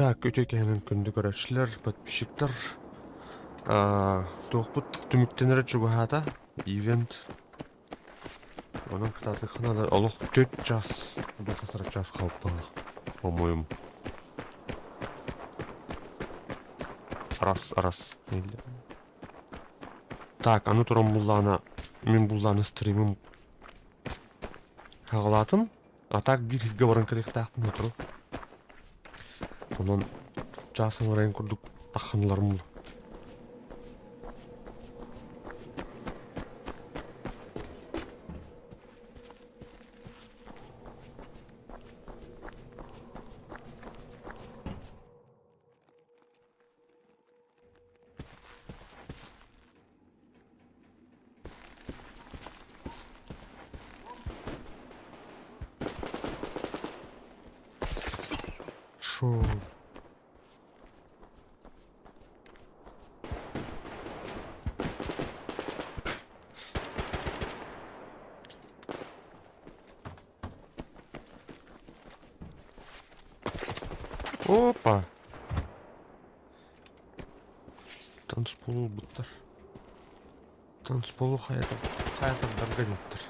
Так, өтекенин күндү көрөчүлөр, подписчиктер. Тоқпут түмүктенер чугахата ивент. Onun кытаты ханада олох 4 час, бу касар час калпа, по-моему. Арас. Так, аны турам буллана, мен булланы стримим хагалатым. А так бир хилге баран керек тактын отуру. Онон жасын райын курдук таханларым. Шо? Опа! Танцполу буттар. Танцполу хаятырдарга жеттир.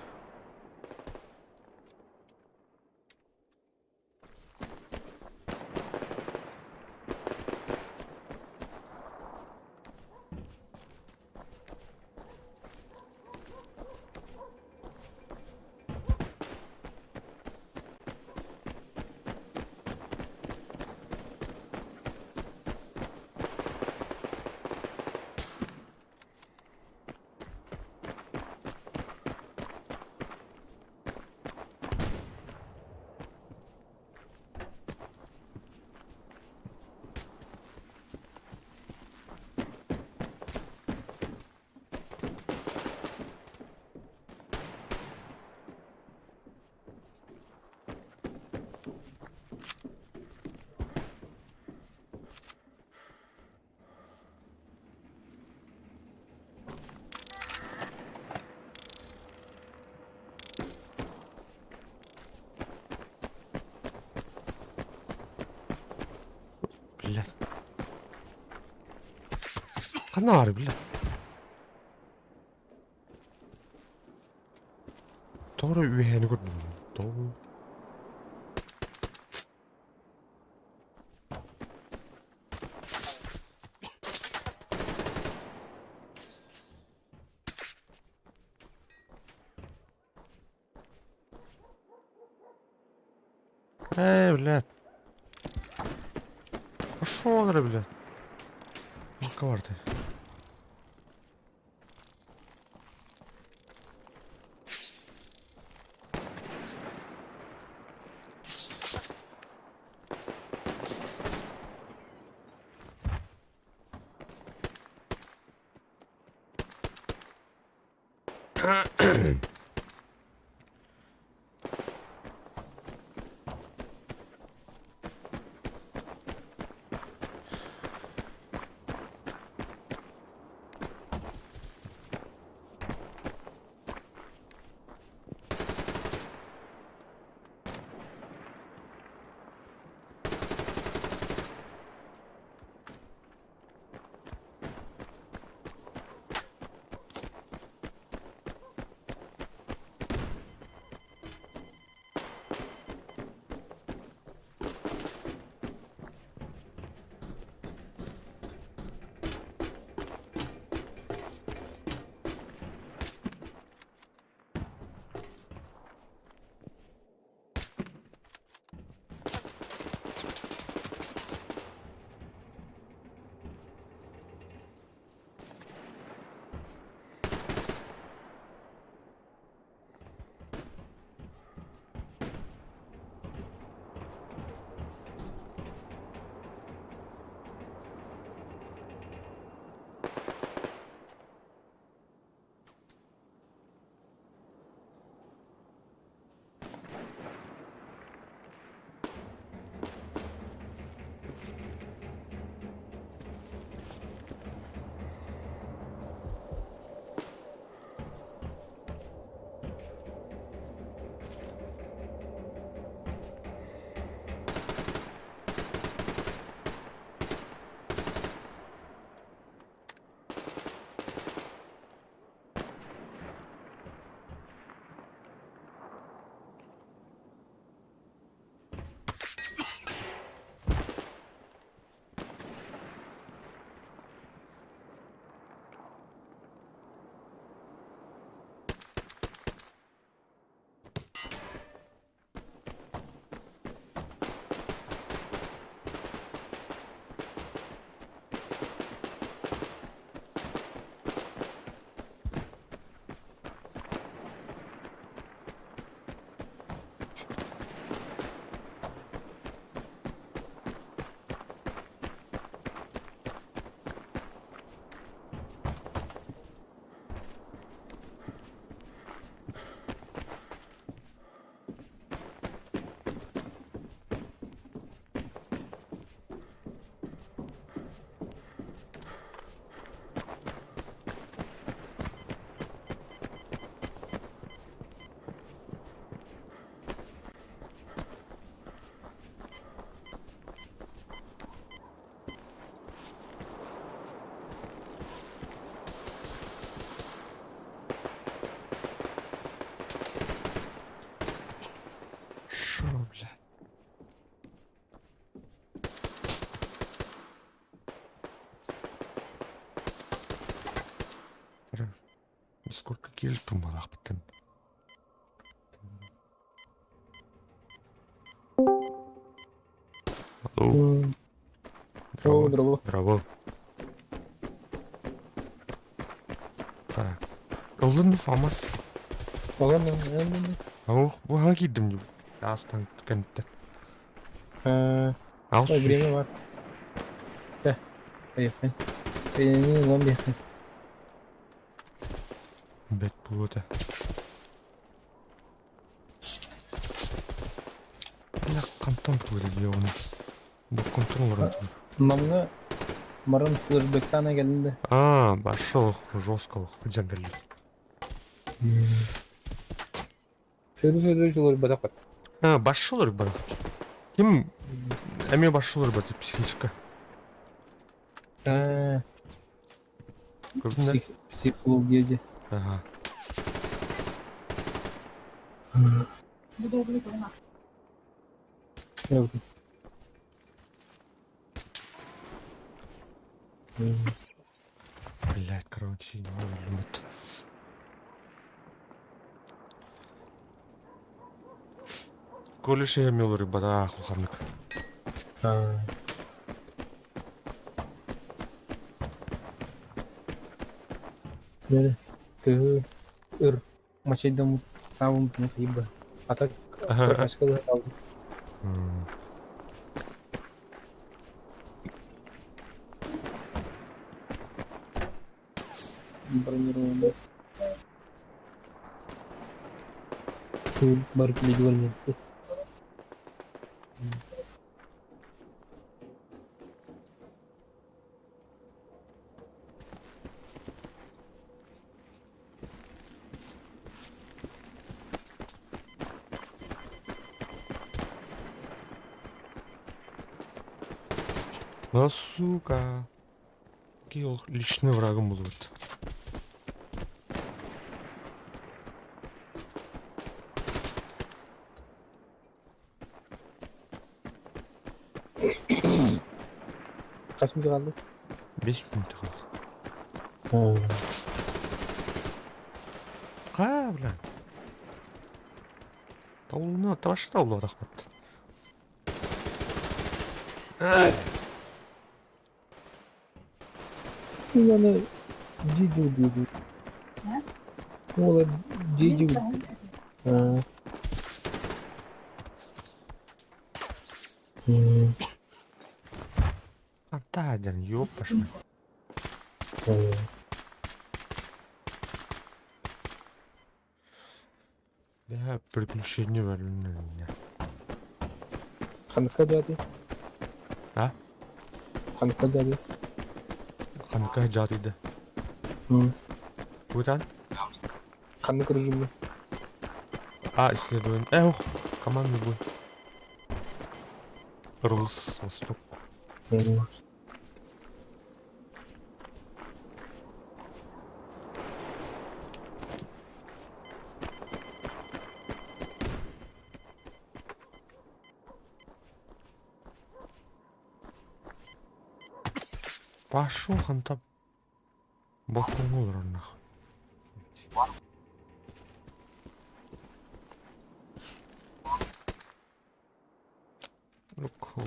Блядь. Канары, блядь. Doğru üyeni gördüm. Doğru. Блядь. Пошел, блядь. Ну, карты. Сколько келіп балақ біттім. Алло. О, здорово. Здраво. Так. Ылынов амас. Ладно, Ау, бұға кейдім деп. Астан кәнттен. Ау ой, время сүйш. бар. Да, поехали. Не, зомби. Бәт бұл өті. Я қантан туды де оны. Бұл контрол ұрынды. Мамға маран флешбэктан келді. Башылық, жосткалық, жамберлік. Сөйлі жылыр бадақ бат. Башылыр бар. Кім әме башылыр бар деп психичка. Көрдің да? Психология де. Ага. Блядь, короче, не любит. Коли ще я мил рибада, хухарник. Böyle ır maçaydan savun bunu kıyıba. Atak başkaları aldı. Бронированный. Бар легальный. Ну, сука. Какие личные врагом будут. Kaç mı kaldı? 5 минут kaldı. Блядь. Таулына трашы таулы рахмат. Yani Cicu diyordu. Ola Cicu. Антаден, ёпашка. Да, приключения вареные. Ханка дяди. А? Ханка дяди. Ханка жадыйды. Бутан? Ханка режимі. Исследование. Ух, командный бой. Рус, стоп. Пошел хантап. Бахнул нахуй.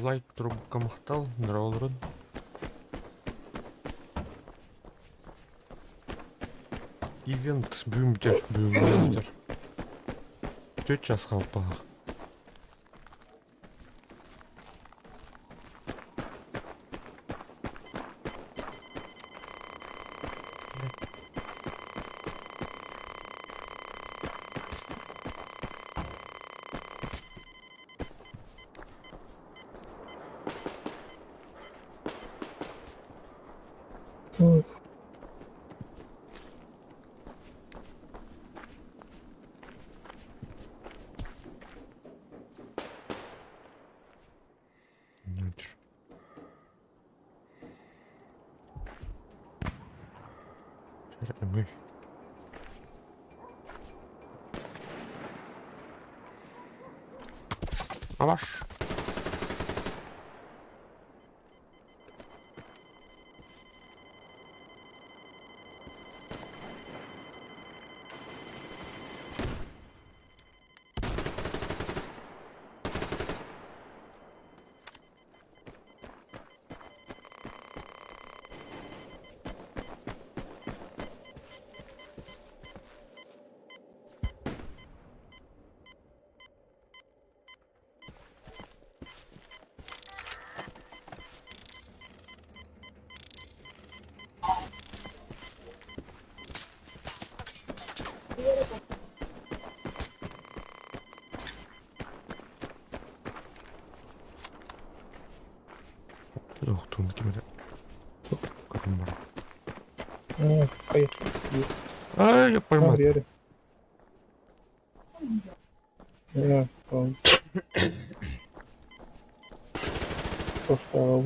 Лайк трубка мақтал, нравылырын. Ивент бүйімдер. 4 час қалып бағақ. Ой. Аваш. Yok, tun kime de. Kadın var. Kayıp. Ay, yapayım Var ben. yere. Ya, tamam. Просто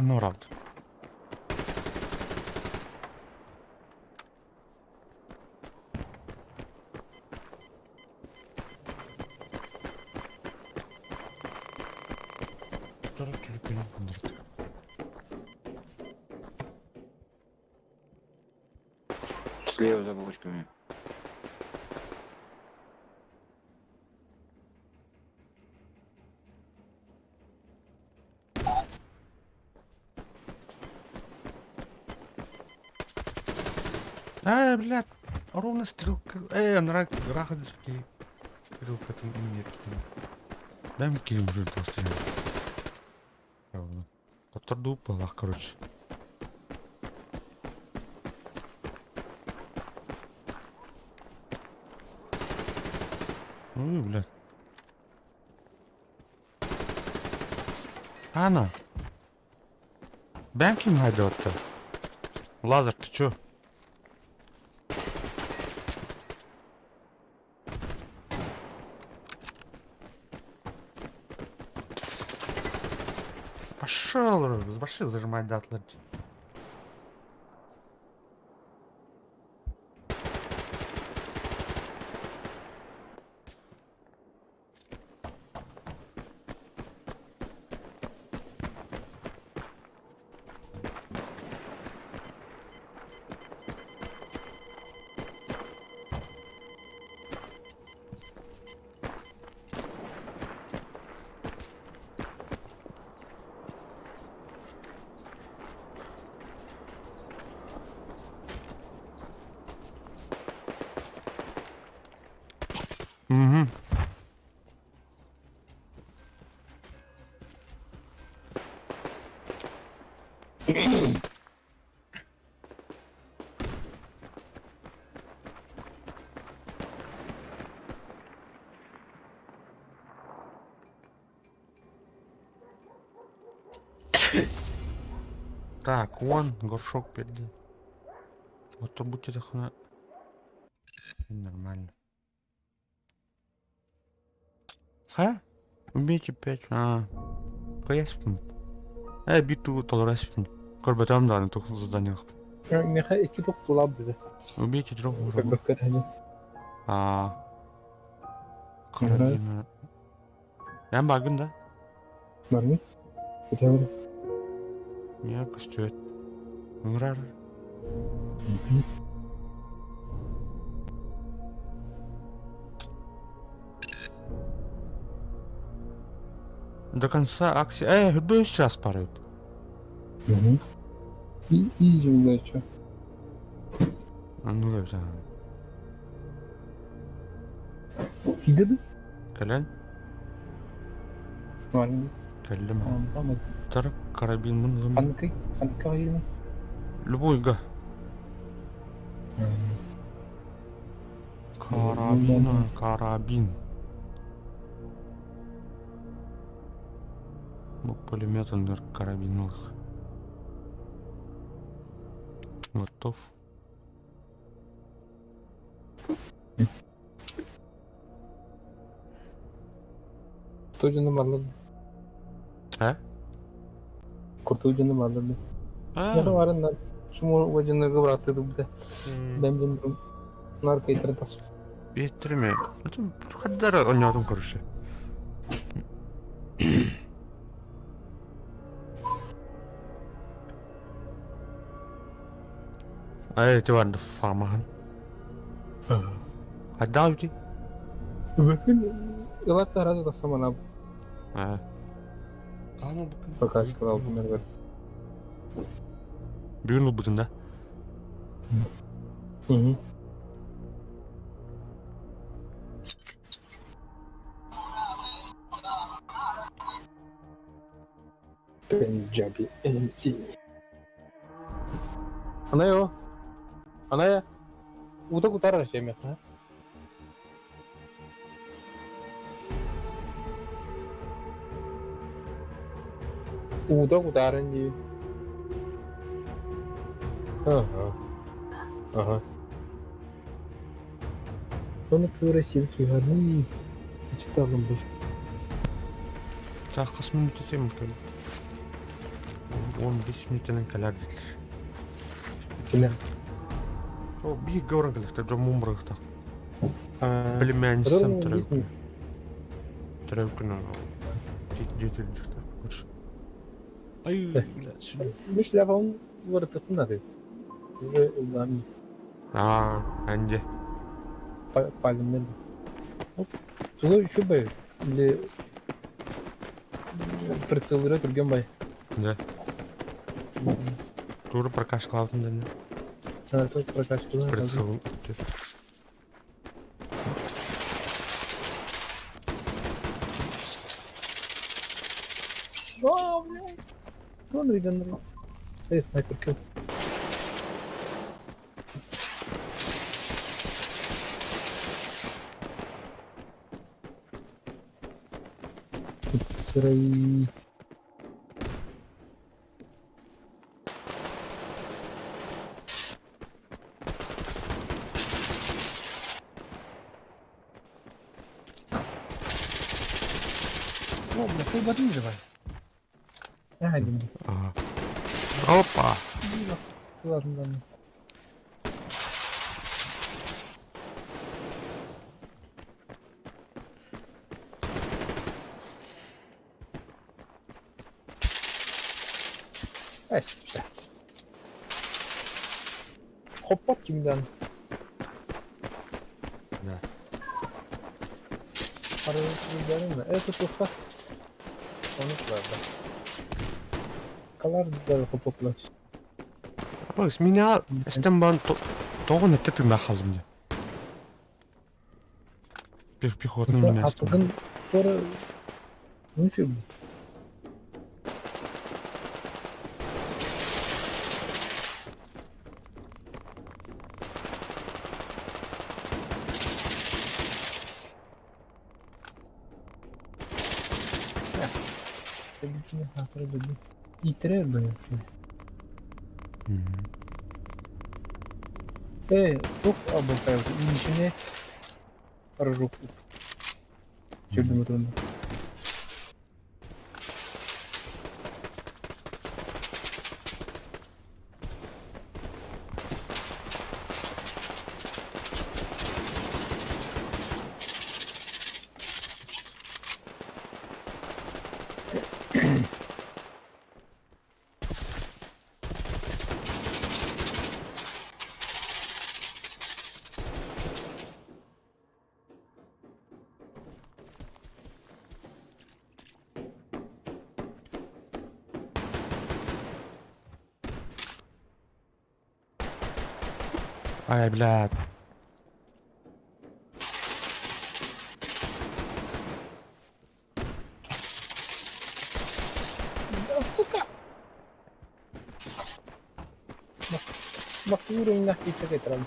Kalkın orada. Taraf çocuk beni kandırdı. Слева за бочками. Блядь, ровно стрелка. Она раха дешки. Стрелка там нет. Дай мне килим уже толстый. Ровно. Которду упала, короче. Ой, блядь. Ana. Ben kim haydi hatta? Лазер, ты чё? Пошел зажимать датлы. Угу. Так, вон горшок перейди. Вот то будьте захна. Нормально. Ха? Убейте 5. Поясню. Биту толерасен. Корбатам да, на тух заданиях. Meha iki top dolap dedi. Убейте друг друга. Köpekler hani. Карабина. Я багын да? Var mı? Gidelim. Меня костюет. Мрар. До конца акции. Худой сейчас парит. İyi cümle açıyor. Ну да, да. Gidelim. Кален? Var mı? Калем. Ama Тарак карабин мын. kanka hayır mı? Любой га. Карабин. Bu пулемет он карабинных. Готов. Kurtuğucunu bağladı. Kurtuğucunu bağladı. Ya varın lan. Şu vacınları bıraktırdı bir de. Ben bilmiyorum. Bunlar kayıtları tasvip. Bitirme. Это kadar oynadım короче. Ты vardı farmahan. Hadi abi. Bakın. Evet arada da saman abi. Ama bakın. Bak aşkına al bunları ver. Бүгін ұлбытын да. Punjabi MC. 하나요? 하나야? 우다고 따라하시면 하? 우다고 다른지. Ага. Оны красивки гарні. Читалым башка. Так, қыс минут етем мүмкін. 15 минуттан калар дейділер. Киле. О, бейік гавран калақта, жо мумбырғықта. Білімәнісім түрі. Түрі күні. Жеті жүкті. Көрші. Ай, блядь. Миш лаван выртып надо. Уже лами. Әнде. Палиммен. Суда еще бай. Или прицелыра түрген бай. Да. Туры прокаш қылаудың да не? Тут прокачка. Прицелым. О, блядь. Донри. Эй, снайперка. Сырай. О, бля, ты воды давай. Один. Опа. Ладно, ладно. Esta. Hoppa kimden? Да. Arayı mi? Evet, tutsa. Onu da. Kalar da hopoplar. Ой, с меня стен бан тоғын әттеттің да қалдым де. Пехотның мен әстім. Атығын sonra... Ne şey bu? Benimkini hatırladım. İtirer böyle. Çok abone işine arayıp çözdüm onu. Ай, блядь. Да, сука! Москву уровень нахуй такой тран.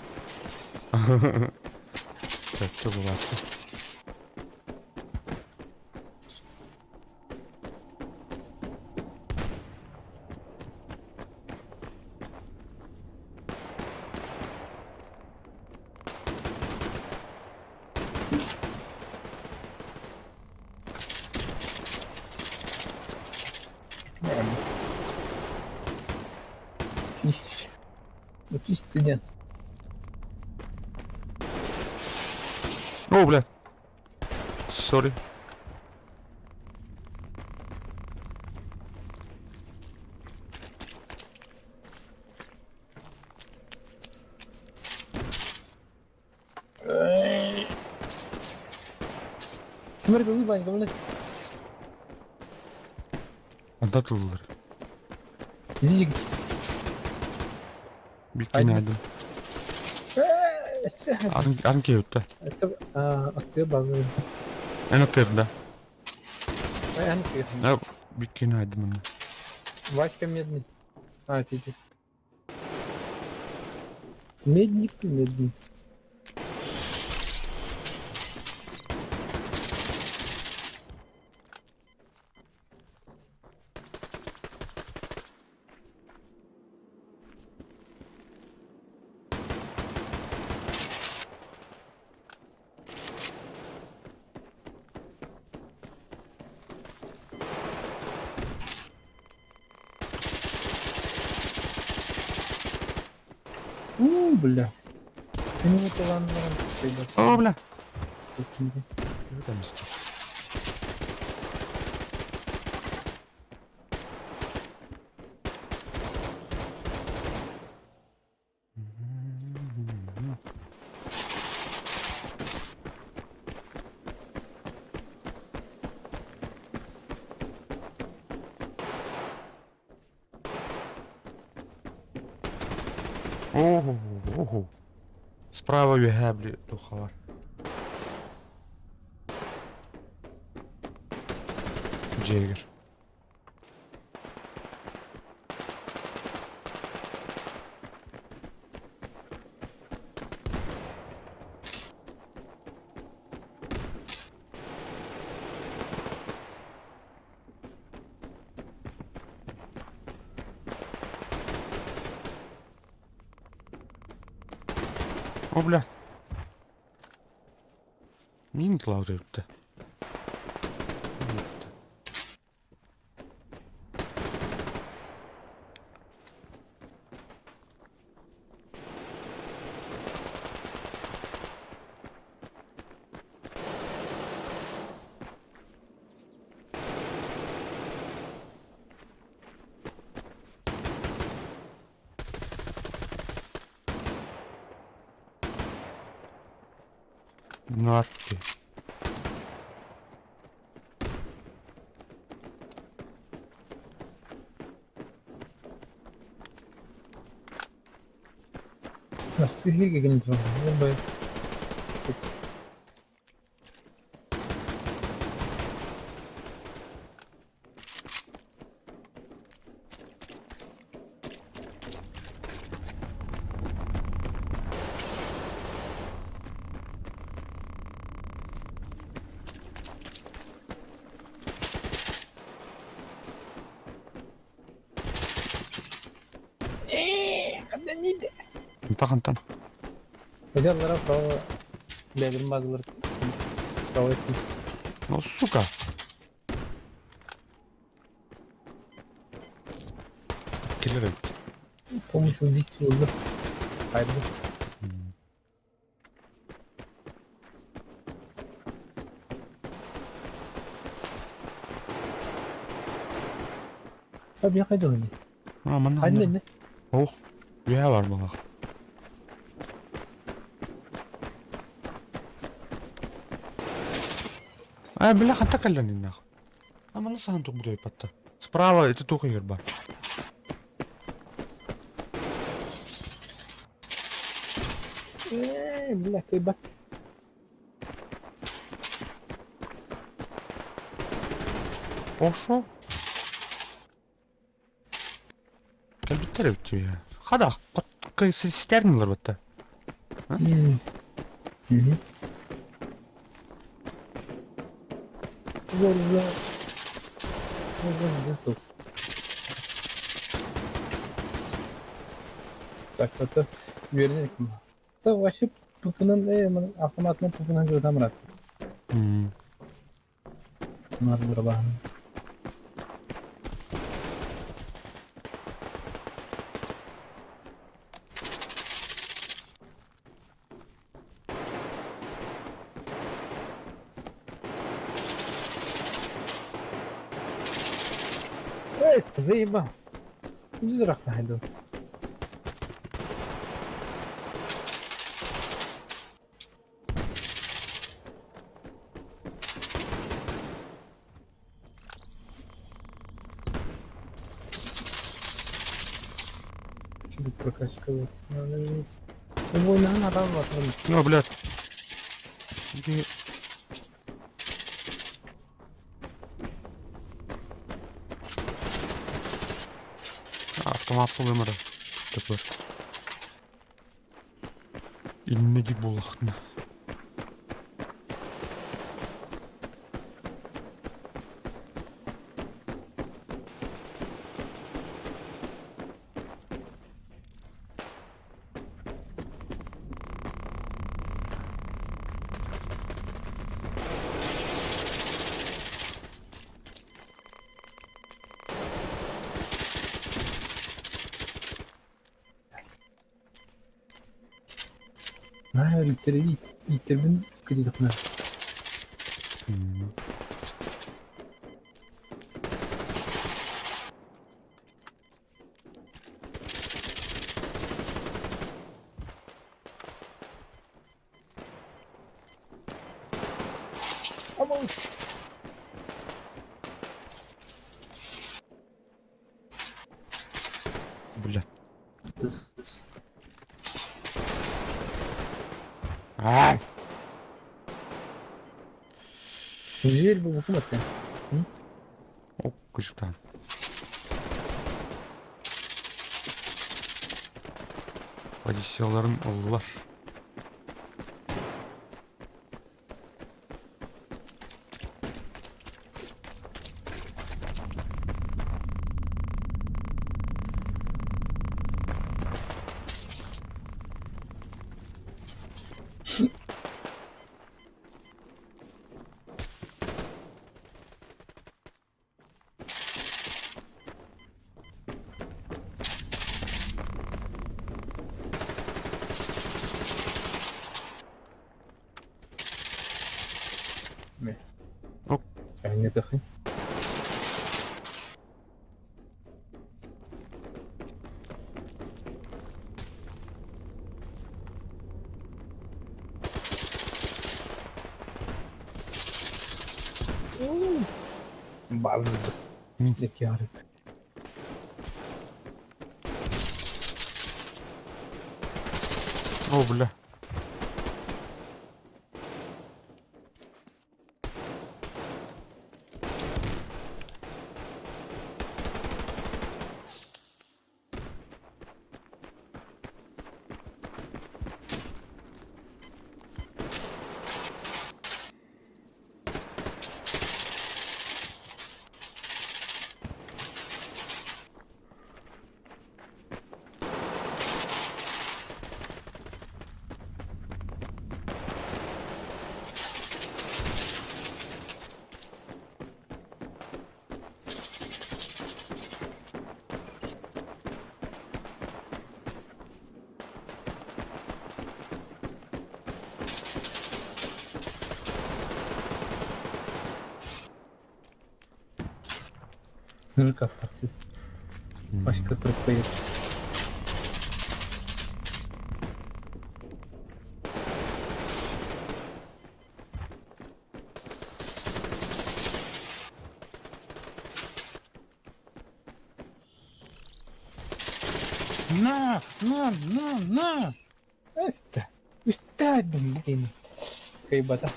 Так, что было? Пись. Ну пись ты нет. О, блядь. Сори. Кімер дылы байын кімілі? Анда тұлдыр. Иди жігіт. Bikin aydım. Sehad. Arın keyutta. Atıyor bazı. En okırda. En kıyım. Ne bikin aydım onu. Васька медный. Тихо. Медник ты медный. Бля. Ты не талантливый. О, бля. Какие? Yürü misin? Ого, ого. Справа геблі духова. Джейгер. О, бля. Мин клаудерді. Нарки. Сыгли как-нибудь. Когда не иди. Антан. Хотя лара право. Бедрим базлар. Право идти. Ну, сука. Киллеры. Помощь убийству уже. Хайду. Tabii ya kaydı oyunu. Aman Hadi Allah'ım. ne? Oh. Üye var bana. Бляха, так или не нахуй. Ама на сам тук буде пата. Справа, это тук ерба. Бля, кайба. Ошо? Кәлбеттер өтті я. Хада, қой сестернілер бітті. Так, это вернее. Да вообще пупынан автоматный пупынан же там рад. Надо дробахан. Ты заебал. Без раха хайду. Чуть прокачка. Ну, oynayan adam var. Ну, блядь. Иди. Автоматтың өмірі. Тепер. Иннеги булахтың. Ha, ittirdim kıydıkına. Ama uş. Блядь. Ай! Жир bu hukumetten. О, күшіктен. Позицияларын алdılar. Ne? Hop. Yani ne takayım? Baz. Ne kâret. О, бля. Sınır kapattı. Başka tırpayı. Na. Üstadım benim. Kaybata.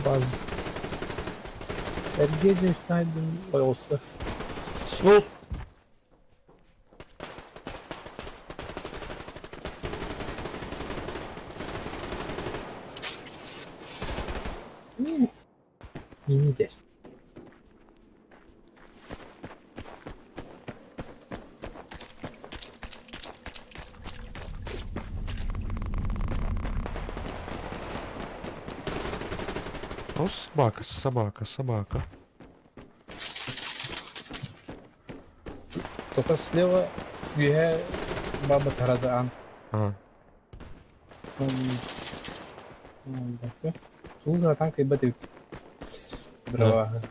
Baz. Ergeç üstadım olsa. Hop. Yeni der. О, собака, собака, собака. Только слева виhe баба тарадaan. Ага. Sudah tangkay ba tip? Trabaho.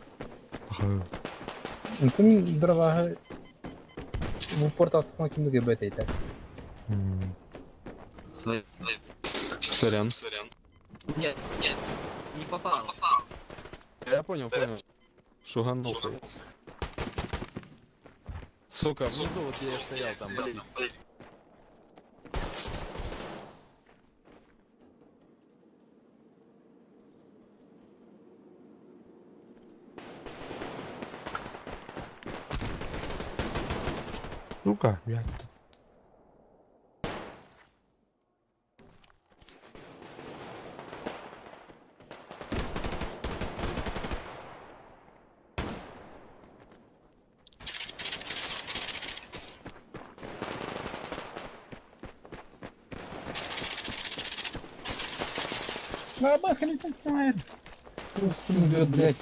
Ага. Então trabaho. Bu portal tıkmak kimde gebet eder. М. Сорян. Нет, нет, не попал. Я понял. Шуганулся. Сука, внизу вот где я стоял там, блин. Сука, я тут. Бабаха не знает. Просто идет, блядь.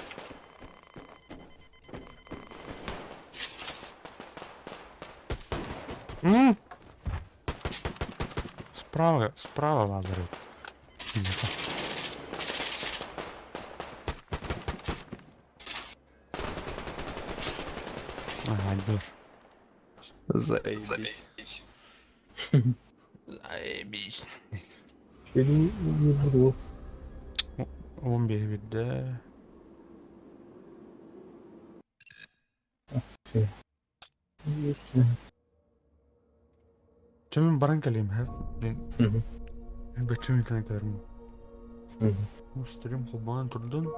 Справа лазеры. Ага, дур. Заебись. Заебись. Я не буду. Он бегает, да. Есть. Чем баранкалим, ха? Блин, Мгм. бачым итен көрмө. Мгм. Устрим хубан турдун.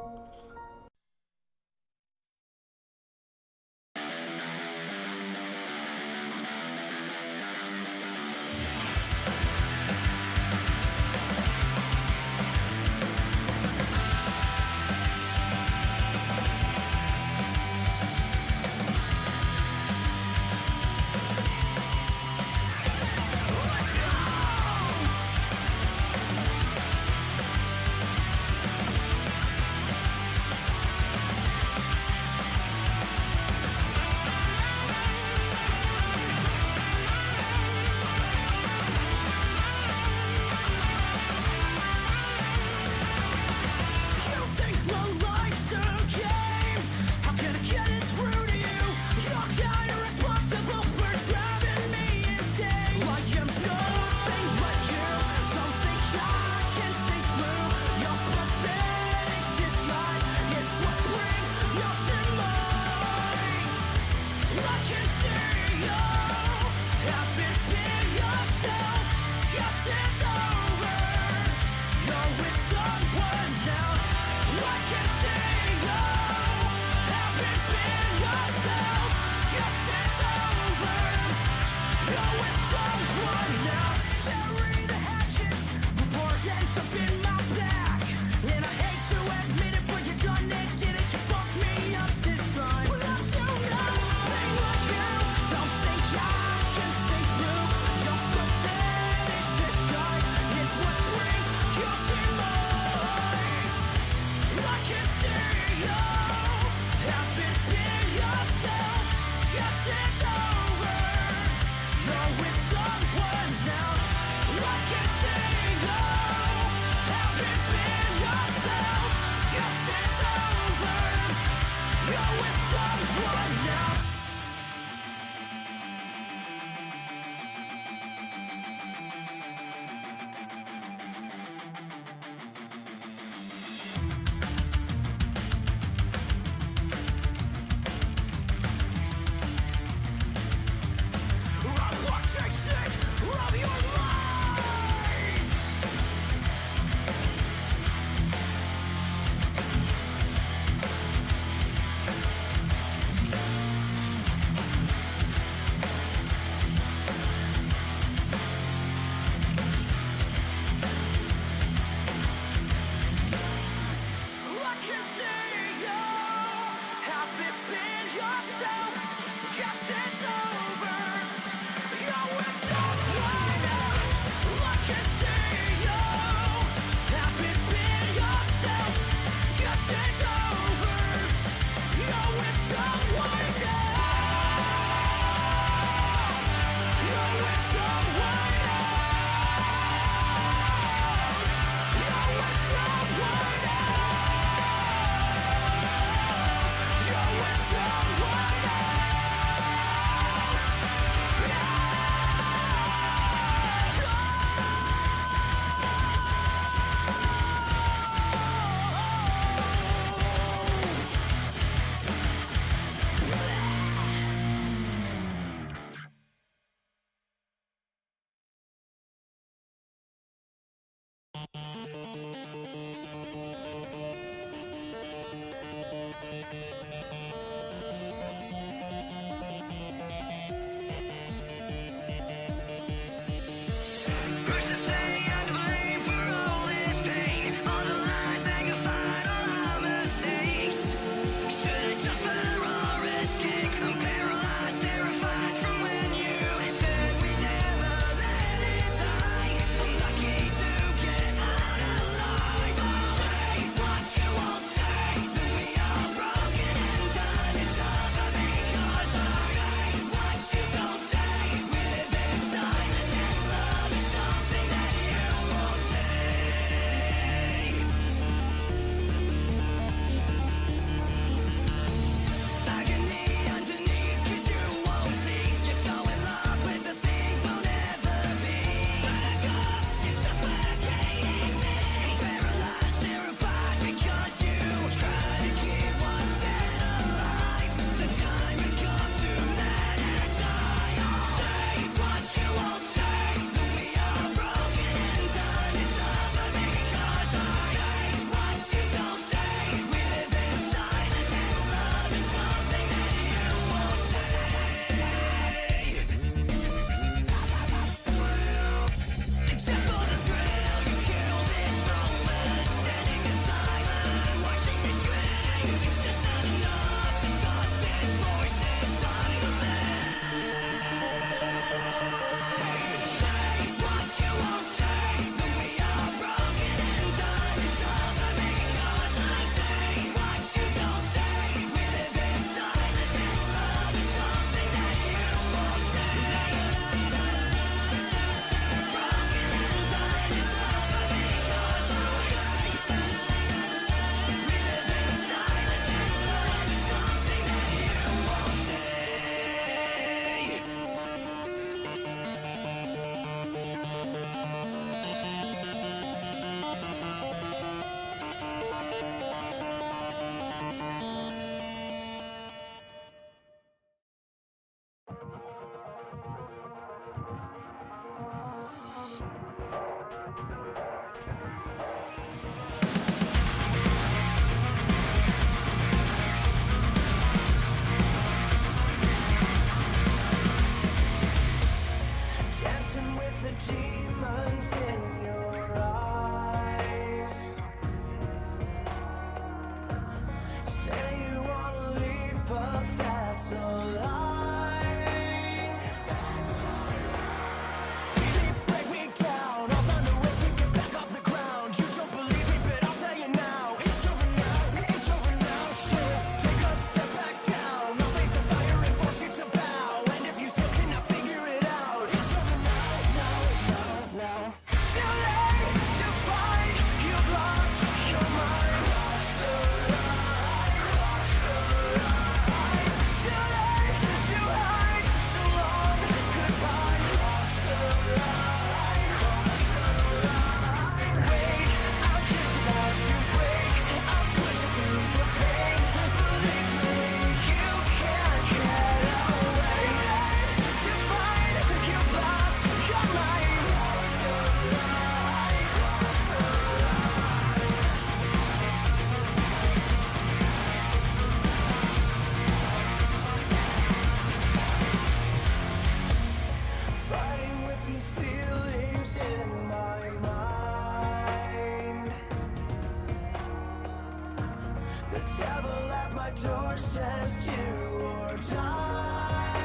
door says do or die.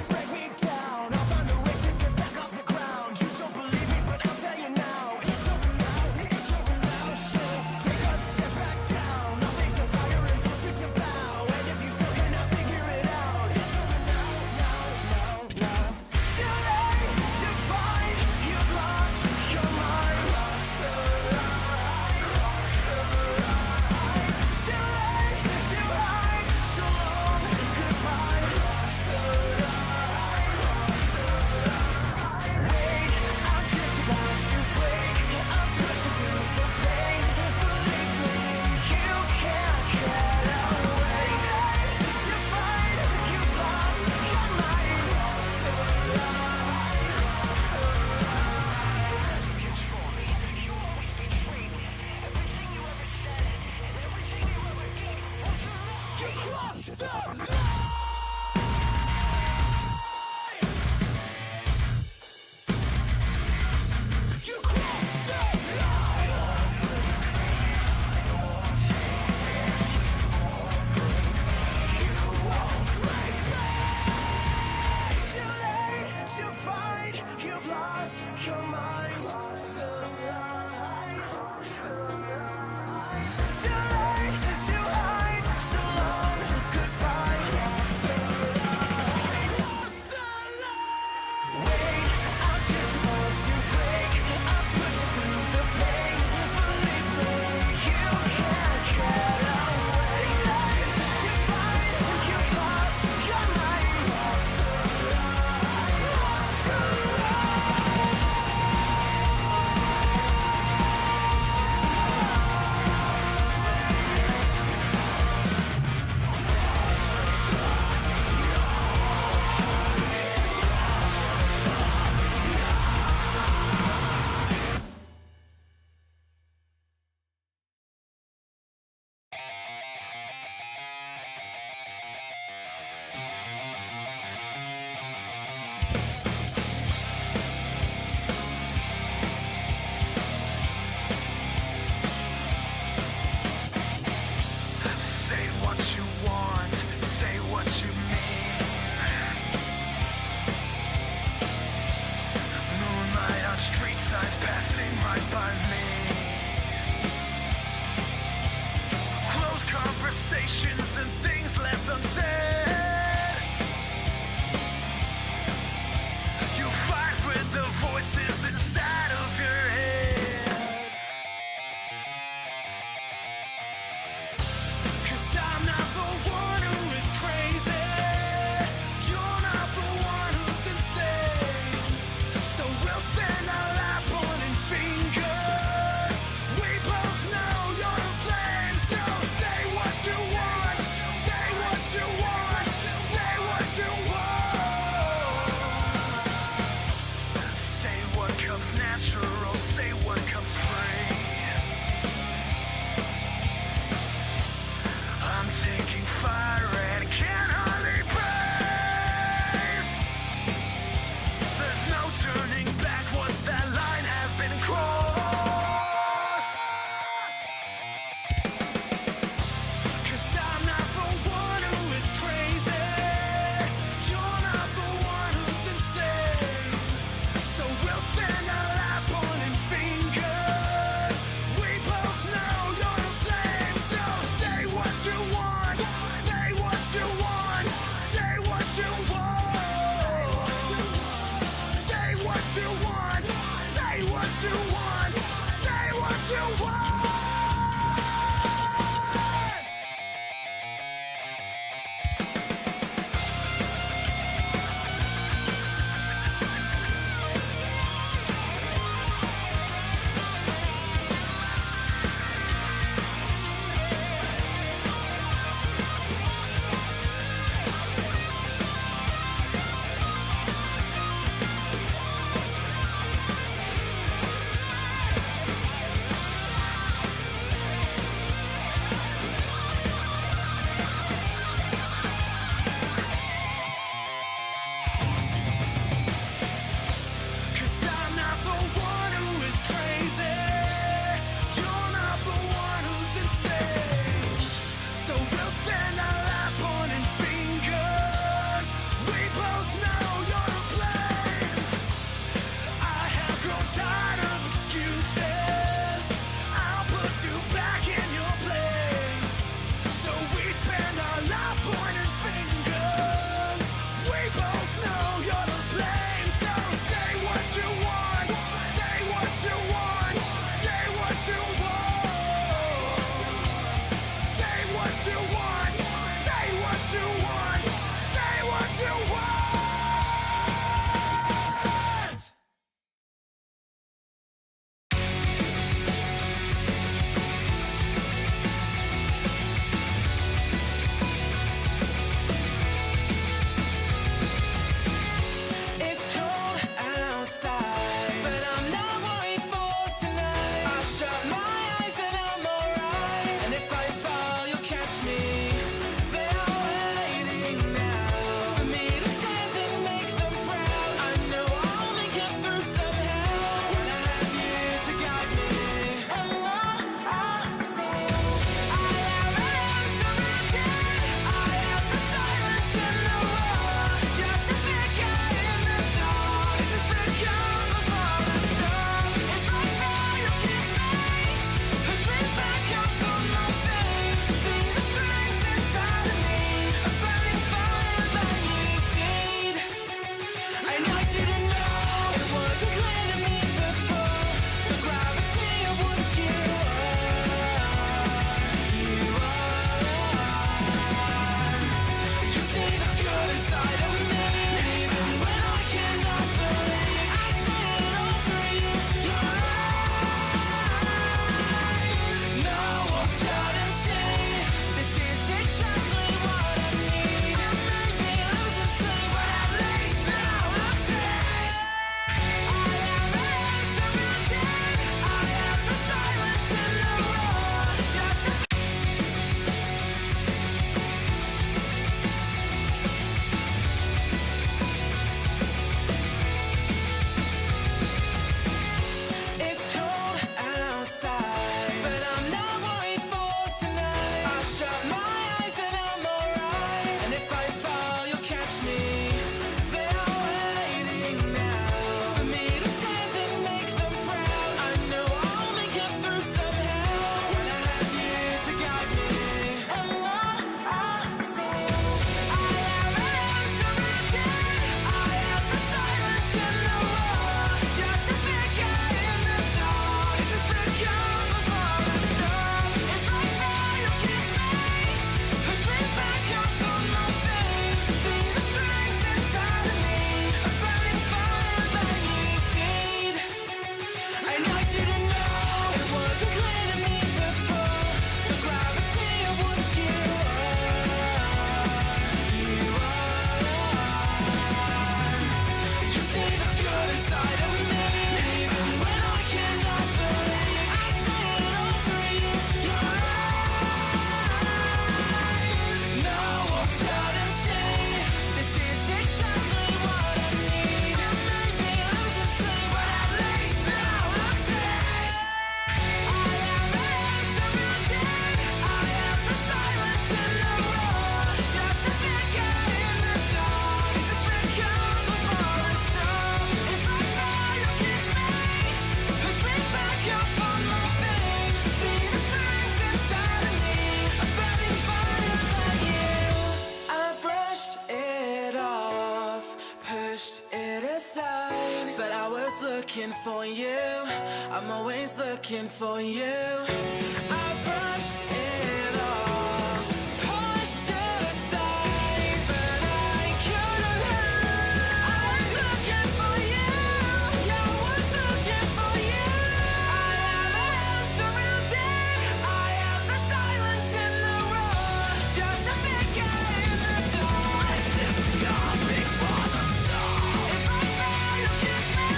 Break me down, I'll find a way to get back off the ground. You don't believe me, but I'll tell you now. It's over now, it's over now. Shit, take a step back down. I'll face the fire and force you to bow. And if you still cannot figure it out, it's over now, now. Too late to find, you've lost your mind. Lost the light, lost the light. Too late to hide, so long, goodbye. Lost the light, lost the light. Wait, I just want to break. I'm pushing through the pain. Believe me, you can't get away. To find, you've lost your mind. Lost the light, lost the light. It's for me, you always betray me. Everything you ever said, and everything you ever did was a lie. You lost the light. You crossed the line. You won't break me. Too late to find, you've lost your mind. Lost the line. Too late to hide, so long, goodbye. Lost the line. Lost the line. Wait, I just want to break. I'm pushing through the pain. Believe me, you can't get away. To find, you've lost your mind. Lost the line. Lost the line. Say what you want, say what you mean. Moonlight on street signs passing right by me. Closed conversations and things left unsaid. You fight with the voices inside of your head. 'Cause I'm not the one who is crazy. You're not the one who's insane. So we'll spend our life pointing fingers. We both know you're to blame. So say what you want. Say what you want. Say what you want. Say what comes natural. Say what comes free. I'm taking fire and can't hardly breathe. There's no turning back once that line has been crossed. 'Cause I'm not the one who is crazy. You're not the one who's insane. So we'll spend our life pointing fingers. We both know you're to blame. So say what you want. Say what you want. Say what you want. Say what you want. Say what you want. Say what you want. I'm always looking for you. I brushed it off, pushed it aside, but I couldn't help. I was looking for you. Yeah, I was looking for you. I have a answer real deep. I have the silence in the room, just a figure in the dark. As if coming for the storm. If I fall, you kiss me.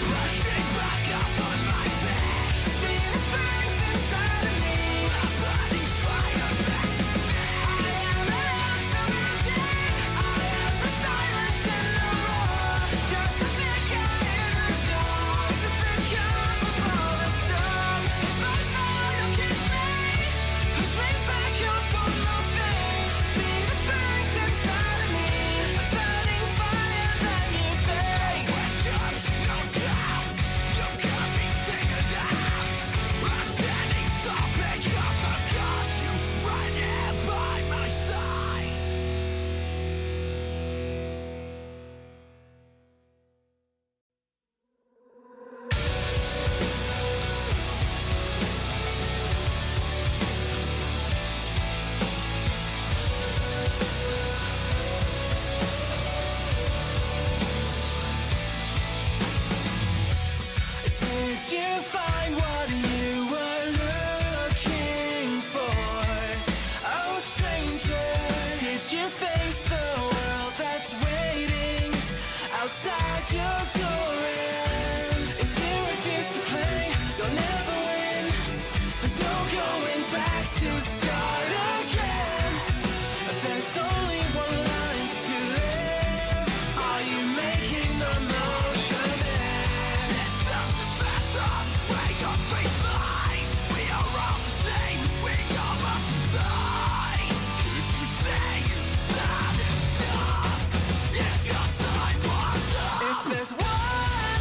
Push me back up on my feet. See the strength inside of me. A burning fire back to me. I have an answer real deep. I have the silence in the room, just a figure in the dark. Just the calm before the storm. If I fall, you kiss me. Push me back up on my feet. Be the strength inside of me. A burning fire that you face. Questions, no doubts. You've got me figured out. I'm standing tall because I've got you right here by my side. Did you find what you were looking for? Oh, stranger, did you face the world that's waiting outside your door? And if you refuse to play, you'll never win. There's no going back to start again. There's only one life to live. Are you making the most of it? It doesn't matter where your faith lies. We are all the same. We all must decide. Could you say you've done enough? If your time was up. If there's one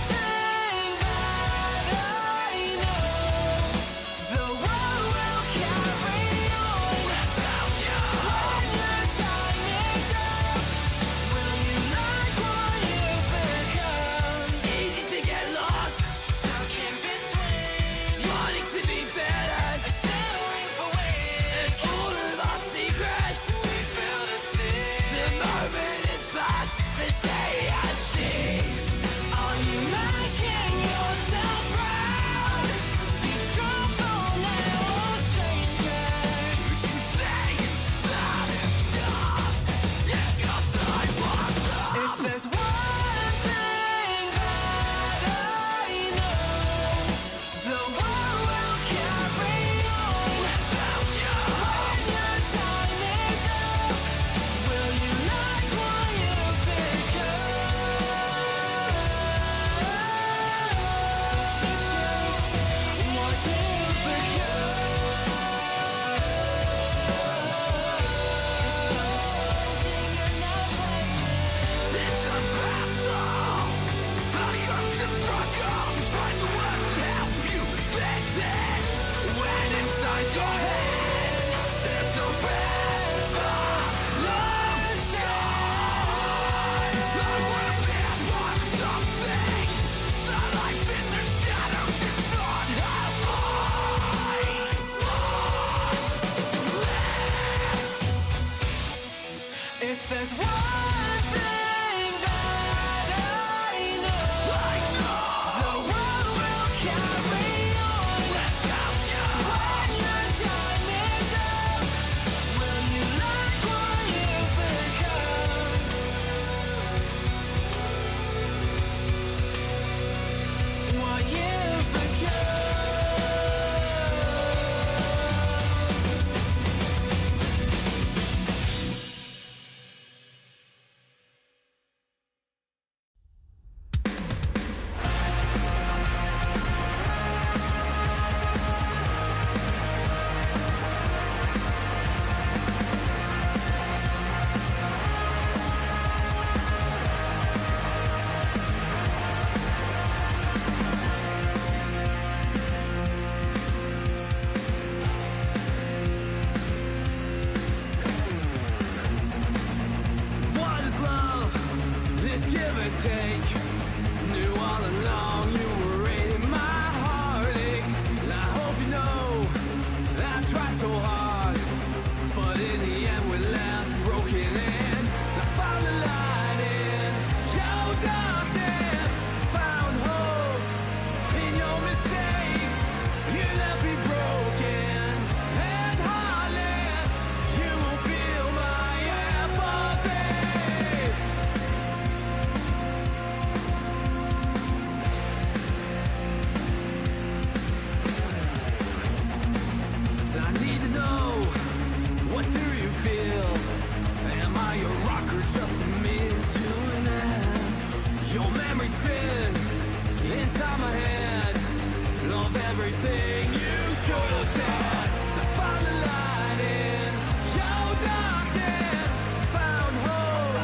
everything you should have said. Found the light in your darkness, found hope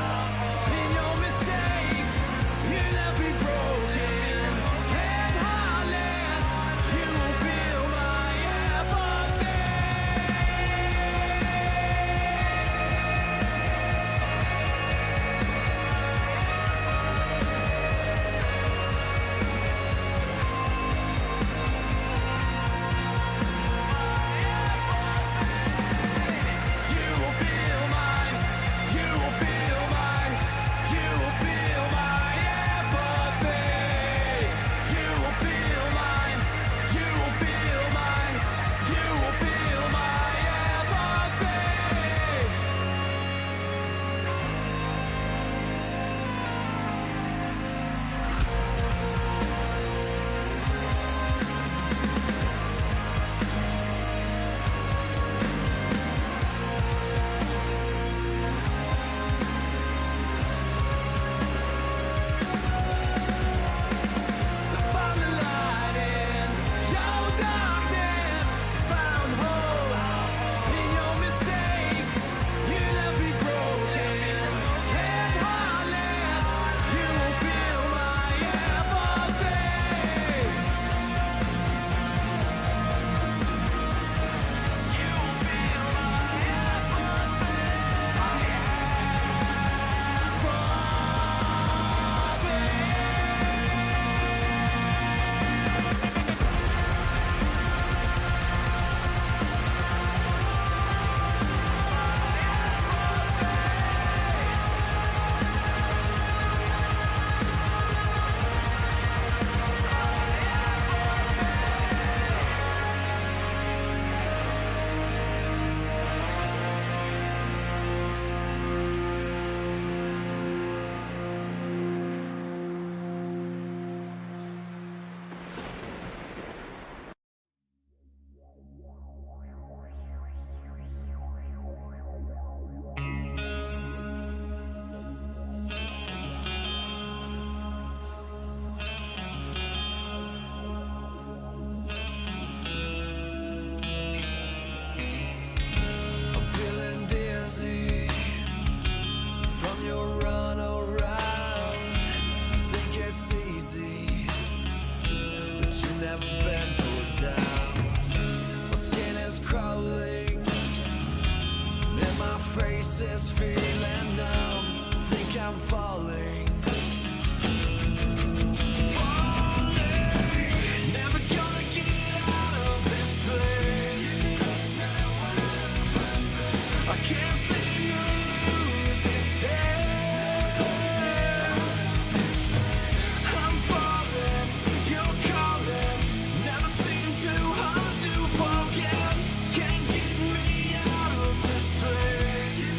in your mistakes. You left me broken and heartless. You will feel my apathy. Is feeling numb, think I'm falling. Falling, never gonna get out of this place. I can't seem to lose this taste. I'm falling, you're calling, never seem too hard to forget. Can't get me out of this place.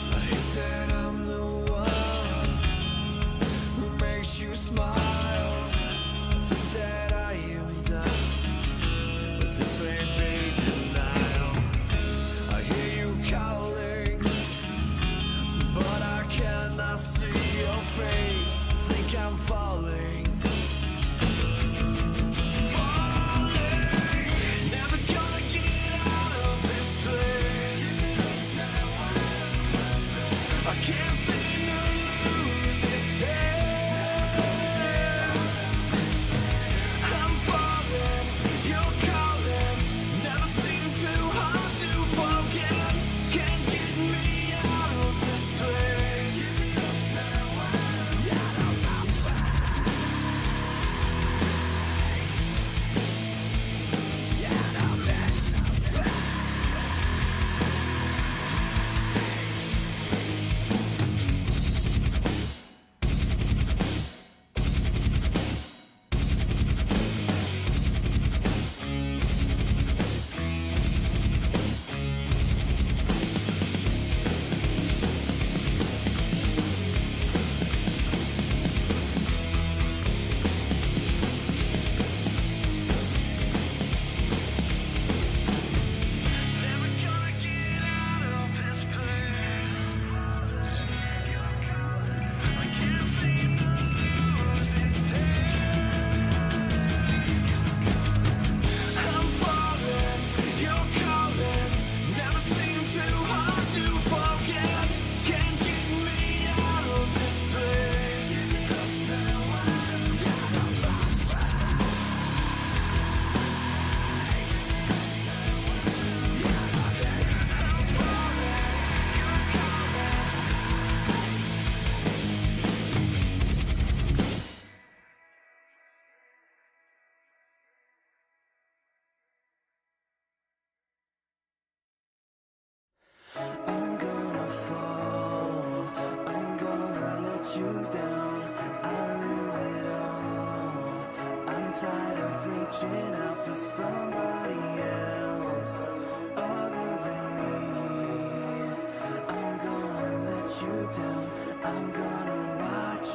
I hate that I'm the one who makes you smile. I think that I am done, but this may be denial. I hear you calling, but I cannot see your face. Think I'm falling. Falling, never gonna get out of this place. I can't seem to lose this taste. I'm falling, you're calling, never seem too hard to forget. Can't get me out of this place. reaching out for somebody else other than me. I'm gonna let you down. I'm gonna watch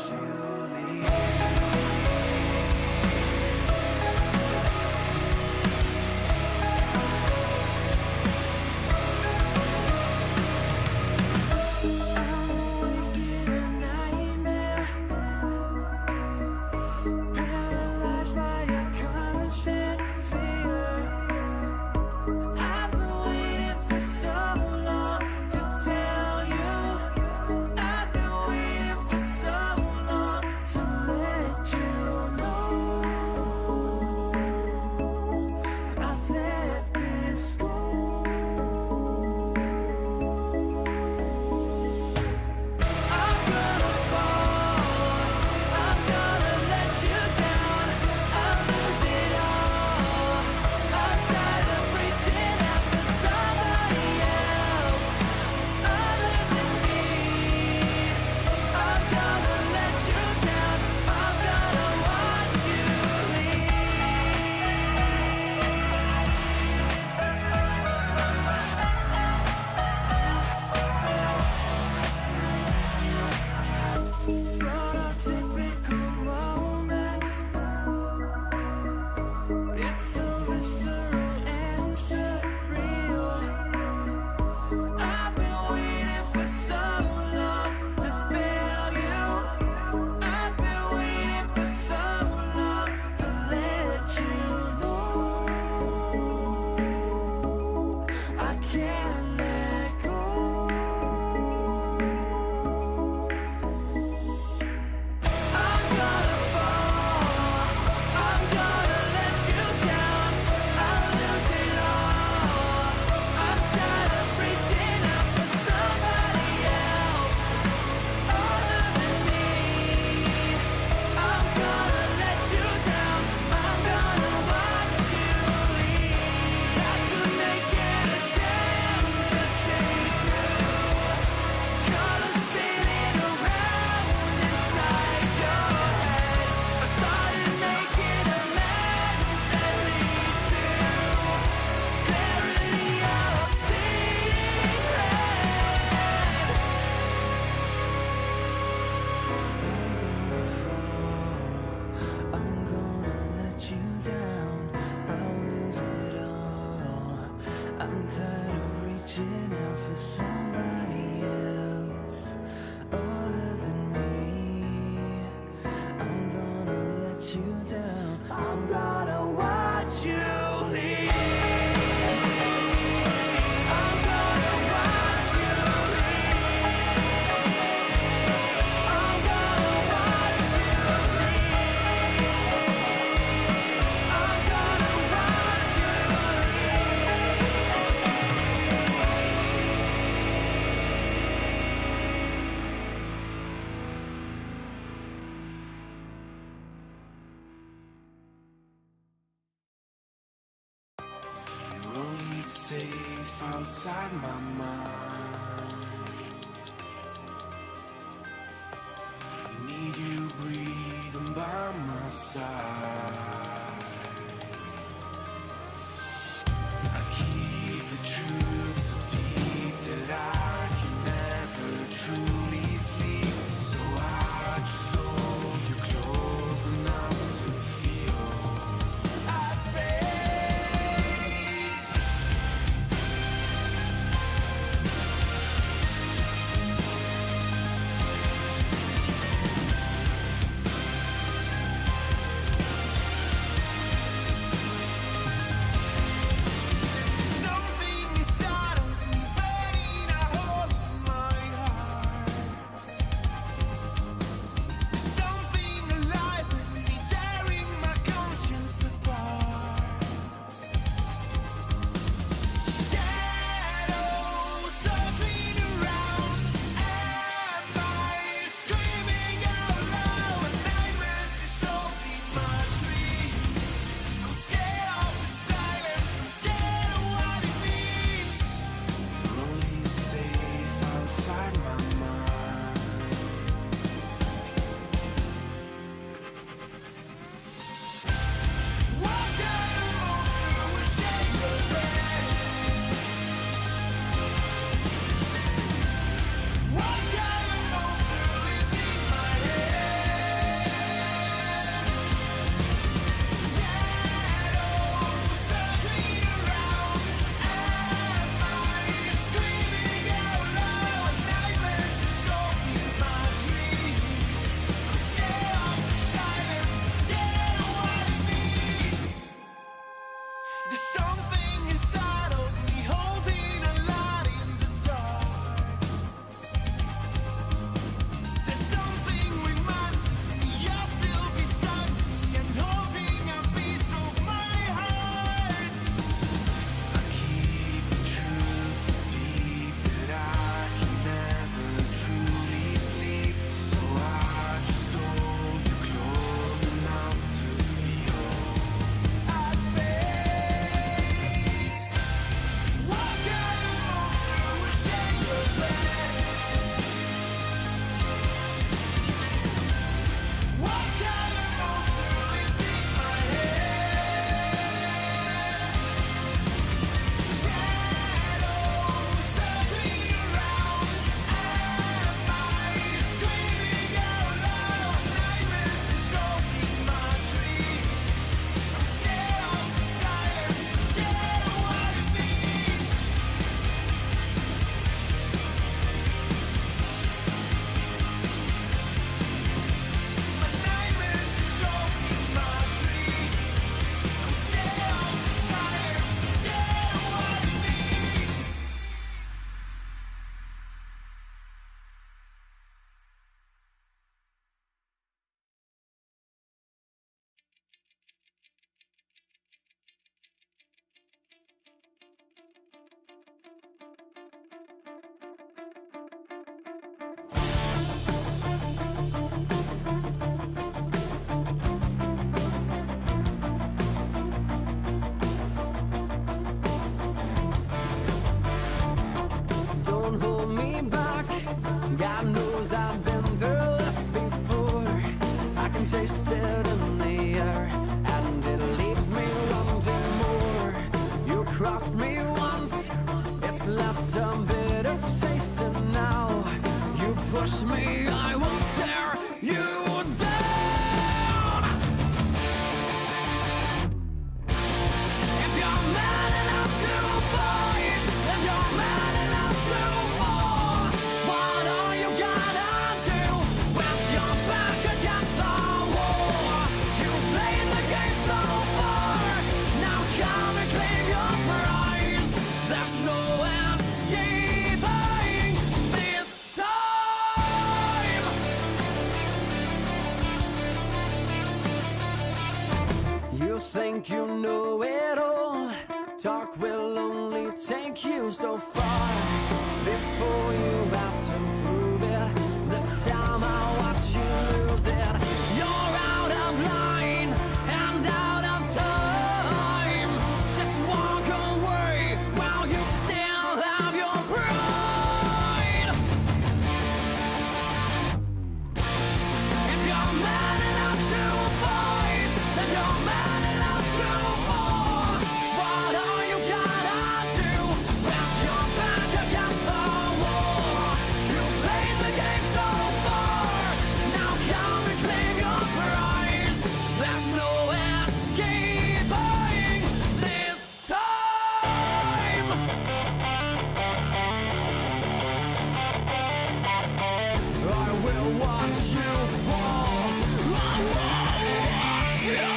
you leave. Safe outside my mind. I need you breathing by my side. I keep the truth so deep that I can never truly sleep. So I just hold you close enough to feel our face. some bitter taste, and now you push me, I will tear you down. If you're man enough to fight, if you're man enough to fall, what are you gonna do with your back against the wall? You played the game so far, now come and claim your prize. There's no escaping this time. You think you know it all. Talk will only take you so far before you have to prove it. This time I'll watch you lose it. You're out of line and out of time. Just walk away while you still have your pride. If you're man enough to fight, then you're man enough to fall. What are you gonna do with your back against the wall? You played the game so far, now come and claim your prize. There's no escaping this time. I will watch you fall. I will watch you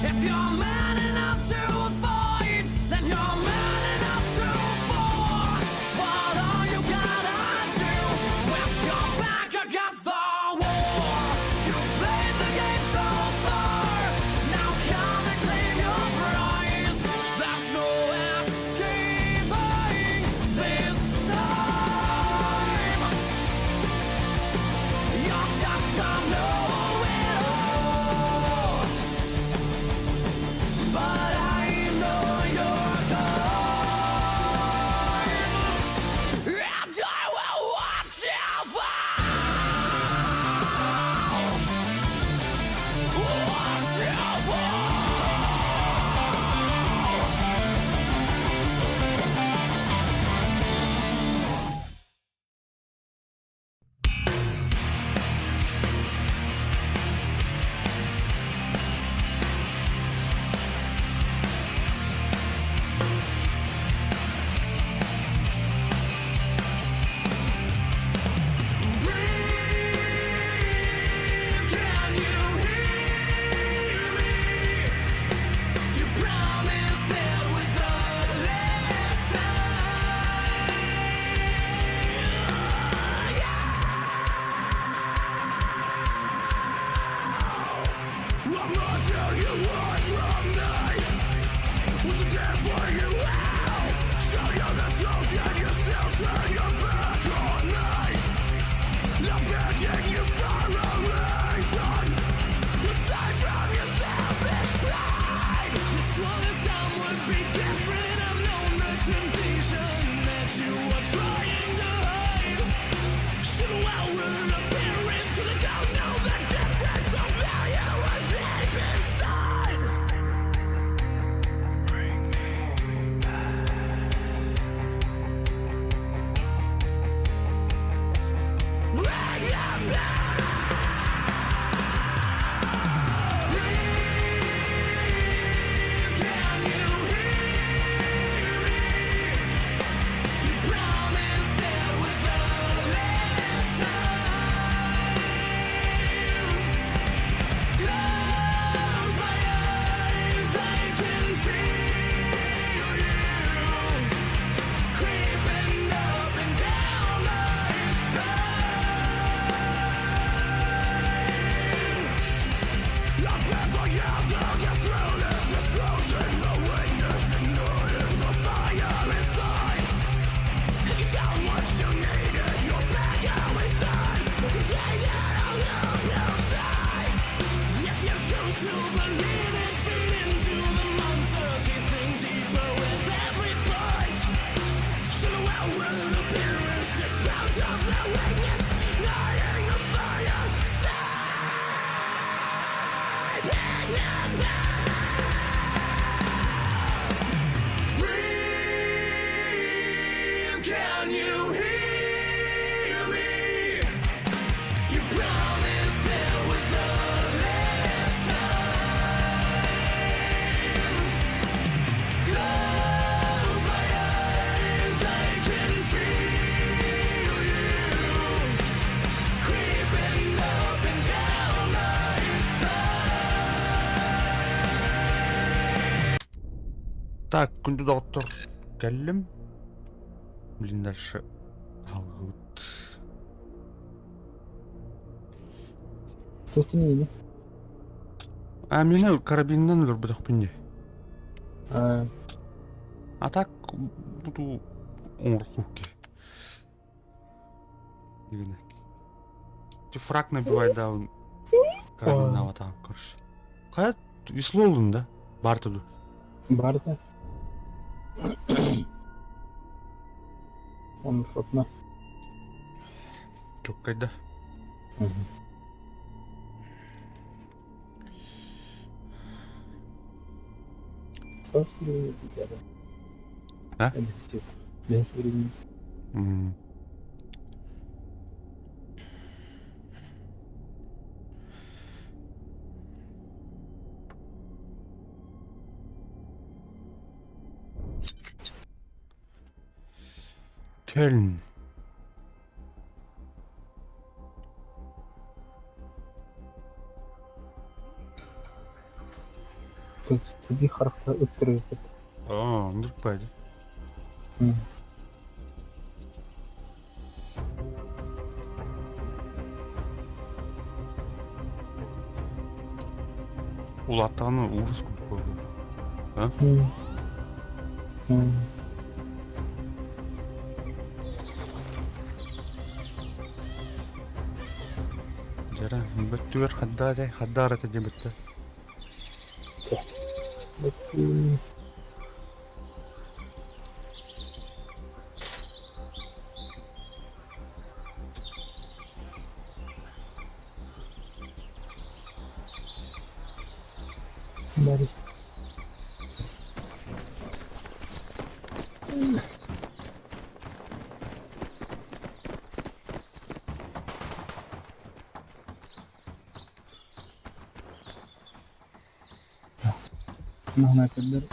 If you're man enough to fight, then you're man enough to fall. What are you gonna do with your back against the wall? You played the game so far, now come and claim your prize. There's no escaping this time. You're just a know-it-all, but I know you're gone, and I will watch you fall. Watch you fall. Can you hear me? You promised it was the last time. I'm not telling you what from me. Was it there for you out? Show you the truth and you still turn your back on me. I'm begging you for a reason. Aside from your selfish pride, you swore that time would be different. I've known the temptation that you were trying to hide. Should outward appearance till they don't know the difference of value was deep inside. Bring me back. Bring it back. Так, күндү доктор келдим. Блин, дальше. Алгут. Тут не. А мени карабиннен өлөр бутак пинде. А так буду оңуркуки. Дегене. Ты фраг набивай, да, он карабин наватам, короче. Кая весло олдун да? Бар туду. Бар да. Он шотна. Çok kayda. Просто не видно. А? Без времени. Köln. Тут bir harfta ıttırıyor. Aa, unutmaydı. Ulattağını uğruz kurdu. Ha? Jara, bettüver haddara tecrübette. Bakayım. Bari. Mana kadar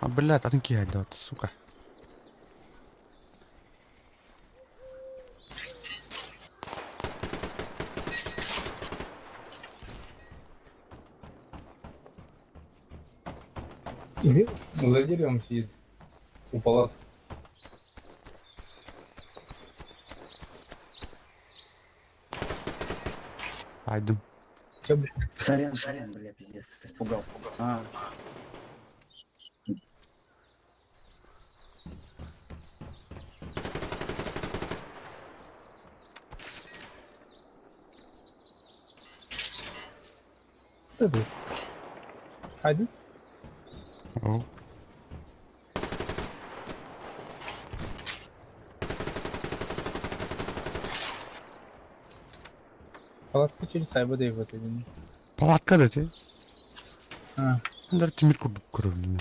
А, блядь, атынки айдат, сука. за деревом сидит у палат. Айдым. Сорян, бля, пиздец, испугал. А, Hadi. Hadi. О. Палатка через сайбы да вот один. Палатка да те. А. Андар тимир курдук көрөм.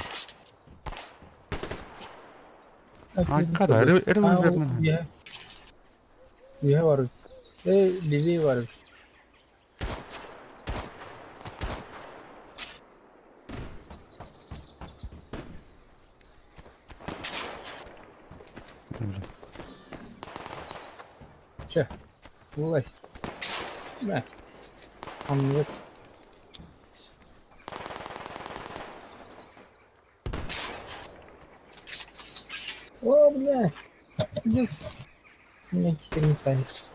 Arkada revolverden. Ya var. Livi var. Че? Ulaş. Ne? Anlıyorum. О, бля. Здесь. Мне теперь не сайт.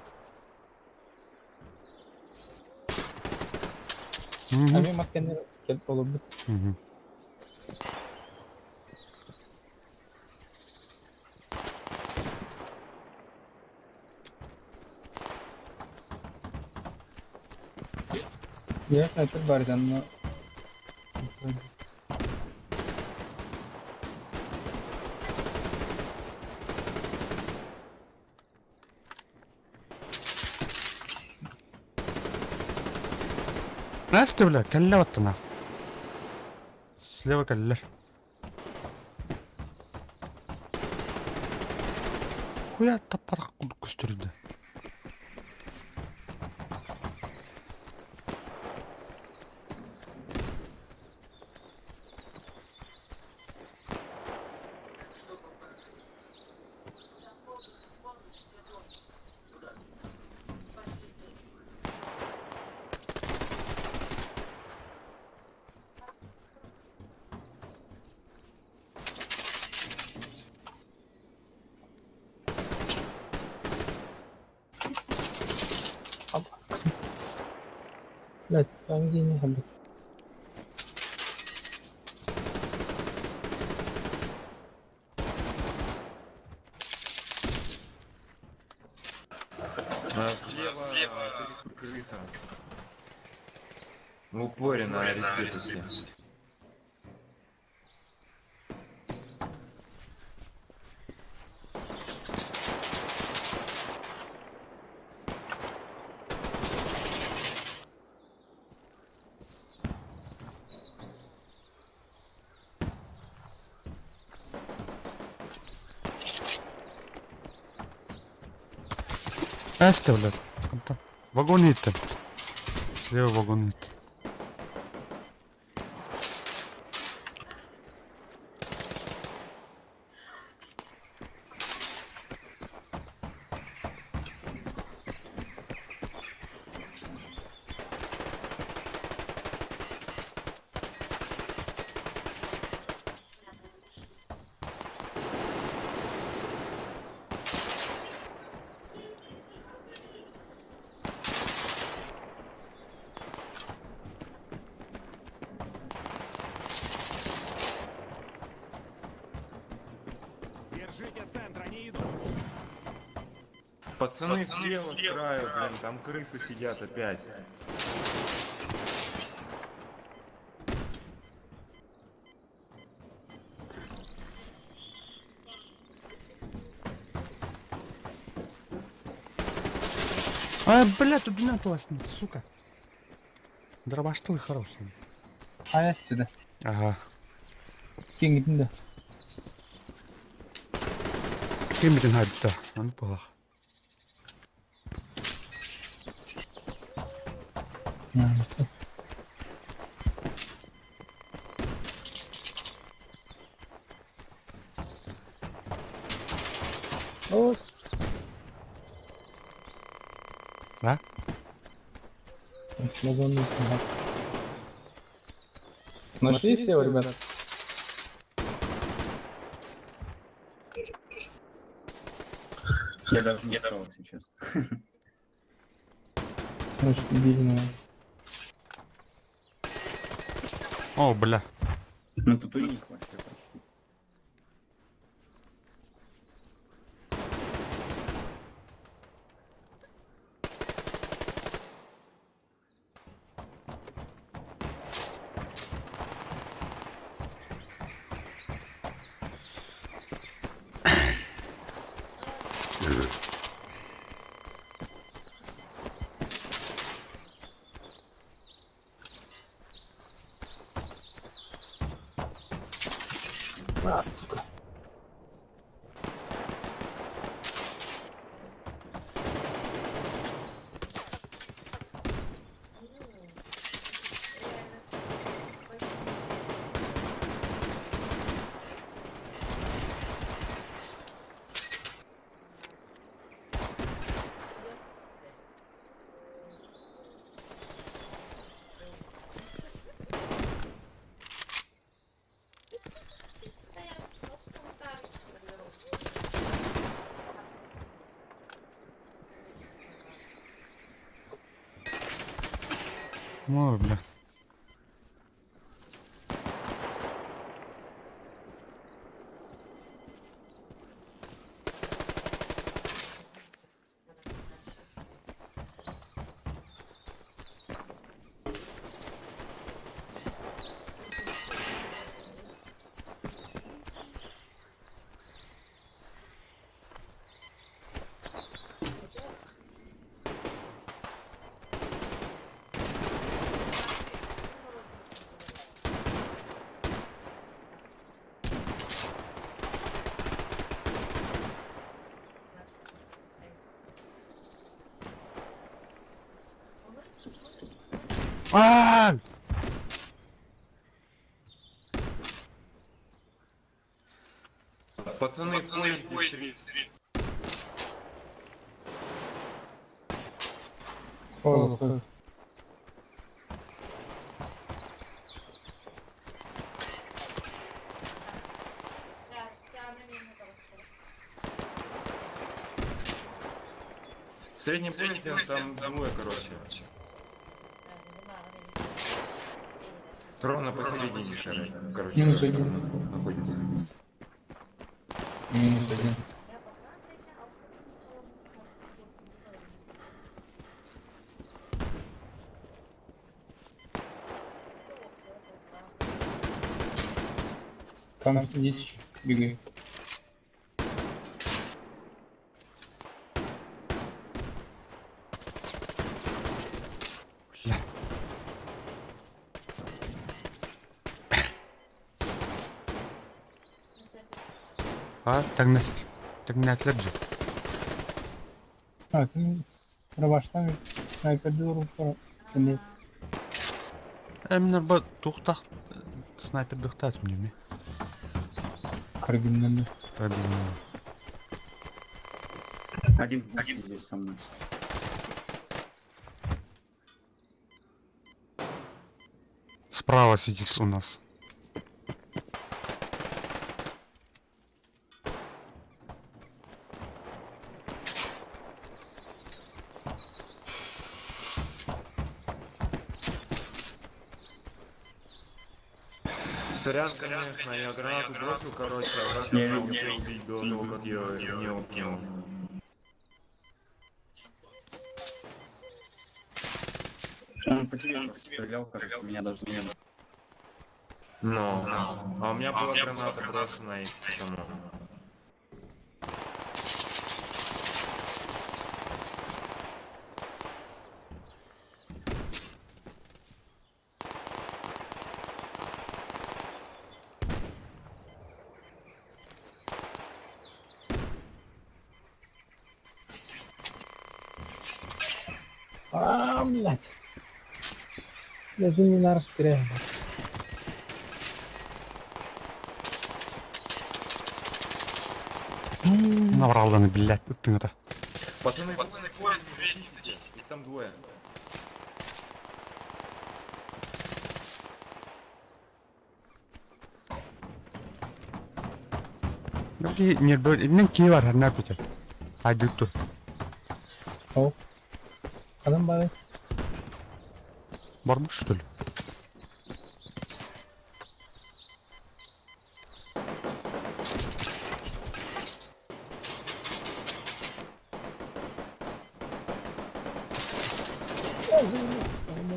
А мне масканер hareket olabilir. Hı hı. Ya sniper bari canına. Настя, бля, кәллә вот она. Слева кәллә. Хуя таппадық күстірді. Блядь, там где не блядь. Слева крыса. В упоре на респирсе. Настя, блядь. Вагон иtti. Слева вагон иtti. Пацаны слева с краю, блин, там крысы сидят опять. А, блядь, тут не классно, сука. Дробаштыл хороший. Aya sitede. Ага. Kim gidin de. Кемерин хабита. Аны палах. Ос. А? Вагонный снег. Нашли слева, ребята? Я даже не стал сейчас. Очень дебильно. О, бля. Ну тут уник вообще почти. А, сука. Ой, бля. А! Пацаны, смотрите, О, в среднем поинте там двое, короче. Ровно посередине, короче, Минус один. находится. Минус один. Там здесь бегает. Блядь. А, тагнәтләр же. А, ты рабаштан снайперді ұрып не Менә бу тухтак снайпер дыхтат мне. карабиннен. Один здесь со мной. Справа сидит у нас. Сорян, конечно, я гранату бросил, короче, а вас не успел убить до того, как я не укинул. Он по тебе стрелял, короче, меня даже не было. Но, а у меня была граната брошена и потому. А, блядь. Я же не на расстреле. Наврал, блядь, ты это. Пацаны, ходят, светите, их там двое. Не ki var ne yapacak? Hadi dur. О. Adam bari. Varmış что ли?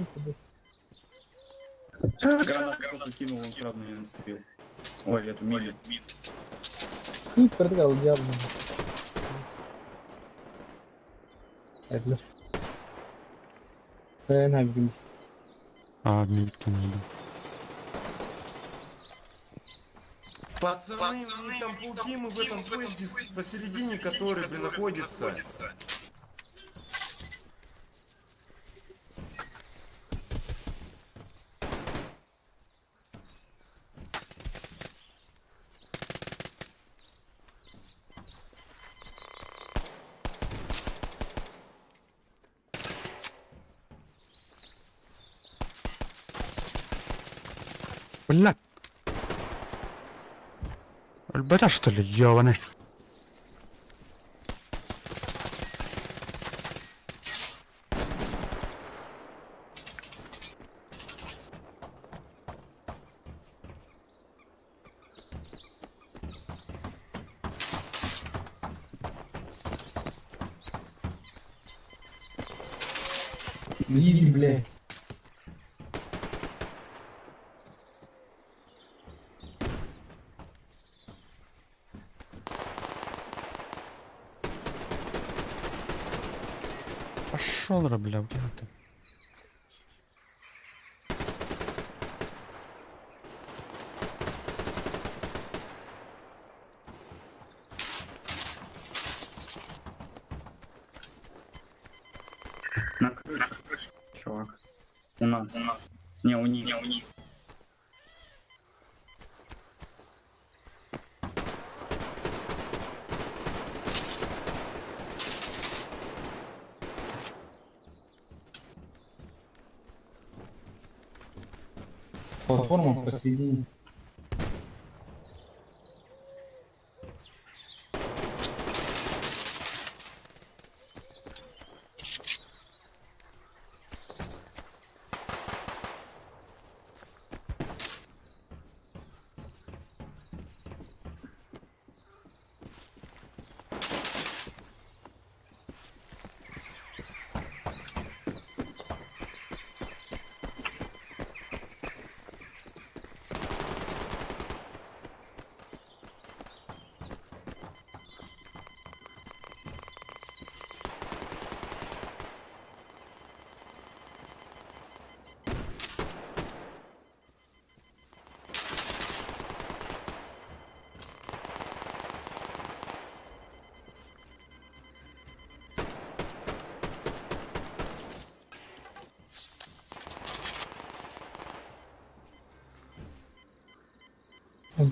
Сам себе. Гранату просто кинул, он сразу меня наступил. Ой, эту мили. İyi kırdık alacağım bunu. Hayırlı. Ben her gün. А, не видно. Пацаны, у них там пауки, мы в этом поезде посередине, который, блин, находится. Блядь. Альбата что ли, ёбаный? Изи, бля. Пошел, бля, где ты? На крыше, чувак. У нас. Не, у них. Платформа посередине.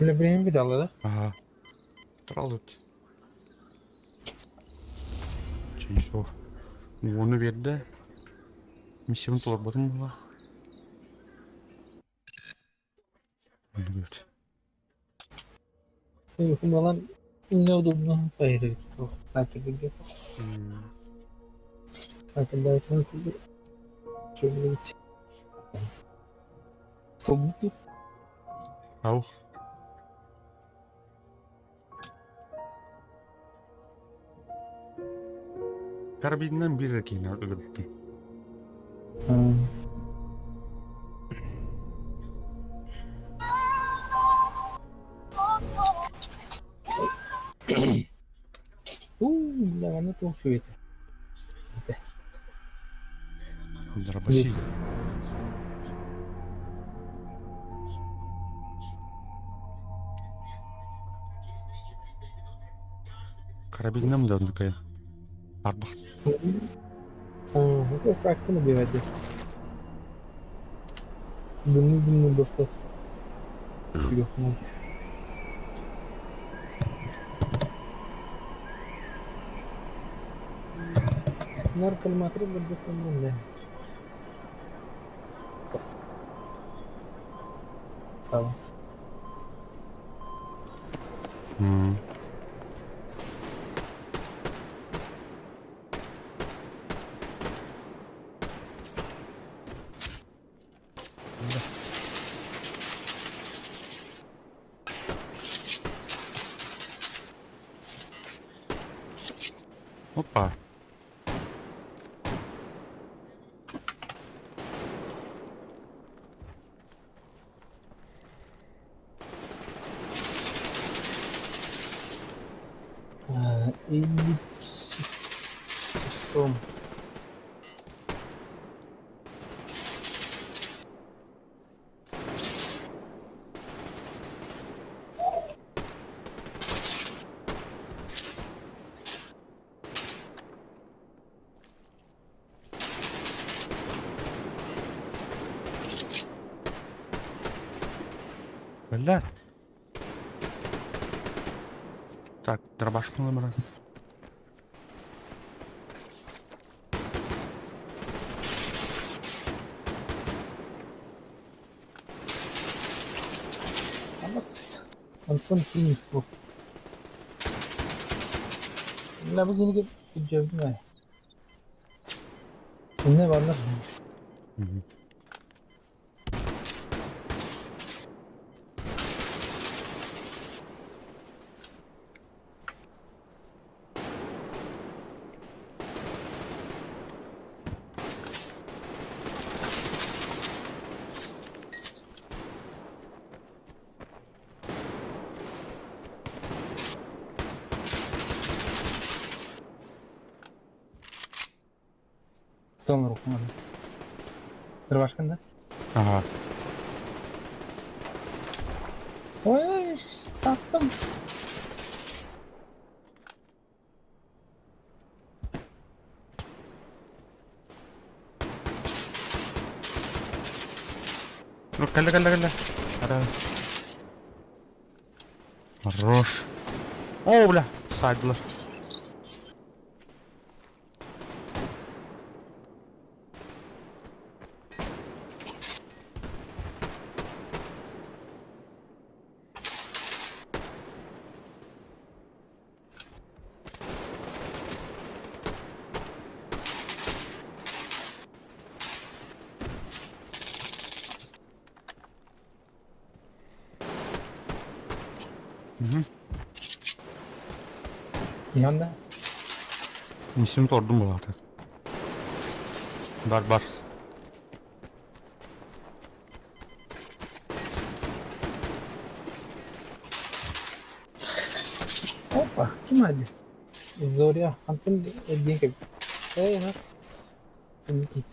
Bilebileyim bir dalı da. Ага. Тұралды. Чейшо. Оны берді. Миссияны толар батым бұла. Оны берді. Uykum alan ne olduğunu bayırı. Sakin bir Sakin derken çünkü şöyle bir Tombuktu. Ау. Карабиннен бiri кейін öldürdüm. Lanet o şuydu. Дробосиль. Карабиннен de öldük. Арбах. Это фрактал убивать. Дымный доступ. Телефон. Наркоматры будет нормально. Сава. Опа. И что? Блядь. Так, дробаш номера. Антон Синистов. La begini git cebime. Ne var lan? Son okumadım. Dur başkan da. Ага. Oy sattım. Ну, калля. Ара. Хорош. О, бля, сайдлар. Yanında. Мисим тордum bu artık. Бар. Опа, kim hadi? Зоря, Антон деньги. Эй, Никита.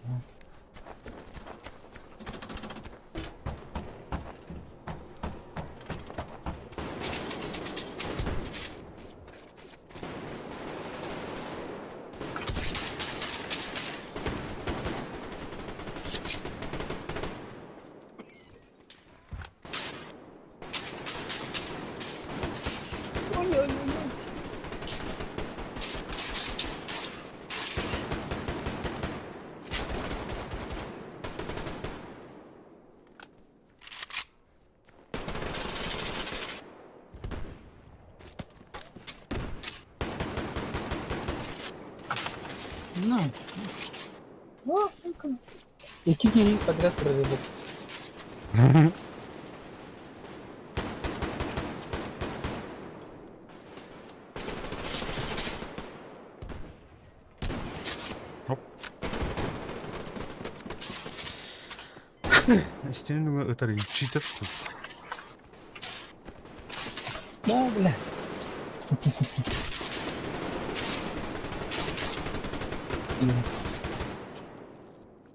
Ну. О, сука. İki kere подряд прорывал. Стену это читер, что ли? Да, бля.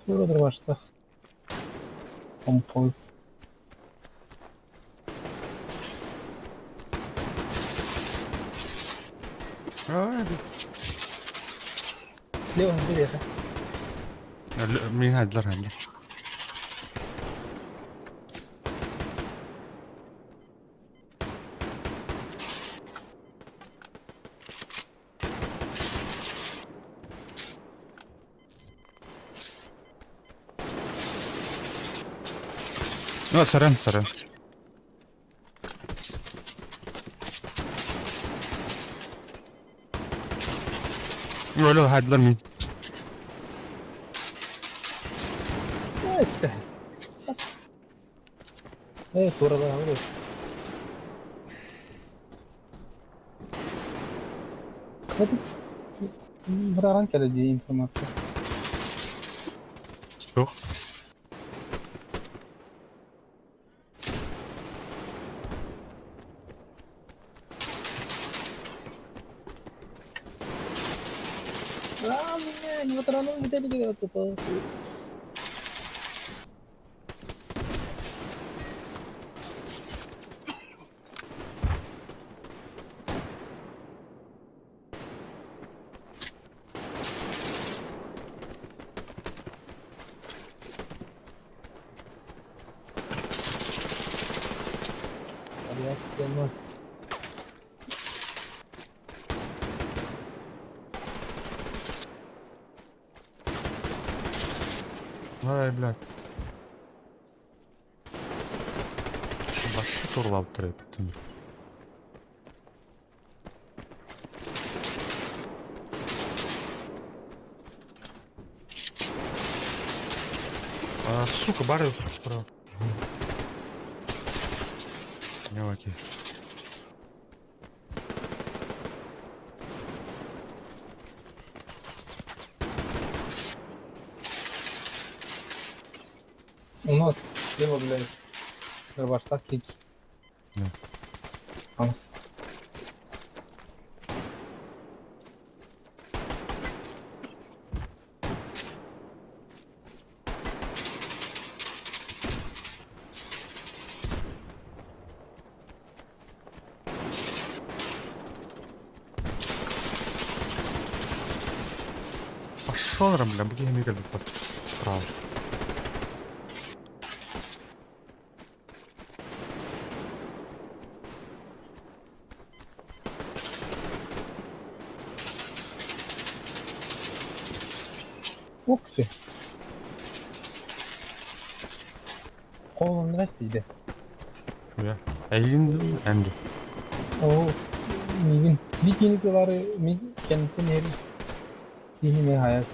Şurada başta. Pompalı. Hadi. Слева, вперед. Min hadiler. Sarın. Öyle hadiler min. İşte. Evet, orada orada. Hadi. Buradan geleceği informasiyon. Yok. Не вот рано где-то тут. Реакция ноль. Ай, блядь. Başı torlab тұрып түн. Сука, бары справа. Не окей. У нас слева, блядь, рыбаштак кич. Да. У нас. Пошел, бля, бги не geldi bak. Справа. Окси. Қолым рас дейді. Ja. Eğildim endi. О, мигин. Бикиники бары миг кенттен ери. Кийиме хаяк.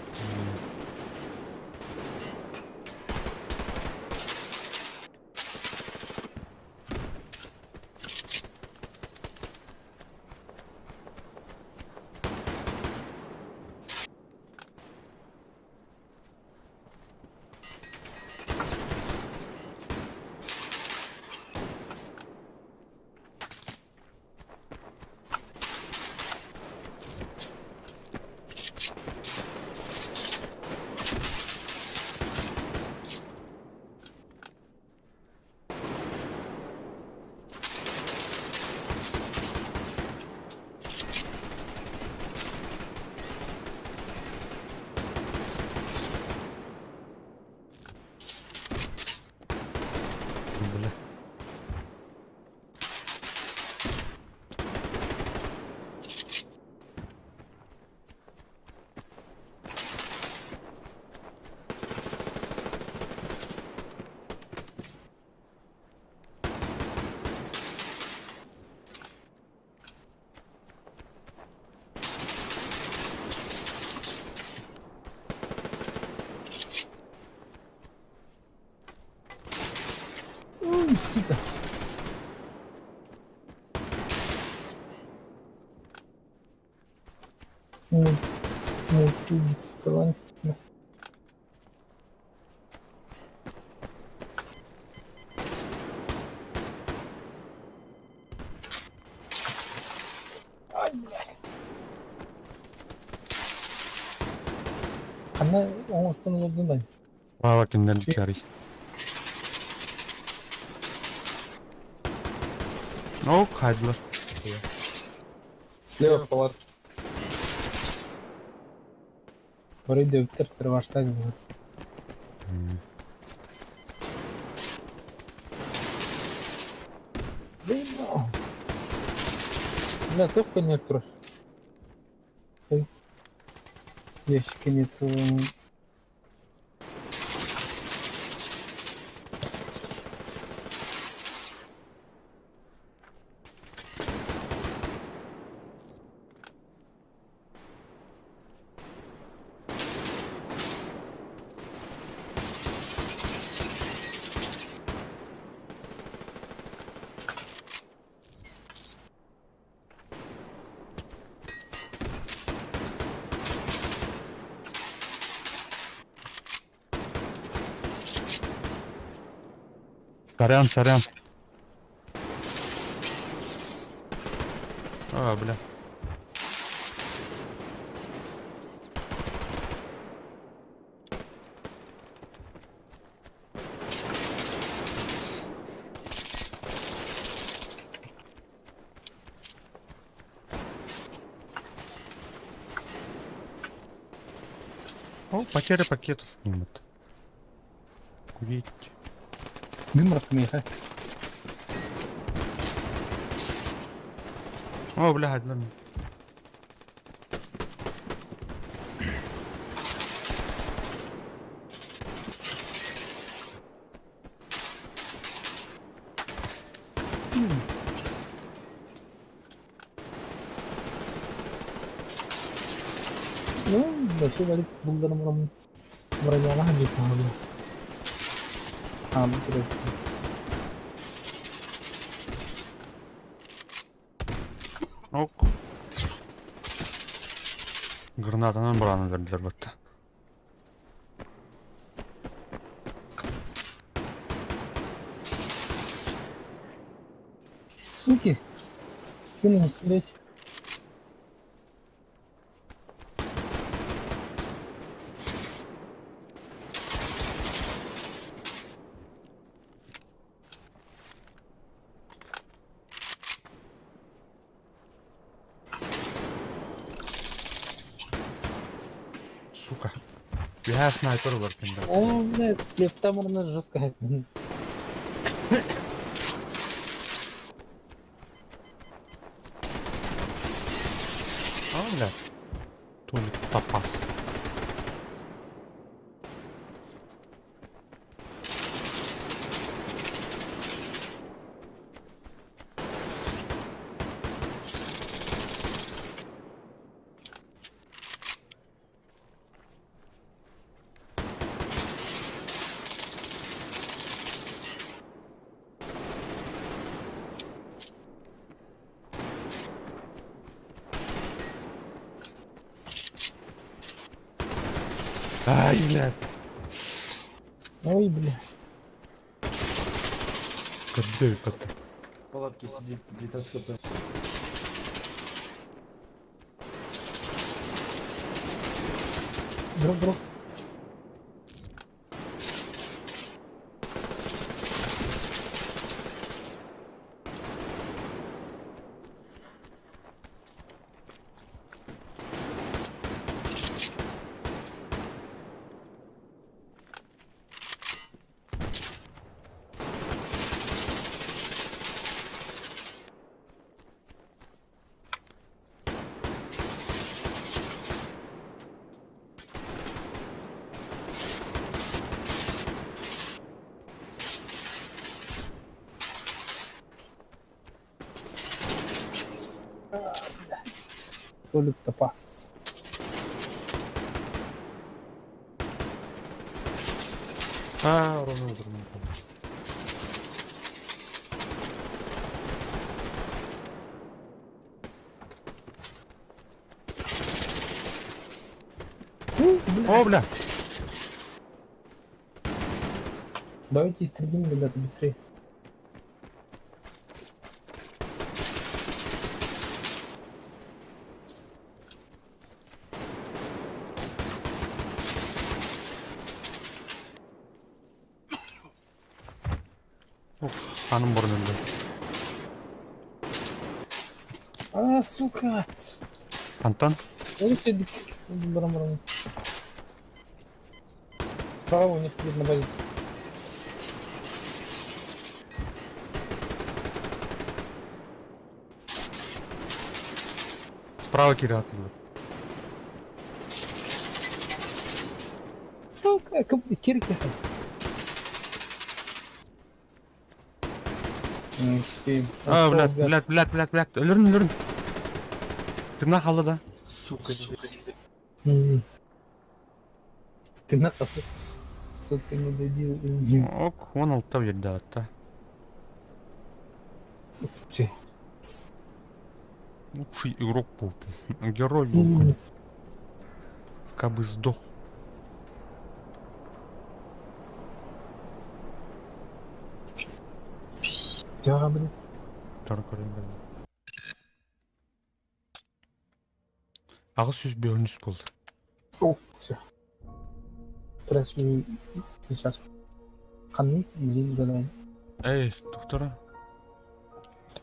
Bile. Ой, сука. Мультубиц талантливо. Ай, блядь. Қандай оңыстан oldu ben. Valla kimden dikari. Oh, kaydılar. Слева поворот. Orayı dövdüler. Kırbaçtaydı bu. Бля, только нет трос. Ящики нет. Сорян. А, бля. О, потеря пакетов. Нет. Курить. Дым rakmıyor. О, бля, ладно. Ну, да все валит bunların vuracağına hadi abi. Abi direkt. Ок. Гранатадан бураны бердилер бутта. Суки. Кинул встреть. Сука. Я снайпер бар кенде. О, блядь, с лифта можно жестко. А, бля. Толик тапас. Ай, блядь. Ой, бля. Куда это? В палатке сидит британская ПМ. Дроп. Толик топас. Ровно. О, бля. Давайте истребим, ребята, быстрее. Hanım burnunda. Сука! Антон? Ой, ты барам. Справа у них сидит на базе. Справа Кирилл оттуда. Сука, кирки. Блядь. Ölürün. Тырнақ алды да. Сука. Ты нахуй. Сука, не додил. Ок, он алтау жерде атта. Лучший игрок был. Герой был. Как бы сдох. Тяга, блин. Ағы сөз беуініс болды. О, все. Трес ми сейчас. Қанның блин гадаем. Эй, доктора.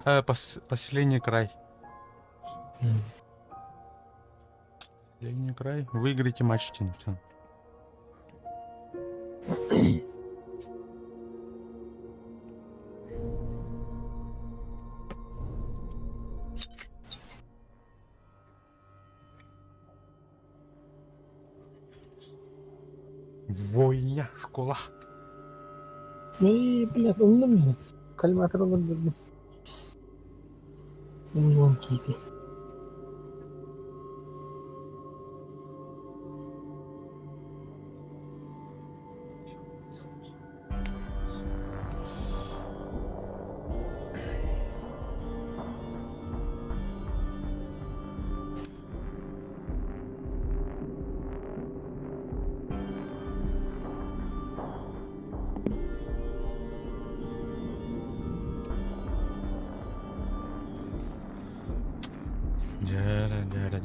Поселение край. Поселение край. Выиграйте матч тем. Всё. Война, школа. Эй, блядь, умно мне. Кальматор вандырды. Умный кейти.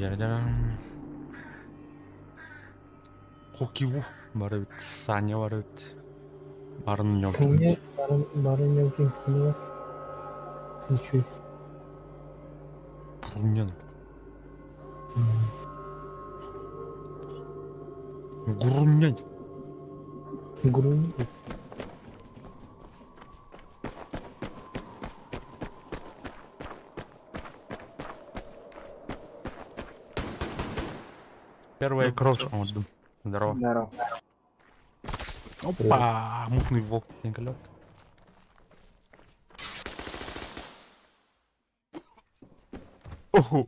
Жара. Хоккейу барып, Саня барып. Барын У yok. меня бары мелкие хлеба. Ничего. Пурнен. Гурунен. Грунь. Первая кровь. Здорово. Здорово. Опа, мутный волк. Тенколет. Оху.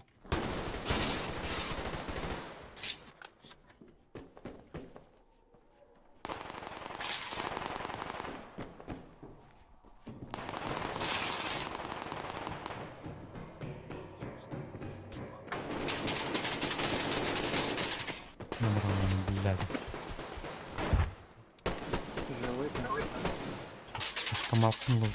Блядь. Самапнуло.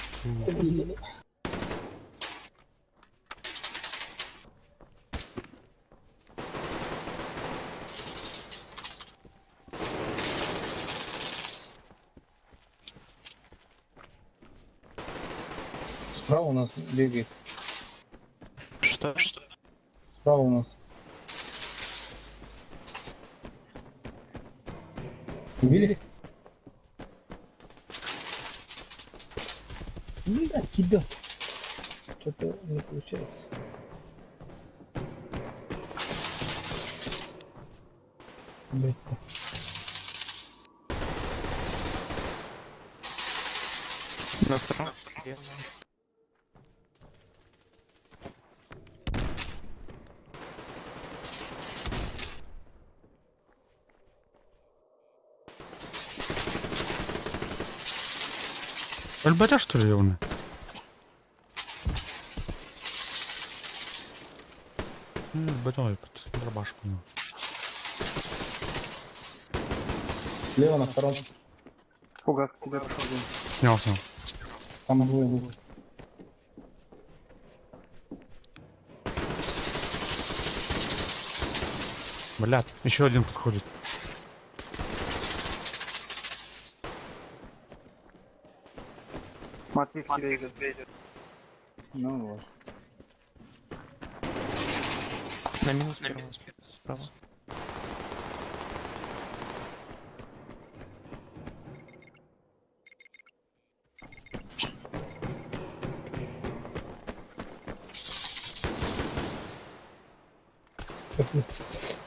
Справа у нас бегает. Что? Справа у нас. Убили? Блядь, тебя. Что-то не получается. Блядь-то. На втором. ЛБТ, что ли, он? ЛБТ, под рубашку. Слева на втором. Фуга, к тебе пошел. Снялся. Там двое было. Блядь, еще один подходит. Матвей, в тебя идет. Ну вот. На минус справа.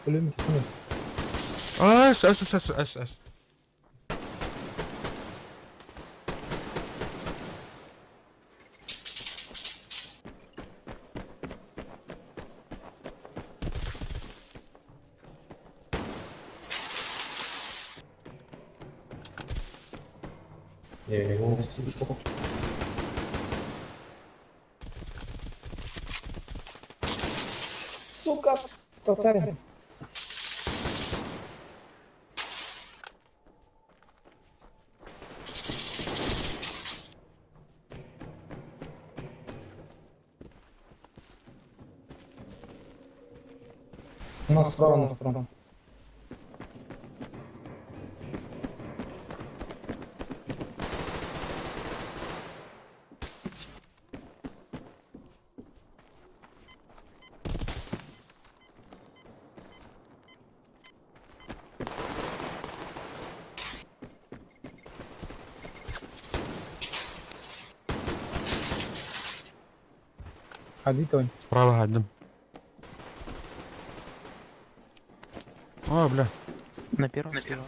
Пулемет нет. С. Я его в стиле. Сука! Татарин. У нас справа на втором. Ходи, Тонь. Справа один. Ой, бля. На первом слева.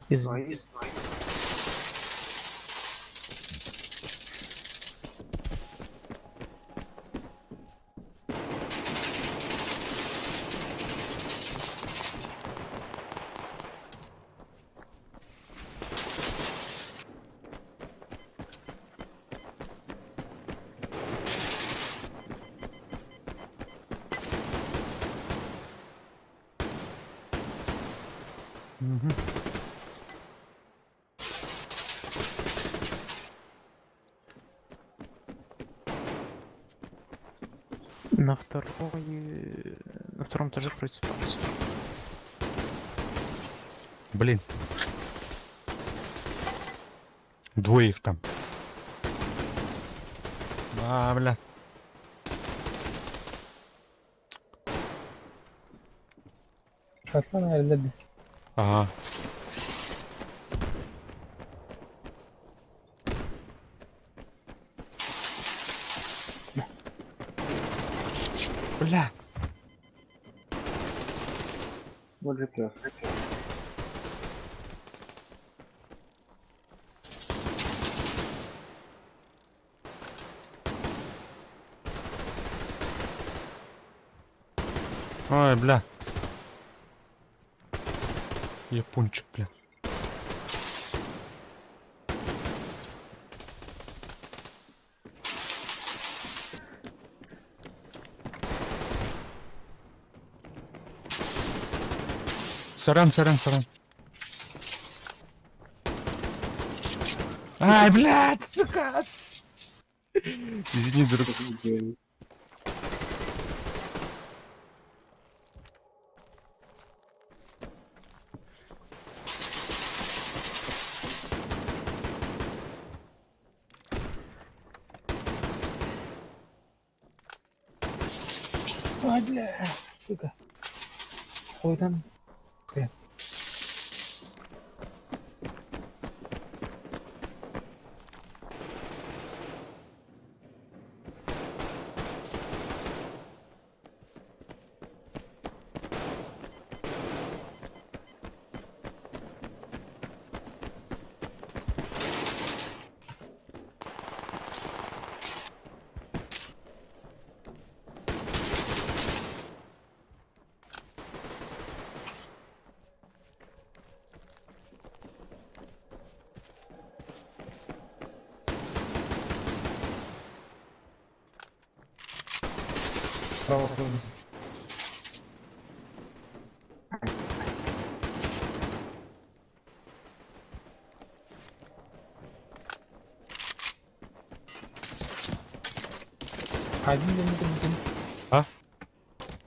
Извини. Угу. На втором тоже против. Блин. Двое их там. Бля. Шатла, наверное, Ага. Бля. Вот же пес. Ой, бля. Япончик, бля. Сорян, сорян, сорян. Ай, блядь, сука! Извини, друг. Ай, бля, сука. Хуй там. Хуй. Право ходить. Harbinde mi dedim? Ha?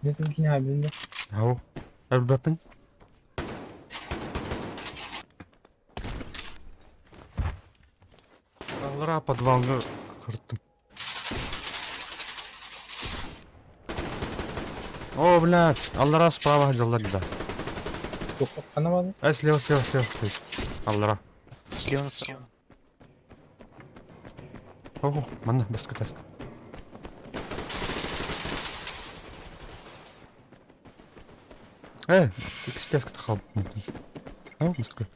Ne dedim ki harbinde? How? Have weapon? Аллара подвалга кырттым. О, блядь, Аллара справа жаллар да. Yok kanamadı. Слева, слева, слева. Аллара. Слева направо. О, мана, баскетас. Тик стяс катахал. О, баскет.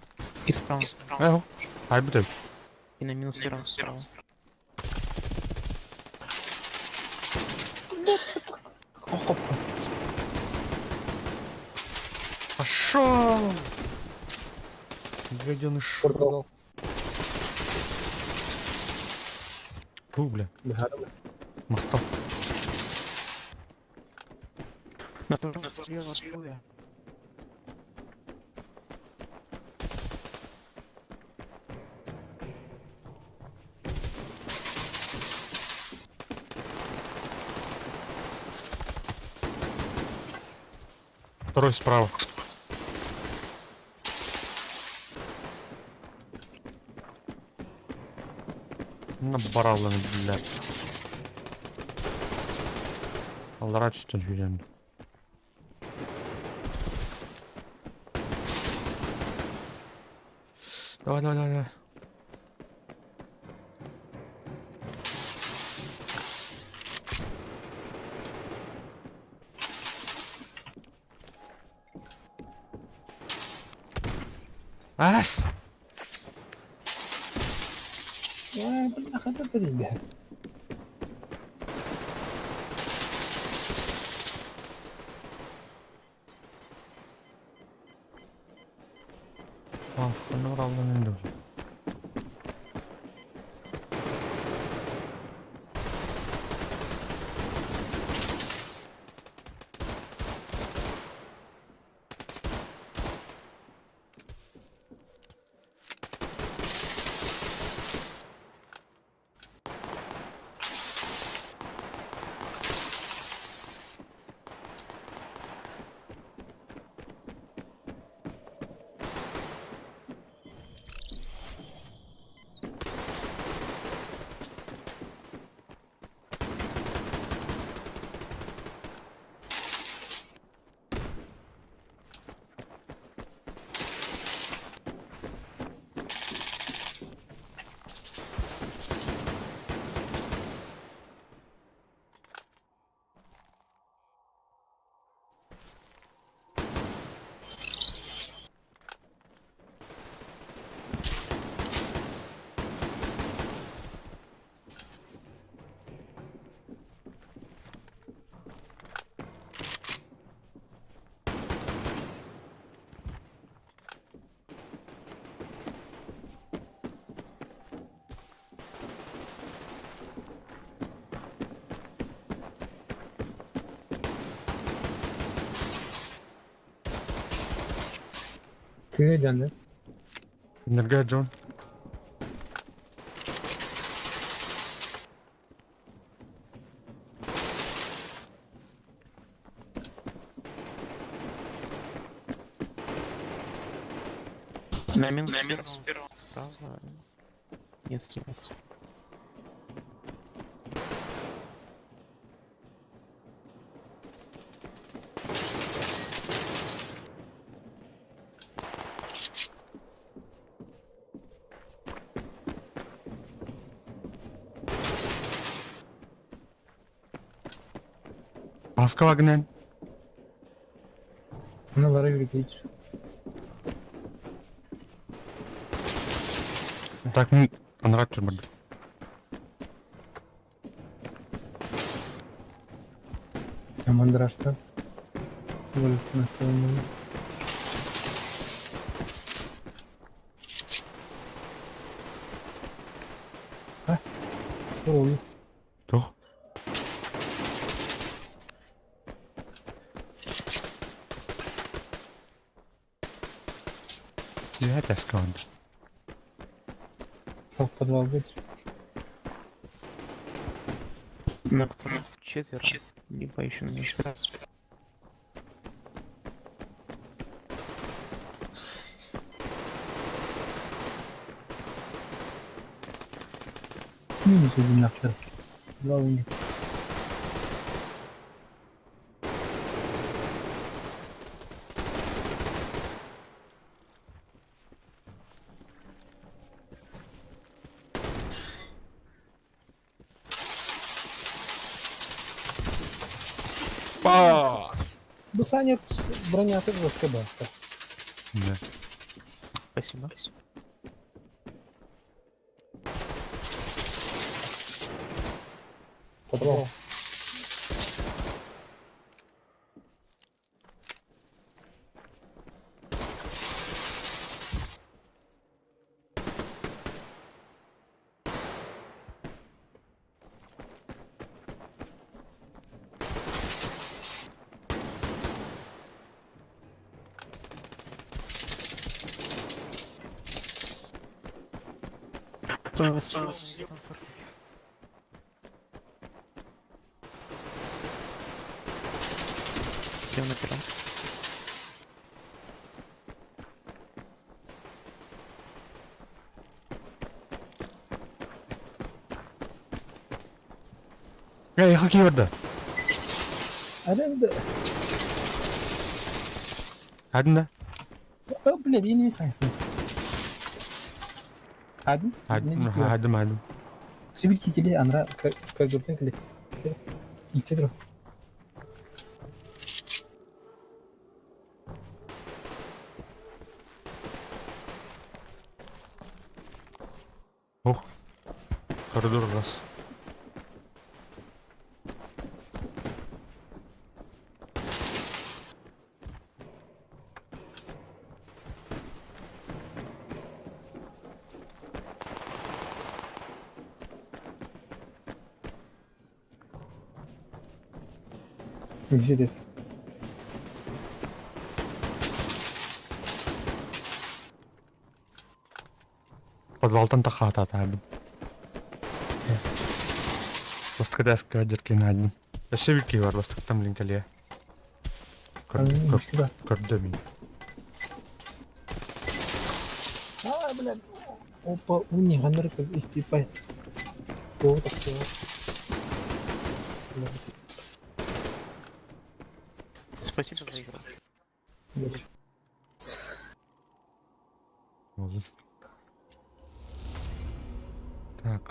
И справа. Хайбдэ. И на минус первом справа. Пошел! Гаденыш. Portakal. Фу, бля, Bir harbi. махтал. Направо, слева, слева. Второй справа. Набараланы, блядь. Аллара чистен жүйен. Давай, давай, давай, давай. Ас! Ya bırak hadi böyle de. Ah, ne var Allah'ın önünde. Тыга жанды. Энерго Джон. На минус первом. Справа. Нет, снизу. Басқа вагнен. Аналары үргейдір. Так, мен анырап жүрмін. Амандар ашты. Валютын ашты. А? Ой. Жоқ. Я опять команда. Как подвал быть? На втором четверо. Либо еще на месте. Минус один нахер. Два вынет. Бусанер броня тоже СКБ. Да. Спасибо. Подвал. Слева на первом. Эй, хоккей орда. Аренда. Адында. Блядь, я не согласен. Адым? Адым. Сибирки келе, анра кагыртен келе. Итсе бро. Ох. Коридор раз. Где здесь? Подвалтан тақа атады адым. Бастықы дәскі әдеркен адым. Әше білкей бар бастықтан білін кәле. Көрді мен. А, блядь. Опа, у них гандары как истипай. О, так все. Спасибо за игру. Так.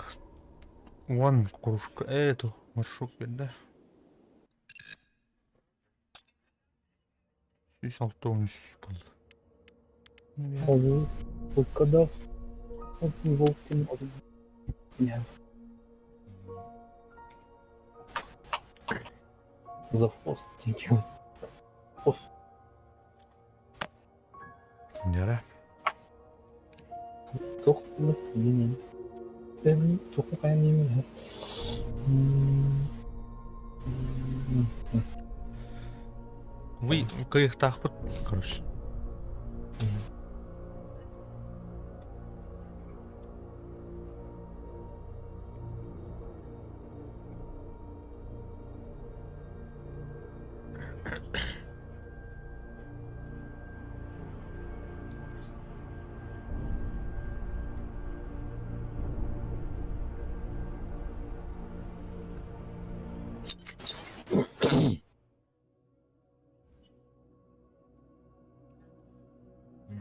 Вон кружка. Эту маршрут берді. 6-6 болды. Ого, вот когда вот волк тем нет. За хвост тянем. Хвост. Нера. Тух, не. Тух, какая не. Вы, кайық тақпыт, короче.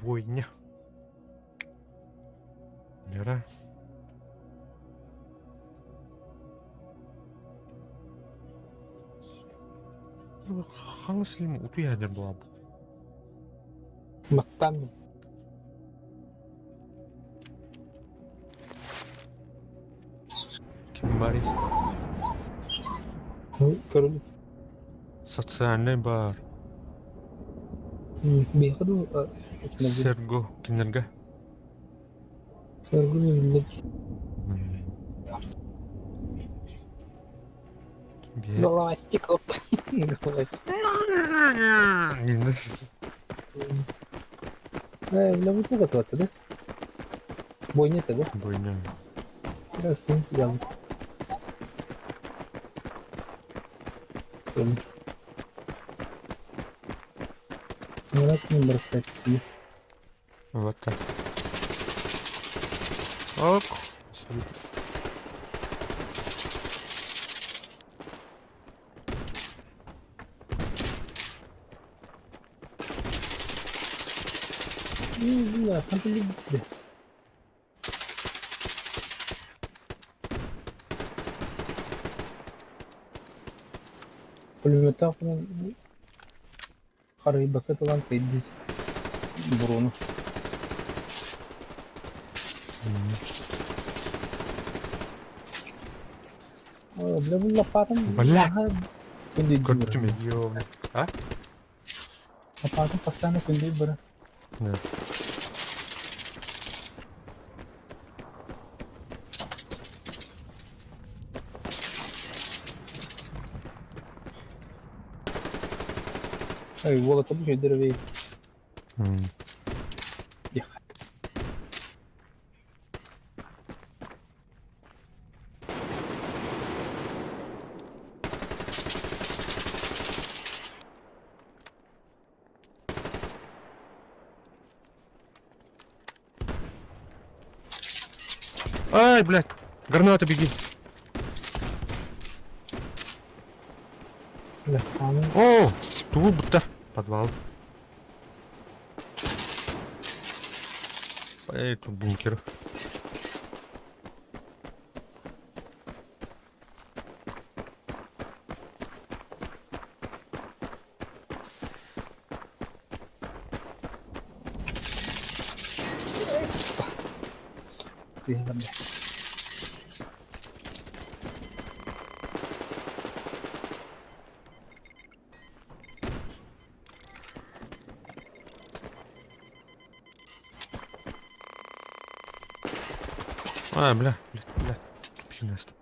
бойня. Яра. Хаңыз лим уту ядер була. Мақтан. Ким бар? Көрілі. Социальный бар. Бейхаду. Серго кинерга. Саргу елік. Галастиков. Галастик. Для вот готувати, да? Бойня-то, да? Бойня. Красиво, я. Ну, номер 5. Вот так. Ок. Бля, там ты пулемета харай бакеталан кайди брону. Бля, лопатом. Бля. Кунди Как ты меня ёбаный. А? Лопатом постоянно кунди бра. Нет. Ай, вола таbu şey derevey. Ya. Ай, блядь. Граната, беги. Bля, tamam. О, тут-то. Подвал. Эй, тут бункер. Bля, bля. А, бля. Пинест.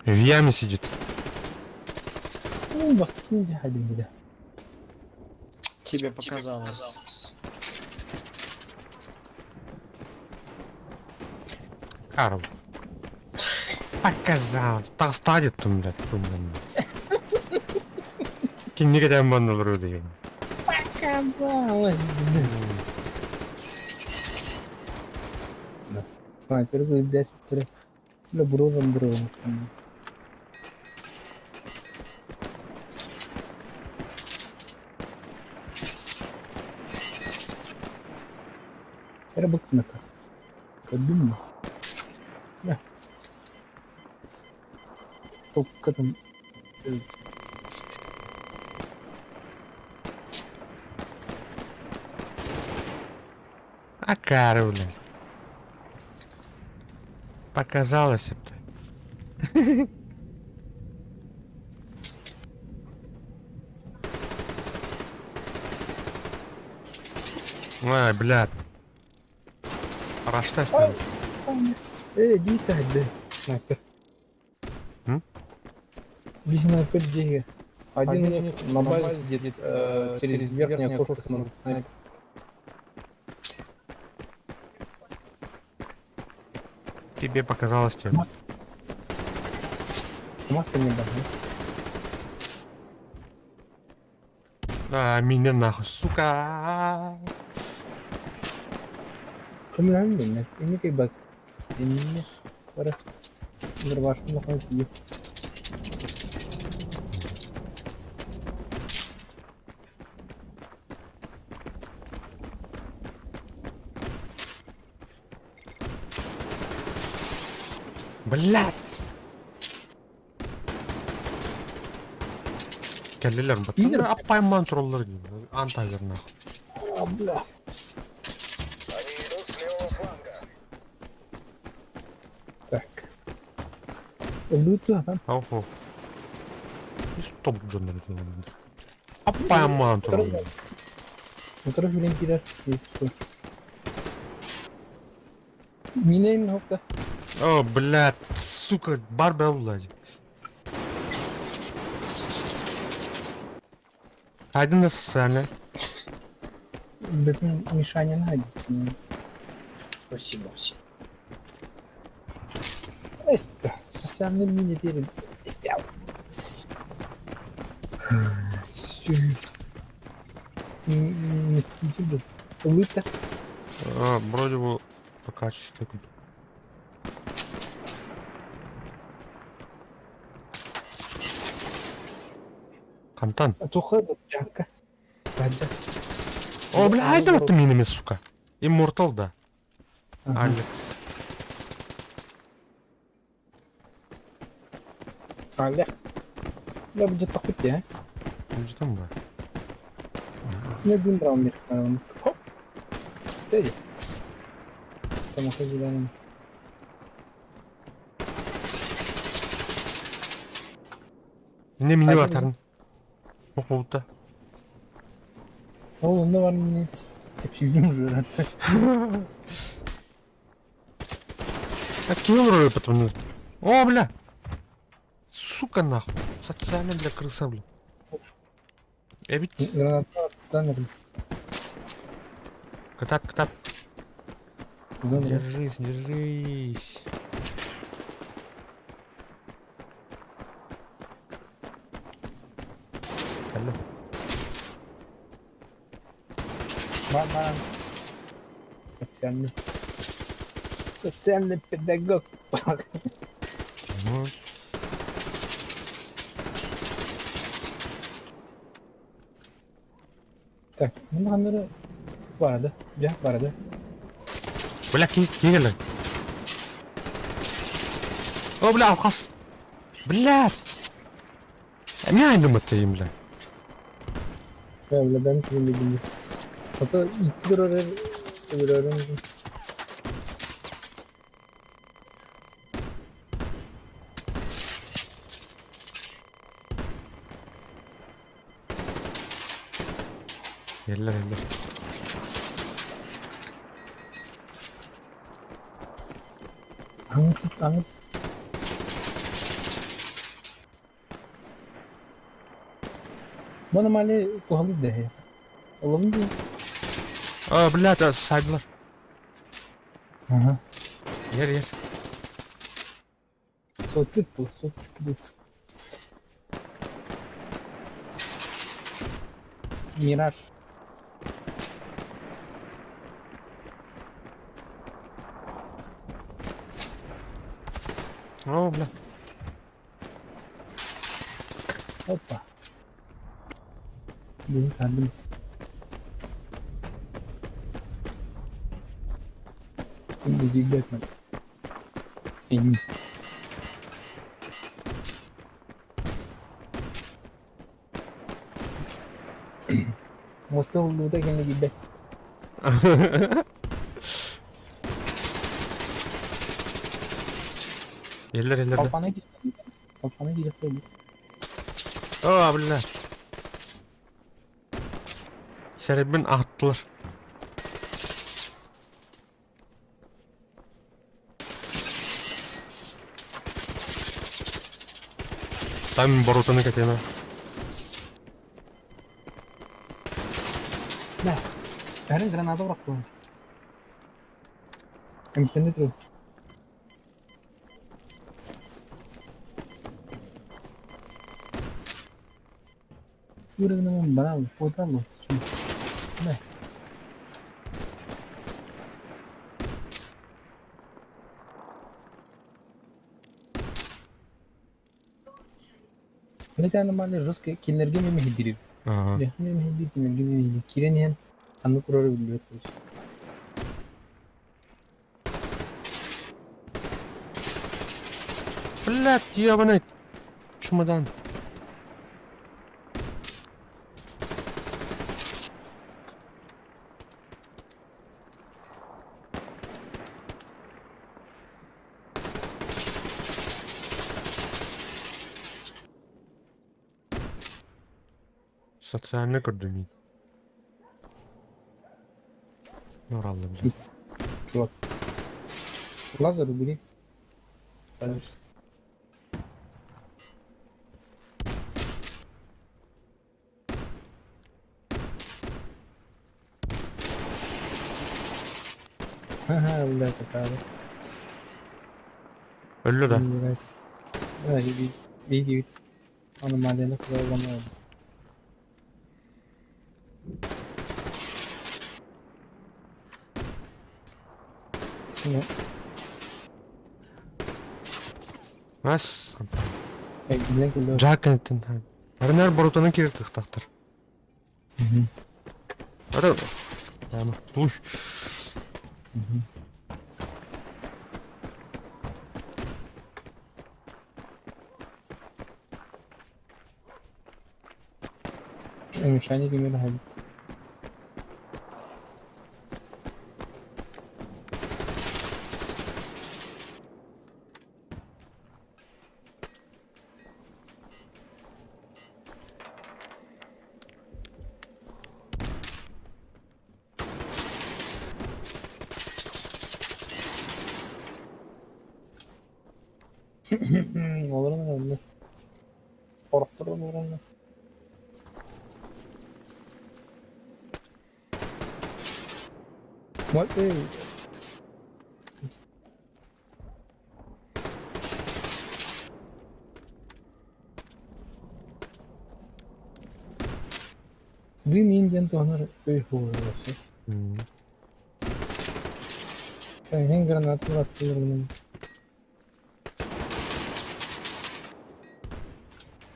В яме сидит. Ну, бах, не один, бля. Тебе показалось. Карл. Показал. Так станет там, блядь. Кинь негодяй маннул вроде. Показалось, бля. Снайпер будет 10 3. Бля, бровом. Era bacana, cara. Cadê, mano? Tô там. А Карл, блядь. Показалось это. Ай, блядь. Рашта спину. Иди тогда, снайпер. Иди снайпер, где? Один у них на базе сидит, через верхнее окошко смотрит снайпер. Тебе показалось, тебе. КамАЗ. КамАЗ ко мне даже. А, меня нахуй, сука. Kemudian ini kayak bak. Ini para berwarna makan sih. Блядь. Kelliler mi? İyidir. Appayım mantrolları gibi. Antalya nahuk. Abla. Так. Öldü adam. Ого. И стоп джонları falan. Appayım mantrolları. Bu taraf renkliler. Mine'nin hopla. О, блядь, сука, барбе улази. Haydi nasılsın sen? Bütün Мишаня найди. Спасибо. Это социальный мини теперь. Мститель. Улыбка. А, вроде бы по качеству. Кантан. А то ходит джанка. Раджа. О, бля, haydi attım yine сука. Immortal da. Alex. Alex. Ya bu jatuh takut ya. Cidden mi? Ne dün round bir tane. Hop. Dedi. Tamam hazırlanın. Yine mini var Haydi tarın. Yok bulutta. Oğlum da var mini tepsi vuruyor hatta. А кем вроде потом? О, бля. Сука нахуй. Социально для крыса, бля. Ведь Granattan verin. катап. Buradan verin. Держись. Алло. Var. Sosyalli. Sosyalli pedagog. Bak. Ну, Так, bunları bu arada. Cevap var arada. бля, киги. О, бля, алхас. Бля. Не айдым это им, бля. Öyle ben kim bildim. Hatta ilk bir öğrendim. Eller. Anlat. Bana mali pahalı de. Oğlum diyor. Aa, bля, da saydılar. Aha. Yer. Soğutuk bu. Mirar. О, бля. Hoppa. Benim kendim. Şimdi bilgi etmedim. Emin. Mustafa burada kendi gibi. Eller. Kafana girip böyle. Aa, bля. Serebin attılar. Там боротаны кетемін. Ne? Yarın granada bırak bunu. Hem sen de dur. Uğraşmam bana mı? O da mı? Ne? Ne tane malle ruske kinlerge mi hidirir? Ага. Ne mi hidir kinlerge mi hidir? Kiren yan anı kurarı biliyor. Блядь, ебаный чемодан. Социальный көрдүмейді. Нұралды білем. Чувак. Лазер убери. Ха-ха, блядь, это. Öldü de. İyi gibi. Onu madene kullanamıyorum. Ne? Нас. Gülen gülen. Жакен еттен. Арнар боротана керек тақтыр. Ара. Tamam. Uy. Müşahede gibi hadi. Olur mu öyle? Korkturur mu öyle? What the? Dün Indian tohumları öyle oluyor. Sen hem granatı atıyorsun.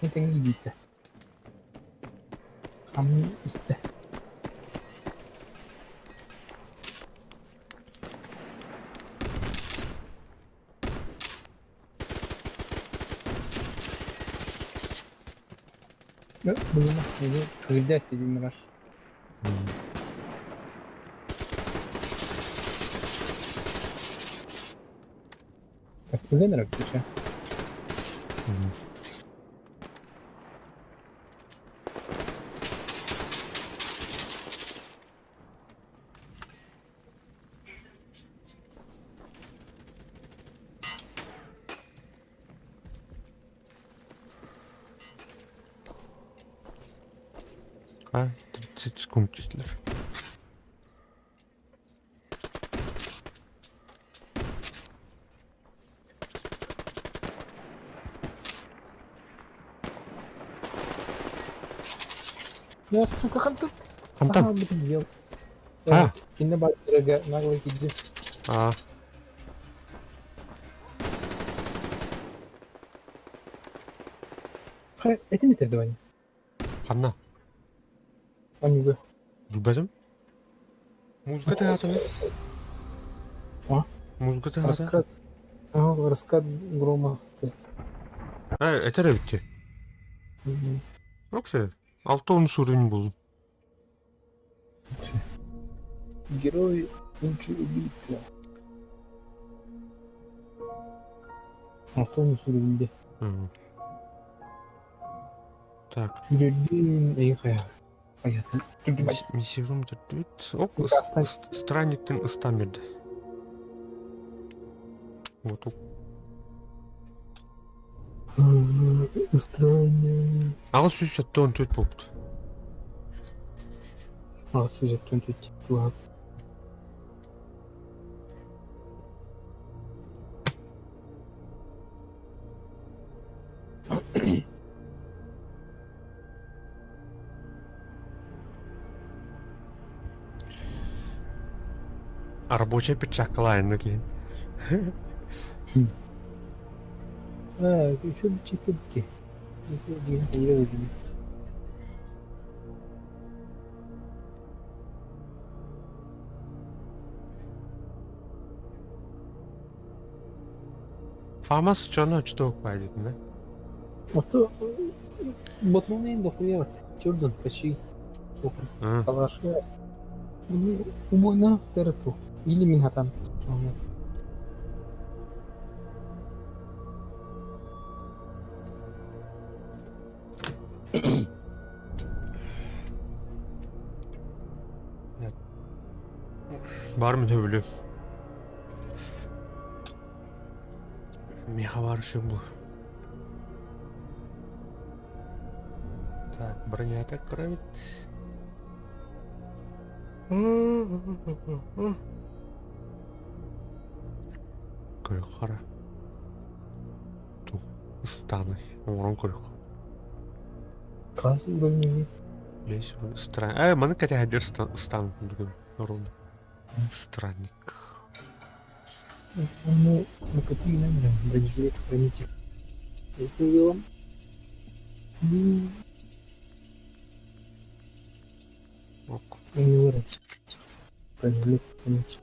Ne tengi gitti. Kami iste. Yok, bunu kıracağız dediğim var. Bak, bu ne merak ediyorsun? Ha, 30 sekund izler. Ya, сука, ханту. Хантам. Блин, А. Кино бачырага наглый киджи. А. Это не ты, давай. Қанна. Амиго. Зүбәдім. Музыка тағатыны. А? Музыка тағатыны. Раскат. Ага, раскат грома. Этер өтте. Оксе. 6-10 уровень болдым. Герой лучше убийца. Автомобиль уровень. Так. Жүрдім hayatım. Миссиям дұрт. Оп, странниктен ыстан берді. Вот. Устроение. Ағыз сөз сәтті 14 болыпты. Ағыз сөз сәтті 14 чувак. Рабочий пиджак клайнны кейін. Şu bir çekti ki. İyi. Фамас жана чток байдык, да? Ото ботмон енді хуя. Чордан почти. А, Калашы. Убойна терету. Или Минхатан. бармын төбөлө. Меха бар еще был. Так, броня так кровит. Кырыхара. Ту, станы. Орон кырых. Каз бөлмеге. Есть странник. Маны катя хадер стан. Ровно. Странник. Ну, накопили, наверное, бронежилет хранитель. Этим делом. Ок. Не вырать. Бронежилет хранитель.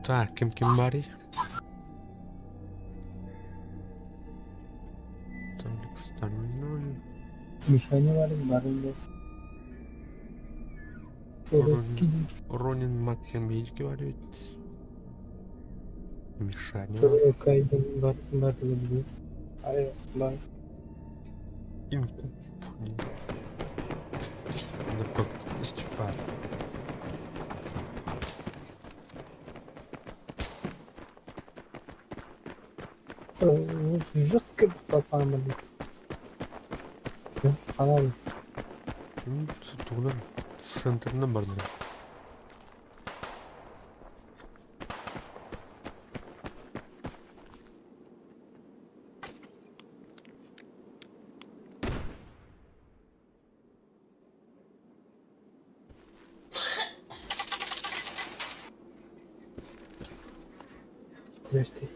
Так, кем Мари? Так, остальное. Мишаня варит, барында. Ронин Маккенбейдж говорит. Мишаня. Кайден барында. Ай, бар. Инкуб. Например, истифад. Жестко попало. Қалай. Туғынан центрінен бардым. Здрасте.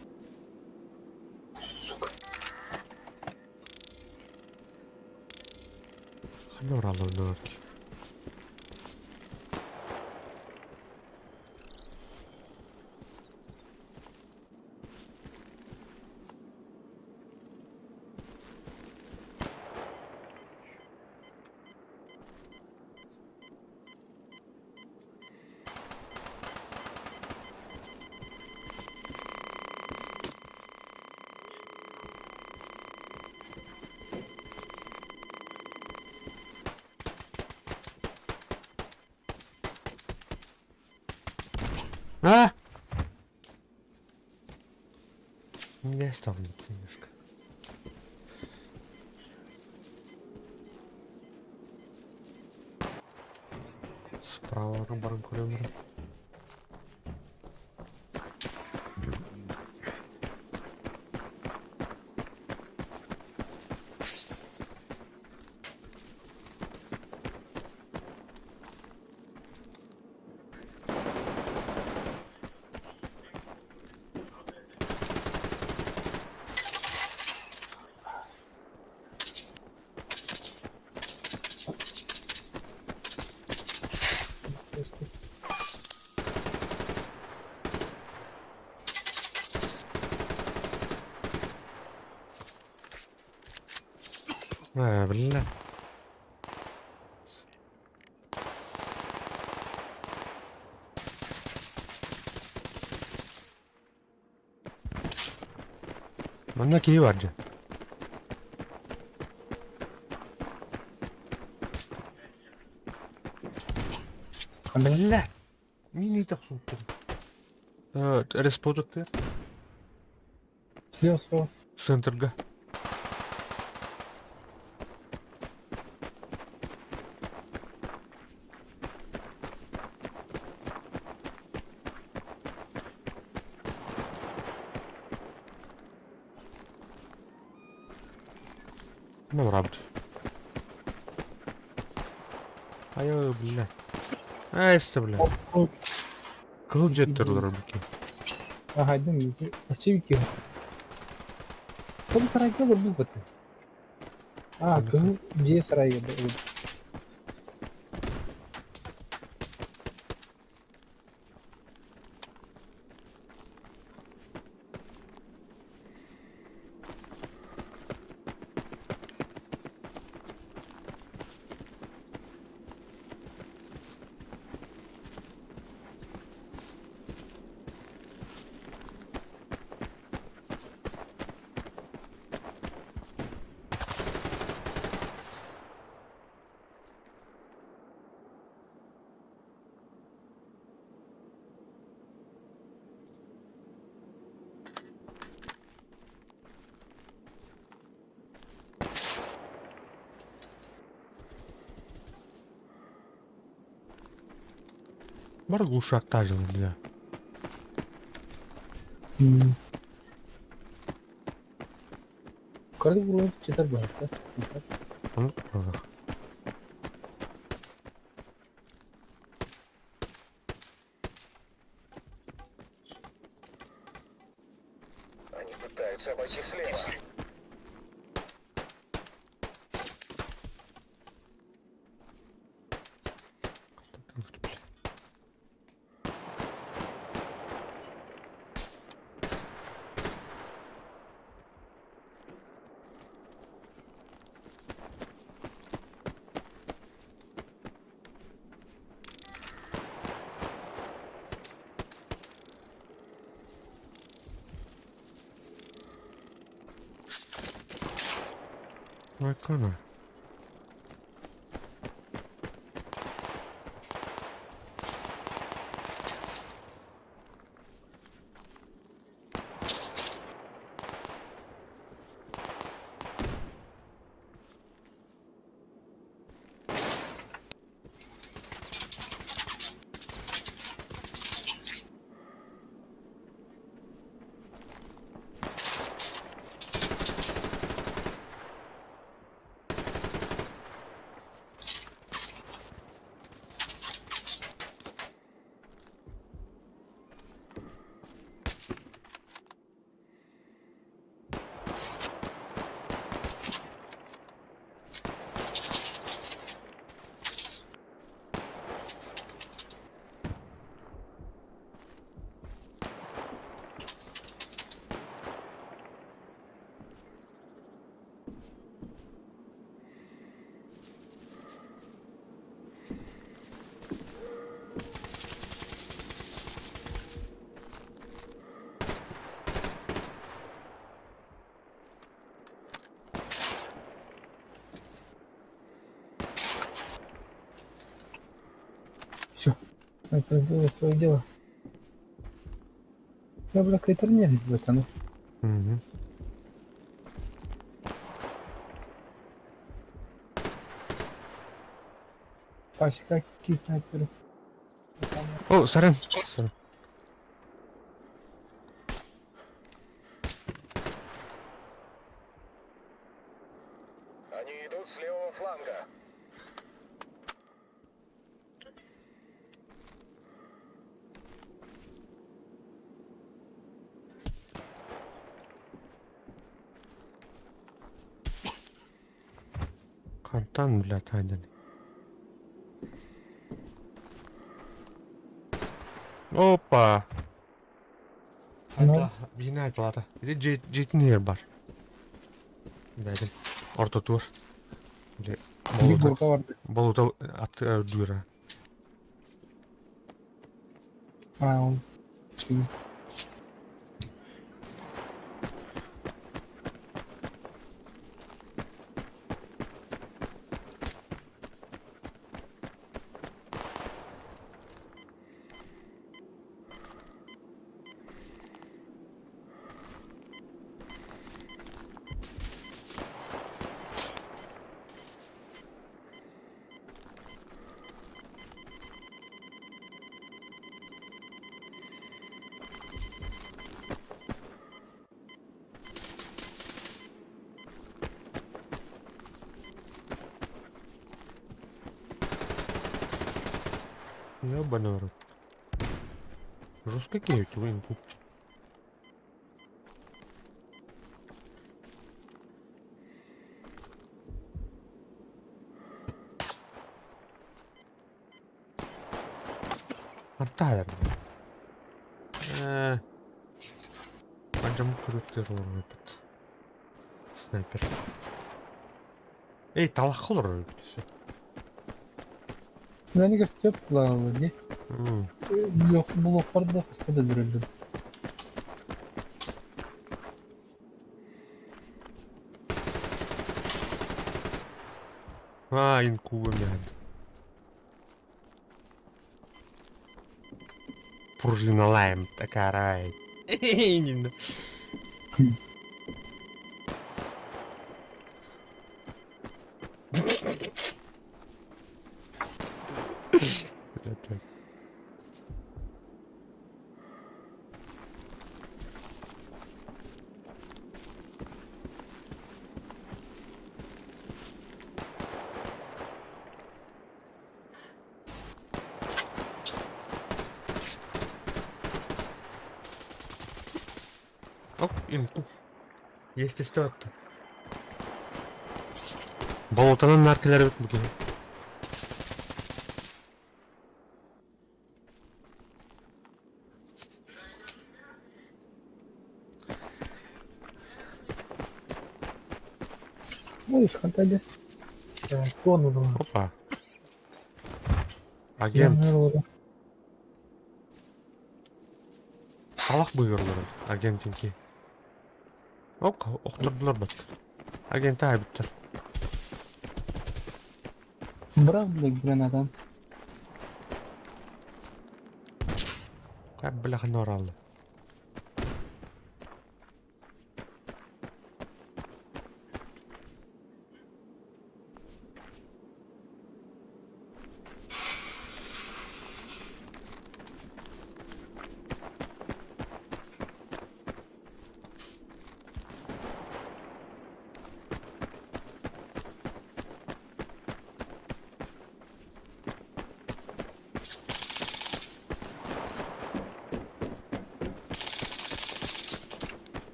Ханор алынырки. А! Я стал немножко. Справа баранку ребра. بالله Bunda key var ya. Бля! Мини так супер. Респозу ты? Слева. Центрга. Ну, правда. Ай, бля. Ай, бля. Кыл жеттер ударбыки. Ага, değil mi? Açayım ki. Tabii sarayda olur bu batı. Aa, köyün bir sarayı olur. Бар ушакта жылды ya. Yukarıda vurulur çıtar bu hatta. Onu koyalım. Они пытаются обойти слева. Baksana. Все. Это сделай свое дело. Я бля какой-то нервный в этом. Угу. Паша, какие снайперы? О, Сарен. Сарен. Они идут с левого фланга. Кантан, блядь, один. Опа. Ну, Bina açıldı. Bir de jetin yer var. Dedim. Orta tur. Bir bir burka vardı. balıda at duyra. Ha, o. Şey. Ёбаный в рот. Жестко кейт, вынку. Антайр. Macam kurutlar olur evet. Sniper. Ey talak olur öyle bir şey. Beni gösterip diye. Yok bloklarda da hasta da verildi. Incubo merda. Пружина лайм-то карай. Именно. Оп, инку. Есть история-то. Болотанын наркелери өтүп келген. Ой, хантайда. Тонну. Опа. Агент. Салах буйрурлар. Агентинки. Ок, оқтырдылар бат. Агент айбыттар. Брав, блядь, гранатан. Кай бляханы оралды.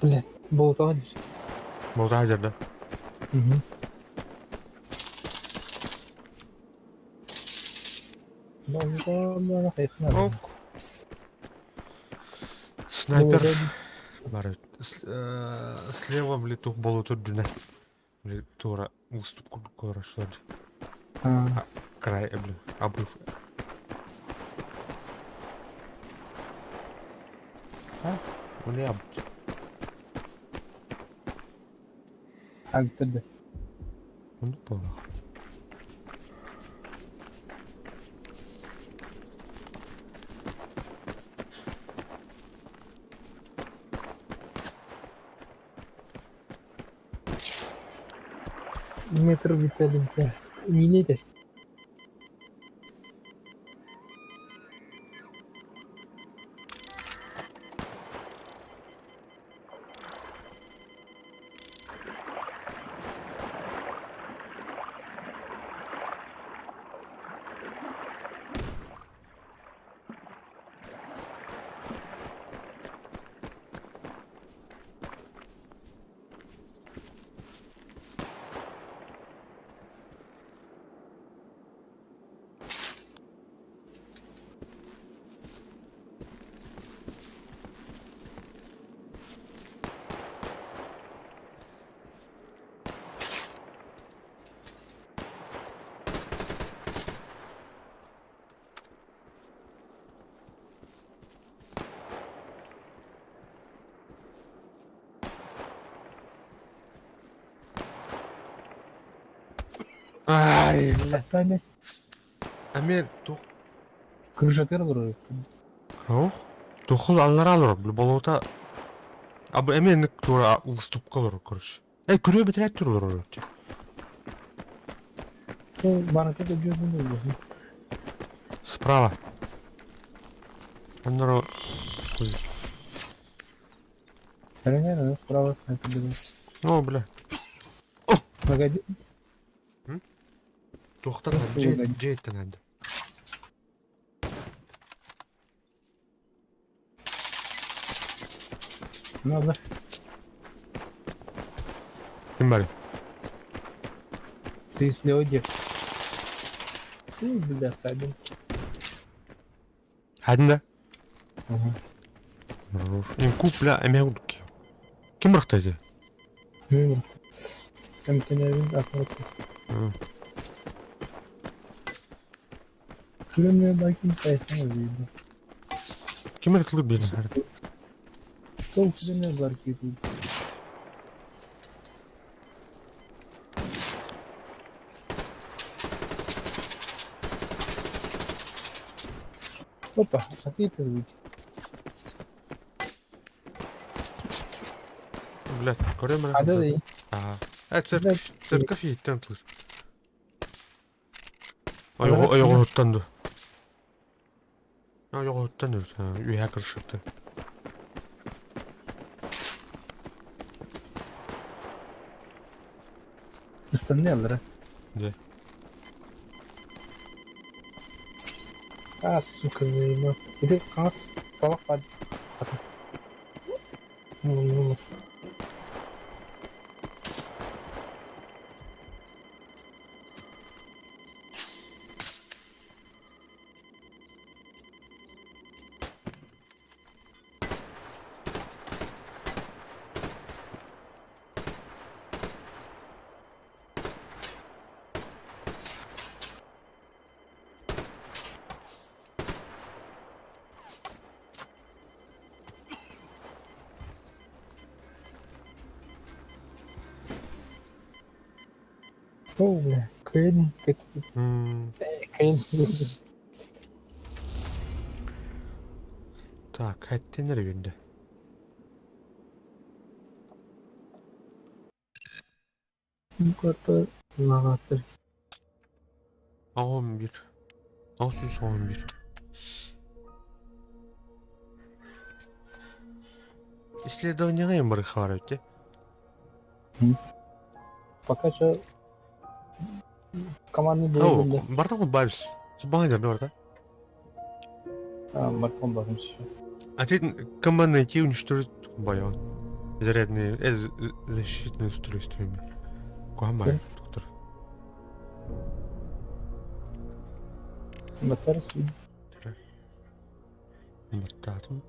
Блядь, болотага дейсің. Болтага жерде. Бана хайхна. Ок. Снайпер. Бар. Слева в лету болоту дүнә. Тура выступ көрөшөдү. Край, блин, обрыв. Он я. Агтырды. Он пола. Метр Виталинка. Не нейді. Ай, Тайны. мен тух. Крышатыр дұры. Ох, тухул аллар алыр. Болота. Абы мен тура выступ калыр, короче. Күрөө битирет турлар. Бана как гёзүн. Справа. Аннары. Реально, справа снайпер. О, бля. Погоди. Тоқтар, жейттен әнді. Надо. Кім бәрі? Ты слева где? Ты, блядь, один. Әдін да? Ага. Ен көп, бля, әме ұлдық. Кім бұрақтайды? Контейнерин аккуратно. Кроме бакин сайта видно. Кім әртілі белін әрді? Сол кроме барки тут. Опа, а ты это выйти. Блядь, көрем әрі? А да и. Церковь еттен тұлыр. Айоға өттенді. Айоға өттенді. Үй әкір шықты. Остальные, да? Да. А, сука, заебал. Иди, кас, талак пади. Ну. О, бля, Кэнни, Кэнни. Так, әттен әрі бенді. Ката нағатыр. 11. 611. Исследованияға ең бары хабар өтті. Пока что командный боевым, да. Барды ғой бабис. Баңа жерді бар да? Марком бағым еще. А ты команд найти уничтожить боеван. Зарядные, защитные устройствами. Куам бар, доктор. Батар свид. Бататум.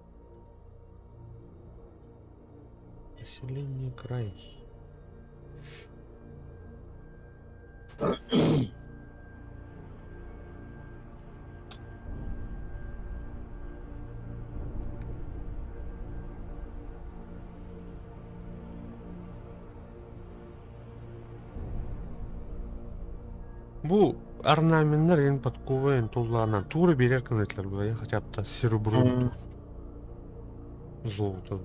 Население край. Бұл орнаменттер ең подковы ең толларынан тура берер кінетлер бұл ең хотя бы серебро золото.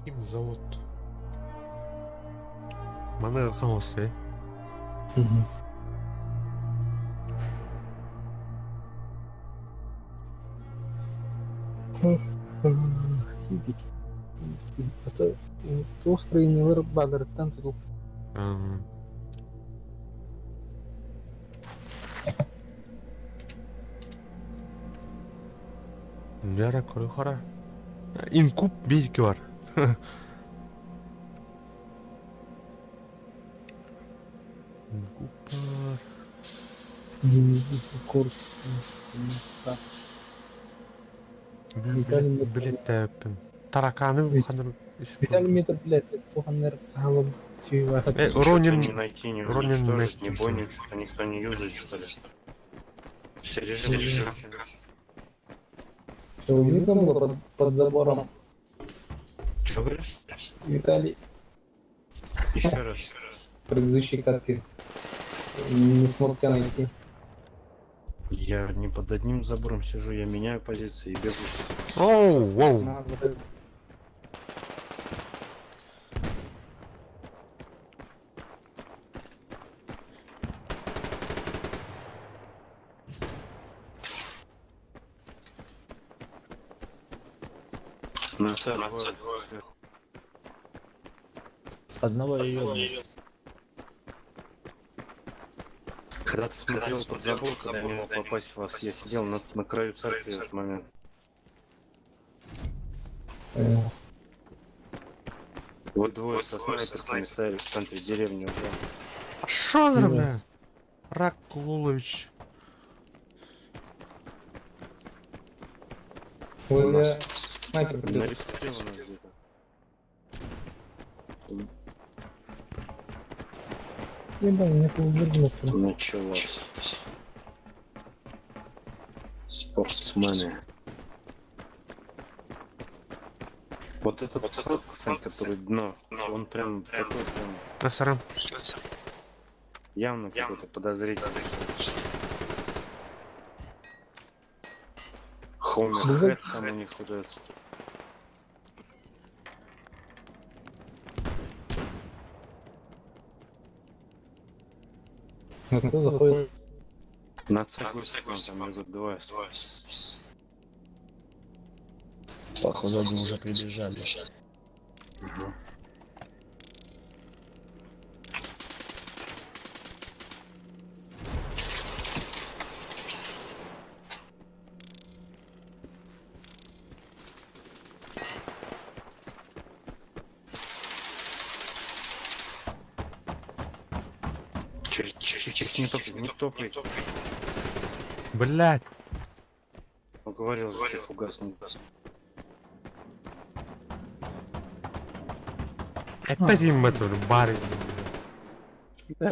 Ким завод? Мана ыркан осы, Строениялар Багырттан тұтылып. Жара көрі қара. Ин куб бейкі бар. Куб бар. Білет тәппін. Тараканы бұқаныр. Виталий метр, блядь, туханнер салым түйі бар. Ронин Не найти, не Ронин уничтожить, не найти, бой, ничего, никто не юзает, что ли. Все режимы. Что, видно было под забором? Что говоришь? Виталий, Еще раз. предыдущие катки. Не смог тебя найти. Я не под одним забором сижу, я меняю позиции и бегу. Оу, воу. Надо. На двое. Одного ее. Когда ты смотрел под забор, когда не мог попасть в вас, я сидел на краю церкви в этот момент. Вот двое со снайперками стояли в центре деревни уже. Шо за, бля? Ракулович. Снайпер придет. Нарисовано где-то. Ебать, мне тут вернуться. Началось. Спортсмены. Вот этот вот пацан, который дно, он прям такой прям Просором. явно какой-то подозрительный. Хомер там у них вот этот. На це заходит. На цеглу там идут двое. Походу они уже прибежали. Ага. Не топай. Блять. Говорил же тебе фугас, не даст. Опять им это бары. Да.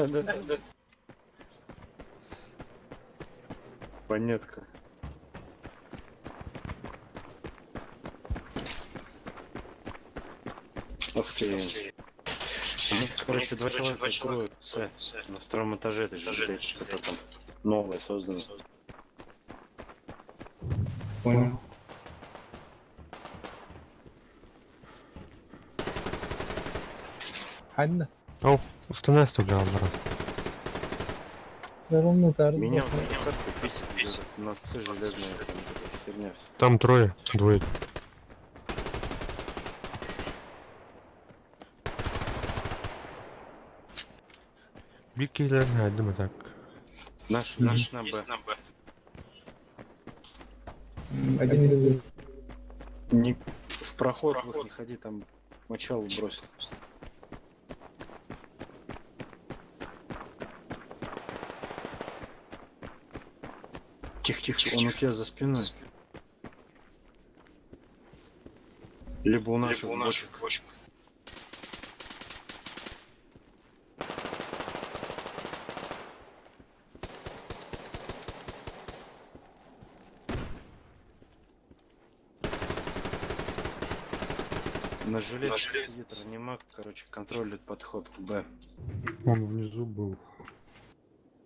Понятка. Ох ты. Короче, два человека кроют на втором этаже этой же жилетки, что там новое создано. Понял. Хадда. Оу, установи стрелял, брат. Да ровно так. Меня в карту писит, на С железная там херня. Там трое, двое. Биккейлер, думаю так. Наш на Б. Один лежит. Не в проход не ходи, там мочалу бросил. Тихо, он у тебя за спиной. Либо у наших бочек. На жилете сидит реанимак, короче, контролит подход к Б. Он внизу был.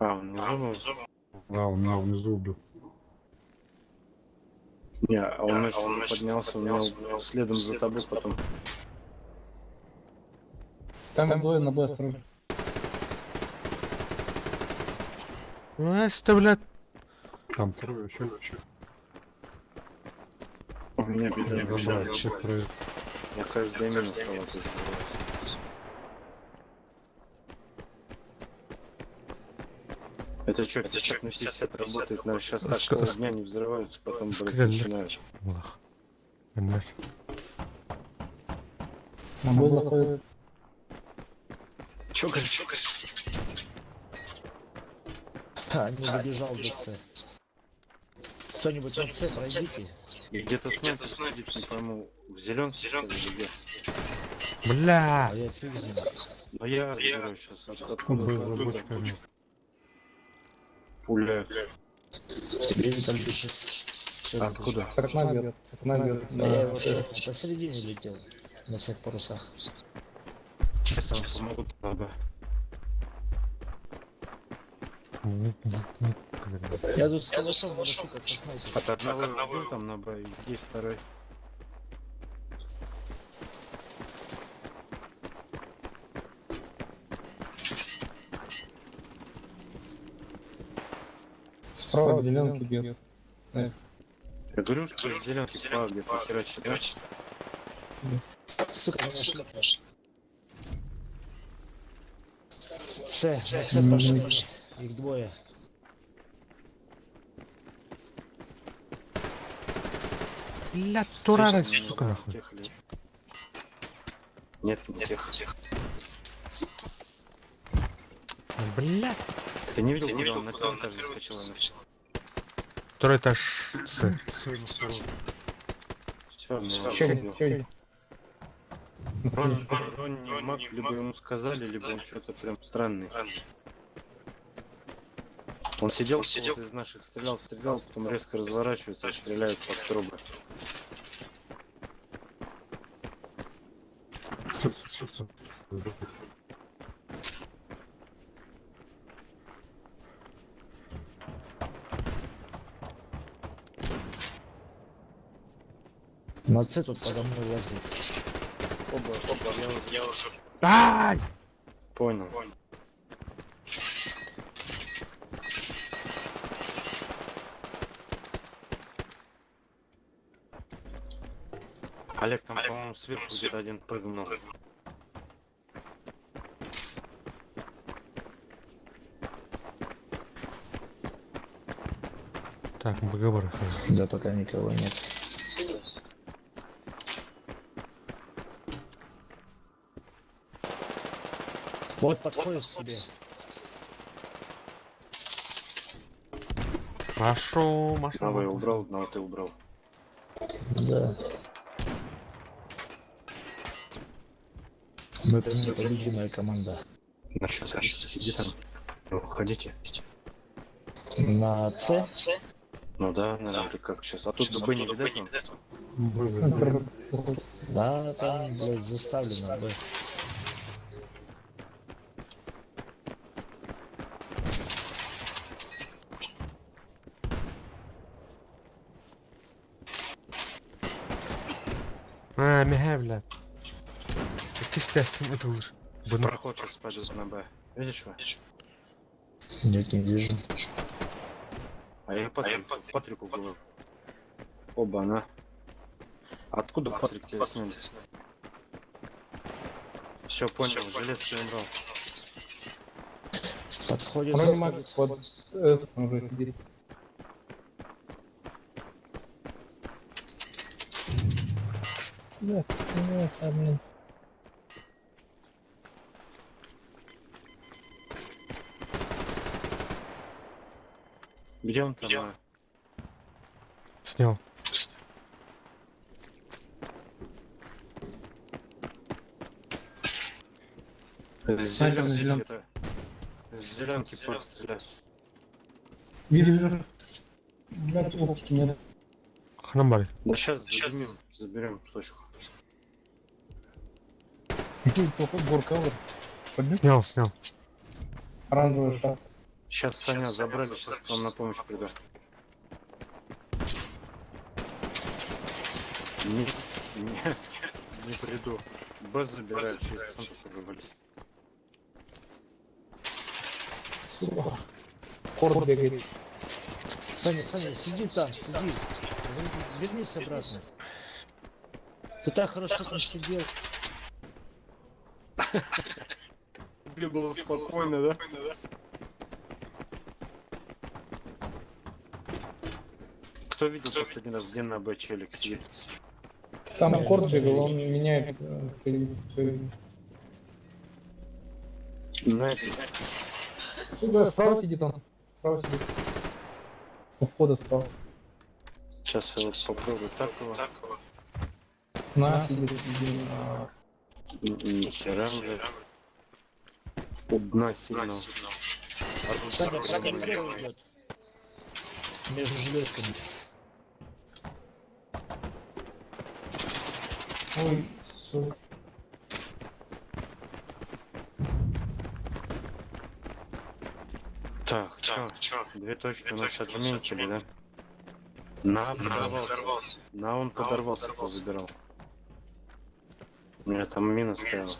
А, он внизу был? Да, он меня внизу убил. Не, а он поднялся, у него следом за тобой потом. Там двое на Б осторожно. Оставлять. Там трое, еще. У меня бежит. Да, Я каждая мина стала разбираться. Это что, 50 на 50 работает, наверное, сейчас так полдня не взрываются, потом, блядь, начинают. Вах. Понимаешь? На Б заходит. Чё говоришь? Не добежал до С. Кто-нибудь на С пройдите. И где-то снайпер сидит, не пойму, в зеленке или где? Бля! А я фиг знаю. Но я разбираюсь сейчас, Он откуда был за бочками. пуля. Тебе там пишет. Откуда? С окна бьет. С окна бьет. Да я вот посередине летел. На всех парусах. Сейчас помогут надо. Я тут с калашом ношу, как снайпер. От одного убил там на бою, есть второй. Справа от зеленки бьет. Я говорю, что в зеленке справа где-то херачит, да? Сука, меня шлепнешь. Все пошли. Их двое. Ля, турара, Слышно, сука, нахуй. тех ли? Нет, не тех. Блядь. Ты не видел, куда он на первом этаже заскочил? Второй этаж С. Все, он не мог, либо ему сказали, либо он что-то прям странный. Он сидел, кого-то из наших стрелял, потом резко разворачивается и стреляет под трубы. На С тут подо мной лазит. Оба, я уже Ай! понял. Олег, там, по-моему, сверху где-то один прыгнул. Так, БГБ. Да, пока никого нет. Вот подходит к тебе. Пошел, Маша. Одного я убрал, одного ты убрал. Да. Но это непобедимая команда. На что сиди там? Ну, уходите. На С? Ну да, наверное, как сейчас. А тут ДБ не видать нам? Да, там, блядь, заставлено, да. А, мягай, блядь. Какие стяжки это лучше? Проход сейчас пойдет на Б. Видишь вы? Нет, не вижу. А я Патрику говорю. Оба, она. Откуда Патрик тебя сняли? Все, понял, желез не убрал. Подходит. Он не может под С уже сидеть. Нет, не сам. Где он там? Снял. Зеленки пострелять. Вижу. Блядь, оптики нет. Ханамбали. Да сейчас заберем точку. Плохой боркавер. Снял. Оранжевый шаг. Сейчас Саня забрали, сейчас к вам на помощь приду. Не приду. Б забирают, через центр вырвались. Сука. Корт бегает. Саня, сиди там, сиди. Вернись обратно. Ты так хорошо там сидел. Тебе было спокойно, да? Кто видел последний раз, где на Б челик сидит? Там корт бегал, он меняет позицию. На это. Сука, справа сидит он. Справа сидит. У входа справа. Сейчас я вот попробую так его. На, сидит. Нихера, блядь. Одна сильно. Саня первый идет. Между железками. Ой, сука. Так, чё? Две точки у нас отметили, да? На, подорвался. На, он подорвался, кто забирал. У меня там мина стояла.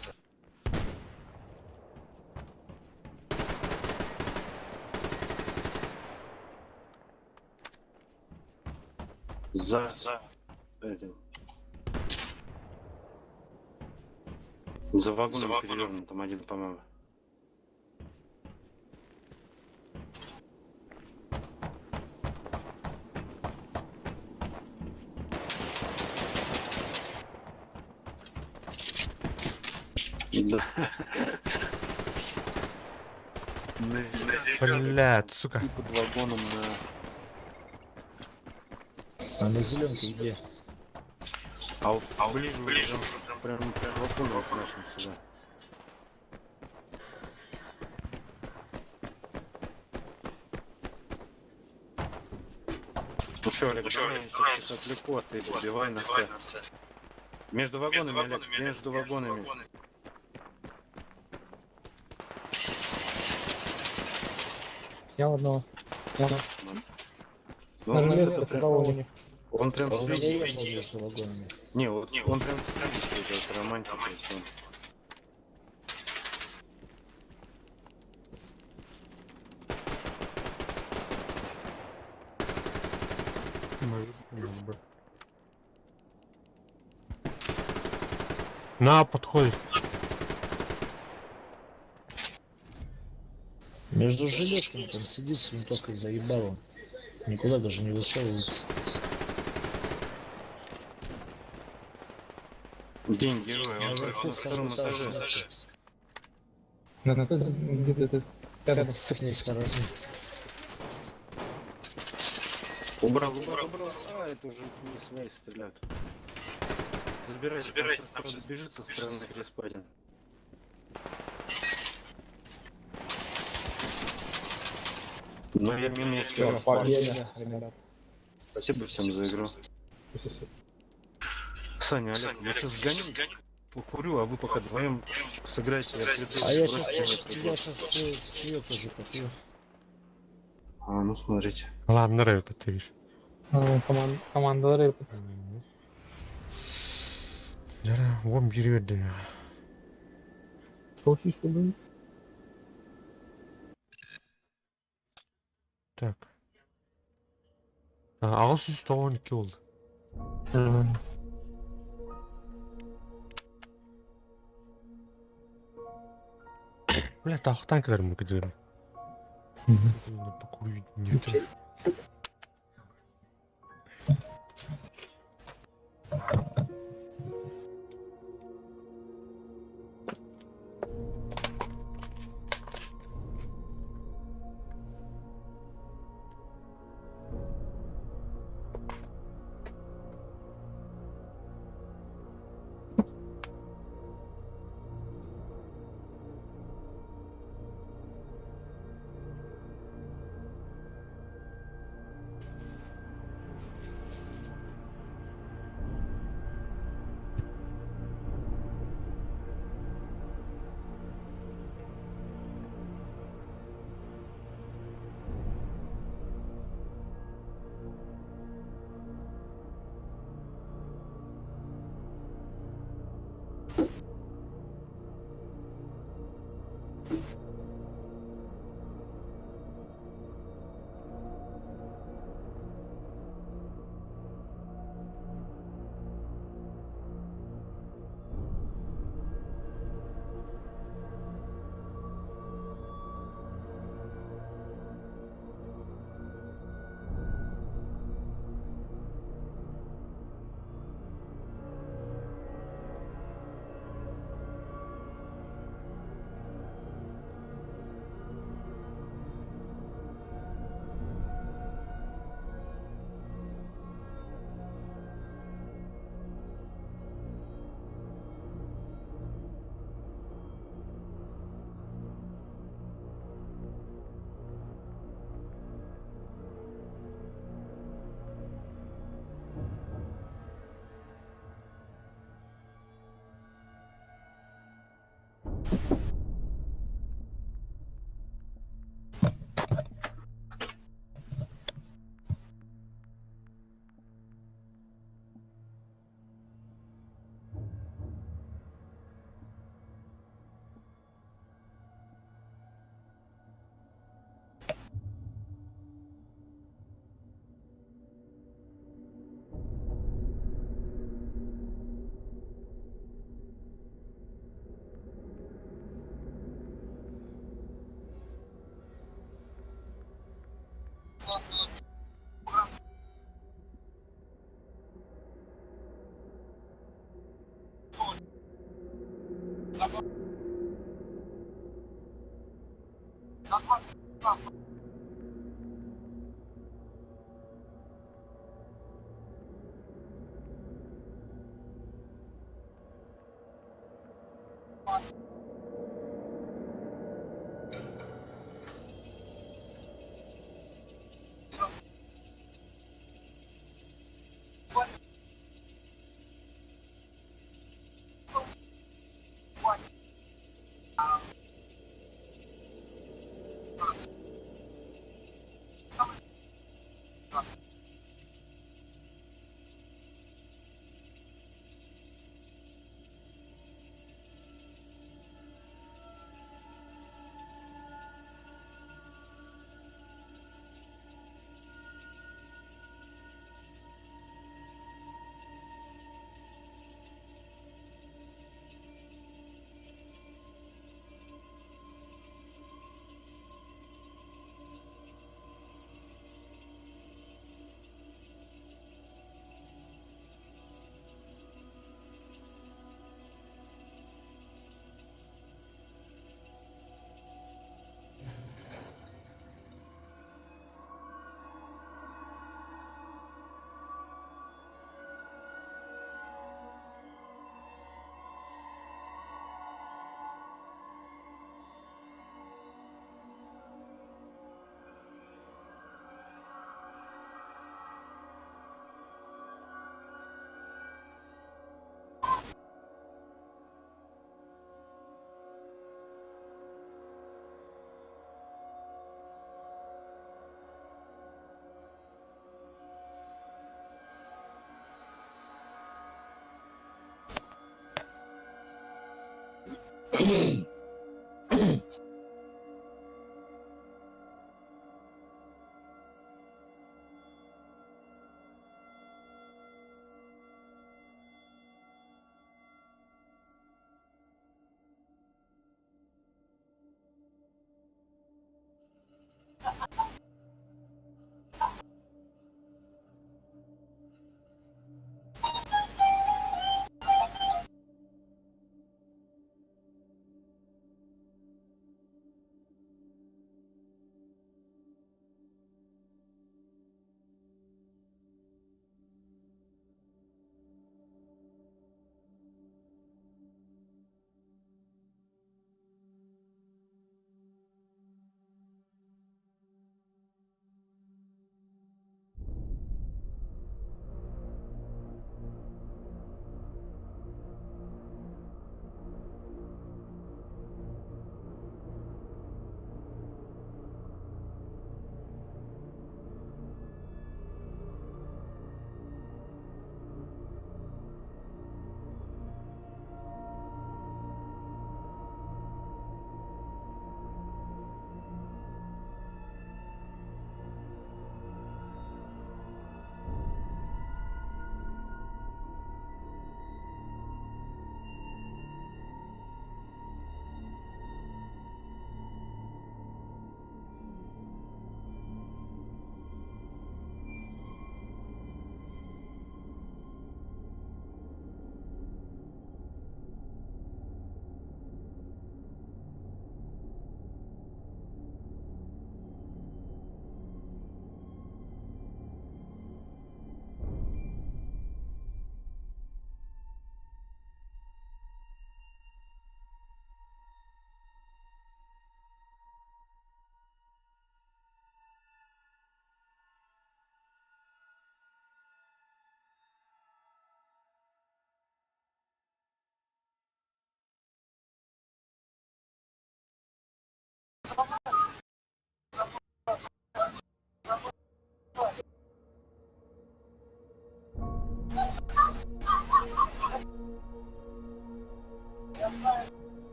За этим. За вагоном перевернут, там один, по-моему. Да. Блядь, сука. И под вагоном на... А на зеленке где? А вот ближе уже прям вагоном к нашим сюда. Ну что, Олег, давай, сейчас отвлеку, а ты добивай на С. Между вагонами, Олег, между вагонами. Снял одного. Ну, На он, железке справа у них. он прям А у меня сидит. ехал между вагонами. Не, вот он прям сидит, это романтика. то есть На, подходит. Между железками там сидит с винтовкой заебало. Никуда даже не высовывается. День героя, он Наверху на втором этаже. На центре где-то рядом. Сыхнись хорошо. Убрал. А, это уже не связь стреляют. Забирай, там сейчас бежит со стороны респадин. Ну, я мимо не Всё, успел. победа, ребят. Спасибо всем за игру. Саня, Олег, я сейчас сгоню, покурю, а вы пока вдвоем сыграйте. А я сейчас ее тоже попью. А, ну смотрите. Ладно, Рэйка, ты видишь. Команда рэп. Жара, вон берет, да. Получишь, чтобы... Так. Ağız üstü 12 oldu. Бля, тахтан kadar mı gidiyorum? Покурить нет.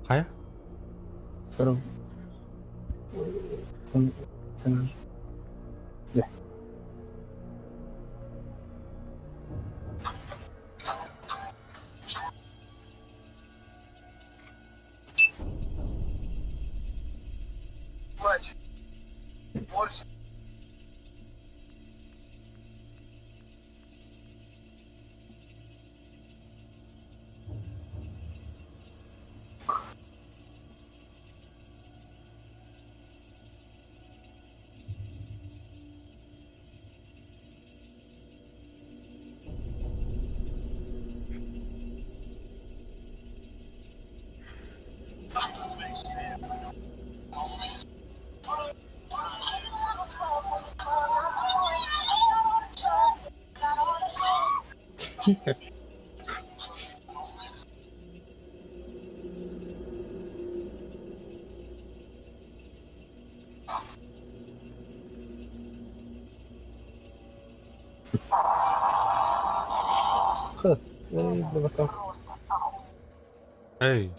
Қая? Сырым. Ya. خذ بالبكار. Ей.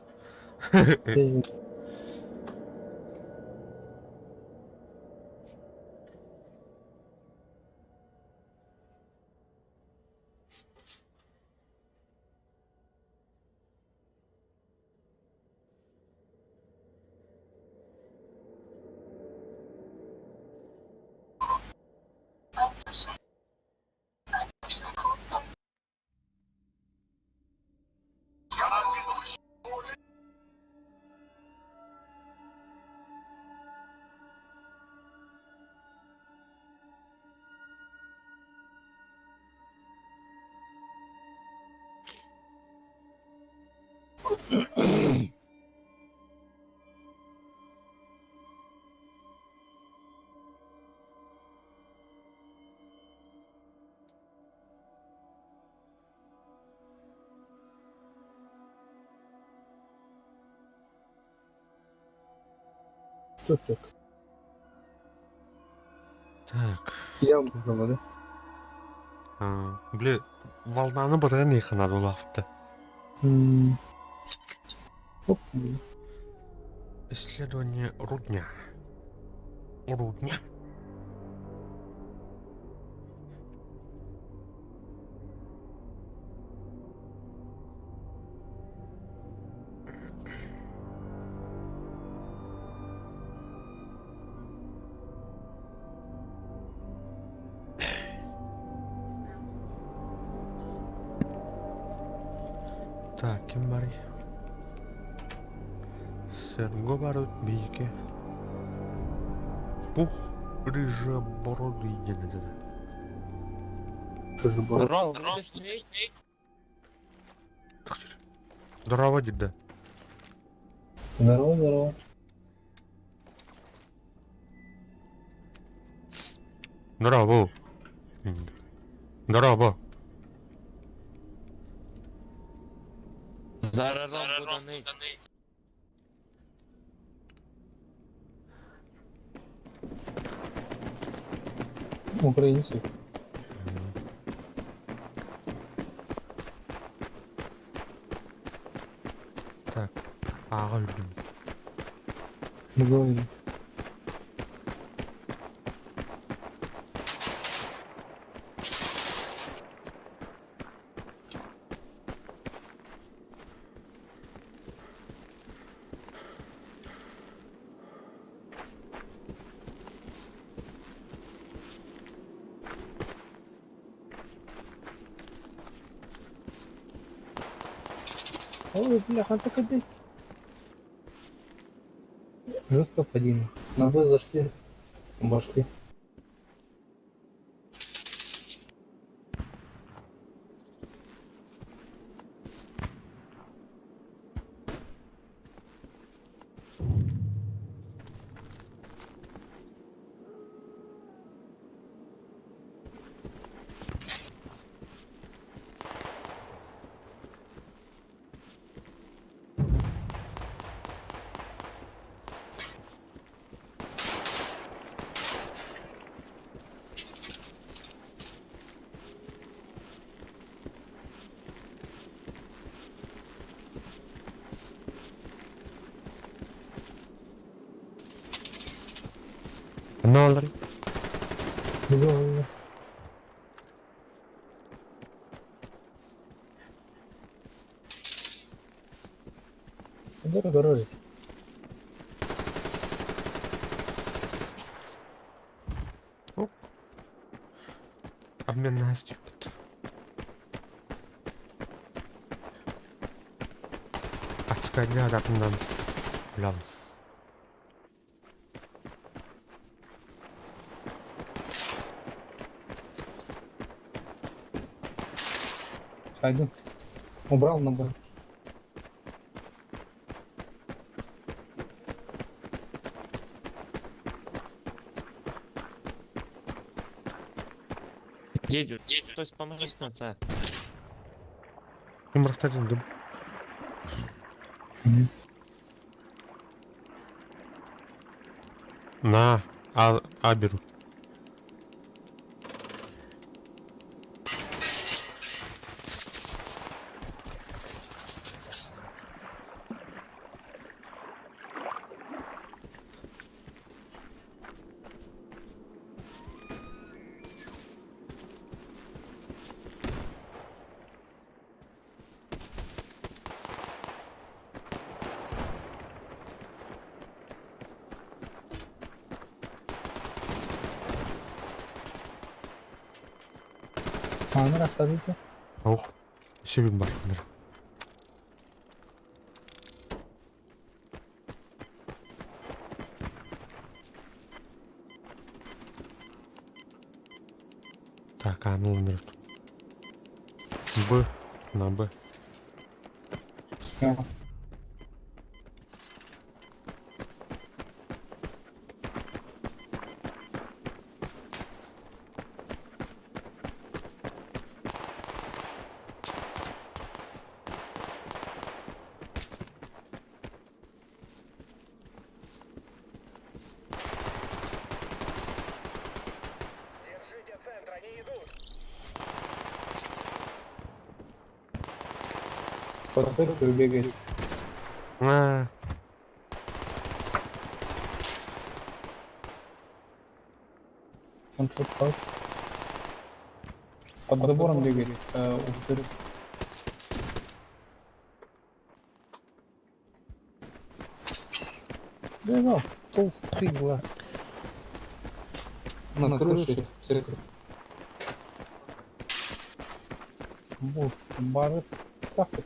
Çok. Так. Я вам говорю. Блин, волнаны бытырын надо улафты. Оп. Исследование рудня. Рудня. Так, ким бар? Серго барут бийке. Пух, рыжебородый деді. Здорово, будеш снег? Здорово, деді. Здорово. Здорово. Здорово. Зараз буду нить. Українці. Так, аға үлдім. Говори. Ой, бляха, так иди. Жестко подъем. На вы зашли. Обошли. $1. Biliyorum. Дорогой. Обмен на стипет. Atskanya tarafından lal. Сайдин. Убрал на бой. Дідю, хтось помогись на це. Им растадим дым. На, беру. Аны рассадите. Ох, еще вид бар. Так, а ну умер. Б. На Б. Все. По цирку бегает. А, Он что так? Под забором бегает. У цирка. Да, ну, толстый глаз. На крыше цирка. Вот, бары. Так вот.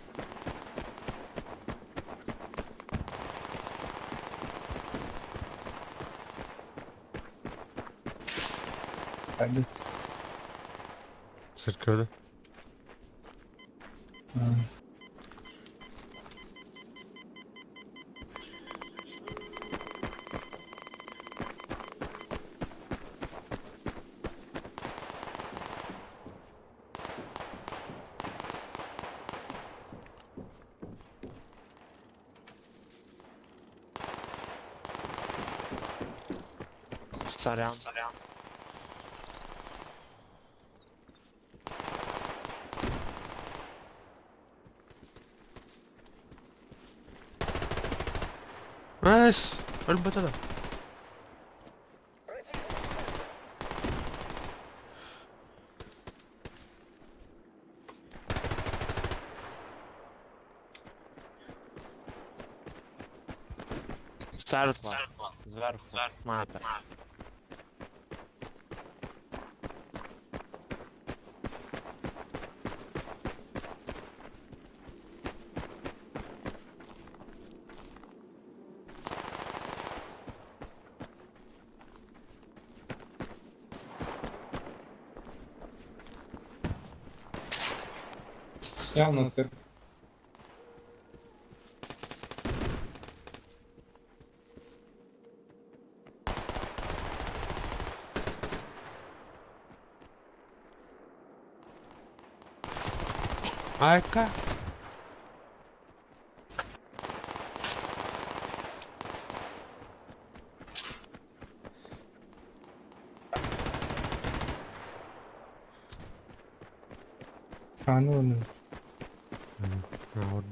Hadi. Sırk öyle. Сорян. Эс, альбата. Царство. Зверху. Снайпер. Снял на цирк. Айка. А, ну. А, вот.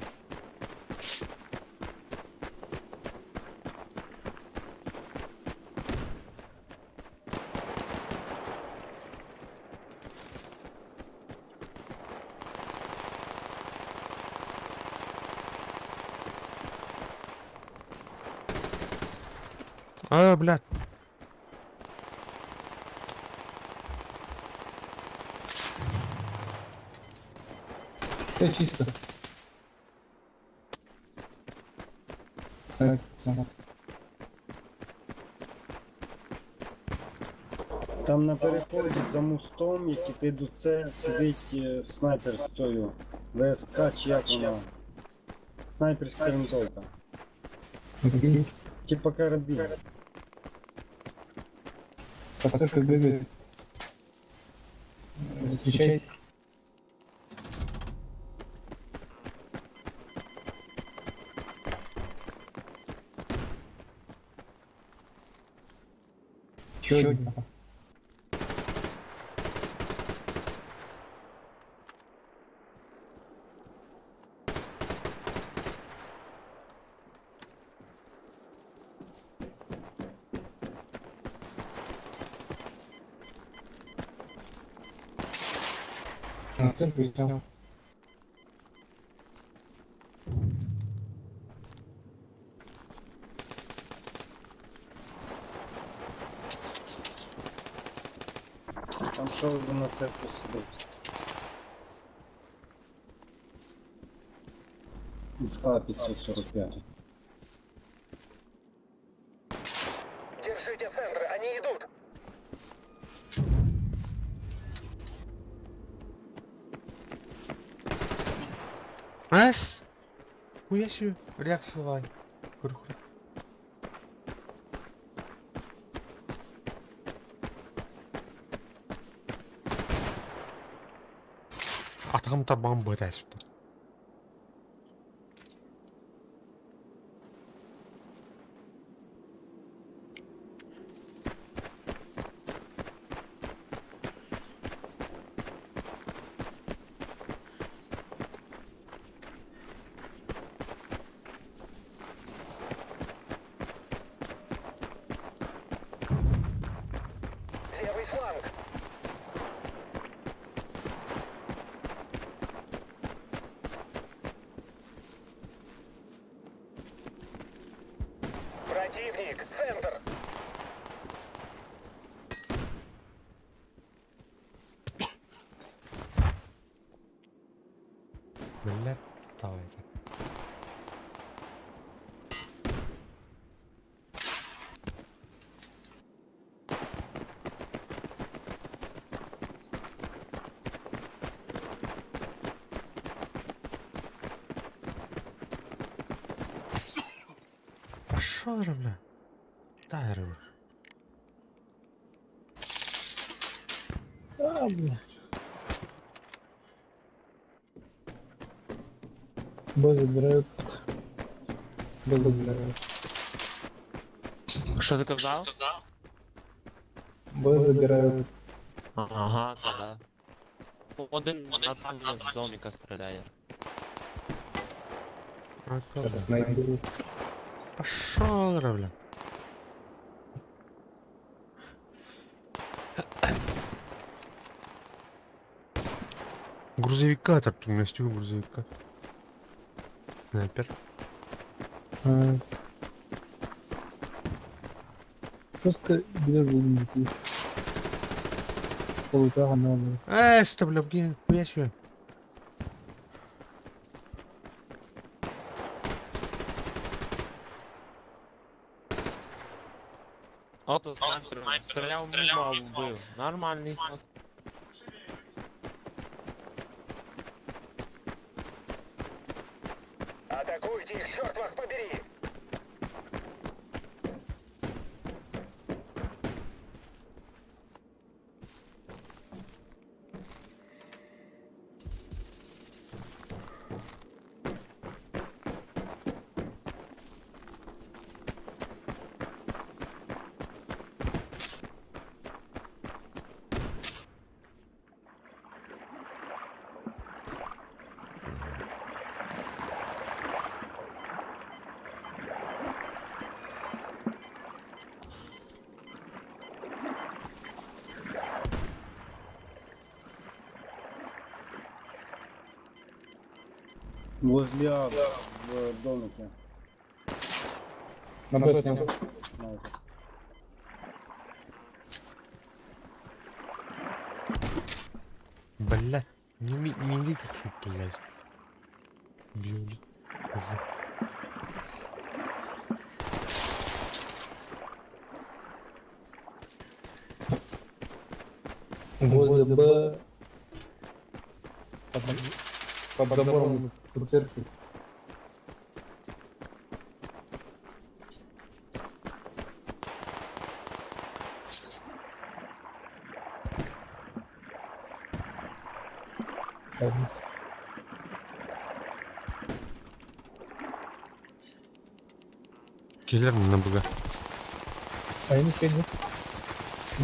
А, блядь. Це чисто. Так, так. Там на переході за мостом, як іти до це, сидить снайпер з цією ВСК, чи як вона. Снайперська винтовка. Окей. Типа карабін. Пацанка бегает. Встречайте. Еще один. Центр снял. Там що ви на це посидить? Із А-545. Держите центр, они идут. Ас? Хуя себе. Реакция лай. Хур-хур. А там-то бомбы дальше. Левый фланг. Противник, центр. Блядь, давайте. Пошел же, бля. Дай рыбу. А, бля. Б забирают. Б забирают. Що ти казав? Б забирают. Ага, да. Один на там з доміка стріляє. А куда? Снайперы. Пошел же, бля. Грузовика так у меня стил грузовика. Снайпер. Просто берешь глубину. Полутора надо. Бля, блин, хуя себе. Ото снайпер стріляв мимо, а вбив. Нормальний. Атакуйте их, черт вас побери. Возле А в домике. На Б снял. Снайпер. Блядь, не летит чуть, блядь. Биолит. Возле Б. Под забором у церкви. Ладно. Киллер на БГ. Aynı şeydi.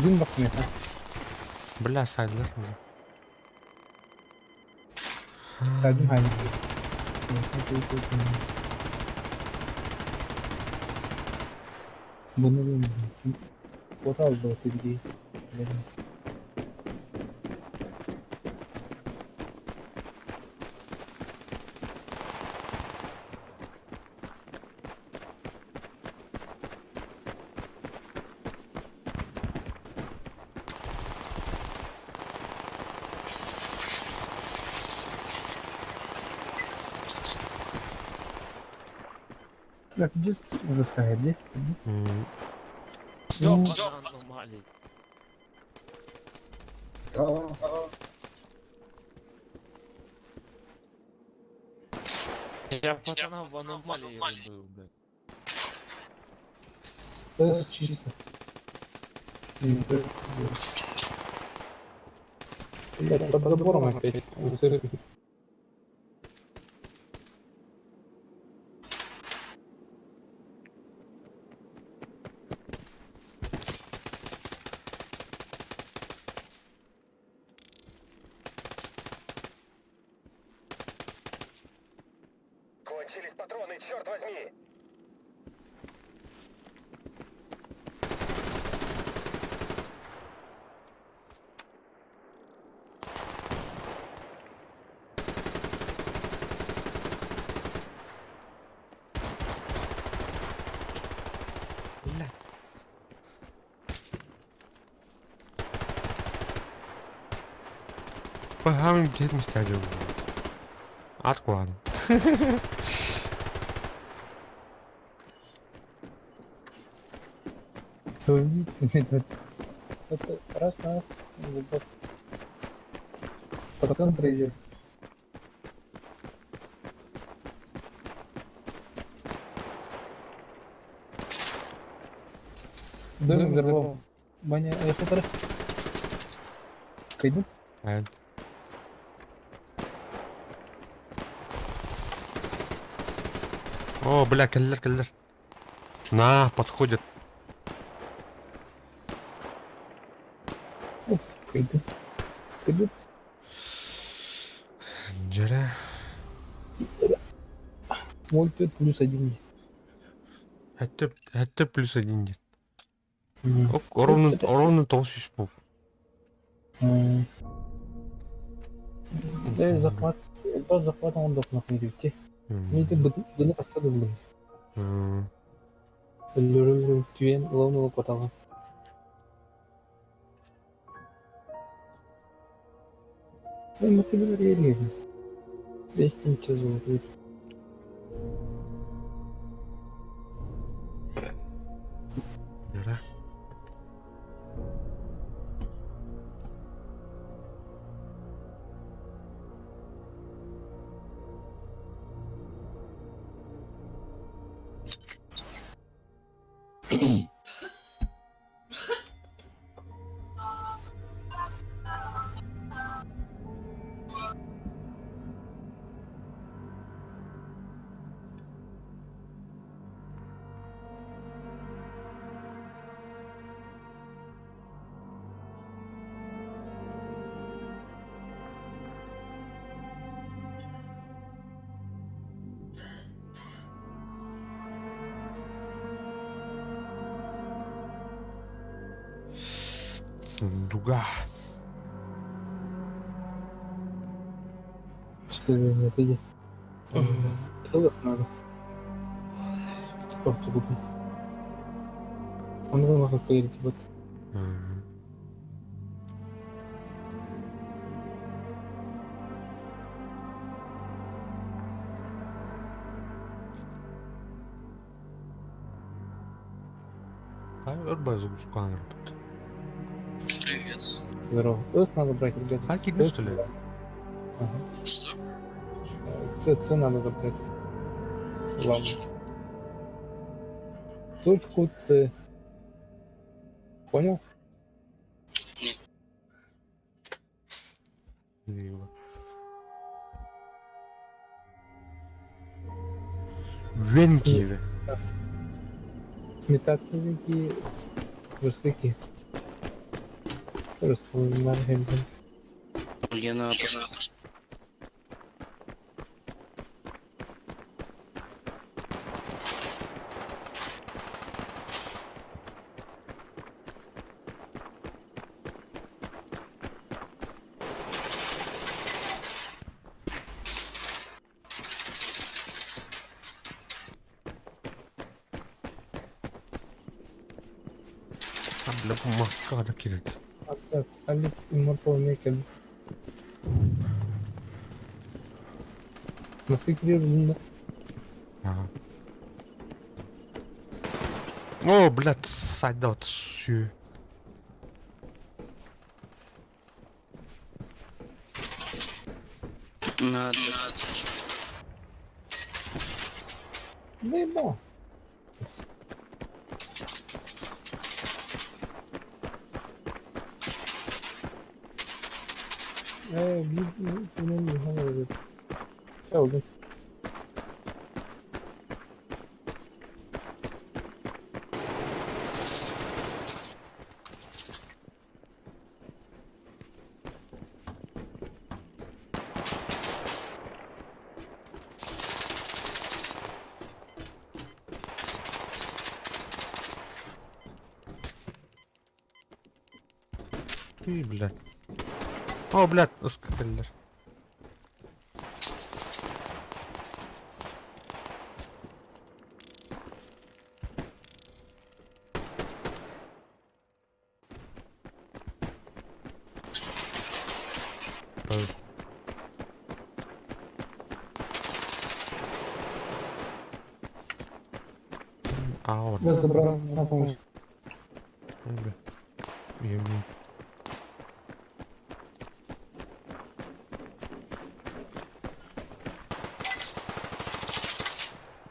Gün bakmıyor ha. Бля, сайдлер уже. Saydım aynı. Bunu bilmiyorum. Foto aldı o tepkiyi. Как здесь уже сказали. Стоп, стоп, аномалии. Я пацана в аномалии убил, блядь. Это чисто. Под забором опять у церкви. Кончились патроны, черт возьми! Погавим бедность один. Атклан. Это раз на раз. По центру идет. Домик взорвал. Баня, я фото. Кайду? О, бля, киллер. На, подходит. Кайду. Кайду. Джера. Мой тут плюс один. Это плюс один нет. Ровно толщий был. Да, захват. Тот захват он дохнул на рифте. Мне ты были поставили. Люрю тюен ловнула потала. Да мы ты говорили. Весь тем тяжело. Джера. Дуга. Что нет, иди. Киллер надо. Сколько купить? Он думал, как поедете вот. Örba запускал работу. Привет. Здорово. Ось надо брать, ребята. А кидни Ось, что ли? да. Ага. Что? Це надо забрать. Ладно. Точку С. Понял? Мило. Венки. Метаклики. Русские. Русские маргенты. Лена, пожалуйста. Там для маска кидать. Так, Алекс Immortal Naked. Маскирован. Ага. О, блядь, сайдот. Сю. Надо. Заебал. Не говорит. Чего? И, блядь. О, блядь, эскалер. А, вот. Я забрал на помощь. Бля. Я вниз.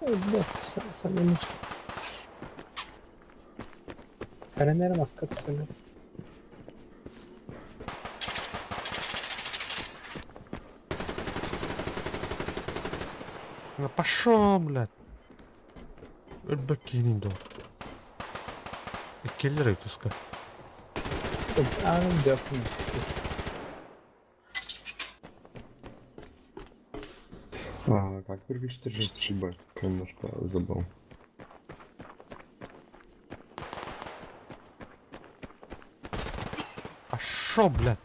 Ой, блядь, сами. Каренер маска сами. Ну пошел, блядь. Бакини до. И киллеры пускай. А, ну дякую. А как вырвешься же ошибка? Немножко забыл. А шо, блядь?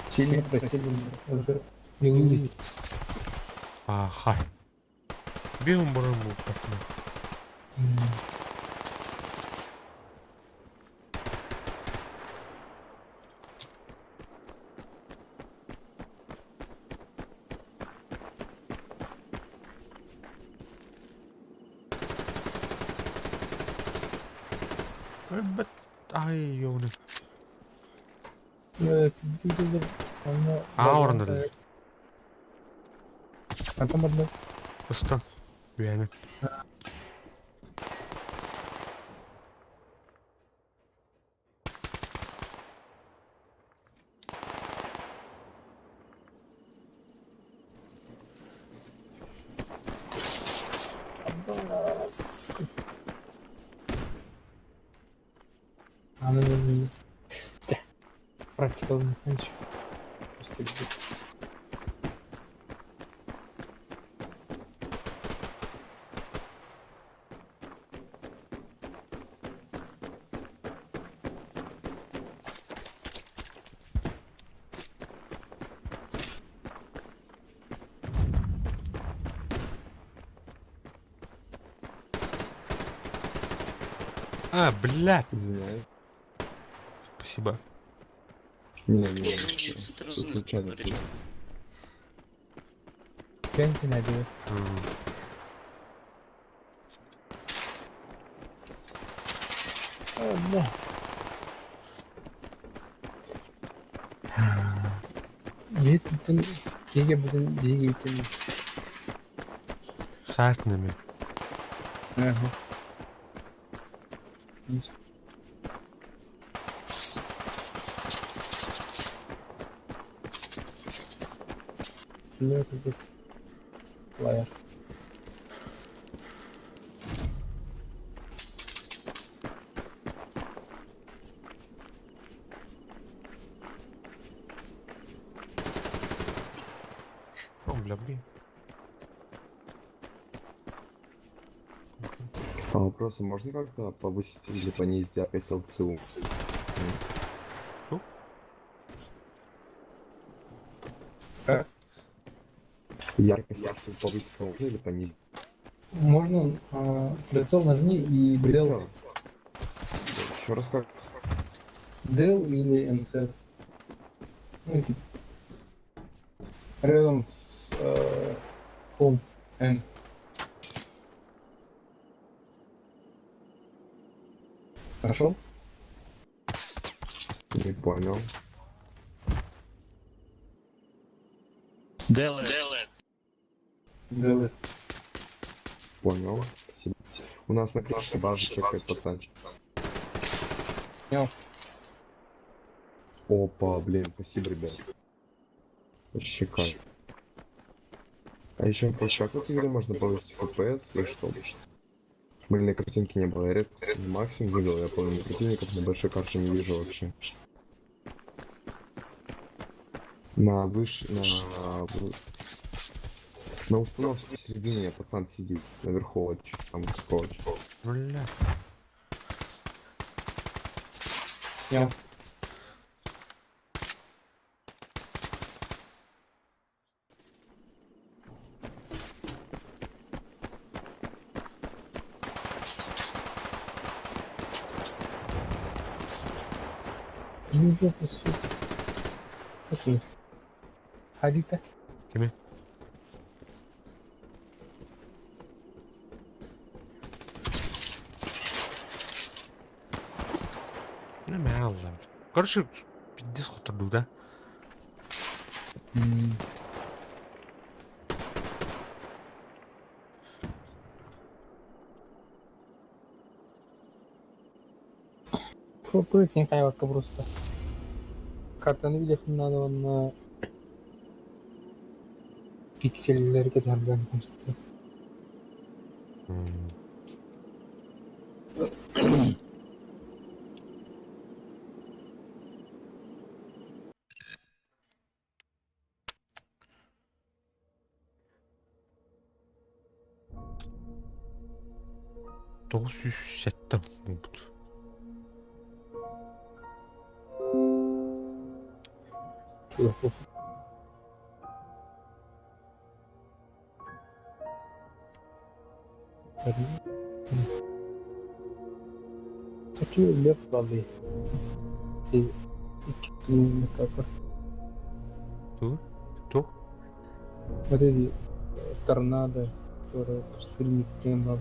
Сильно просили. Не увидеть. А, хай. Бегом бараму, пацаны. Ölbet. Ay yavrum. Evet. Aa orada. Atamadım. Istan. Yani. Anladım. Практикал механчик. Просто где. А, блядь. Извиняюсь. Спасибо. Не, случайно. Kendine diyor. Allah. Yiğit bütün gege bugün diye geçirmiş. Сасны ми. Aha. Şuraya kırdık. Layar. О, бля, блин. По вопросу, можно как-то повысить или понизить яркость ЛЦУ? Как? Яркость ЛЦУ повысить можно или понизить? Можно прицел нажми и Прицел. Del. Еще раз как? Del или NC. Ну, типа. Рядом с Home N. Хорошо? Не понял. Делает. Del. Понял. Спасибо. У нас на крыше базы чекает пацан. Понял. Опа, блин, спасибо, ребят. Вообще кайф. А еще вопрос, как в этой игре можно повысить FPS и что? Мыльной картинки не было, я редко кстати, максимум видел, я помню, противников на большой карте не вижу вообще. На установке в середине пацан сидит, наверху очень, там скотч. Бля. Снял. Ну, жопа, сука. Окей. Ходите. Кими? Не аллам. Короче, пиздец хотырду да. FPS не кайвакка просто. Картаны видев надо на пиксельлерге тарган просто. $970 пункт. Хочу лев воды. И как Кто? вот эти торнадо, которые пустырник тембром.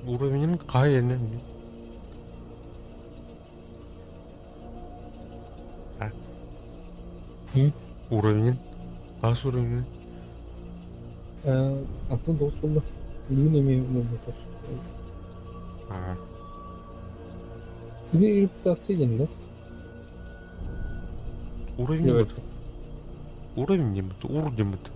Уровень кайны. А? Уровень? Кас уровень? Алтын 9 болды. Лүйін емей болды тоже. Где репутация ден, да? Уровень не будет. Уровень не будет. Уровень будет.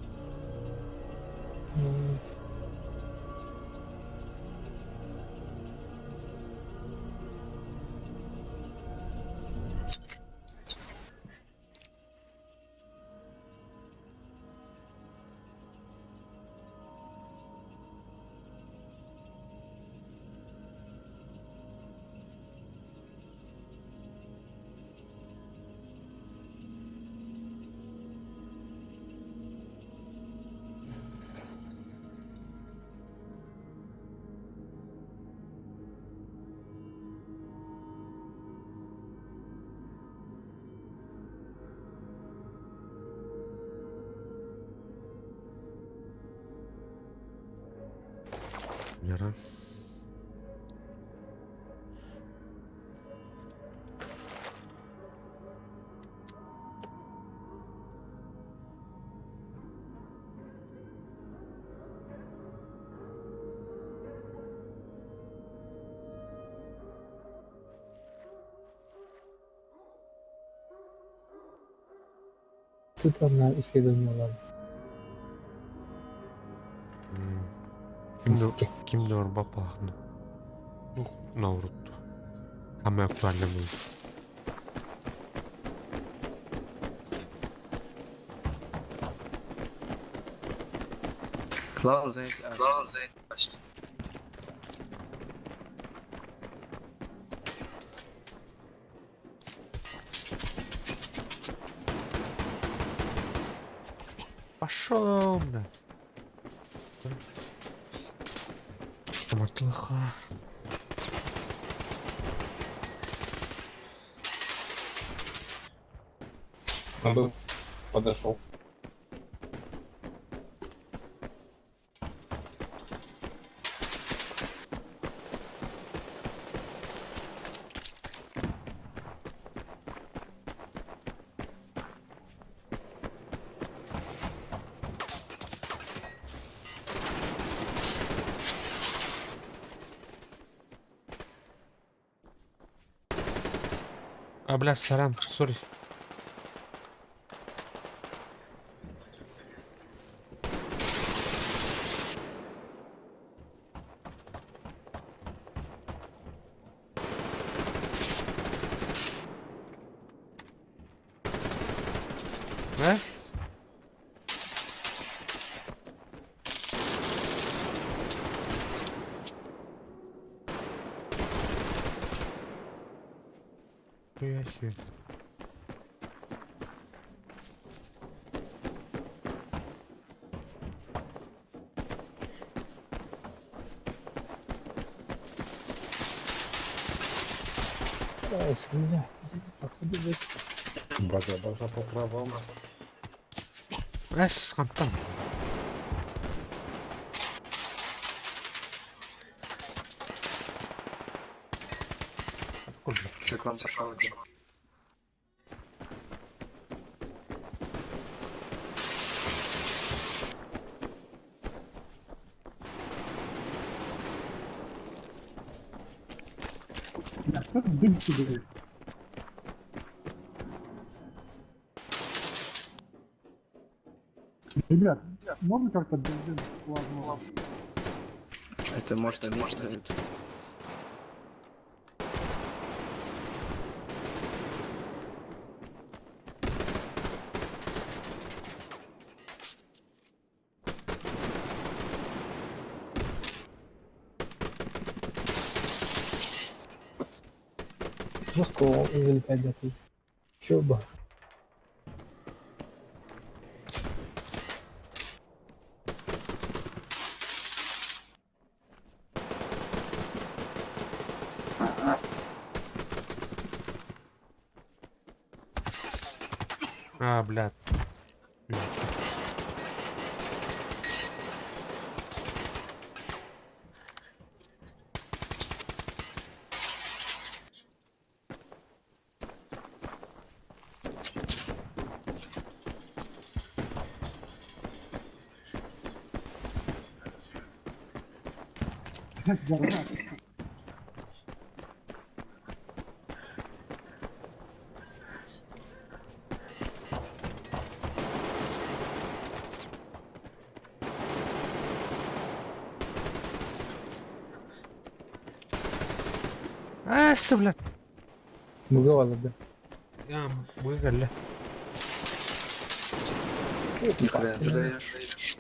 Бейлер, а? Тут одна исследование ладно. Kimde var bapaqni? Navruttu. Hamma aktualne bo'ldi. Close it. Пошел, бля. Матлаха. Он был подошел. А, блядь, сорян, сори. Раз. Хуящий. Походу, База по правам. Раз, Антон. Как вам пошел? Дым сюда. Ребят, можно как-то бензин плазму? Это может дают. жестко залетать до тут. Чё бы. А, блядь. А, что, блядь? Буговало, да. Я выиграли. Нихуя, ты даешь.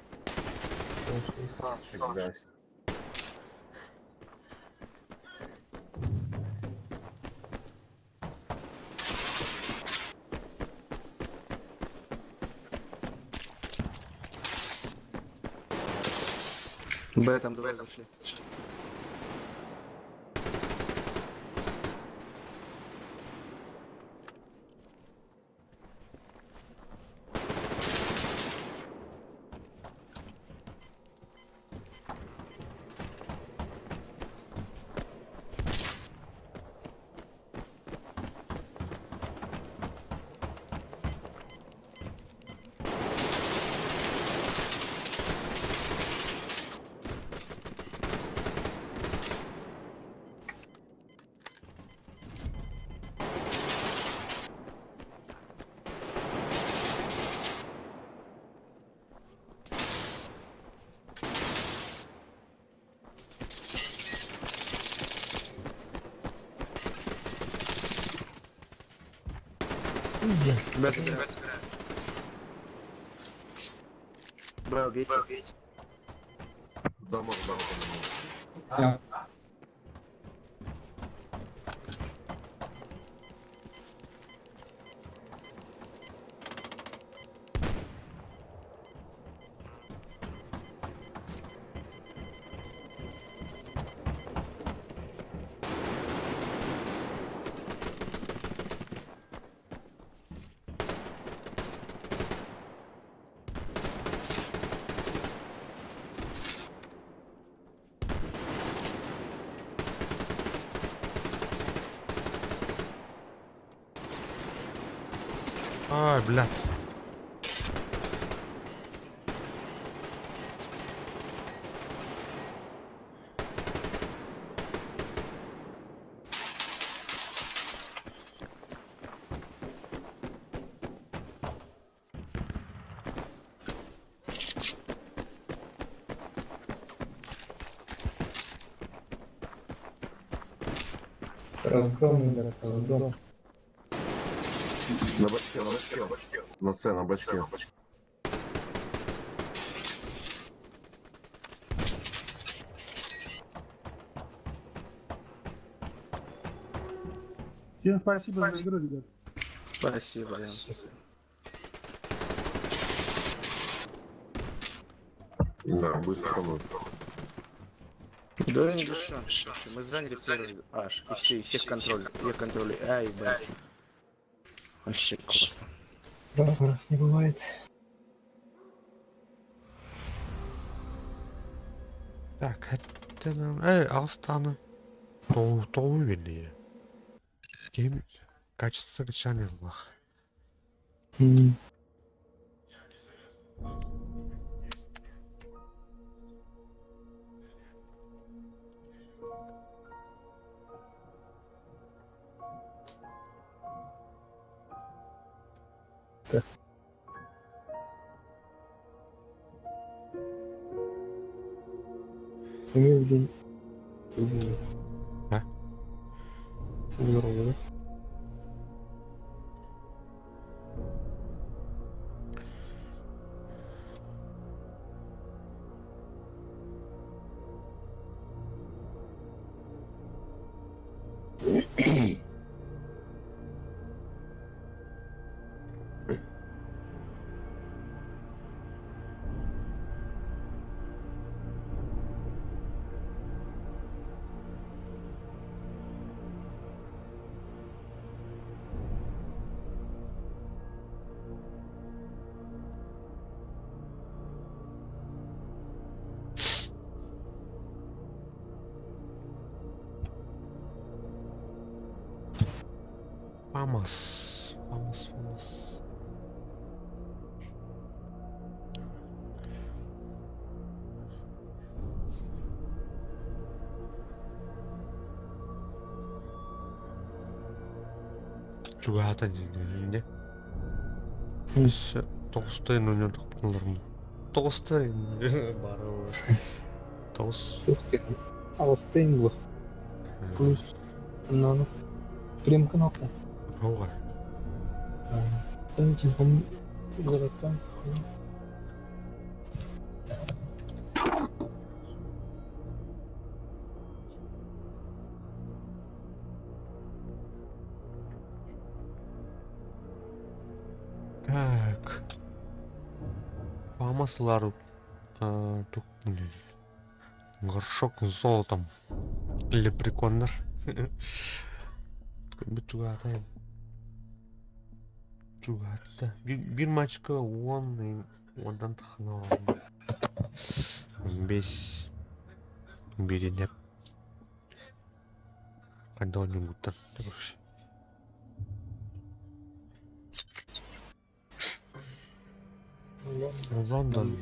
Б там давай зашли. Б забираю. Б убейте. Дома, дома. Ай, блядь. Разгромный, да, разгром. На башке, на башке. На С, на башке. Всем спасибо за игру, ребят. Спасибо, Ян. Да, быстро по-моему. Да не душа. Мы заняли первый аж. И все, и всех контроль. Я контролю А и Б. Вообще классно. Раз не бывает. Так, это нам... Алстаны. То вывели. Гейм... Качество качания злах. Блин. А? Здорово, Vamos. Vamos, vamos. Juga hata ini. Bisa toastin nunjuk pengeluaran. Toastin baru. Toast. Алстейнгл. Плюс. Ну. Прям кнопка. Ой. Там телефон. Золотой. Так. Фамаслар. Тут горшок с золотом. Или приконнер. Juga ada. Juga ada. Bir maçka ondan tıkına aldım. 5 birine когда он будто короче. Лондон.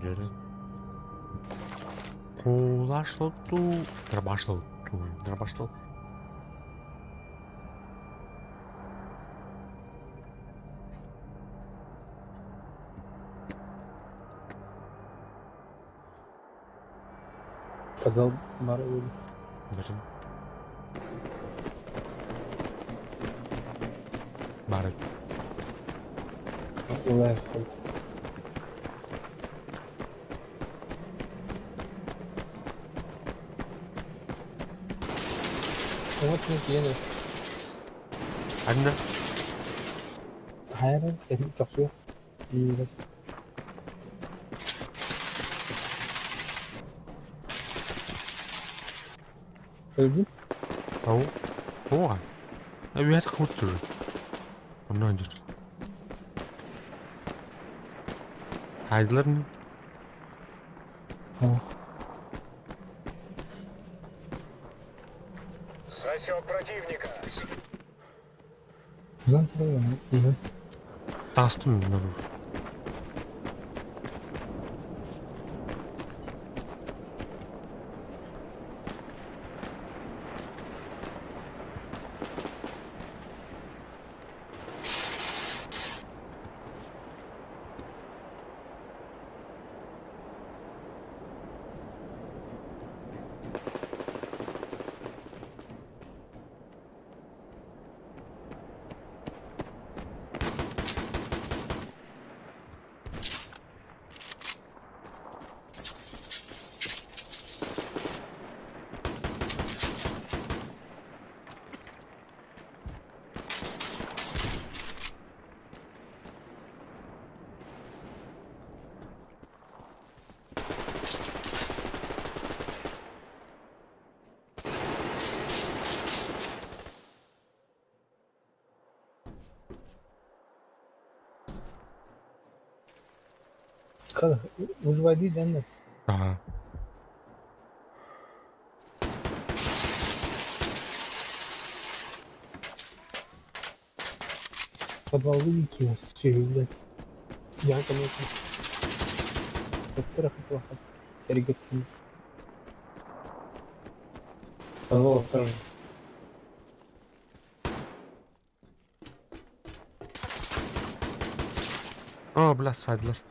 Берем. Куда что тут? Дроба что тут? Дроба что? Kadal var öyle. Берем. Барик. Allah yapalım. Evet mi yeni? Anne. Hayır, benim kasıyor. İyi biraz. Öldün? Đâu? Ủa à? Ai biết không chửi. Còn nói chửi. Hai lần. Засек противника. Güzel duruyor ya. İyi. Tastım bunları. Kadar. Uzvay değil anne. Aha. Kadallı iki şehirde. Yan kanatı. Tarafı bakın. Geri götürün. Kadal olsun. Aa, blast saydılar.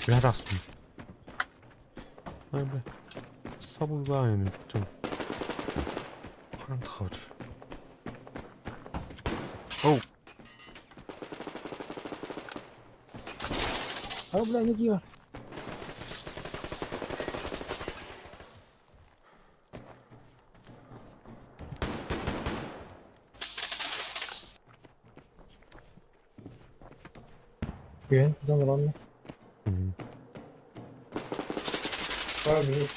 Biraz astım. Abi. Sabırlayın lütfen. Kan tıkır. Oh. Abi lan ne giyiyor? Güven, buradan lan ne? Abi.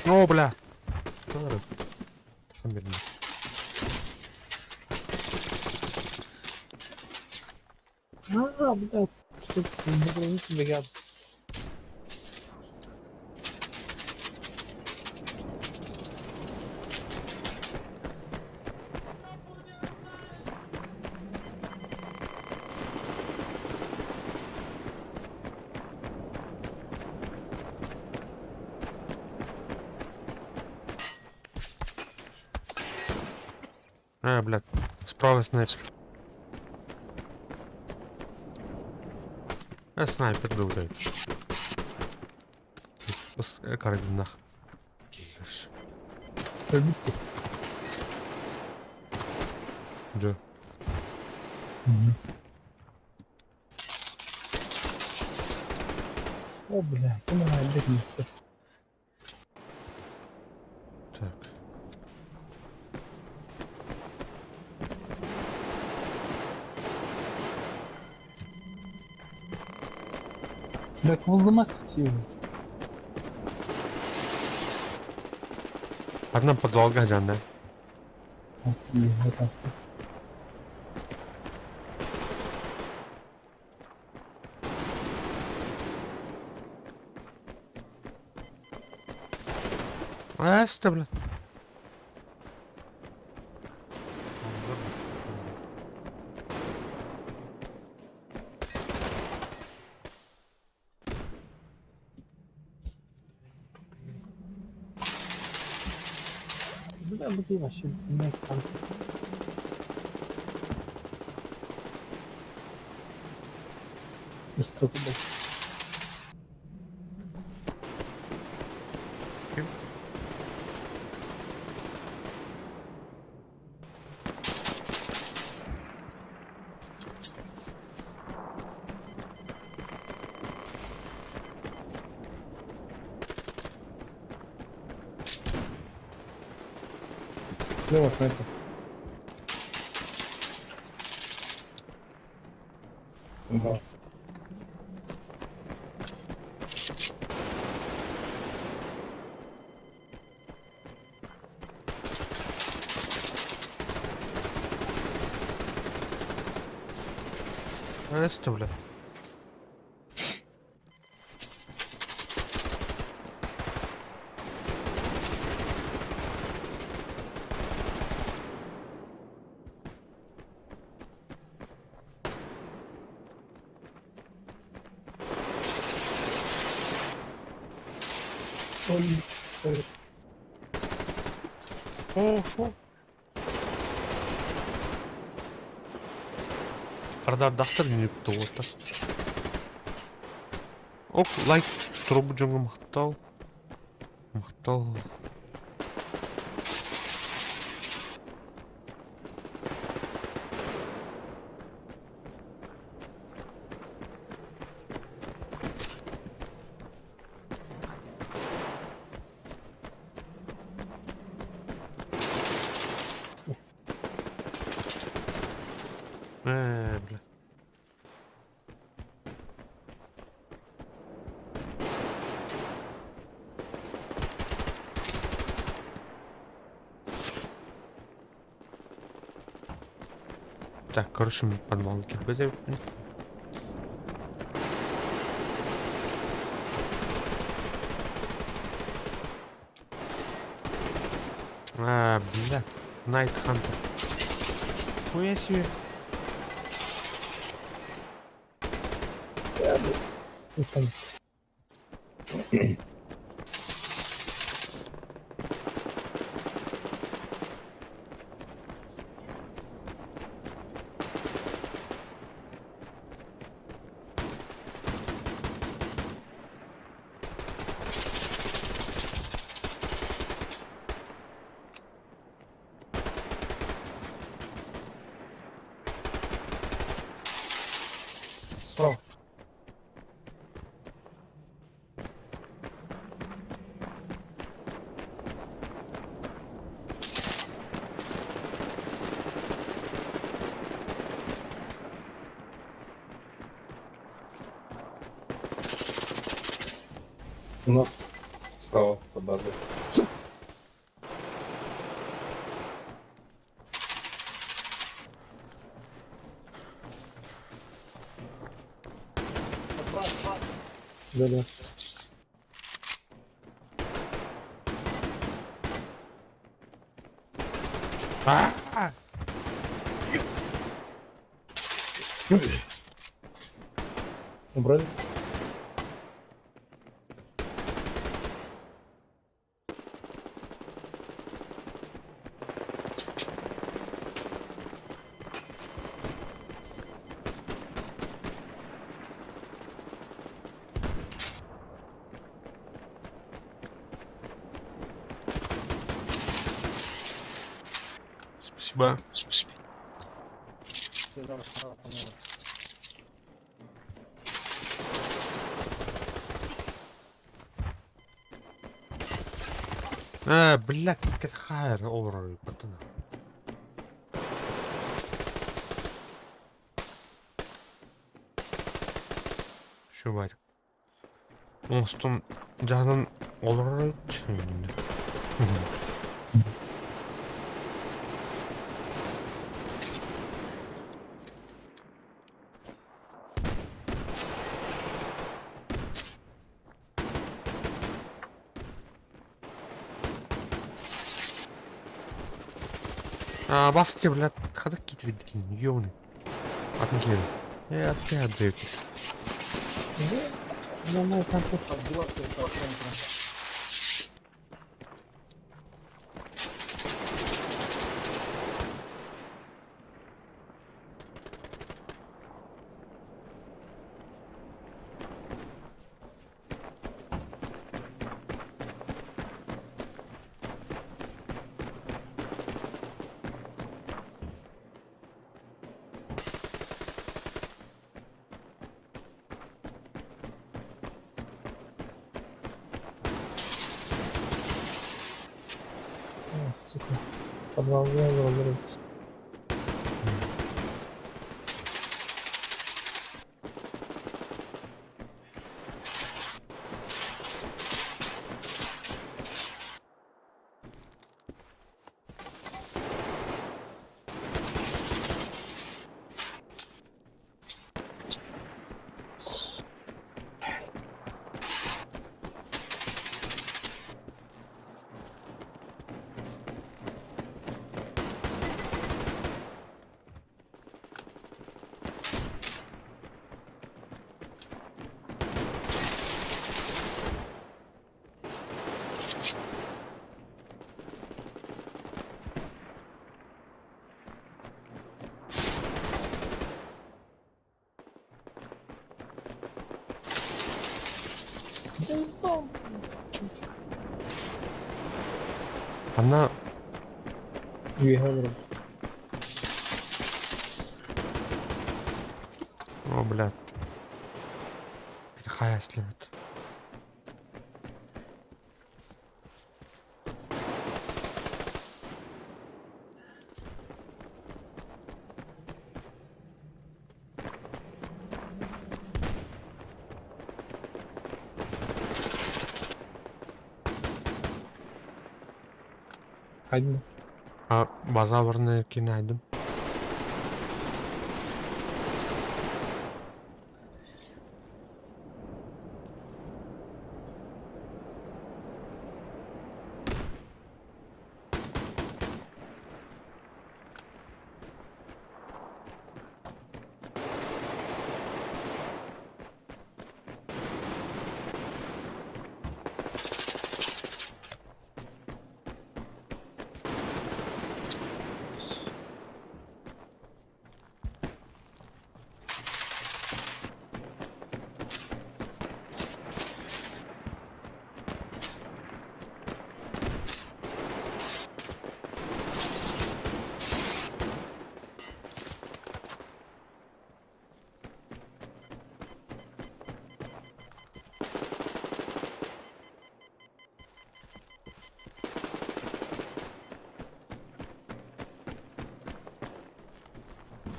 О, бля. Ладно. Сам верни. Блядь. Сука, не границы бегат. А, блядь. Справа снайпер. Снайпер дурдает. С карабинах. Кирш. Öldük ki. Где? О, бля, помирає, бігнути. Так. Як волдомас сів. Одна подолга, Жанна. Ні, не так. Asta, блядь. Бля, буди вообще не там. Что туда? Слева снайпер. Да. Asta, блядь. Ой. О, шо? Ардар дахтар не птота. Ок, лайк трубу джонга махтал. Махтал. Бля. Так, короче, мы подвалки будем. Бля. Найт Хантер. Хуя себе. И там. Справа. У нас справа по базе. Да-да. Убрали? Спасибо. Спасибо. بالله كتخير أورا بطنا شو بعد Onston canın olarak баски, блядь, ходоки 3D, ёбаный. Отмели. Отпять. Думаю, там тут отбилаться по центру. Сука, подвалная говорит. Она... О, блядь. Какая след. Haydi. Базаврны кинайдым.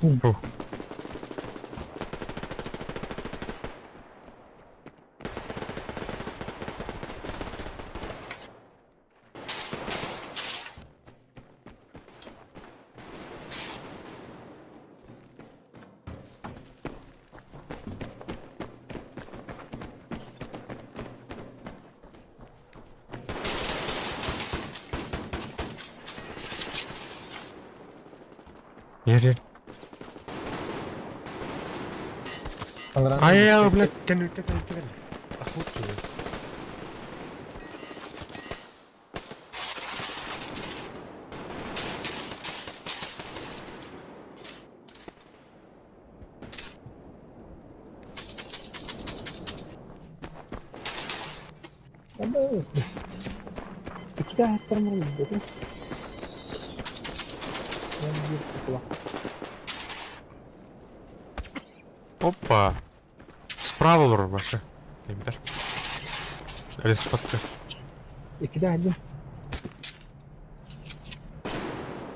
Фу. Yer. Ай, блядь, kan Охоту. İki daha hektarım var dedim. Ben bir kukla. Опа. Справа olur başı. Kemper. Öyle sıfattı. İki de aldım.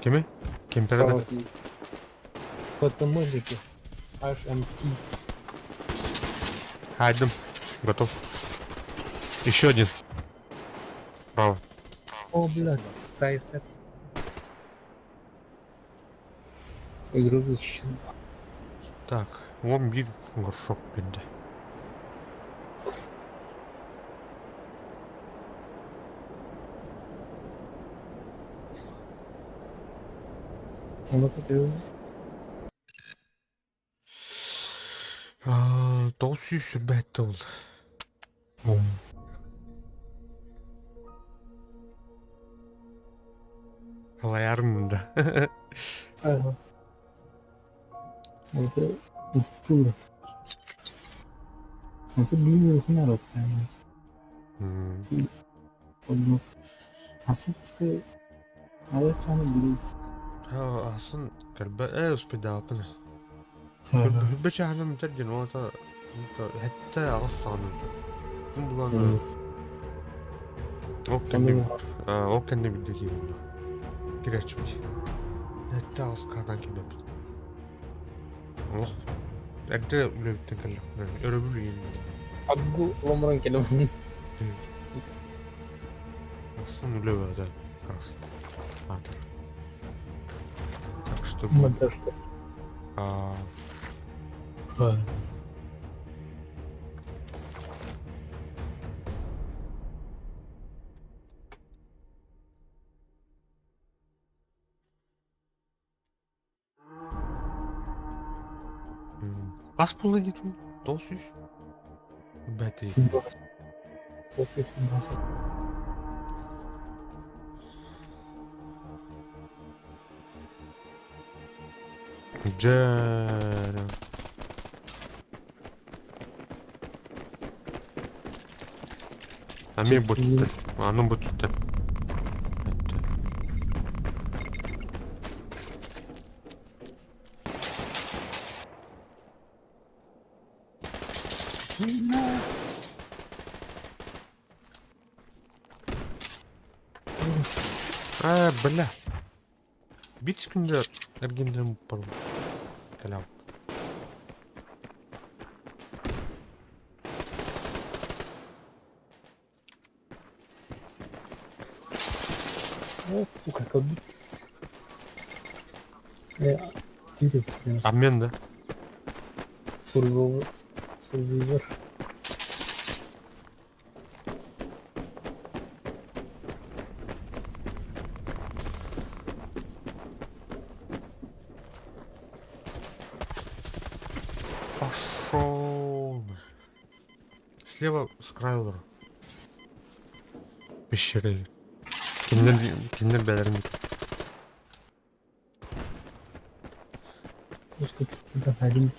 Kimi? Kemper'e de. Потому что HMT. Хайдем. Готов. Еще один. Справа. О, блядь, сайдстеп. Игру защищен. Так, вон bir горшок bende. Onu tutuyor. 900 бетті болды. Алаярым мұнда. Ага. Это тура. Это блин, народ, прямо. Асыцкая. А я там блин. Асын кәрбә успеда апына. Hübbe çağırdım derken o da hatta ağız sanırdı. Şimdi bana o kendi bildiği gibi oldu. Gireçmiş. Hatta ağız kardan gibi yaptı. Oh. Evde öyle bittin kalem. Örübülü yenildi. Aggu lomran kelim. Aslında öyle böyle. Kas. Hadi. Так что... Модерство. Kaç pulla gittin? 900? Beti. 900. Canım. Ами бутты. Анын бутты. Бля. Бит күндер эргенден бар. Калам. Сука, как будто. Обмен, да? Сурвивер. Пошел. Слева с краю. Пещеры. Киндер бәлерін Один.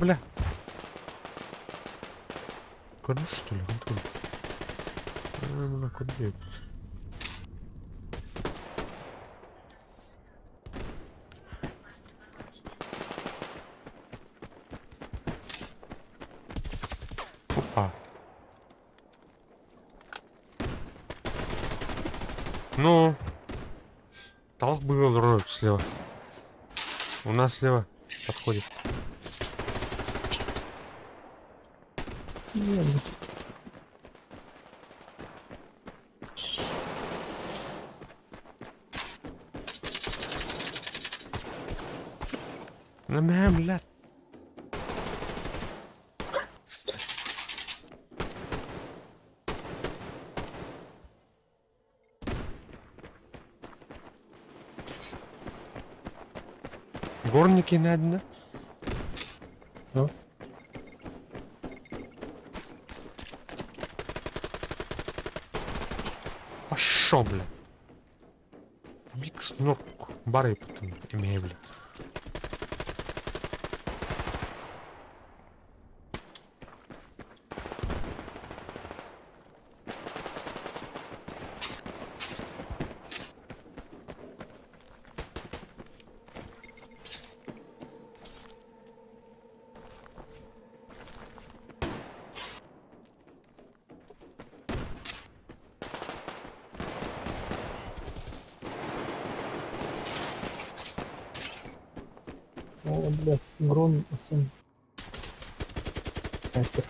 Бля. Куда что ли? Антон? Ну, куда я? Опа. Ну. Толк был рот слева. У нас слева подходит. Ні, المهم لا. Горники надо. Ну? Пошел, бля. Микс норку. Бары потом имею, бля. О, блядь, Грон сын. Снайпер.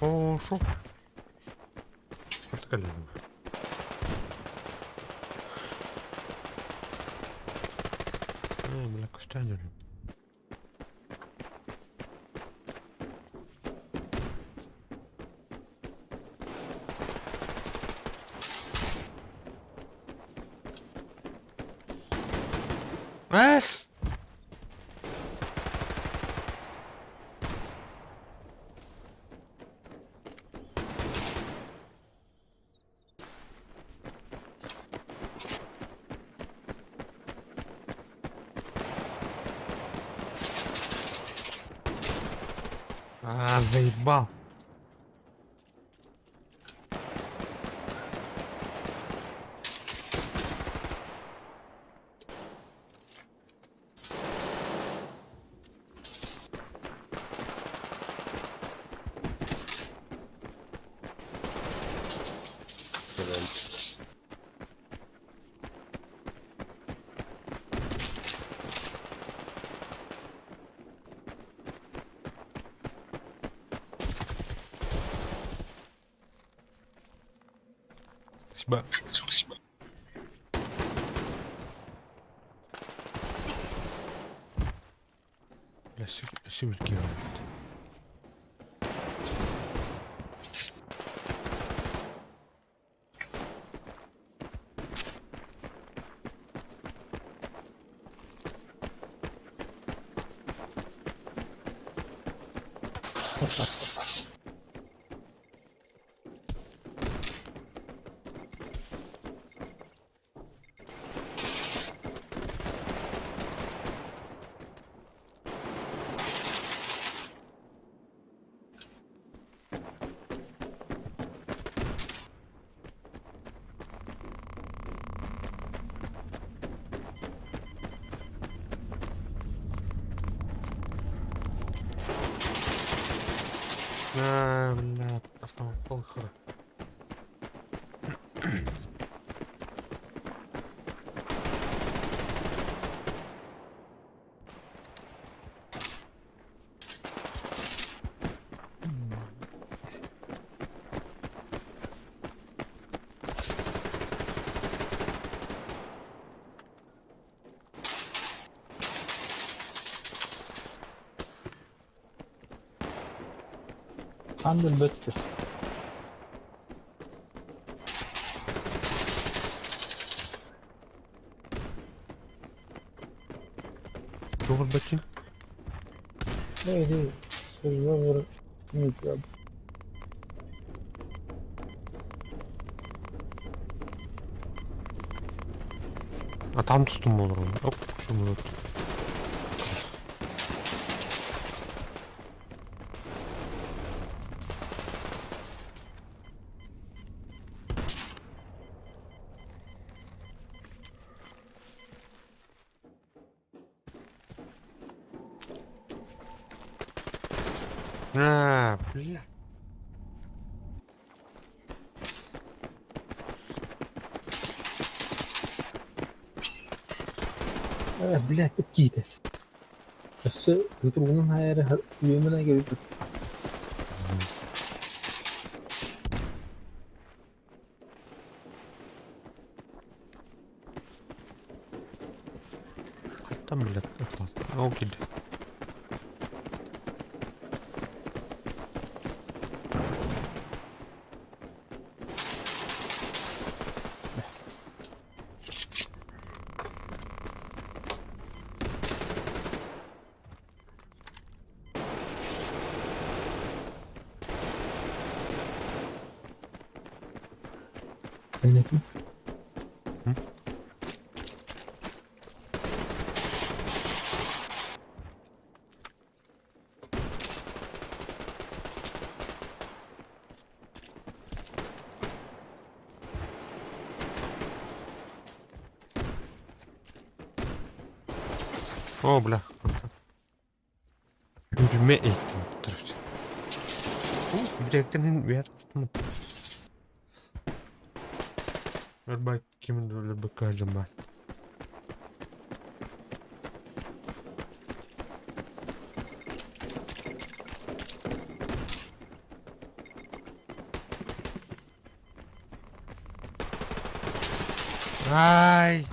О, шо? Откали. Бля, костяне. Эс! А, заебал. Спасибо. Спасибо. Бля, сивульки играют. А, бля, автомат хора. Handel bitti. Dur bakayım. Neydi? Server Media. А там tuttum olur onu. Hop şunu da tut. А, бля. Блядь, какие-то. Все, трудно, наверное, временно говорит. Там, блядь, это ладно. Окей. Понятно. О, бля. Yüzüme eğittim. Direkten bir yer astım. Ver bak kimin öyle bakacağım ben. Ay.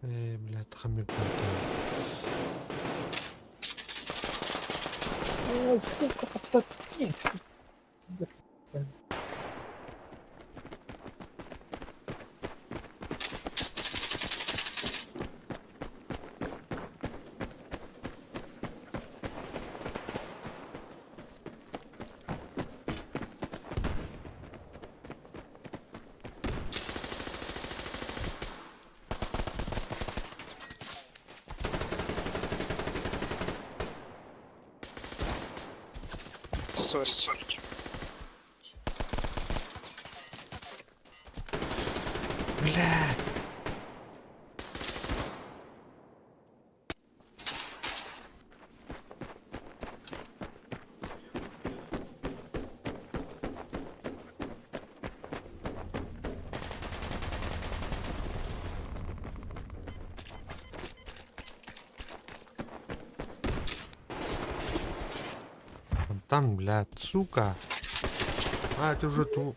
Блядь, хамир. Сука, подтек. Сори. Блядь. Там, блядь, сука. А, это уже ту.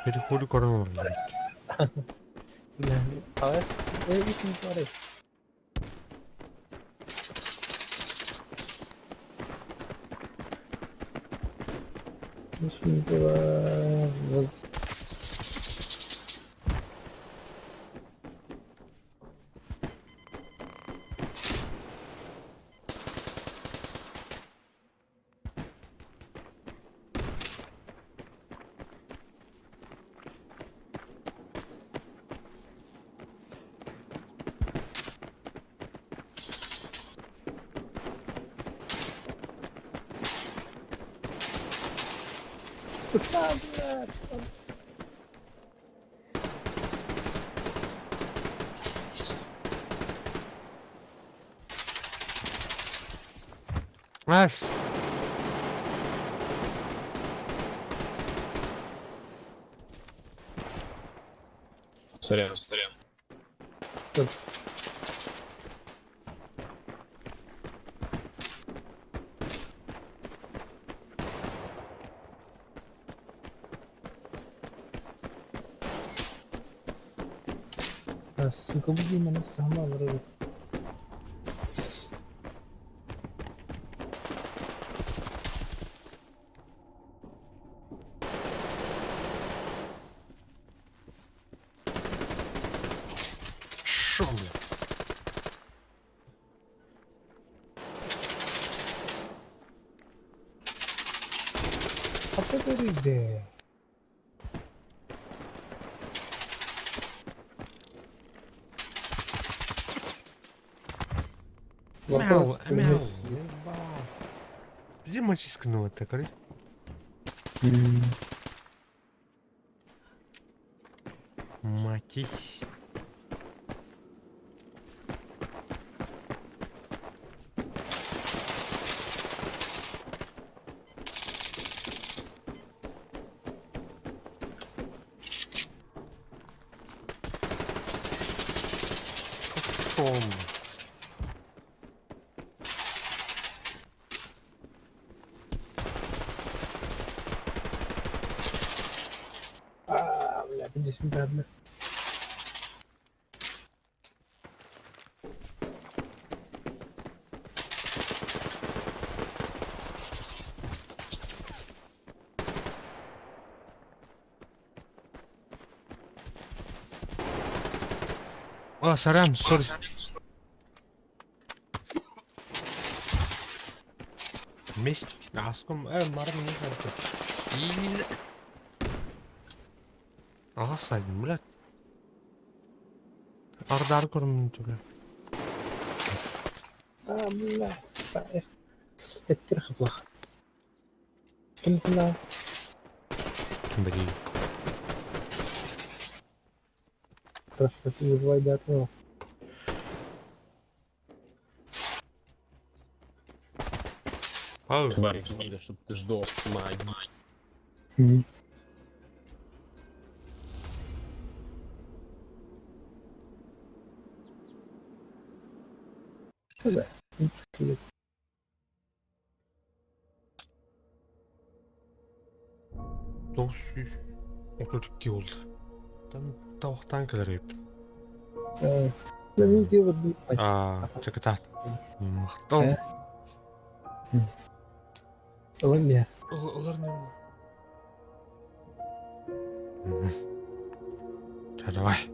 Переходи корону, блядь. А я их не говорю. Ась. Сорян. Сука, буди мене сама вирве. Apa dari deh? Мяу, мяу. Ебать. Где мочискнула так, а? Матись. Шум. Бля, иди сюда, бля. А, сорян, сори. Месть. Аском, марм не харты. И... Ага, сайдым, блядь. Ардар көрмін түлі. Бля, сай. Это плохо. Кем ты на? Блин. Просто забывай до этого. Ау. Тварь, надо, чтоб ты сдох, мать. Да, это Досүй. Околдыкки болды. Табақтан келер еп. не делать. Чекатат. Мақтал. Ладно. Олар не болды? Давай.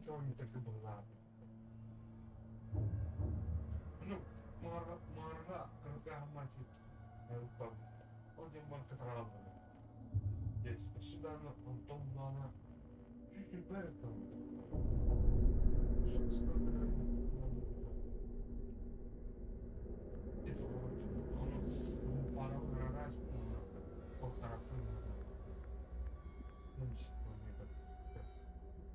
suami terbelah. Marah kerja masih lupa. Oh dia mau keterlaluan. Yes, sudah nonton mana? Cuci berkam. Itu orang farang raras pun. Oh sarap pun. Nanti kami ber. Just one.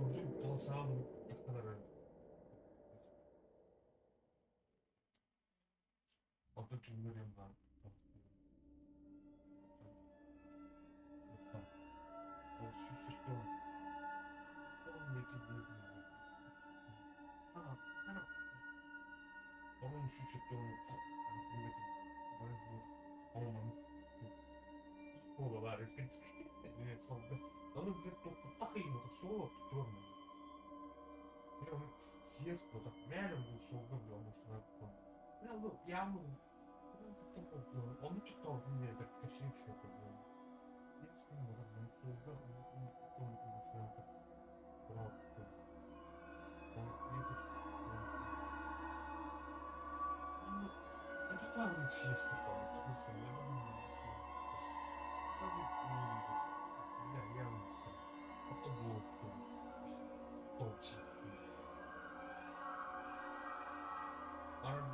요즘 더 싸움 하나를 어떤 중요한가 수수도 또 미팅이 하나 어머니 수수도 미팅 어머니 뭐가 말을 했어 너는 근데 또 딱 이거 쏘고 들어오는 그러면 GS보다 매는 소금 너무 쓰고 그냥 뭐 야무 그런 것도 엄청 더 근데 그렇게 싫거든요. GS보다 너무 소금 너무 쓰고 그렇고 이게 아주 다른 GS보다 그래서 내가 그냥 어떤 무엇도 없이 말하는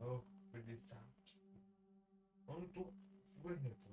Oh, bellissimo. Quanto fumetto,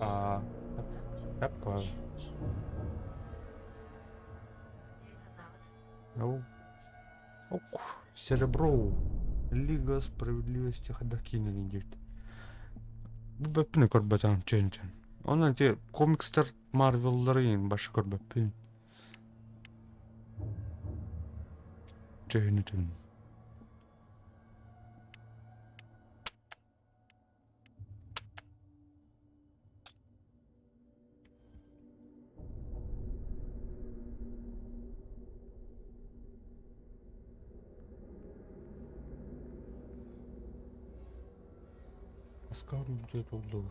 А, опа. Ок, серебро. Лига справедливости ходокина идет. Бепни корбатан ченчен. Она те комикстер Марвелларын башы корбеппин. Ченчен. Аскарым где oldu?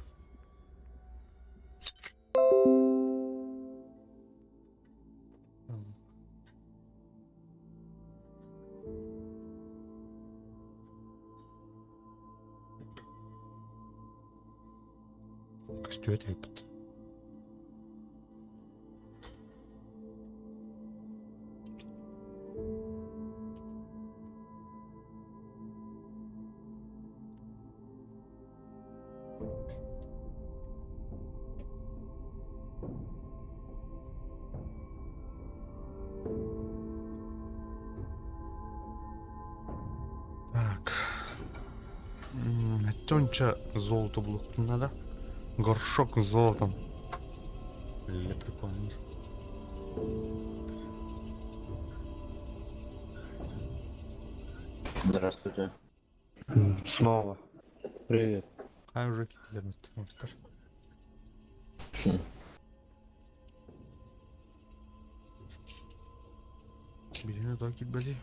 Костюет yapıt. Так. Тонча золото блоктун надо. Горшок с золотом. Или прикольно. Здравствуйте. Снова. Привет. А уже кидали. Скажи. Бери на то кидбали.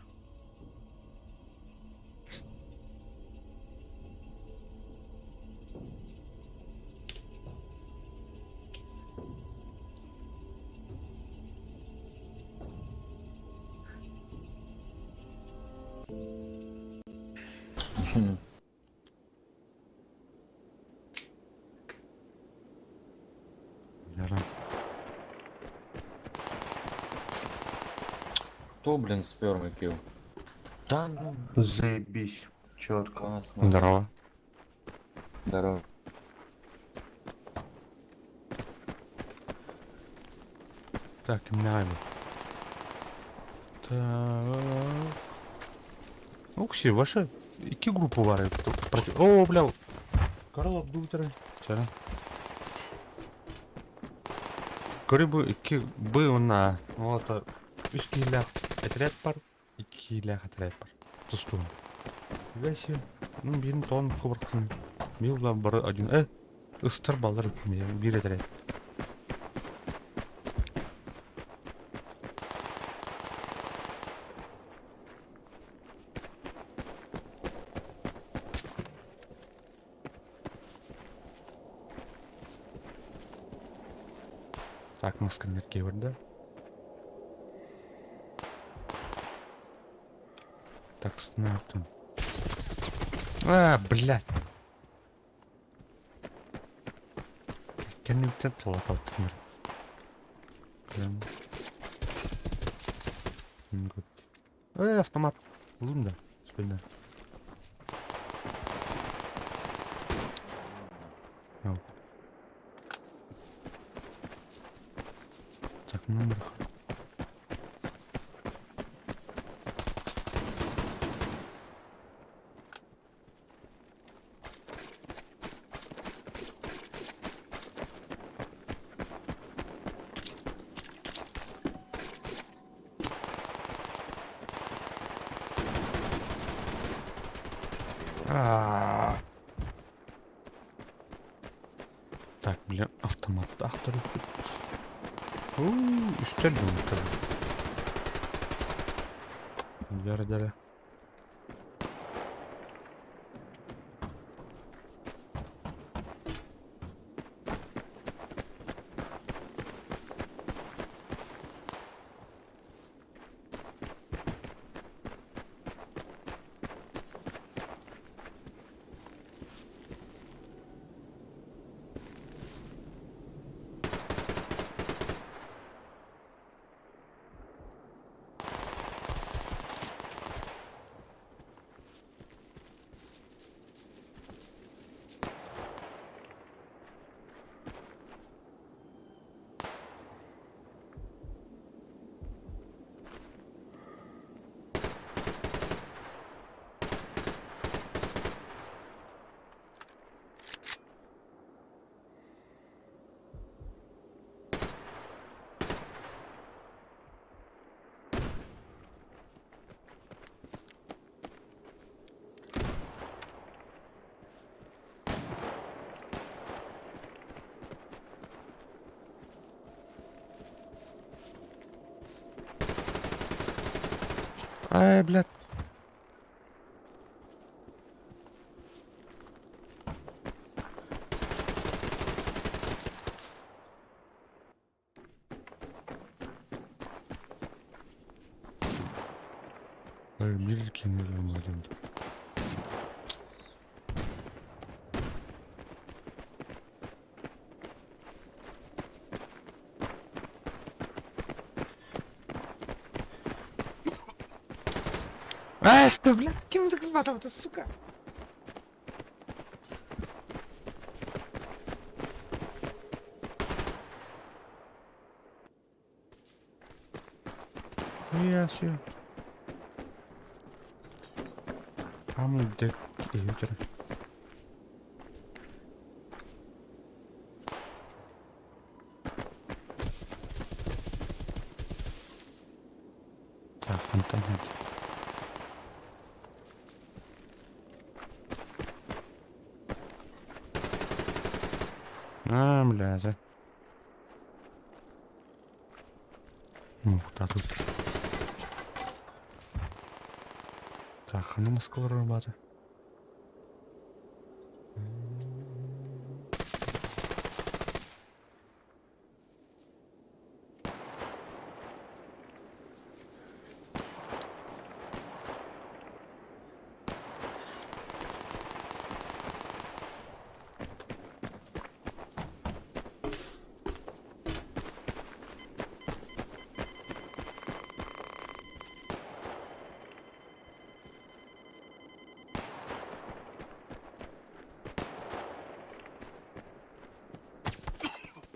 Кто, блин, спер килл? Да, ну. Заебись. Четко. Классно. Здорово. Здорово. Так, наймы. Так. Окси, ваша які групи варить проти. О, бля. Карл Абдултери. Чара. Корибу iki быуна. Олата 3 килях отряд бар, 2 килях отряд бар. Тустун. Весе. Ну, бин тон кубыртын. Милла бары один. Ыстыр балдар үкіме. Bir отряд. Так, мы сканерки да? Так, снартом. Блядь. Коннектор лотал тмир. Прям. Автомат. Лунда. Спина. Так, номер. Так, бля, автомат. Ахтару. Üstel mi tabii. Yarıdara. Ай, блядь. Ай, мирики не ломали. Ай, что, блядь, кем ты хватал-то, сука? Ясно. I'm dead eater. Так, интернет. А, бля, за. Ну, да тут. Так, а ну Москва работа.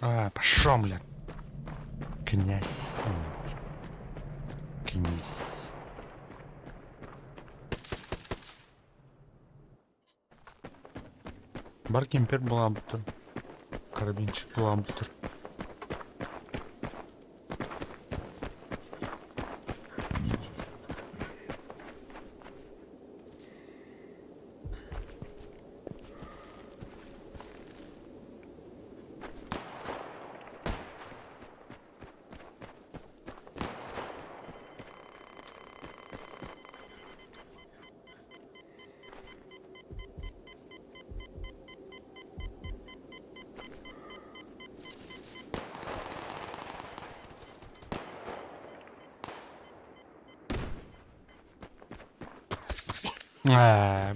А, пошел, блядь. Князь. Князь. Баркемпер была бутер. Карабинчик была бутер. А,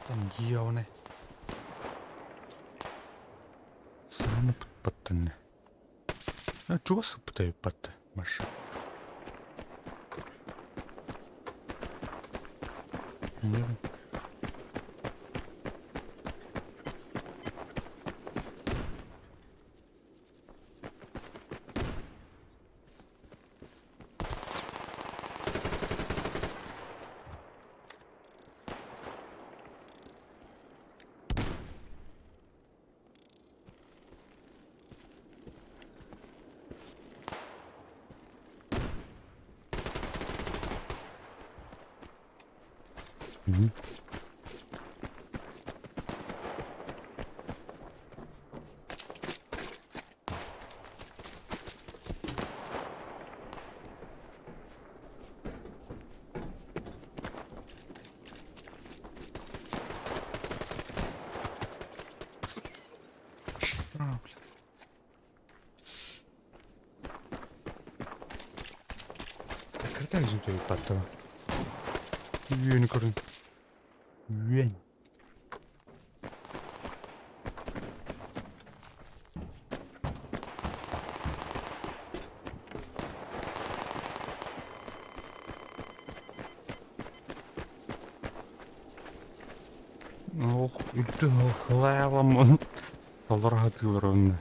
там ёвны. Саме паттане. А чого супитаю патте, Маша? Ні. Мгм. А, блин. Какая же у паттова? Юникорн. Юань. Ох, үтті лайаламын. Оларға тылыр онда.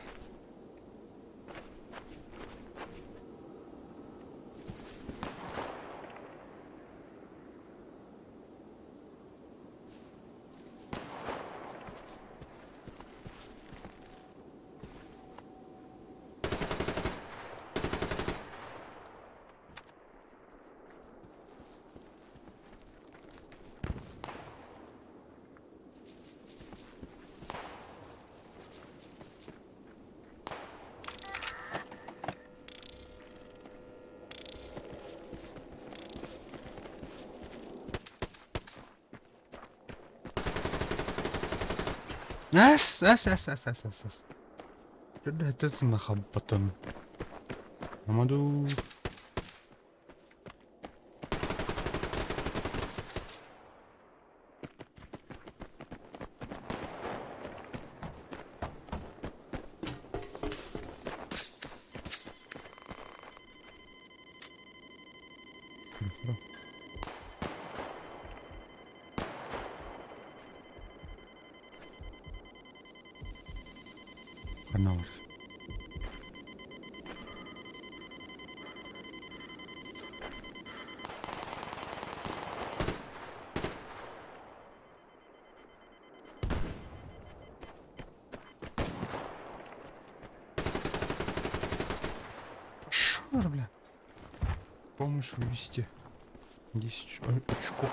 Ас. Sudah itu nakampatan. Aduh. Kenal. Шар, бля. Помощь вывести. 10 очков.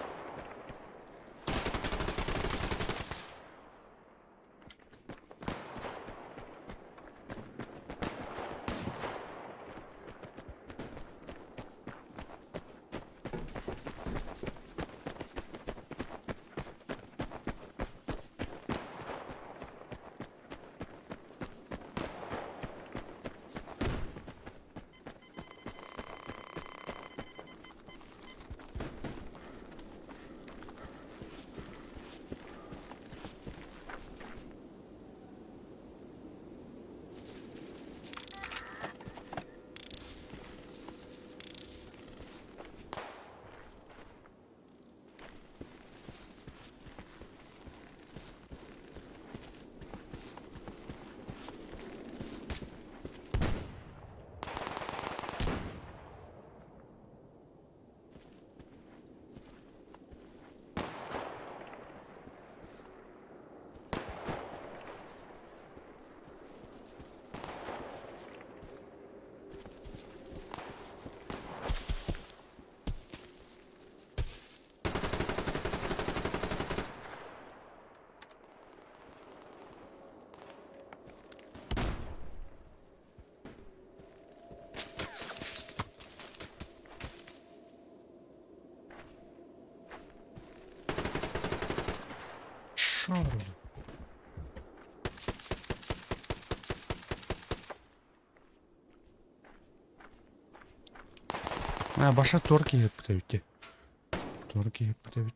Шар. Başa Türkiye yaptı. Türkiye yaptı.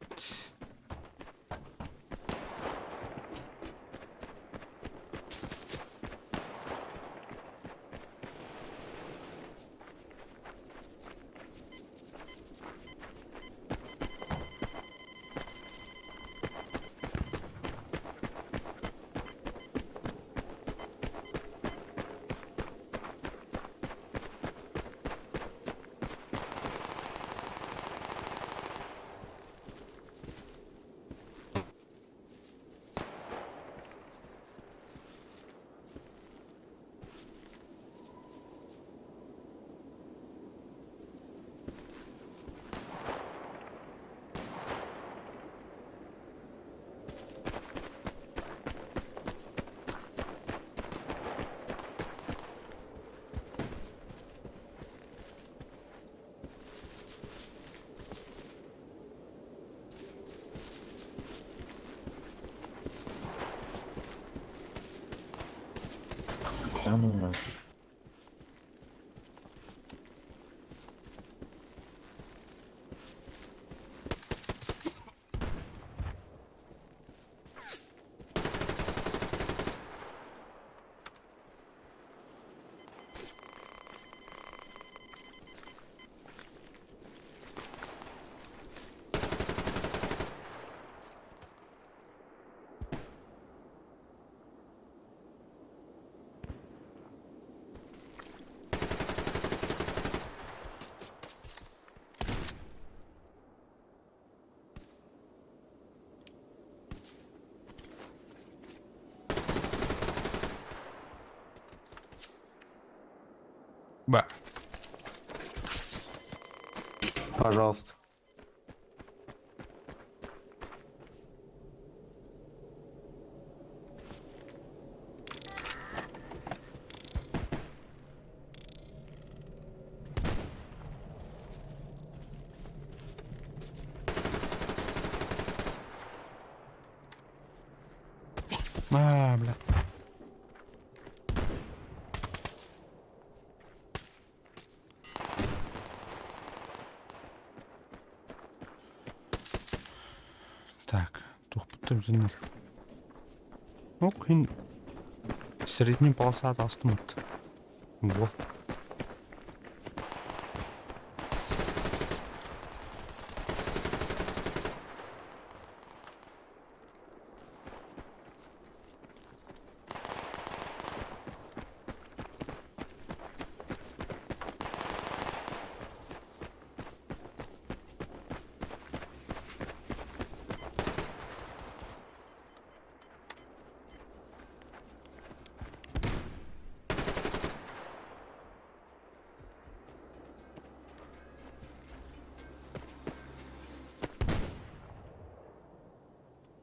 Tamam. Ба. Пожалуйста. А, бля. Так, тут потрібен. Ок, він середній полосатий автомат. Во.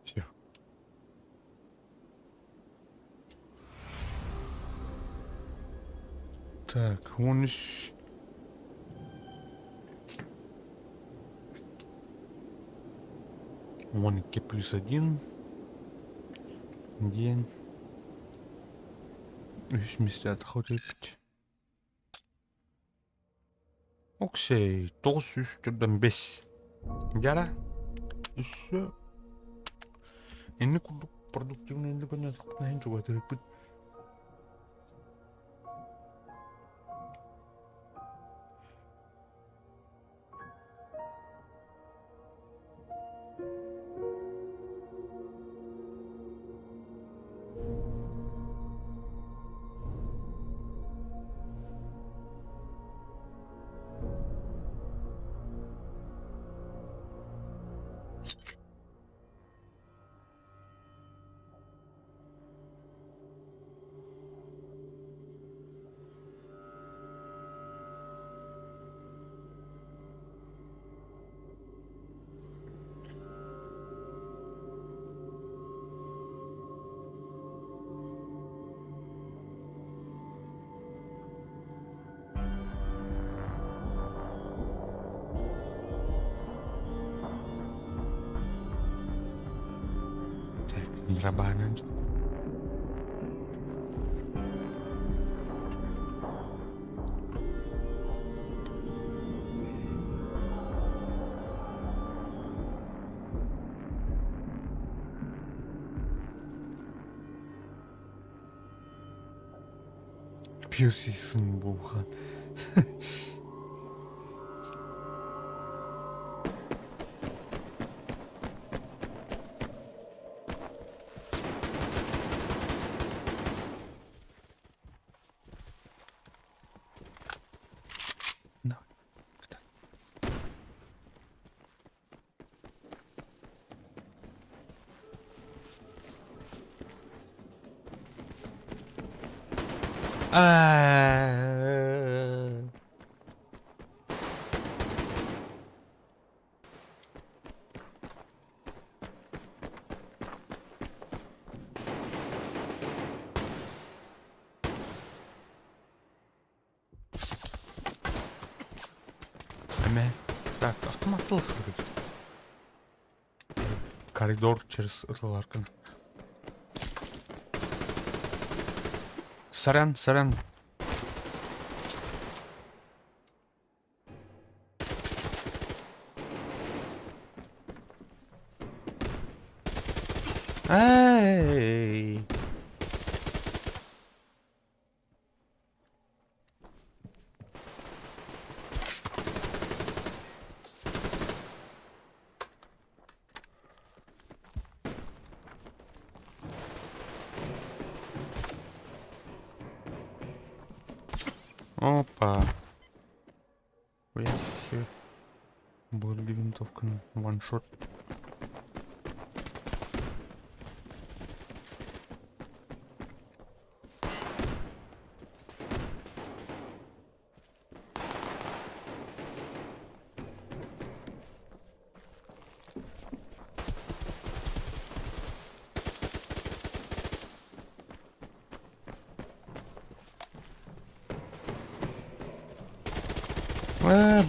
Все. Так, вон еще... Моники +1. День. 80 ходить. Окей, тоз üstünden 5. Яра. Еще. Ini kudu продуктивно ini banyak nahin coba teriput. Rebahan. Piusis'in bu. Так, автоматlı ısırgıç. Koridor içerisi ısırlarken. Сорян. Эй! Опа. Блин, будет винтовка на ваншот.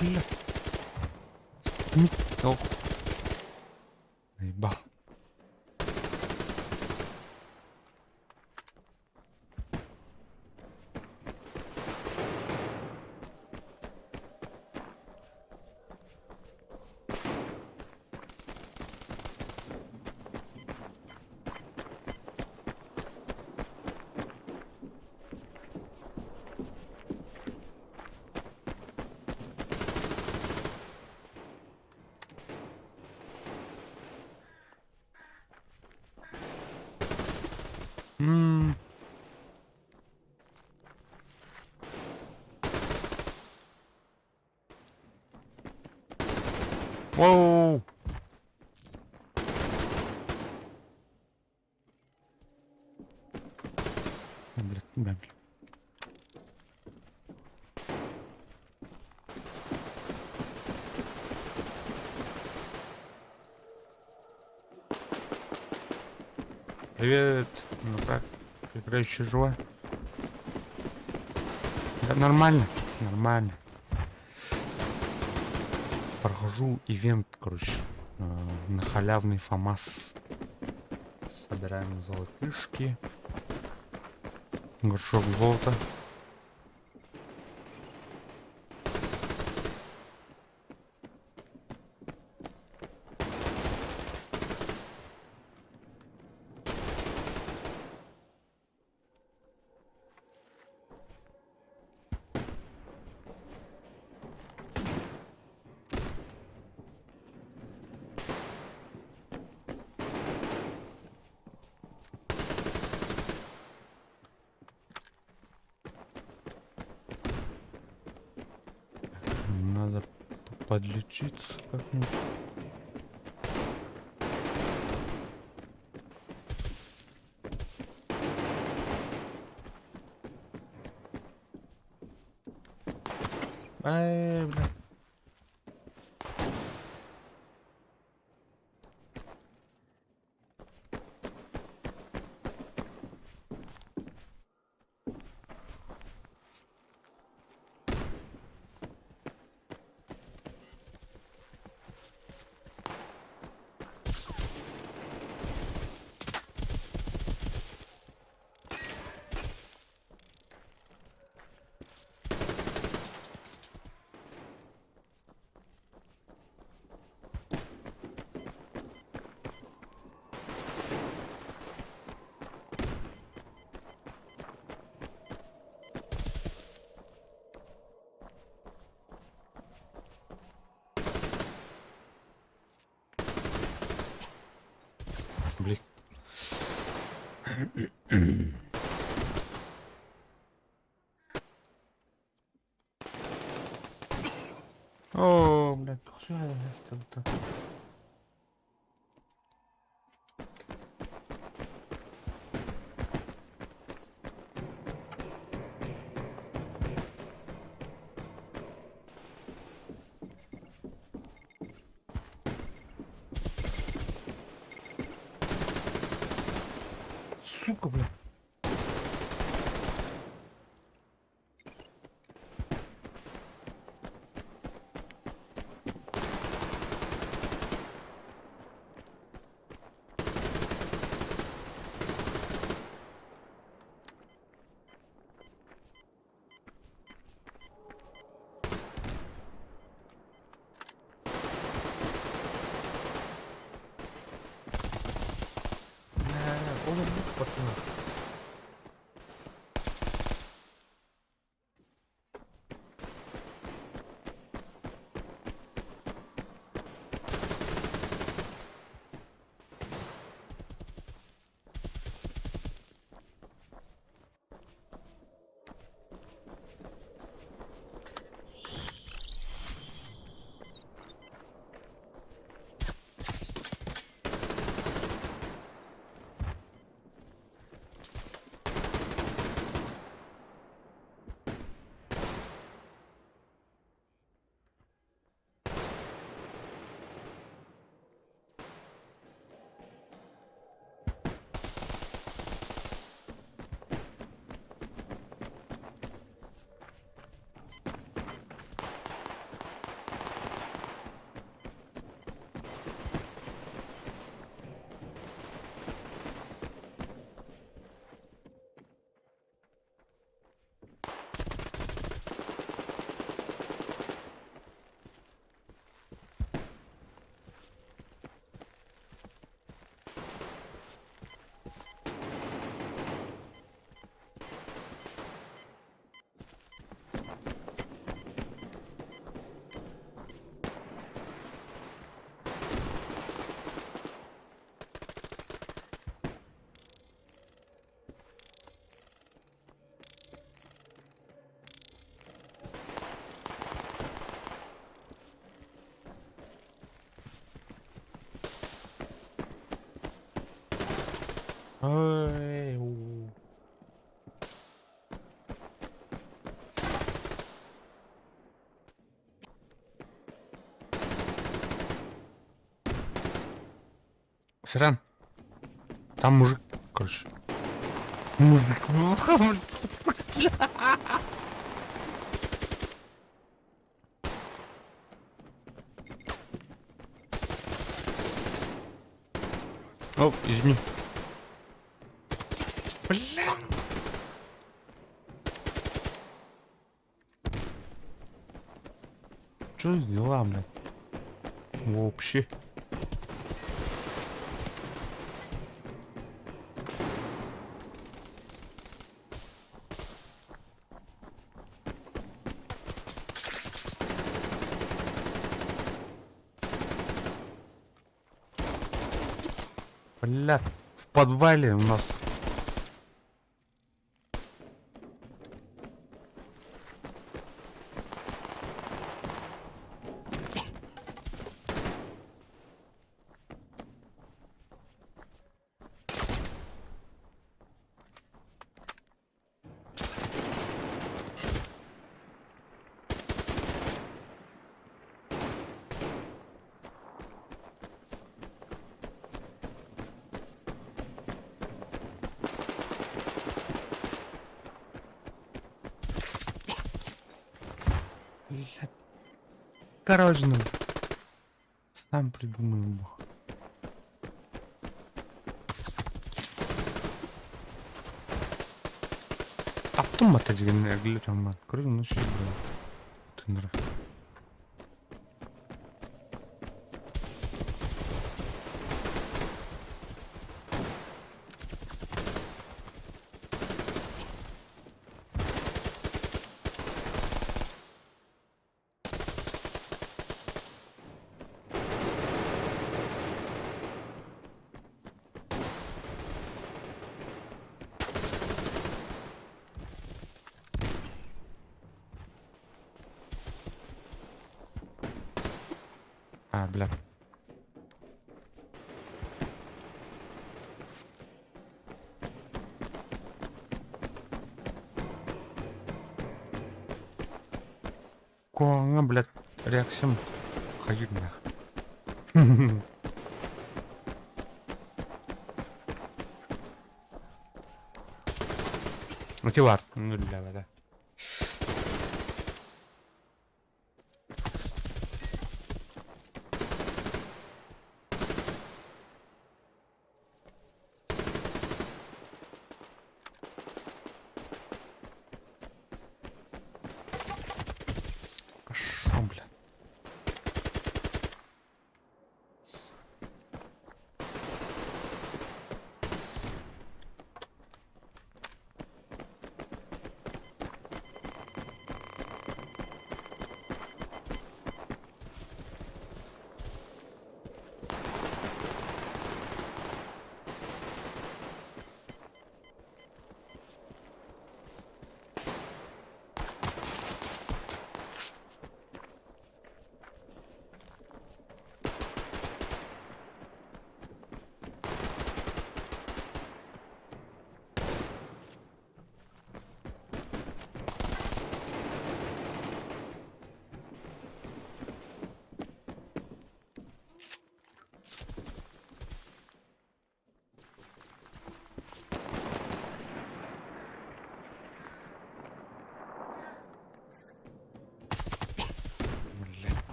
Бля. О. Ебал. Воу! Блядь, блядь. Привет. Ну как? Игра еще жива? Да нормально. Нормально. Прохожу ивент, короче. На халявный ФАМАС. Собираем золотышки. Горшок золота. Надо подлечиться как-нибудь. Ай, бля. Блин. О, блядь, что я там-то? Сука, бля. Пацаны. Ой, у. Сирен. Там мужик, короче. Мужик. Оп, извини. Бля. Что за дела, блядь? Вообще. Бля, в подвале у нас. Блядь. Короче, ну. Сам придумаем. Автомат деген глючам. Көрдің ну şey böyle. Тындыра. А, бля. Коңа, блядь, реакциям hayır nах. Мотивар, ну для вода. Шо, бля.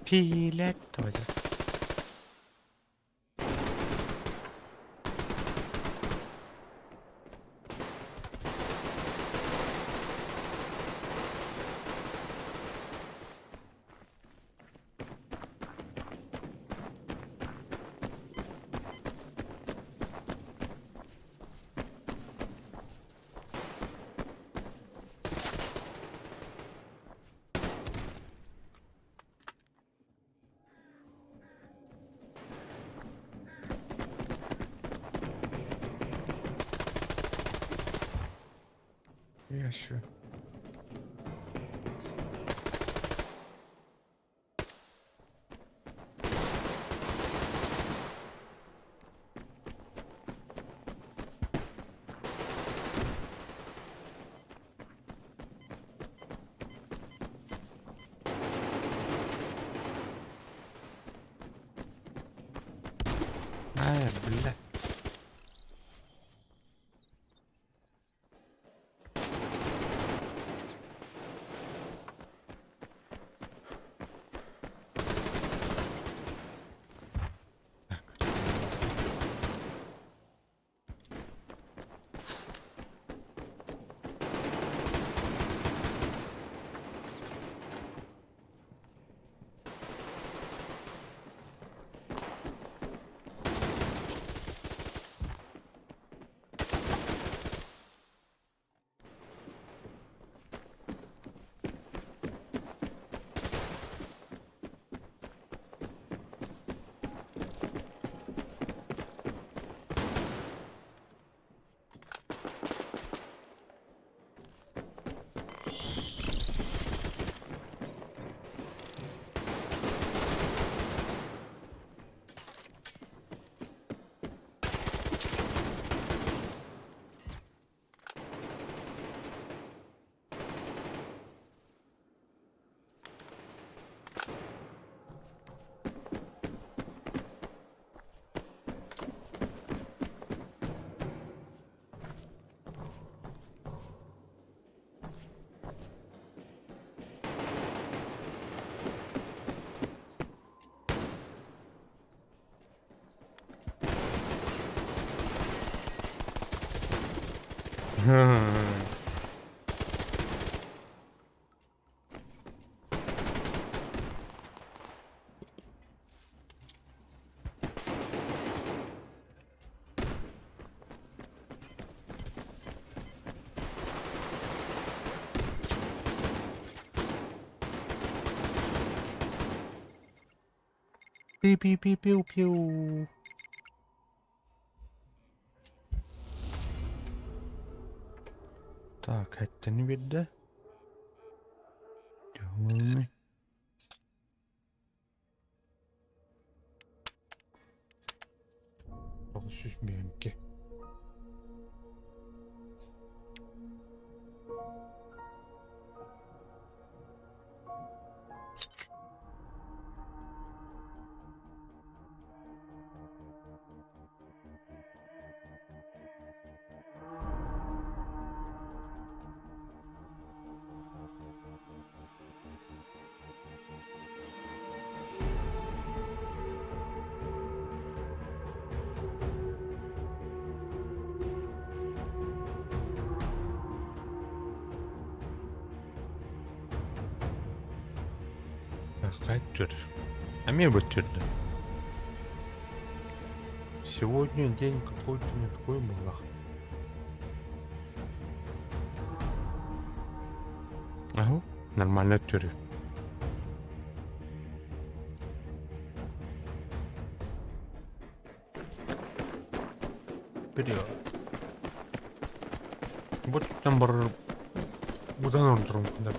Пилять давайте. Я еще. блядь. Пиу-пиу-пиу-пиу-пиу. Так, это не видно. Темный. Получишь мемки. Кайтер. А мне бы тюрьма. Сегодня день какой-то не такой малах. Ага, нормальная тюрьма. Вперед. Вот там бар. Куда нам трон? Да.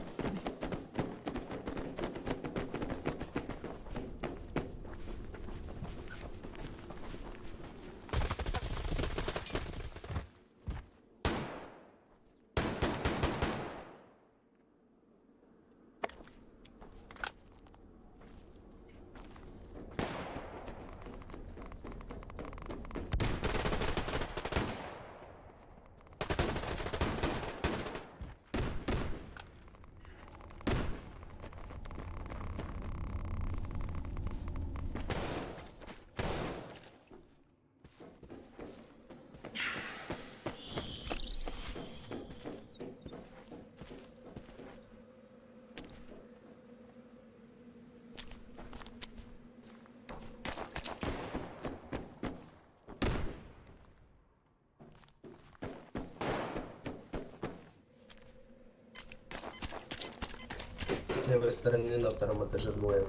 С левой стороны на втором этаже двое.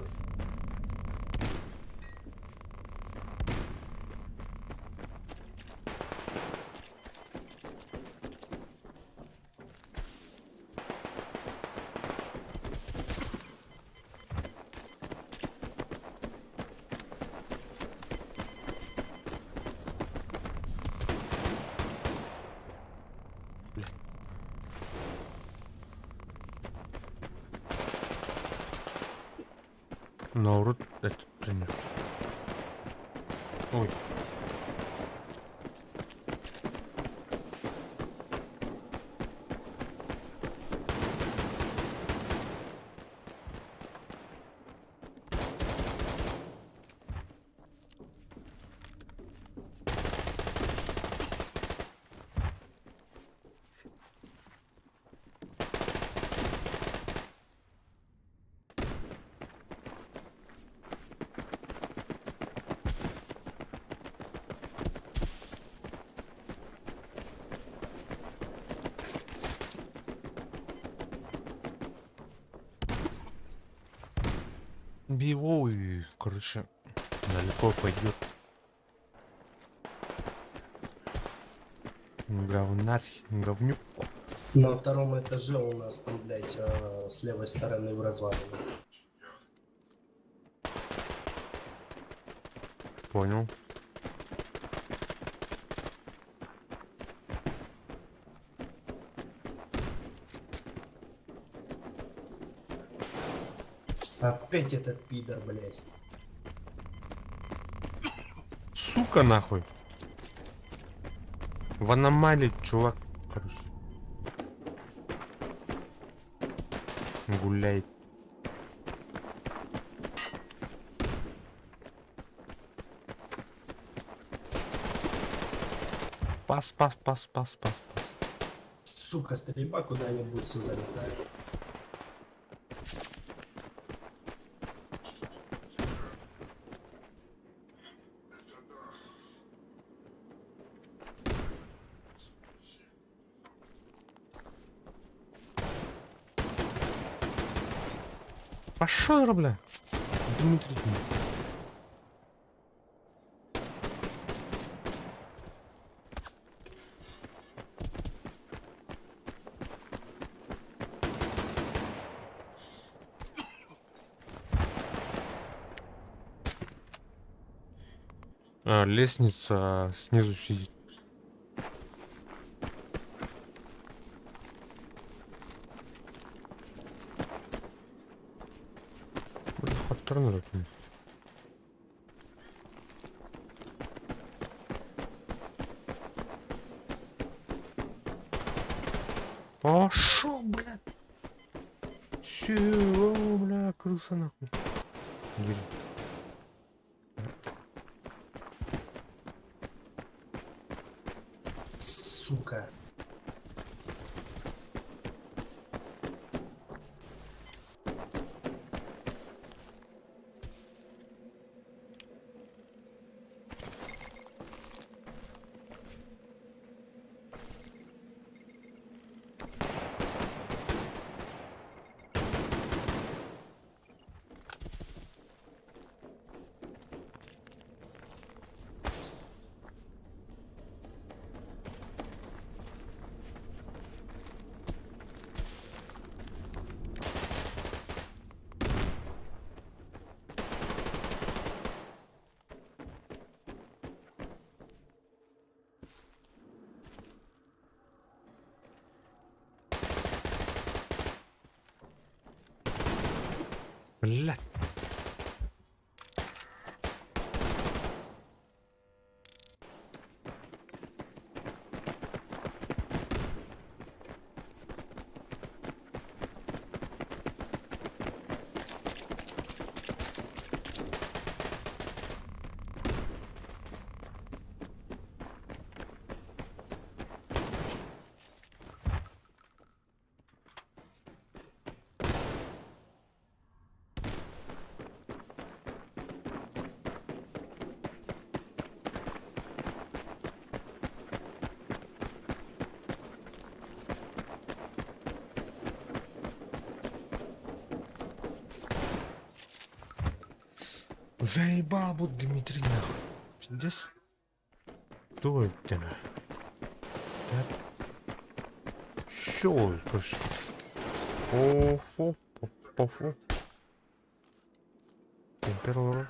Наурут этот принес. Ой. Его и, короче, далеко пойдет. Говнарь, говнюк. На втором этаже у нас там, блядь, с левой стороны в развалине. Понял. Опять этот пидор, блядь. Сука, нахуй. В аномалии, чувак, короче. Гуляет. Пас. Сука, стрельба куда-нибудь все залетает. Пошел, бля. Дмитрий. Лестница снизу сидит. Ход турнира. О, шо, бля? Чего, бля, крыса нахуй. Блин. Сука. Блядь. Заебал вот Дмитрий нахуй. Здесь? Кто это? Щелкаш. Пофу. Температура.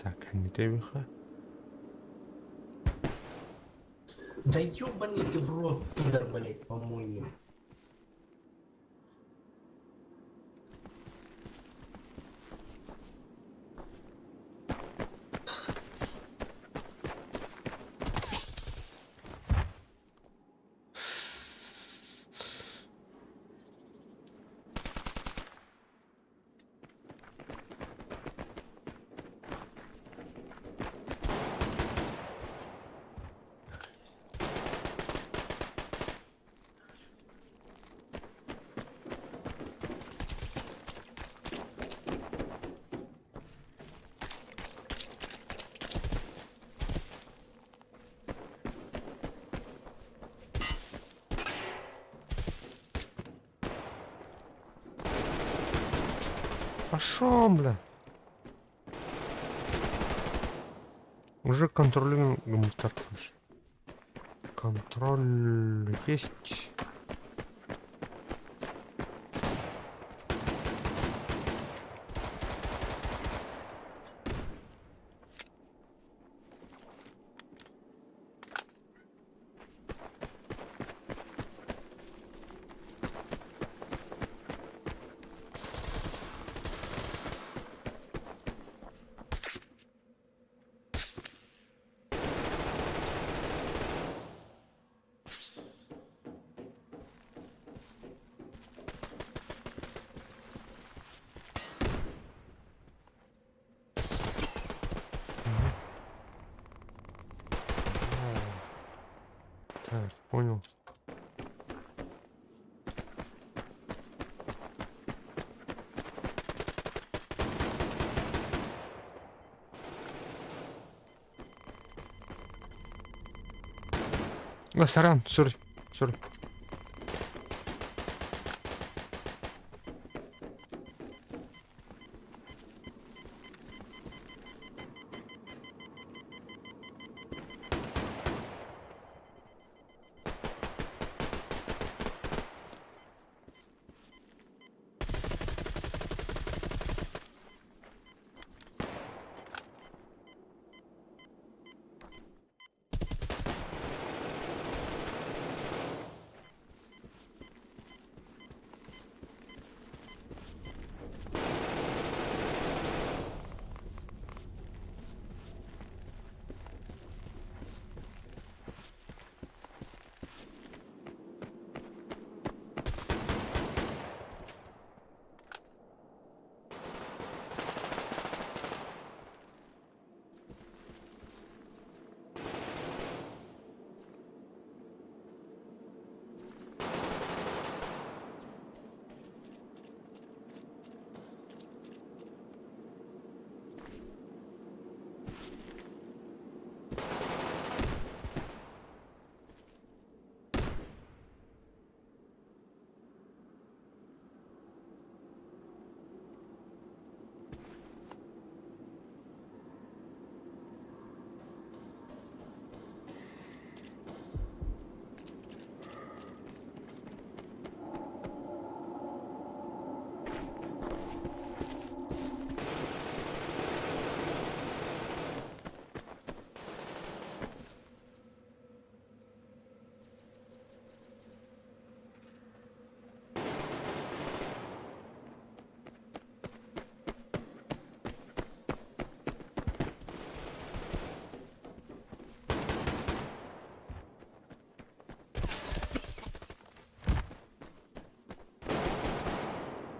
Так, не ТВХ. Да ёбаный ты в рот, пидор, блядь, по-моему. Пошел, бля. Уже контролируем гуманитарку. Контроль есть. Так, понял. Сорян, сори.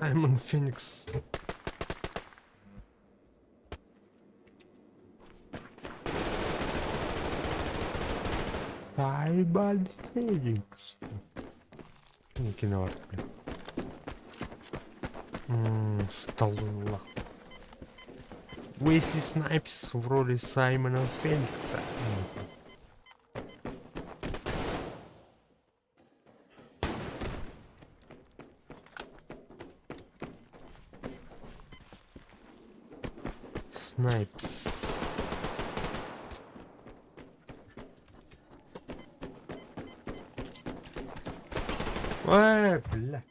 Саймон Феникс. Саймон Феникс. Не киноварт, блин. Столла. Уэсли Снайпс в роли Саймона Феникса. Снайпс. Бля.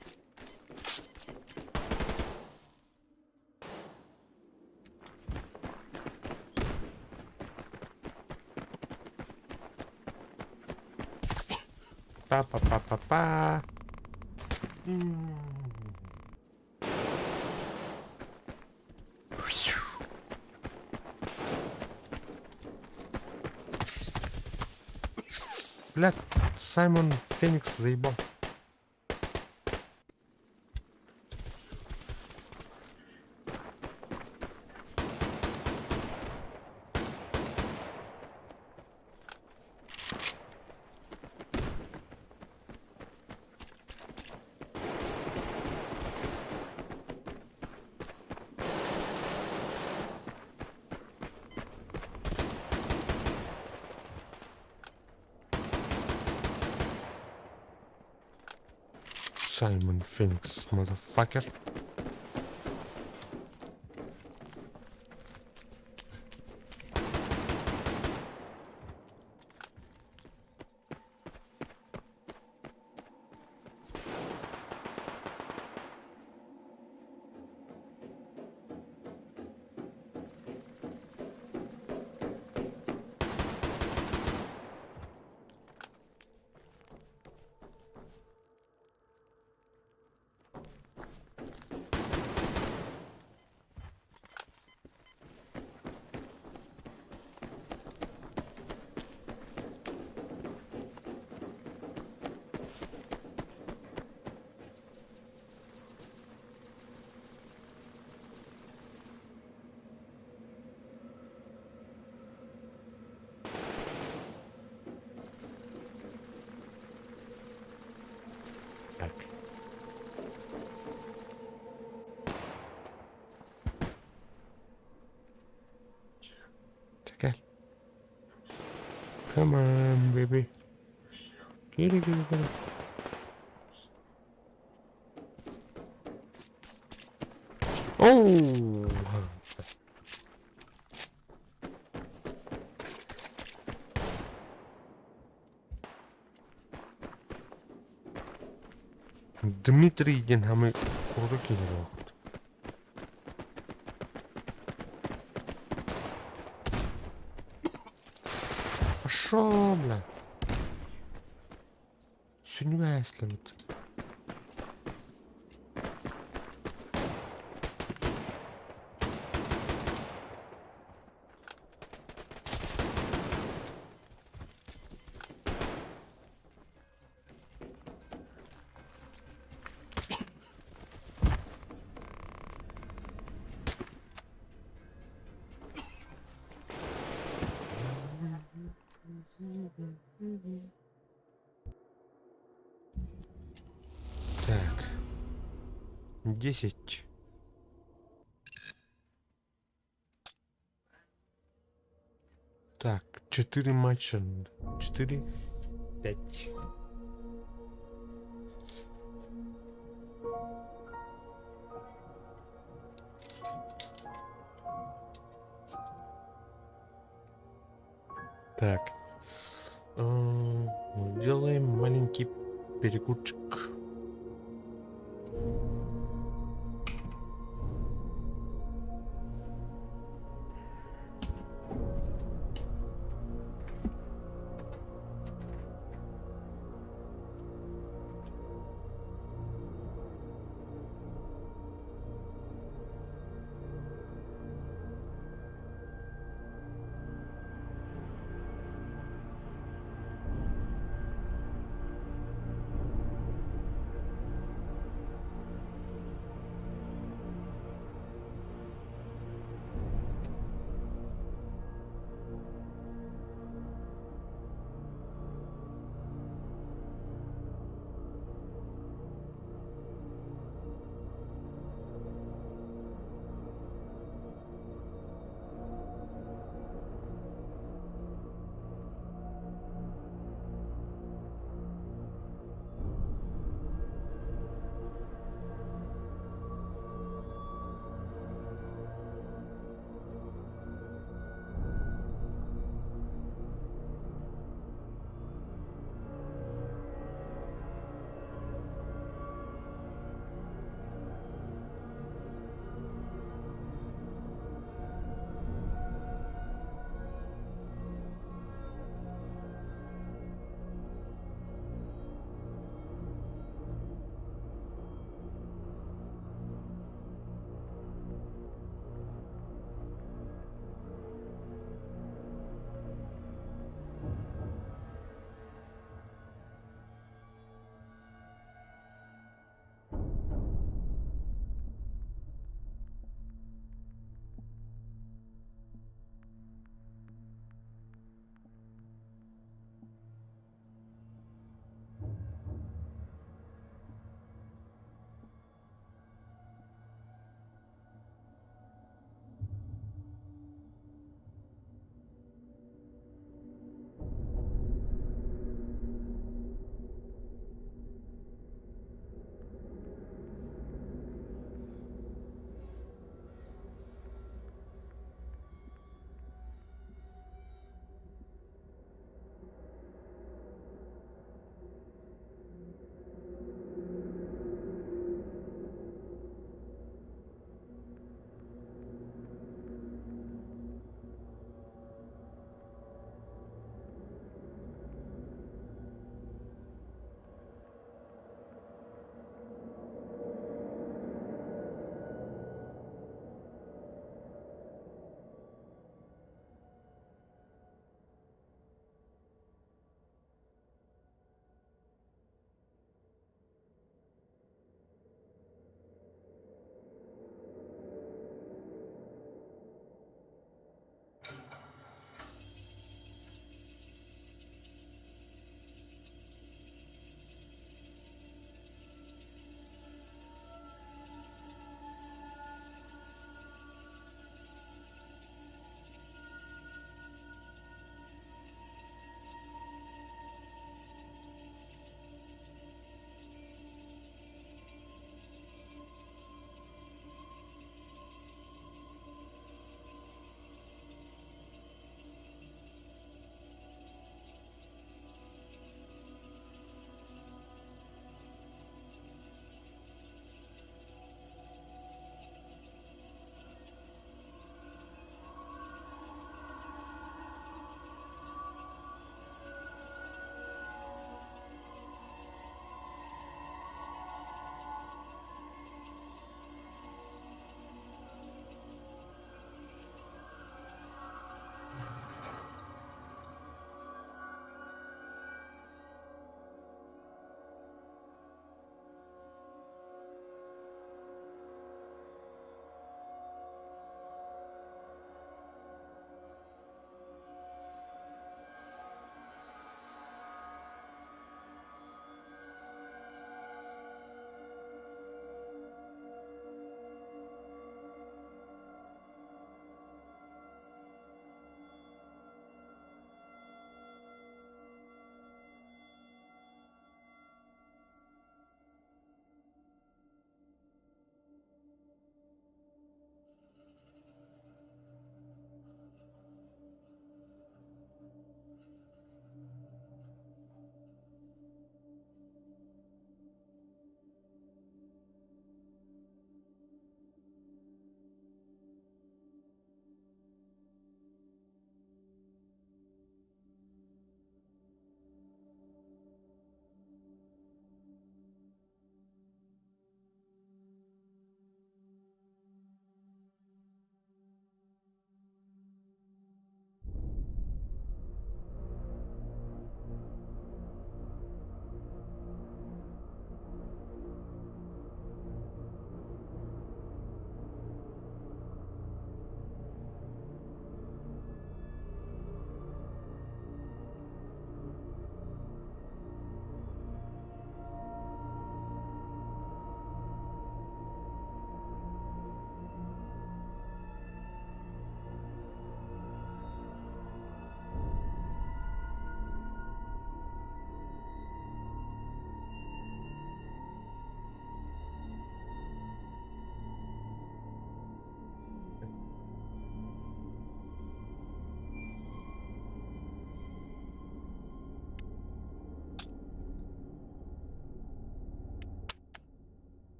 Па-па-па-па-па. Бля, Саймон Феникс заебал. Саймон Феникс, motherfucker. Так. Такая. Come on, baby. Kitty, kitty, kitty. Oh! Дмитрий Генхамы уроки делают. Пошел, бля. Сегодня если вот. Так. 10. Так, 4 матча. 4, 5. Так. Делаем маленький перекурчик.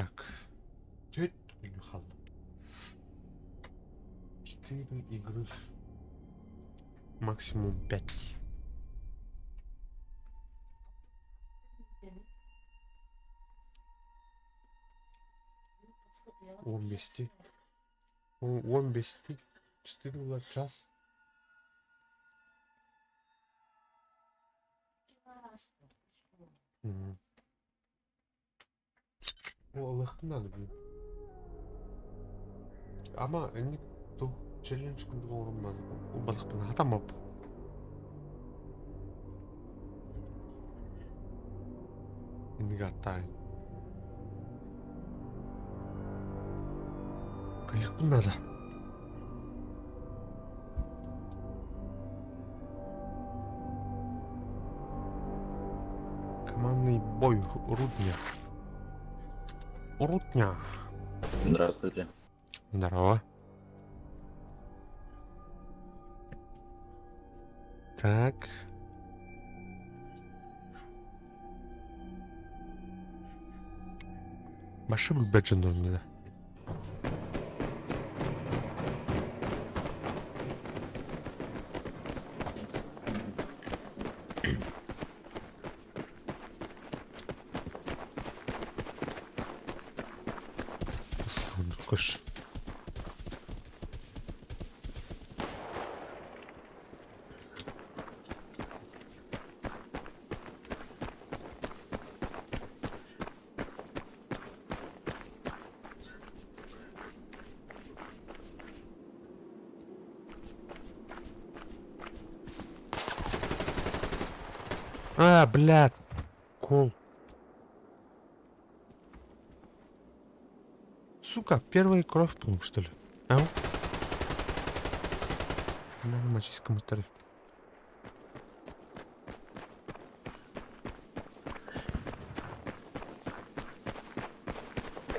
Так. Чуть уехал. 4 игры. Максимум 5. Он бести. Он бести. 4 час. Легко надо, блин. Ama enlik tu challenge kundu olmaz. O balık bana hatamam. Enlik attay. Kayak bu надо. Командный бой. Рудня. Рудня. Здравствуйте. Здорово. Так. Машину бэджи нужно, да? Кош. А, блядь. Кол. Сука, первая кровь, по-моему, что ли? Ау. Надо мочить комментарий.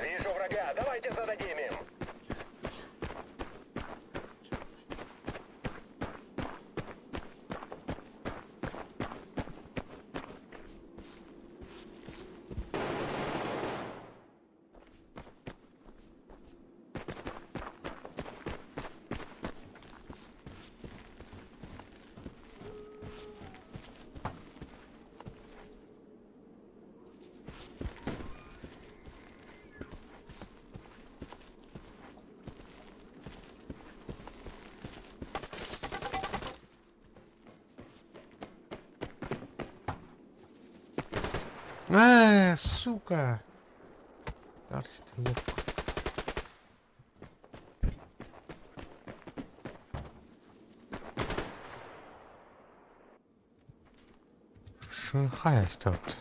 Вижу врага, давайте зададим им. Сука. Шанхай остался.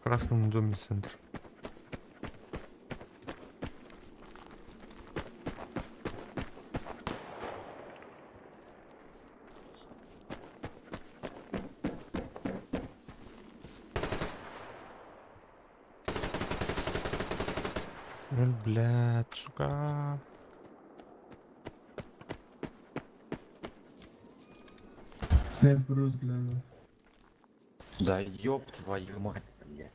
В красном доме центр. Блядь, сука. Да ёб твою мать, блядь.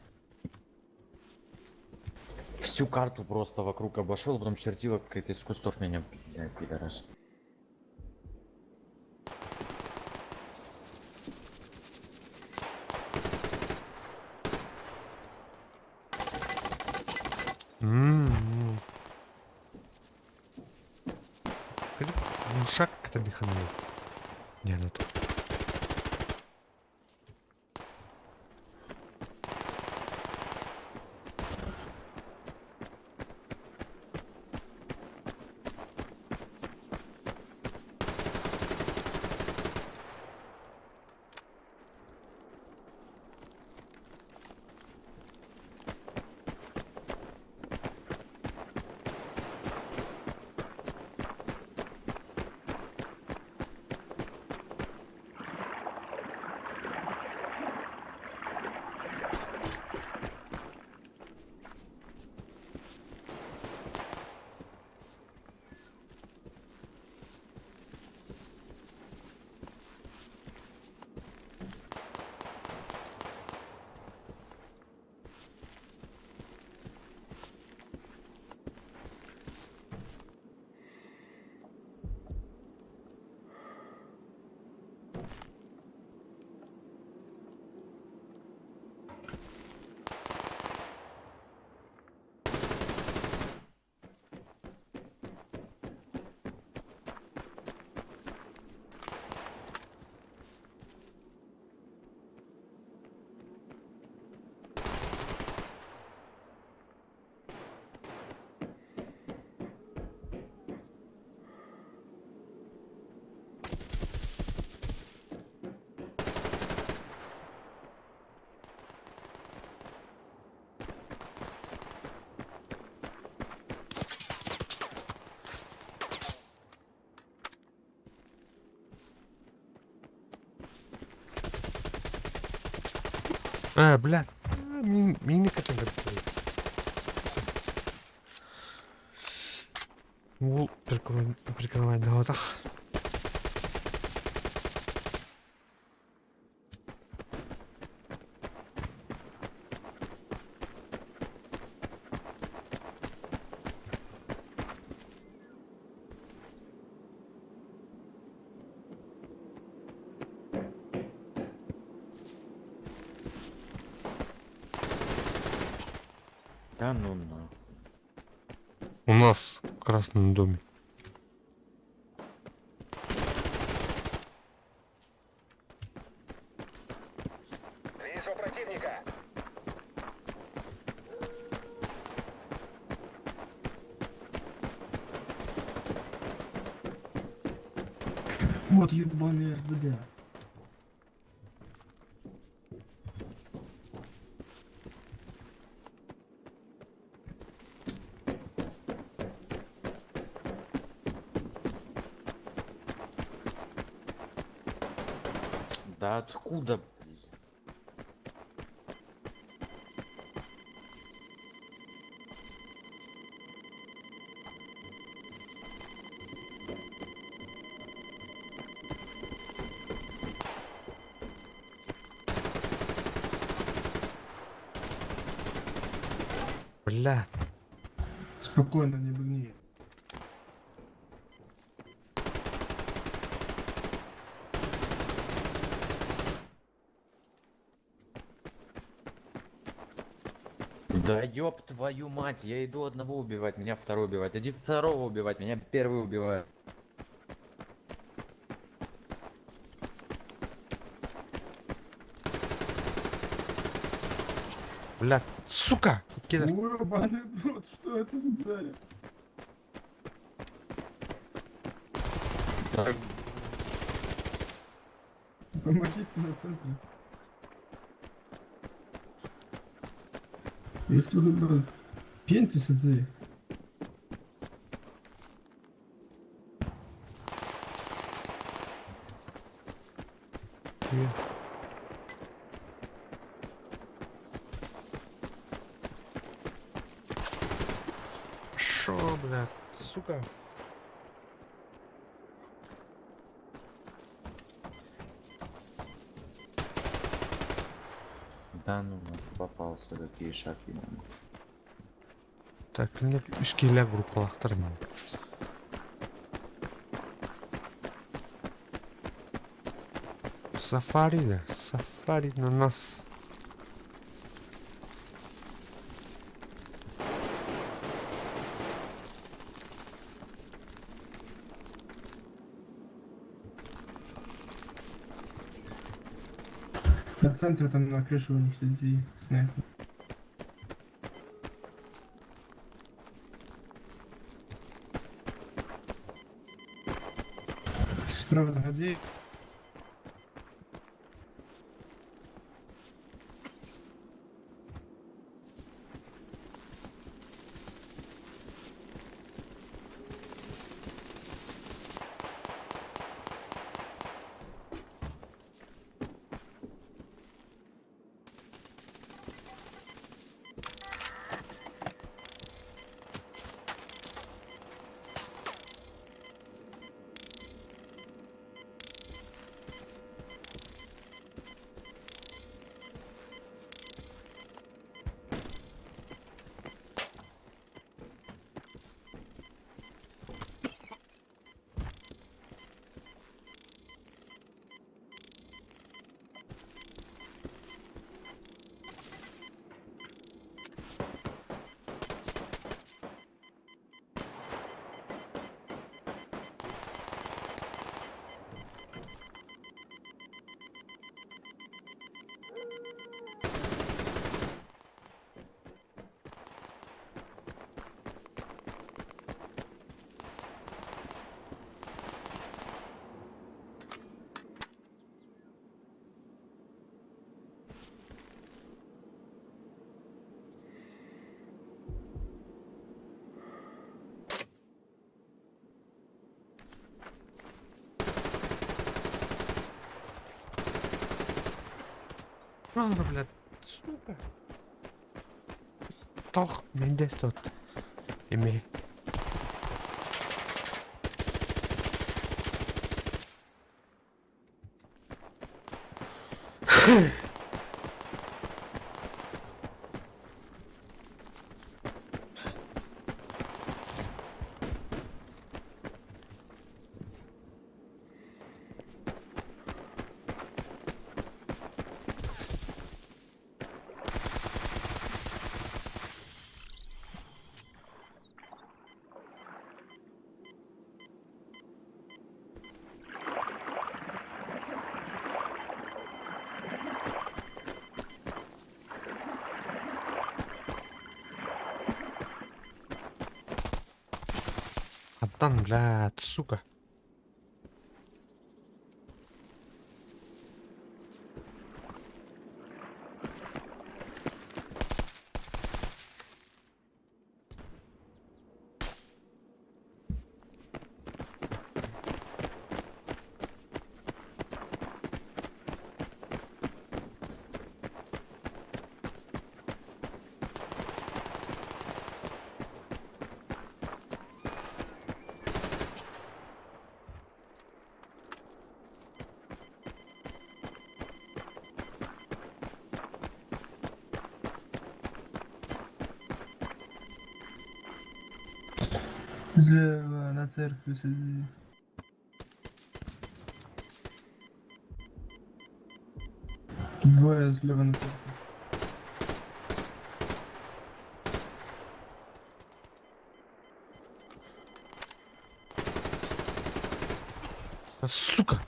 Всю карту просто вокруг обошел, потом чертила какая-то из кустов меня, блядь, пидорас. Шаг как-то механил. Не, ну это... Блядь. Мины как-то готовить. Прикрывай на глазах. Да ну на. У нас в красном доме. Вижу противника. Вот ебаный РБД. Да откуда? Бля. Спокойно, не бни. Да ёб твою мать, я иду одного убивать, меня второй убивает. Иди второго убивать, меня первый убивает. Бля, сука! Кидр. Ебаный брод, что это за дзарь? Да. Помогите на центре. Их тут брат. Пенсию садзи. Шо, блядь, сука? Да ну попался, какие шаги. Так, мне üsküyle группалахтармын. Сафари на нас. На центре там на крыше у них сидит снайпер. Справа заходи. Ладно, блядь. сука. Толық менде стот. Еме. Атан, блядь, сука. Зліва на церкві сиди. Двоє зліва на церкві. Сука.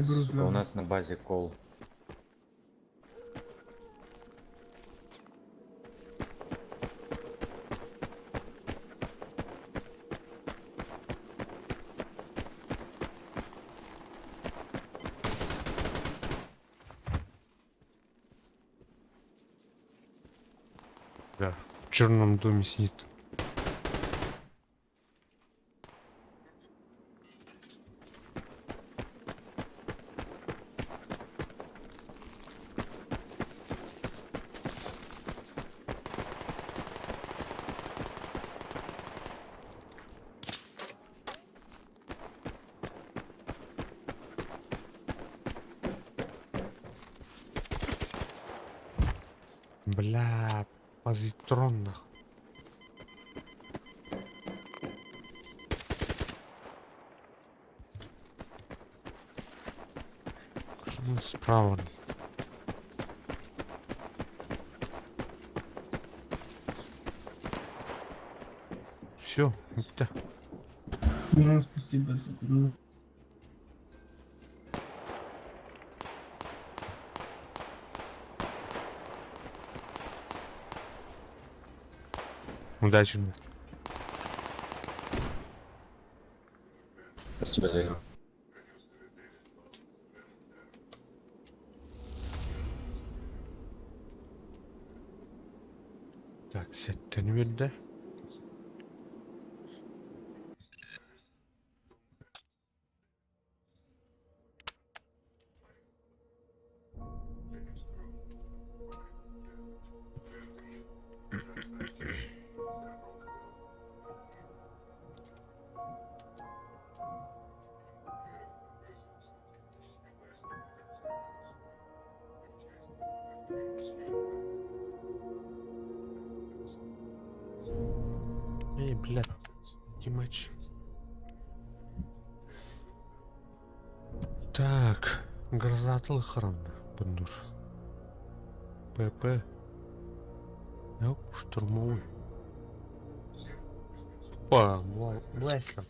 Сука, у нас на базе кол. Да, в черном доме сидит. Бля, позитронных. Справа. Все, это. Ну, спасибо за куру. Удачи. Спасибо за игру. Так, сеттен берді. Эй, блядь, Тимач. Так, гроза храм, бандур. ПП. Yok, штурмовой. Опа, бластер.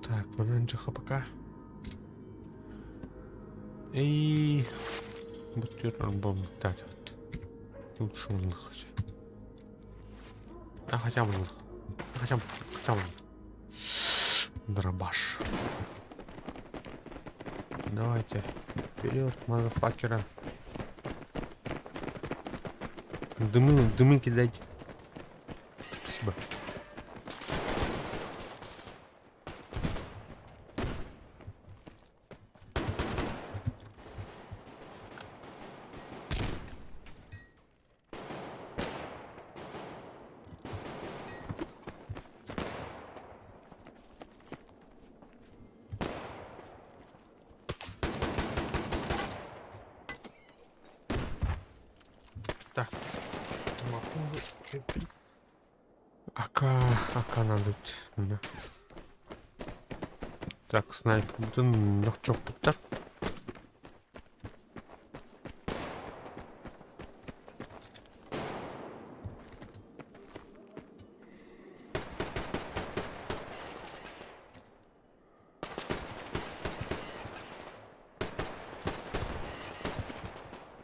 Так, менеджер ХПК. И бутерброд так вот. Лучше он хотя. А хотя бы, хотя бы. Дробаш. Давайте вперед, мазафакера. Дымы кидайте. Спасибо. Так. АК надо. Да. Так, снайпер. Ну чё, путер?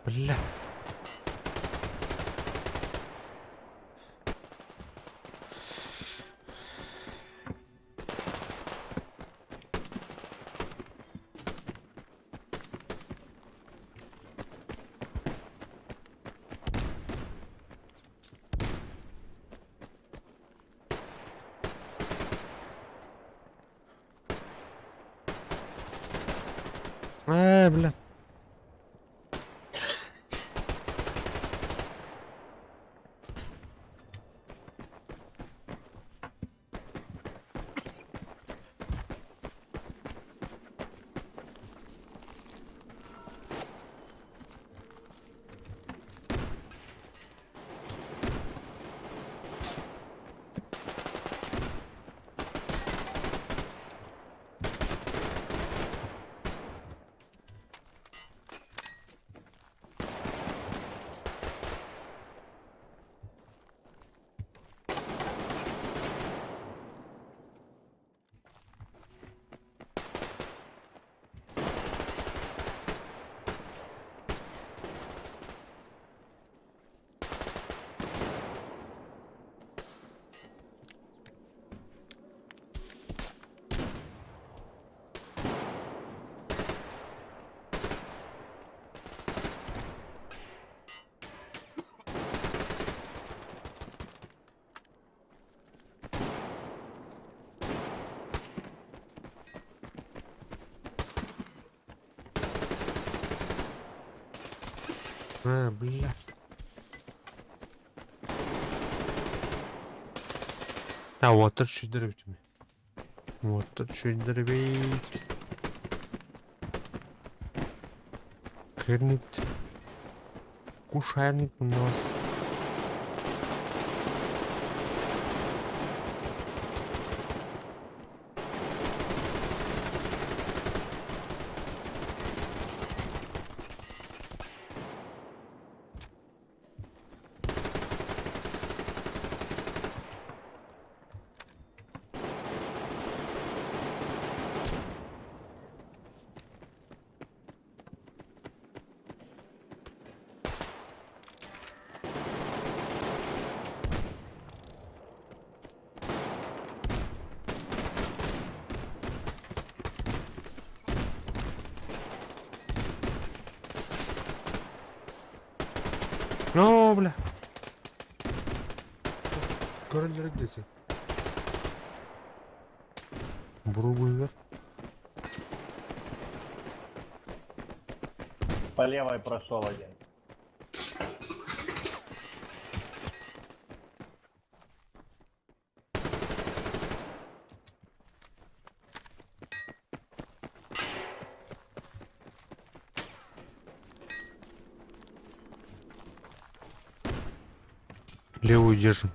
Бля. Бля. Бля. А вот тут чуть дробить. Вот тут чуть дробить. Кырнет. Кушарник у нас. Ну, бля. Король где ты? Бургулер. По левой прошел один. Левую держим.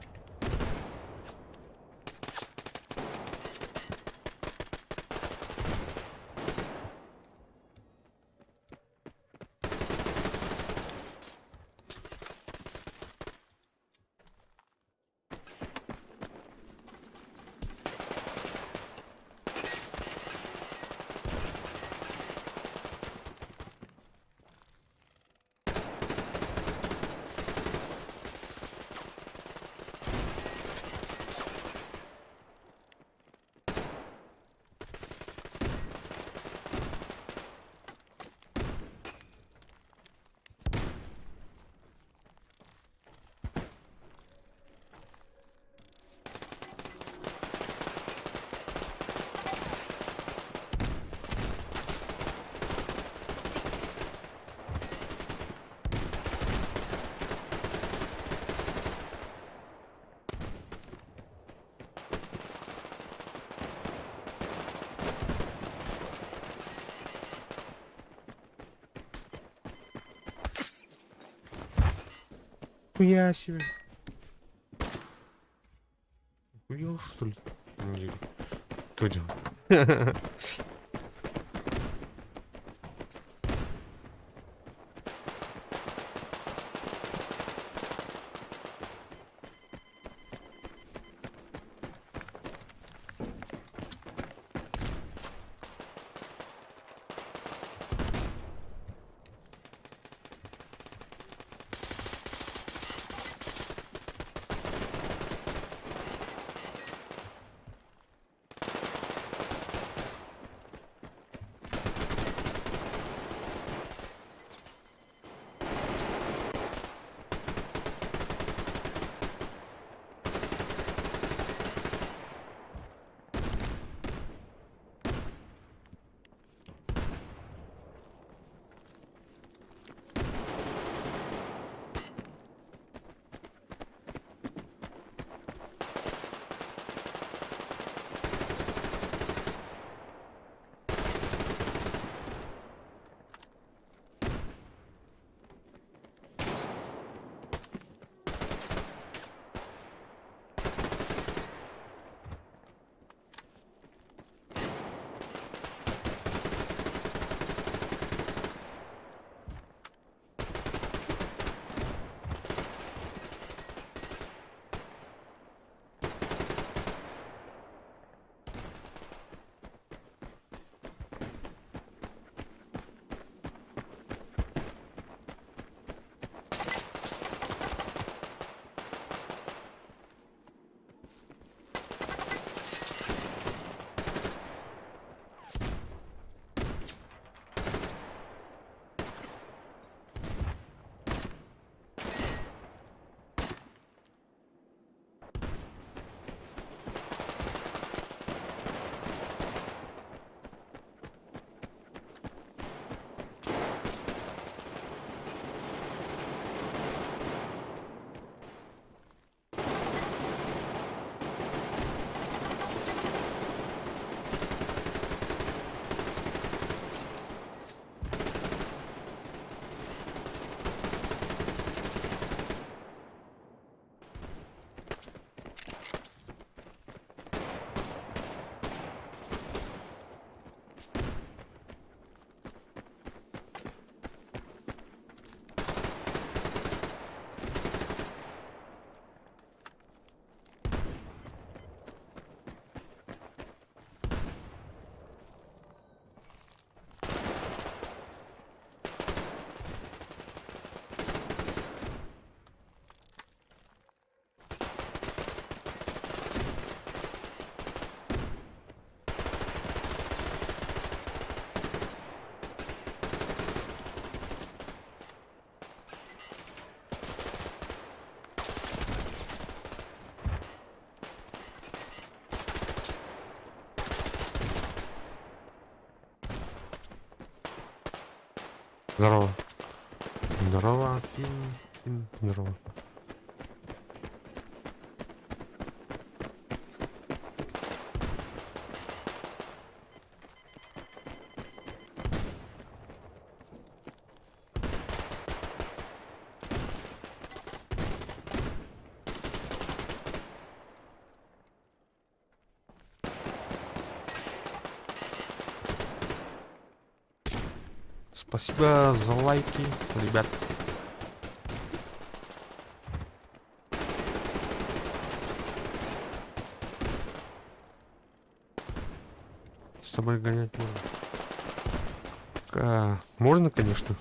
Хуя себе. Хуел, что ли? Не, что делать? Здорово. Здорово, Фин. Здорово. Спасибо за лайки, ребят. С тобой гонять можно. Можно, конечно.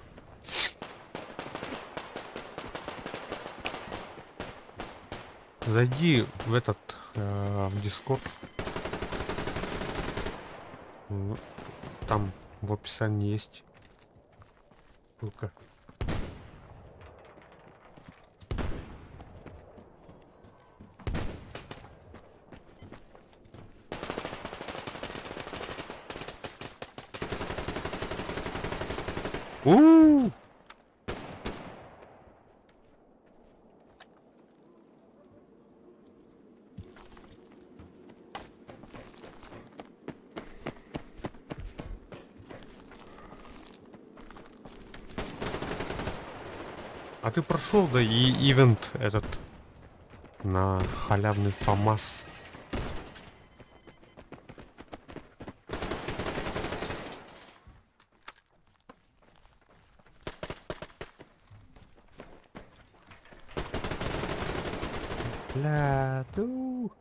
Зайди в этот в Discord. Там в описании есть ссылка. У-у-у! А ты прошел, да, и ивент этот на халявный ФАМАС? Бля, ду.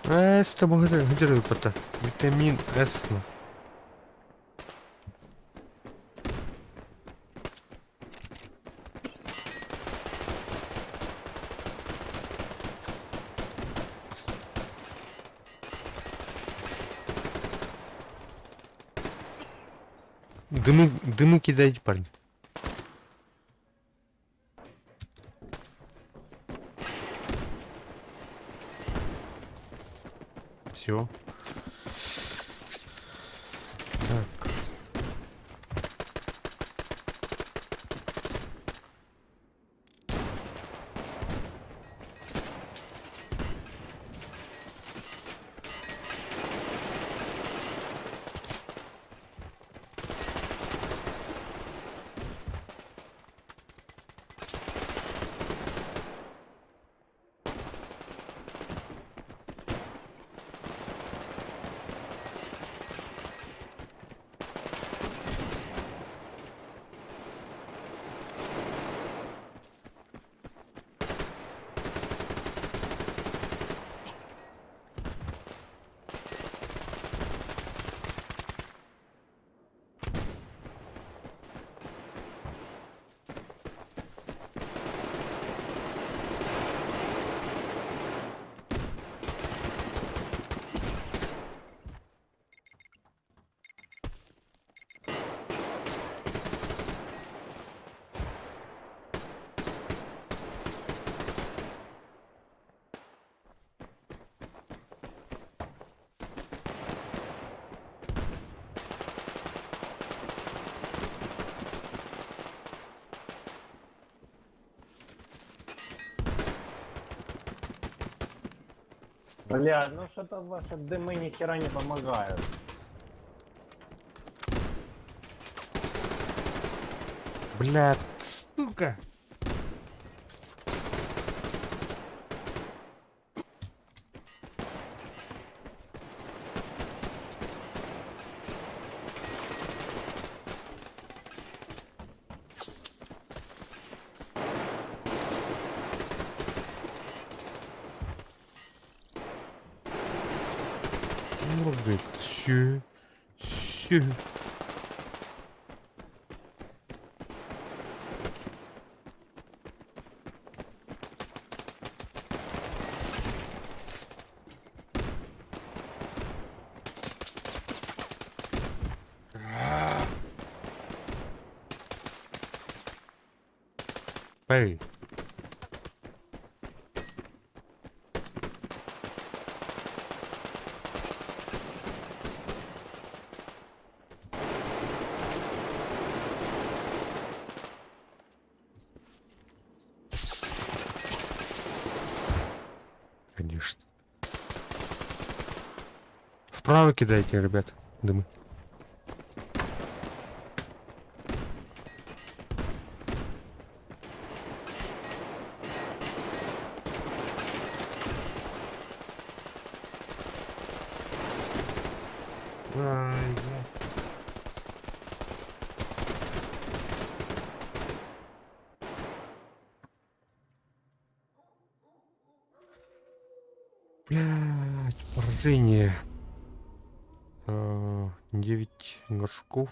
С тобой где рыба-то? Витамин С. Дымы кидайте, парни. Все. Так. Бля, ну что-то ваши дымы ни хера не помогают. Бля, сука. Мужик, щу. Эй. Конечно. Вправо кидайте, ребят, дымы. Ай, бля. Блядь, поражение. 9 горшков.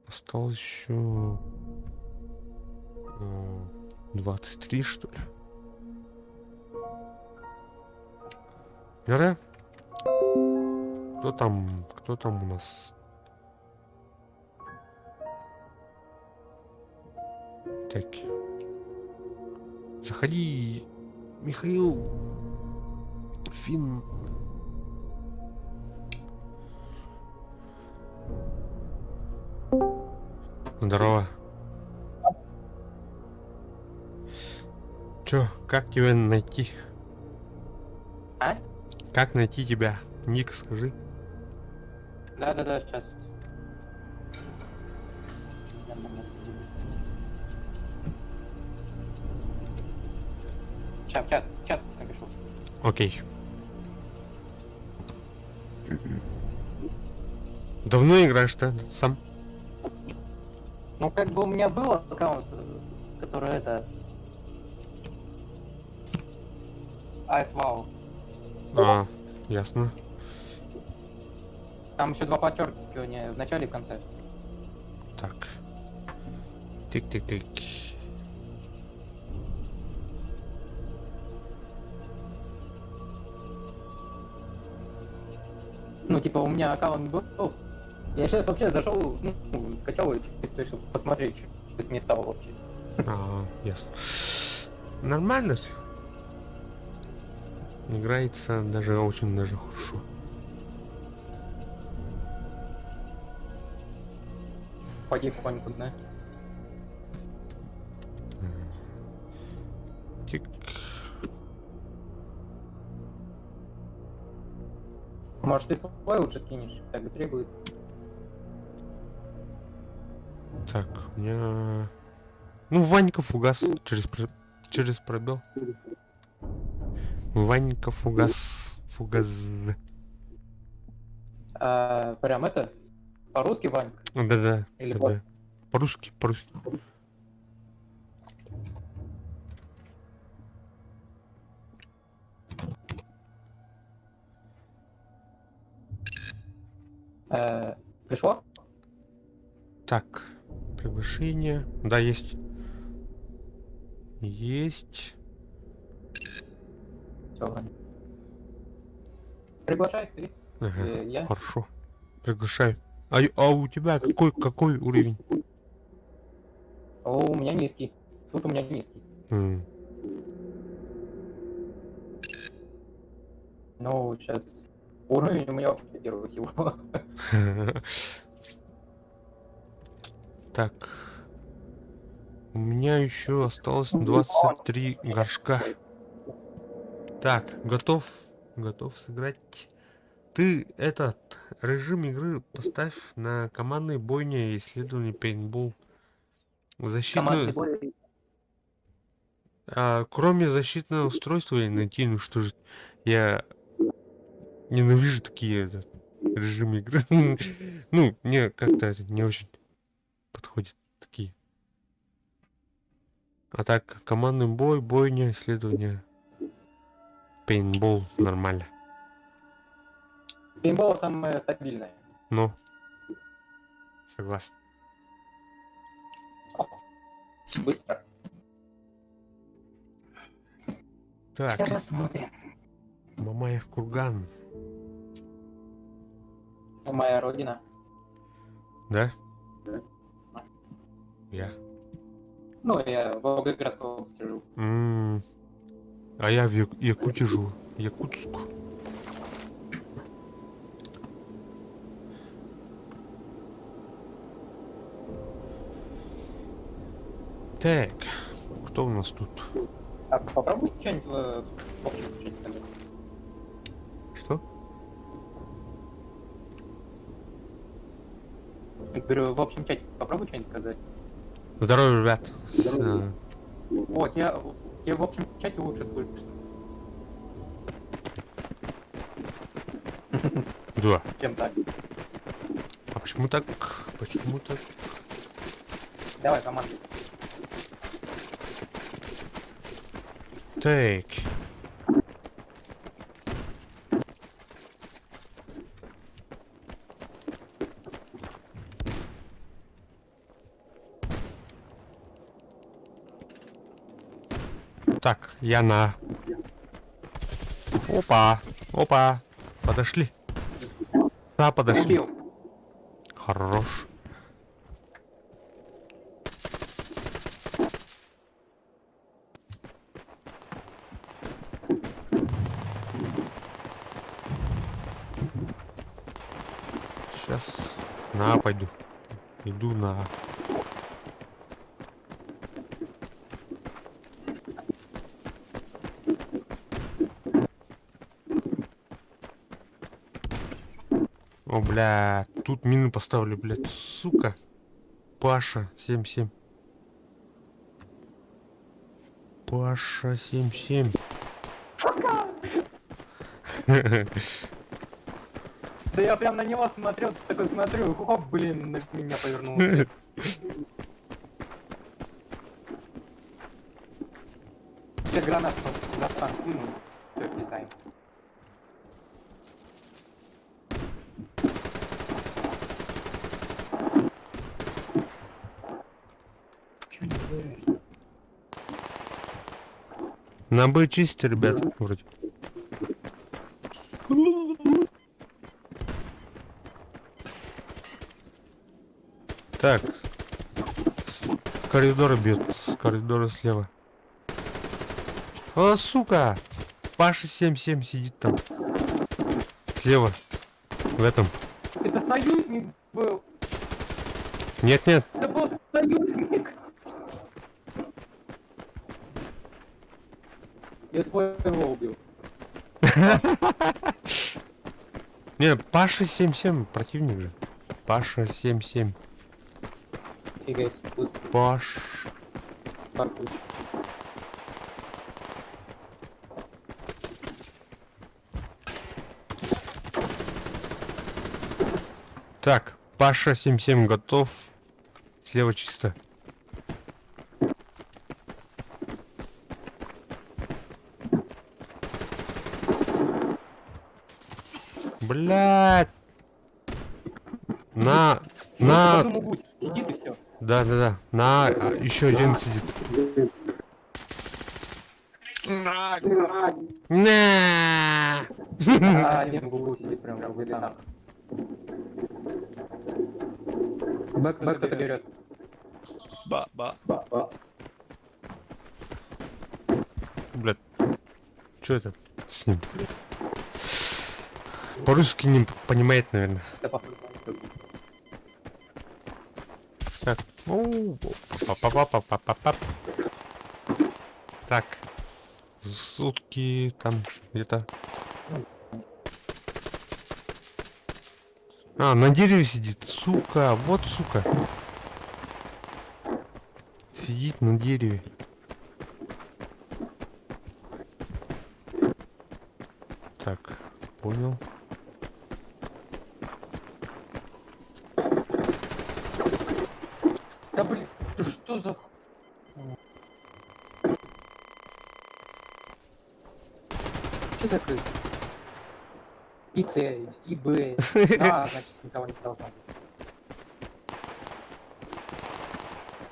Осталось еще 23, что ли. Гора? Кто там у нас? Так. Заходи, Михаил. Фин. Здорово. Чё, как тебя найти? А? Как найти тебя? Ник, скажи. Да, сейчас. Чат напишу. Окей. Давно играешь-то сам? Ну, как бы у меня был аккаунт, который это... А, ясно. Там еще 2 подчеркивания в начале и в конце. Так. Тик-тик-тик. Ну, типа, у меня аккаунт был. Я сейчас вообще зашел, ну, скачал чисто, чтобы посмотреть, что с ней стало вообще. А, ясно. Нормально. Играется даже очень даже хорошо. Потихоньку, да. Тик. Может, ты свой лучше скинешь, так быстрее будет. Так, у меня... Ну, Ванька фугас через пробел. Ванька фугас. Прям это? По-русски, Ванька? Да. Или да. По-русски. Пришло? Так, приглашение. Да, есть. Есть. Все, Ваня. Приглашай ты. Ага, Я. хорошо. Приглашаю. А у тебя какой уровень? У меня низкий. Тут у меня низкий. Ну, сейчас. Уровень у меня вообще первый всего. Так. У меня еще осталось 23 горшка. Так, готов сыграть. Ты этот режим игры поставь на командной бойне и исследование пейнтбол. Защитную... кроме защитного устройства найти, ну что же, я ненавижу такие режимы игры. Ну, мне как-то это не очень подходит такие. А так, командный бой, бойня, исследование, пейнтбол нормально. Пейнтбол самое стабильное. Ну, согласен. Быстро. Так. Сейчас посмотрим. Мамаев курган. Моя родина. Да? Я. Ну, я в Волгоградской области живу. А я в Якутии живу. Якутск. Так, кто у нас тут? А попробуй что-нибудь в общем чате сказать. Что? Я говорю, в общем чате попробуй что-нибудь сказать. Здорово, ребят. О, тебя в общем чате лучше слышно. Да. Чем так? А почему так? Почему так? Давай, командуй. Так. Так, я на. Опа, опа, подошли. Да, подошли. Хорош. Сейчас на пойду. Иду на. О, бля, тут мины поставлю, блядь, сука. Паша 7-7. Паша 7-7. Да я прям на него смотрел, такой смотрю, хоп, блин, на меня повернулся. Сейчас гранат скину. Все, пиздаем. На Б чисто, ребят, вроде. Так. С коридора бьет. С коридора слева. О, сука! Паша 7-7 сидит там. Слева. В этом. Это союзник был. Нет-нет. Это был союзник. Я своего убил. Не, Паша 7-7, противник же. Паша 7-7. Фигайся, тут Паш. паркуш. Так, Паша 7-7 готов. Слева чисто. Блядь. На. Сидит и все. Да. На. Еще один сидит. На. Один в углу сидит прям в углу. Бэк кто-то берет. Ба. Блядь. Что это с ним? По-русски не понимает, наверное. Так. Па-па-па-па-па-па. Так. Сутки там где-то. А, на дереве сидит. Сука, вот сука. Сидит на дереве. Так, понял. Да блин, ты что за... Что за крыс? И С, и Б. А, значит, никого не должно быть.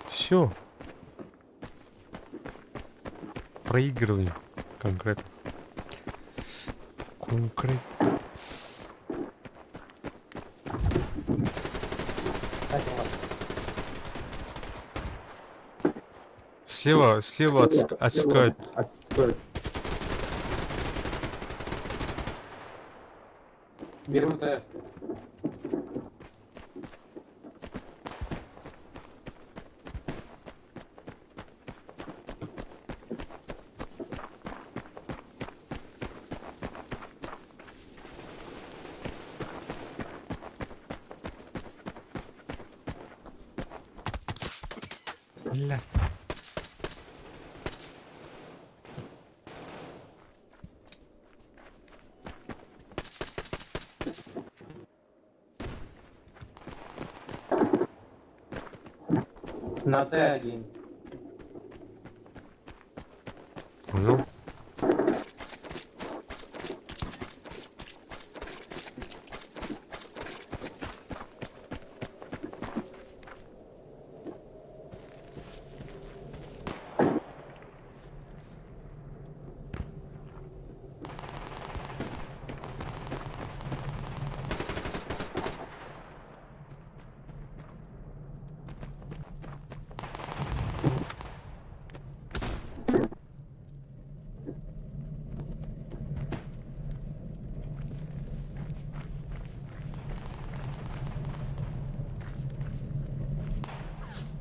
Все. Проигрываем конкретно. Слева отсекают. Беру С. Бля. На С1. Понял?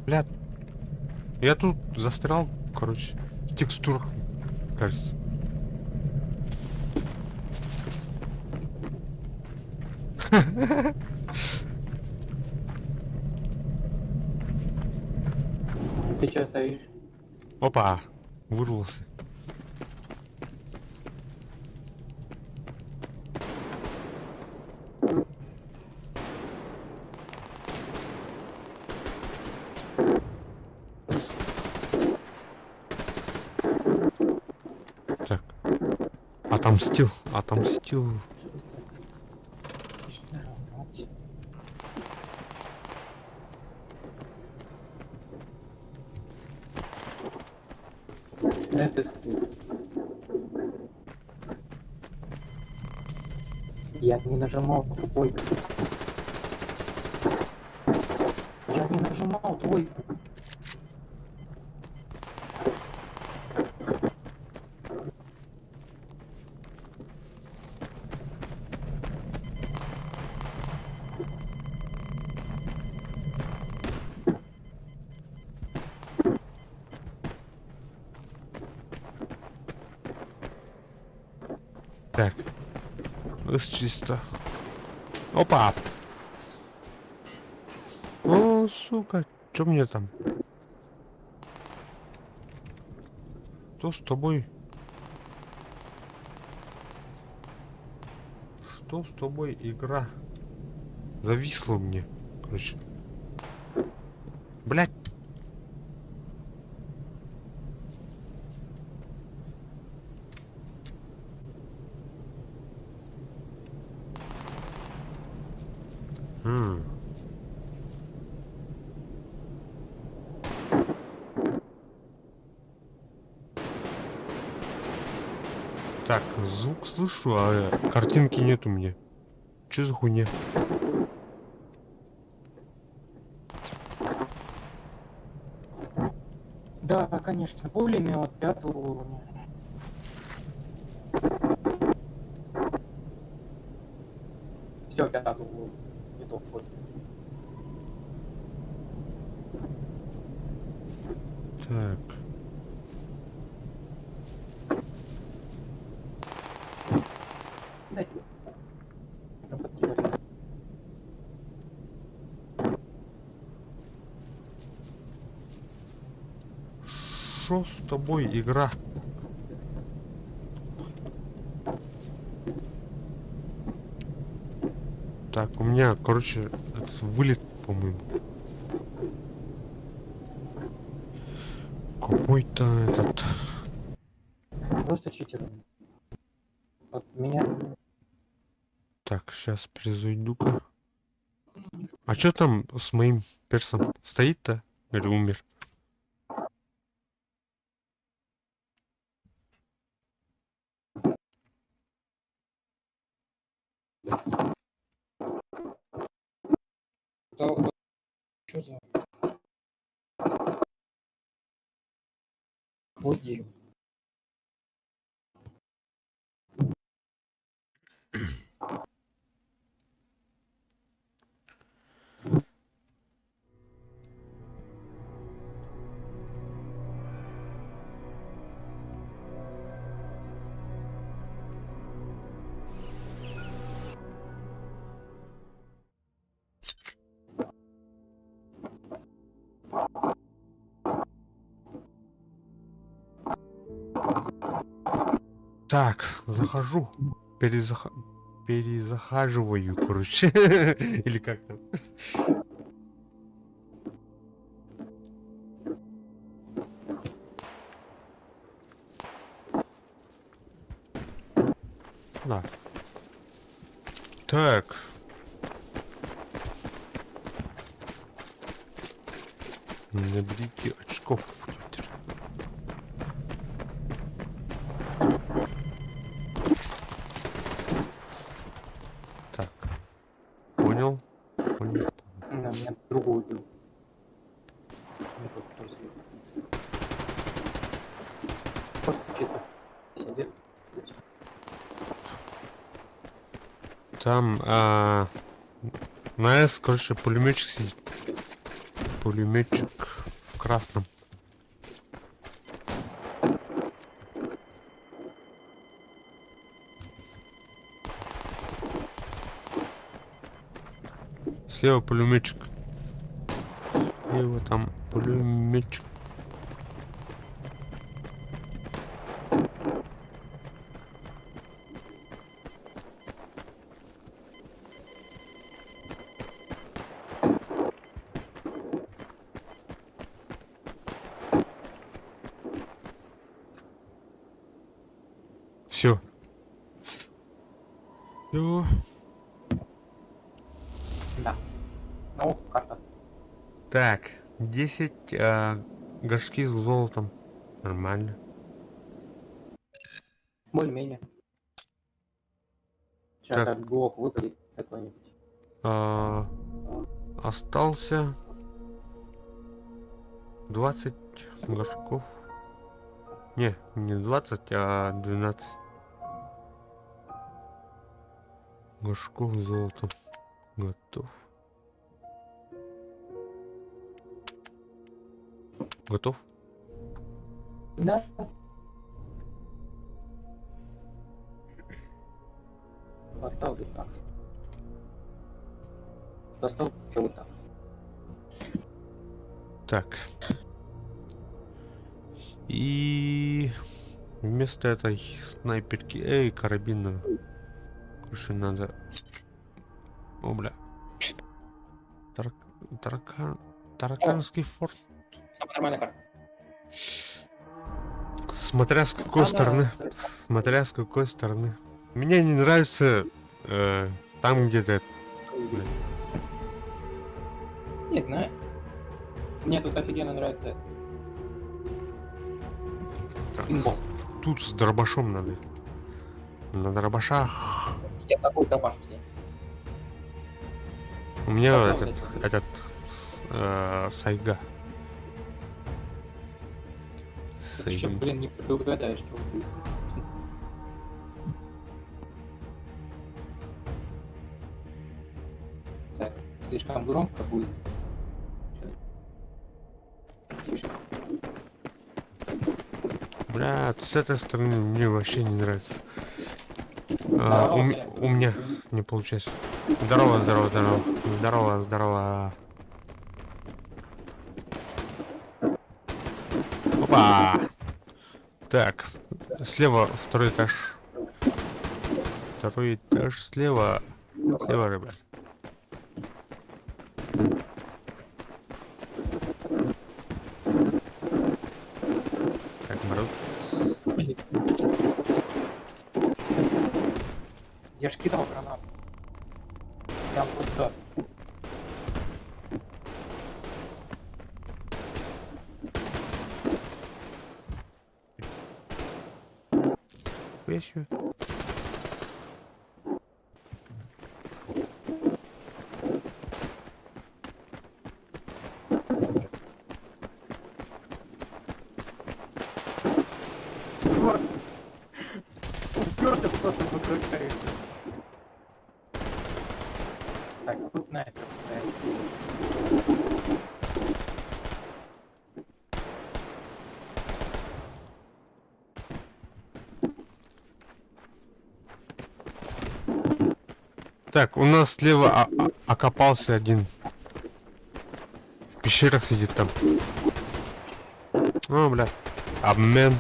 Бля, я тут застрял, короче, в текстурах, кажется. Ты чё стоишь? Опа, вырвался. Так, отомстил. Это скрипт. Я не нажимал двойку. Я не нажимал двойку. Так, чисто. Опа! О, сука, чё мне там? Что с тобой? Что с тобой, игра? Зависла мне, короче. Блять. Так, звук слышу, а картинки нет у меня. Чё за хуйня? Да, конечно, пулемет 5-го уровня. Все, 5-го уровня. Не то вход. Так. Дайте. Что с тобой, игра? Так, у меня, короче, этот вылет, по-моему. Какой-то этот... Просто читер. От меня. Так, сейчас перезайду-ка. А что там с моим персом? Стоит-то? Или умер? Что за... Уйди. Так, захожу. Перезахаживаю, короче. Или как там? Да. Так. Наберите очков. Так. Понял. Понял. Меня другую убил. Просто чисто сидит. Там, на С, короче, пулеметчик сидит. Пулеметчик в красном. Слева пулеметчик. Слева там пулеметчик. Все. Все. Да. Ну, карта. Так, 10 горшки с золотом. Нормально. Более-менее. Сейчас Так. как блок выпадет какой-нибудь. Остался 20 горшков. Не 20, а 12 горшков золота. Готов. Готов? Да. Поставлю так. Поставлю что вот так. Так. И вместо этой снайперки, карабина, короче, надо. О, бля. Тараканский форт. Нормальная карта. Смотря с какой стороны. Смотря с какой стороны. Мне не нравится там где-то. Не знаю. Мне тут офигенно нравится это. Тут с дробашом надо. На дробашах. Я такой дробаш все. У меня этот сайга. Еще, блин, не предугадаешь, что будет. Так, слишком громко будет. Бля, с этой стороны мне вообще не нравится. У меня не получается. Здорово. Опа! Так, слева второй этаж. Второй этаж слева. Слева, ребят. Так, мороз. Я ж кидал гранату. Прям вот так. Вещи. Так, тут снайпер. Так, у нас слева окопался один. В пещерах сидит там. О, бля. Обмен.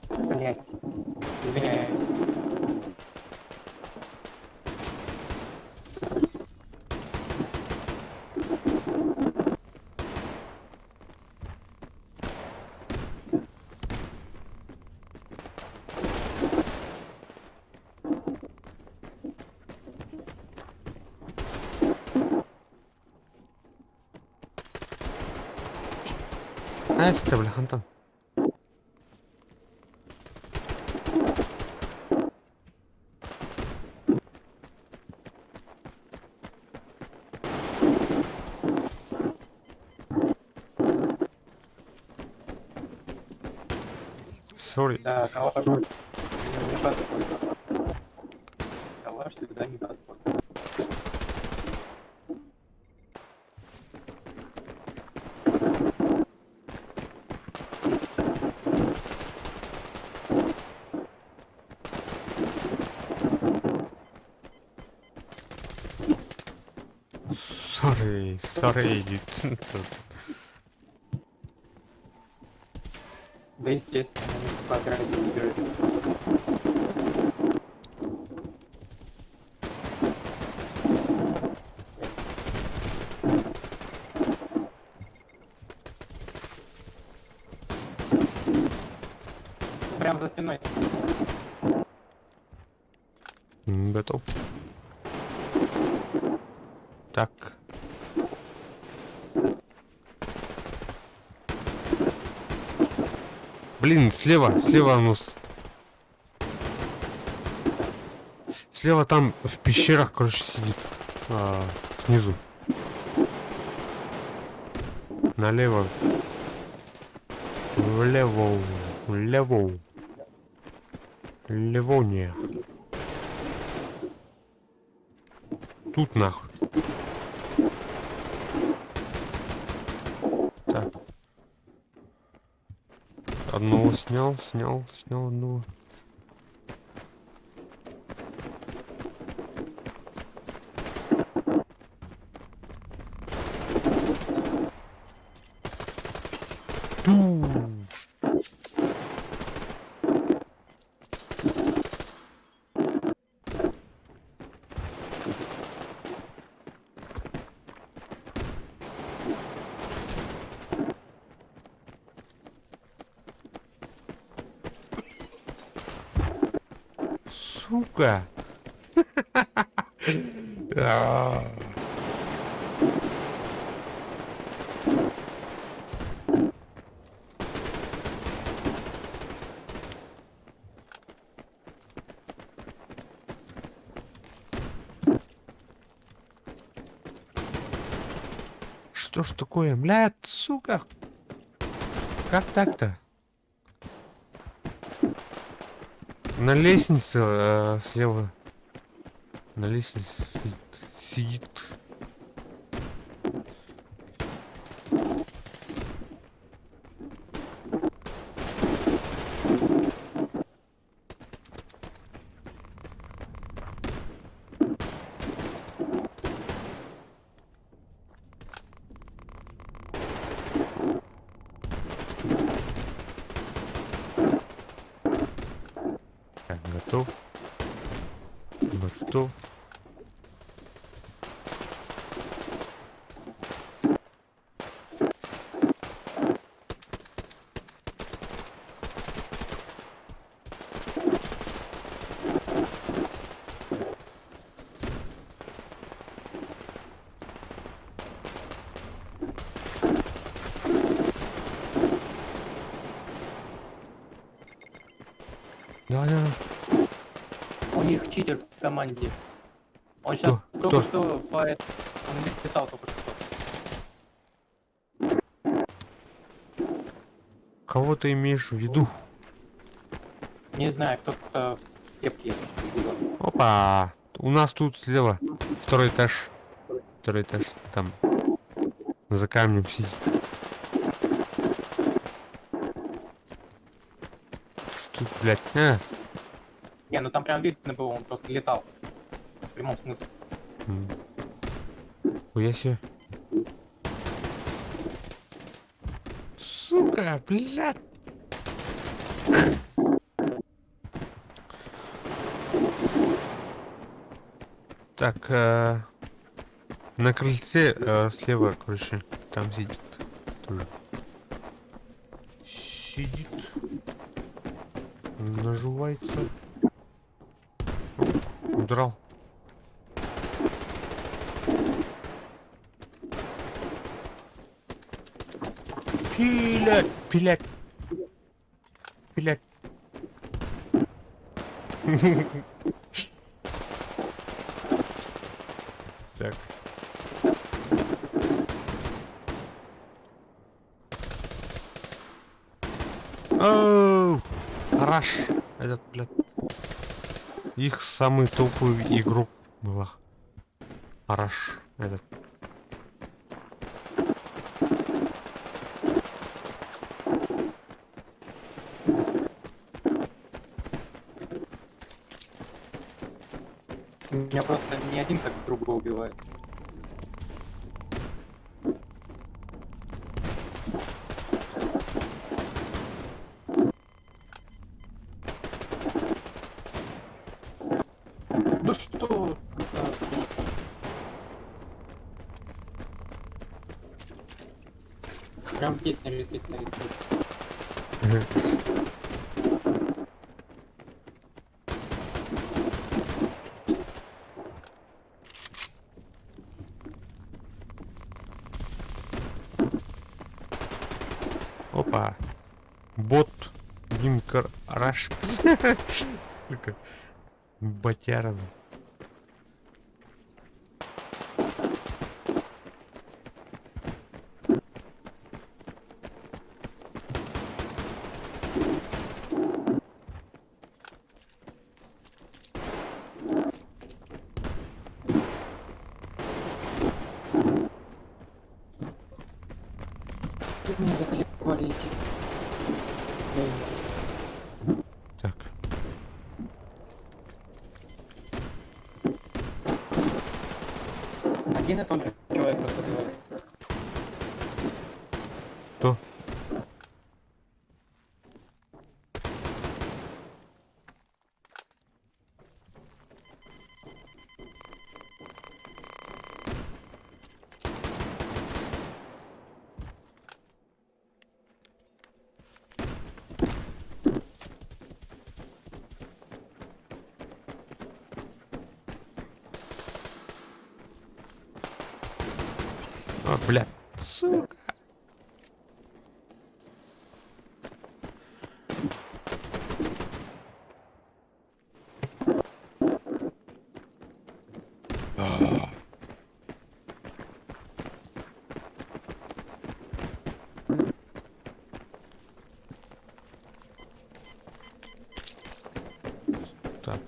Блять. Извиняюсь. Настя, бля, Антон. Сори. Да, калаш. Не подходит. Калаш всегда не подходит. Sorry, Да, естественно, не потратить видео. Прям за стеной. Готов. Так. Блин, слева у нас. Слева там в пещерах, короче, сидит. Снизу. Налево. Влево. Левония. Тут нахуй. Так. Одного снял одного. Сука. Что ж такое, блядь, сука? Как так-то? На лестнице слева. На лестнице сидит. Так, готов. Готов. Да. У них читер в команде. Он сейчас Кто? только что по этому... Он летал только что. Кого ты имеешь в виду? Не знаю, кто-то в кепке есть. Опа! У нас тут слева. Второй этаж. Второй этаж. Там. За камнем сидит. Тут, блядь, Не, ну там прям видно было, он просто летал. В прямом смысле. Хуя себе. Сука, блядь. Так, на крыльце слева, короче, там сидит тоже. Сидит. Наживается. Удрал. Пилять, пилять. Пилять. Так. Оу! Раш. Этот, блядь. Их самый топовый игрок была. Раш. Этот. Меня просто не один так друга убивает. Да что? Прям здесь на месте стоит. Опа. Бот. Димкар Раш. Сука. Ботяра. Как мне заколебали эти. Так. Один и тот же человек просто убивает. Кто? А, блядь, сука. Так.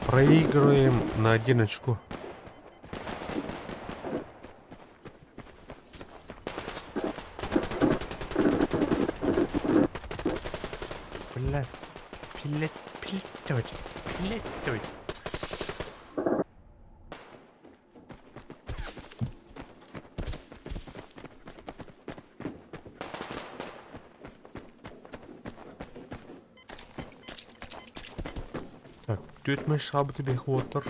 Проигрываем на 1 очко. Блядь. Пилять, пилять, давайте. Пилять, давайте. Так, Тютмеш, абы тебе хватер.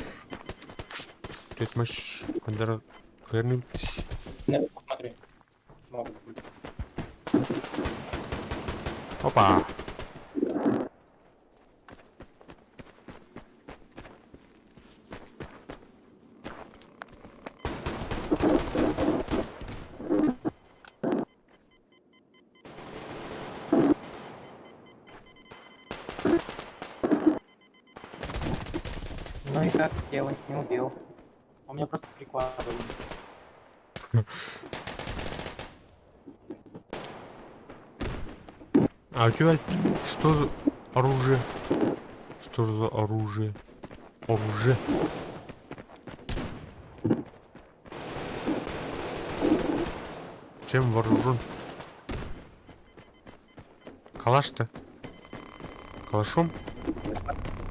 Тютмеш, когда вернуть. Не, посмотри. Могут быть. Опа. Ну и как? Я его не убил. Он меня просто прикладывал. А у тебя что за оружие? Что за оружие? Оружие. Чем вооружен? Калаш-то? Калашом?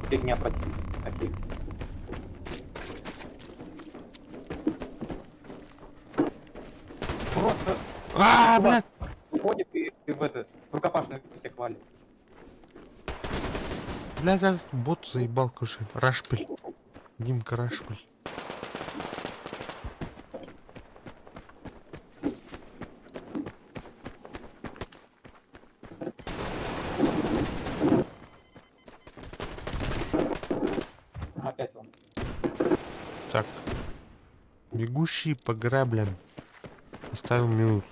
Фигня под таких. Просто... А, блядь! Ходит и в этот, в рукопашную всех валит. Блядь, этот бот заебал, кушай. Рашпиль. Димка Рашпиль. Опять он. Так. Бегущий по граблям. Оставил минут.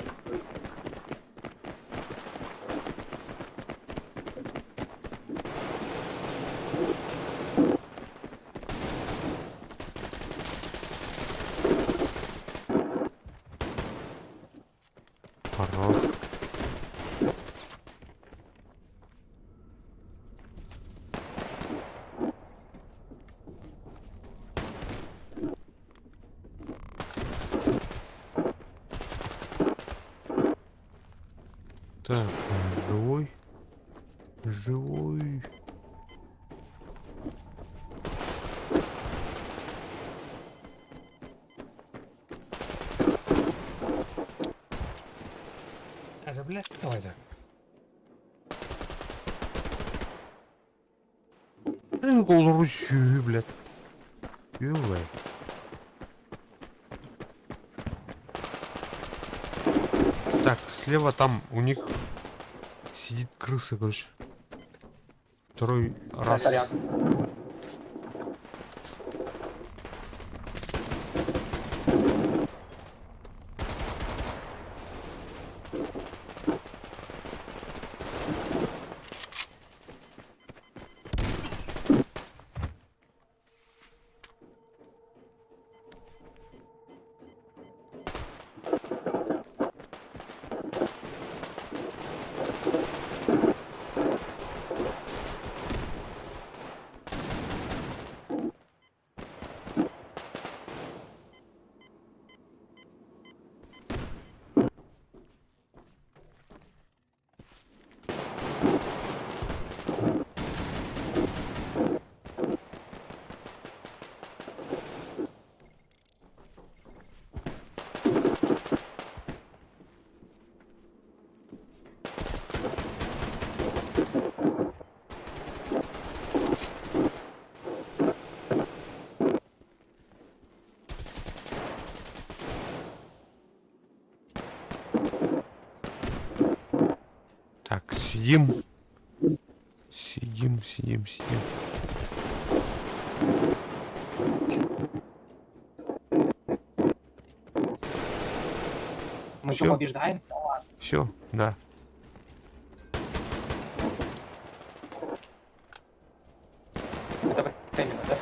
Хорош. Так, живой. Живой. Это, блядь, давай так. Гол Руси, блядь. Юлай. Так, слева там у них сидит крыса, короче. Второй раз. Так, сидим. Сидим. Мы что, побеждаем? Все, да. Это временно, да?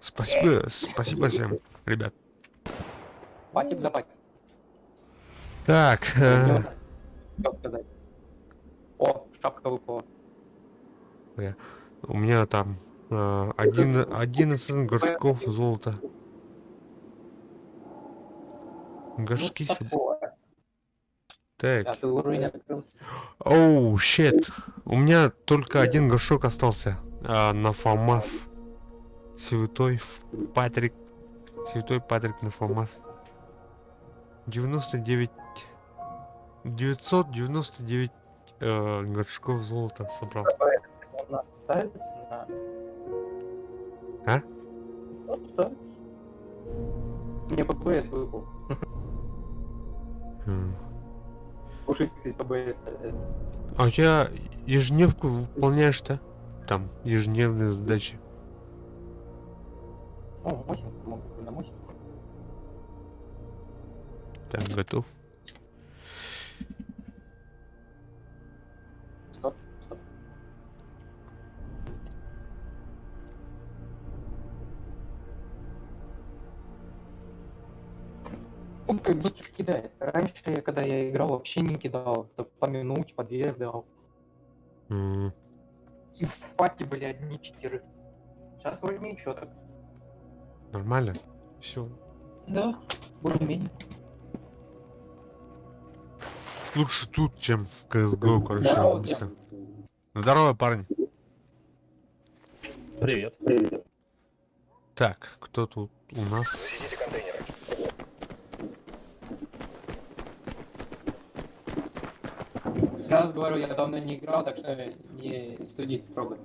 Спасибо всем, ребят. Спасибо за пак. Так. Что сказать? О, шапка выпала. У меня там 11 горшков золота. Горшки Ну, сюда. такое. Так. А ты уровень открылся. Оу, щет. У меня только один горшок остался. На ФАМАС. Святой Патрик на ФАМАС. 999 горшков золота собрал. У нас ставится на... А? Ну, что? Мне ППС выпал. Ушитель ППС. А у тебя ежедневку выполняешь-то? Там ежедневные задачи. О, 8, могу на 8. Так, готов. он как быстро кидает. Раньше, когда я играл, вообще не кидал. Так по минуте, по две дал. М. И в пати были одни читеры. Сейчас вроде ничего так. Нормально? Все. Да, более-менее. Лучше тут, чем в CSGO, короче. Здорово, обычно. Здорово, парни. Привет. Так, кто тут у нас? Сразу говорю, я давно не играл, так что не судить строго.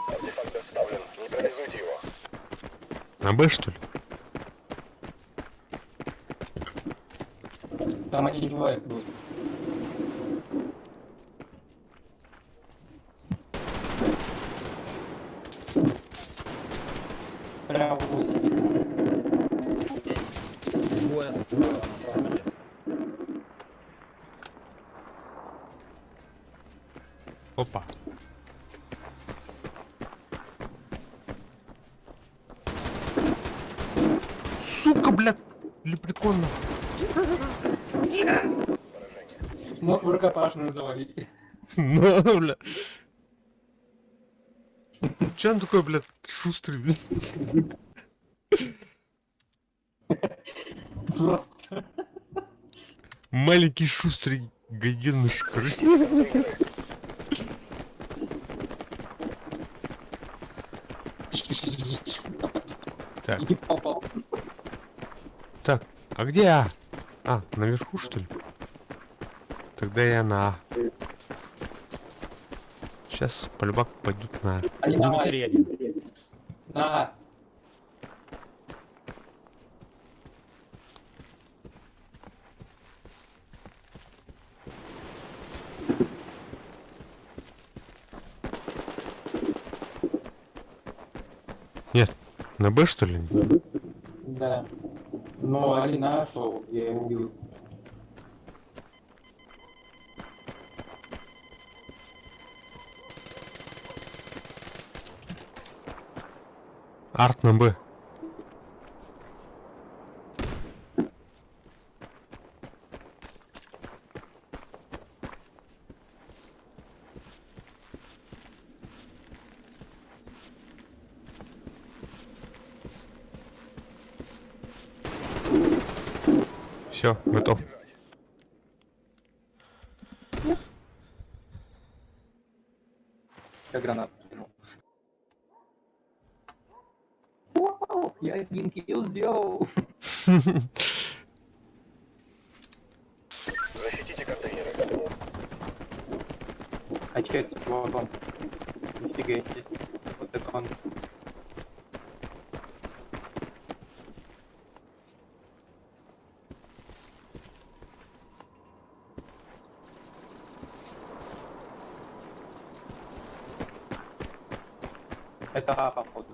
Артефакт доставлен. Нейтрализуйте его. На Б, что ли? Там один человек был. Прямо в воздухе. Опа. Сука, блядь, лепреконно. Мог в рукопашную завалить. Ну, бля. Че он такой, блядь, шустрый, блядь? Просто. Маленький шустрый гаденыш, короче. Так. И попал. Так, а где А? А, наверху, что ли? Тогда я на А. Сейчас полюбак пойдут на А. Они давай. Да. Нет, на Б, что ли? Да. Но Алина шел, я его убил. Арт на Б. Все, готов. Я гранату кинул. Вау, я один килл сделал. Защитите контейнеры. А че это с чуваком? Нифига себе. Вот так он. Это А, походу.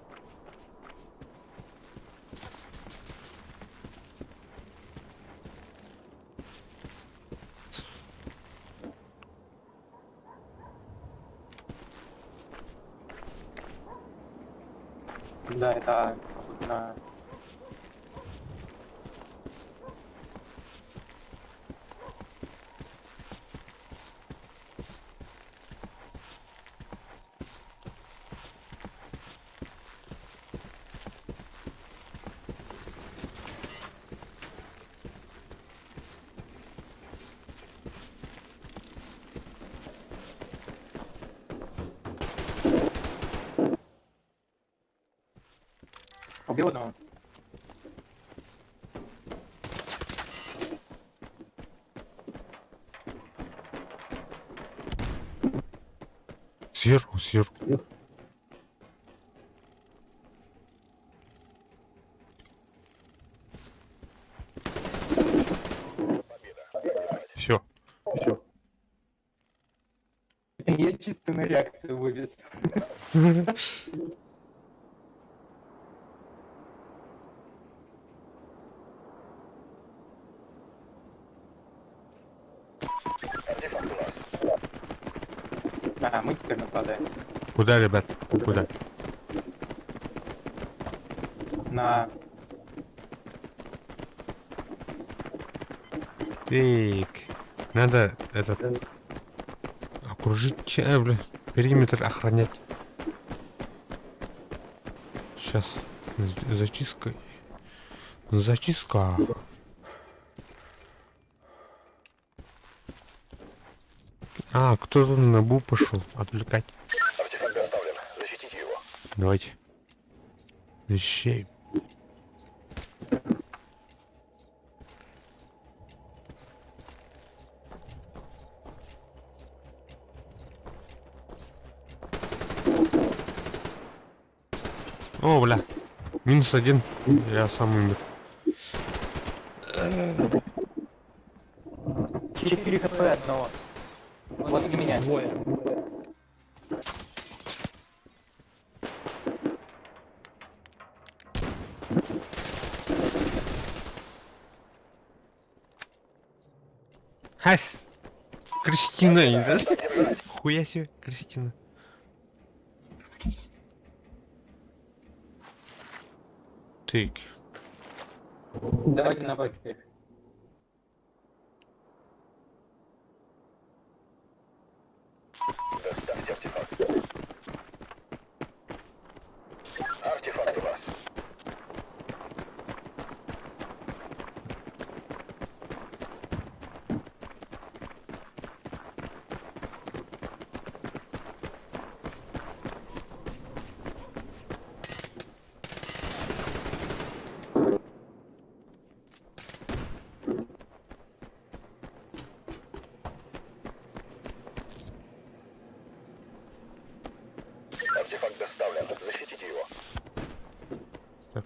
Да, это А, походу, на А. Убил одного. Сверху, сверху. Все. Я чисто на реакцию вывез. А, мы теперь нападаем. Куда, ребят? Куда? На... Так. Надо этот... Окружить, бля, периметр охранять. Сейчас. Зачистка. Зачистка. А, кто-то на бу пошел отвлекать. Артефакт доставлен. Защитите его. Давайте. Защищаем. О, бля. -1. Я сам умер. 4 хп одного. Вот у меня. Двое. Хас! Кристина, да? Хуя себе, Кристина. Так. Давайте на бой теперь. Доставьте артефакт. Артефакт у вас. Артефакт доставлен. Защитите его. Так.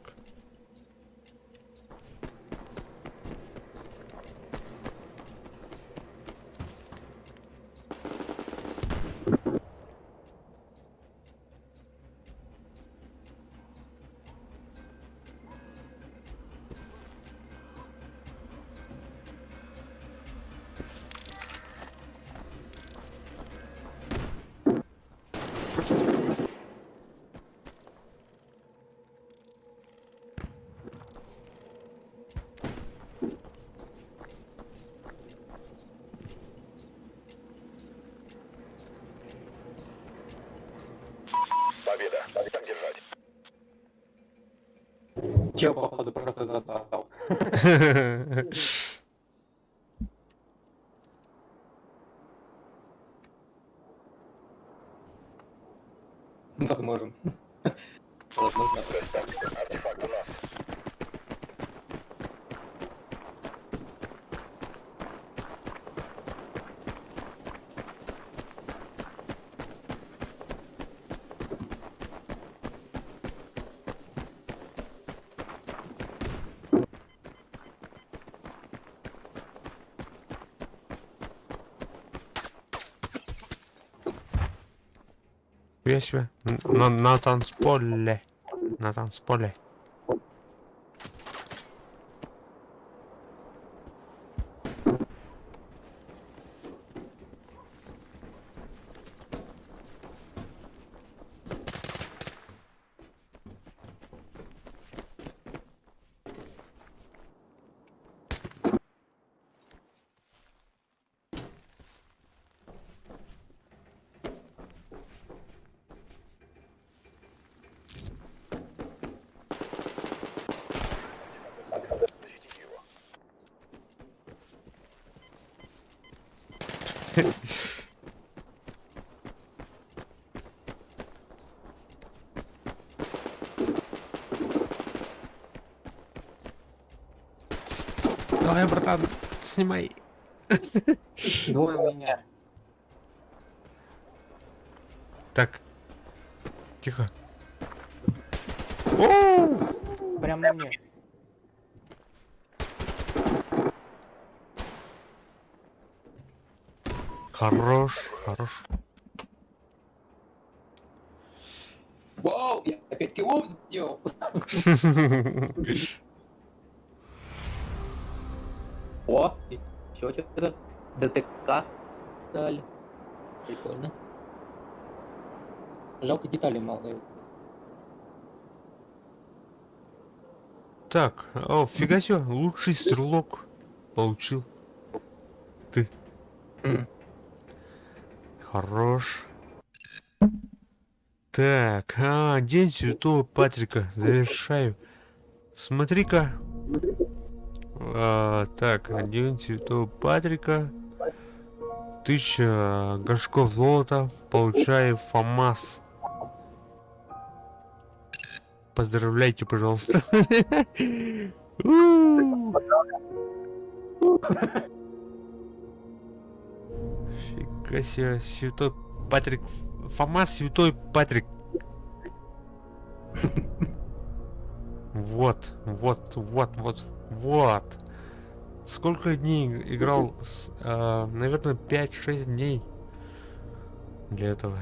Победа. Так держать. Чел, походу, просто застал. Возможно. Возможно. Доставьте. Артефакт у нас. Я себе. На танцполе. На танцполе. Защитите его. Давай, братан, снимай. Двое у меня. Так. Тихо. О! Прям на мне. Хорош, хорош. Вау, я опять килл сделал. О, еще что-то ДТК дали. Прикольно. Жалко деталей мало дают. Так, о, фига себе, лучший стрелок получил. Ты. Хорош. Так, День Святого Патрика. Завершаю. Смотри-ка. Так, День Святого Патрика. 1000 горшков золота. Получаю ФАМАС. Поздравляйте, пожалуйста. Фига себе, Святой Патрик. ФАМАС Святой Патрик. Вот. Сколько дней играл? Наверное, 5-6 дней для этого.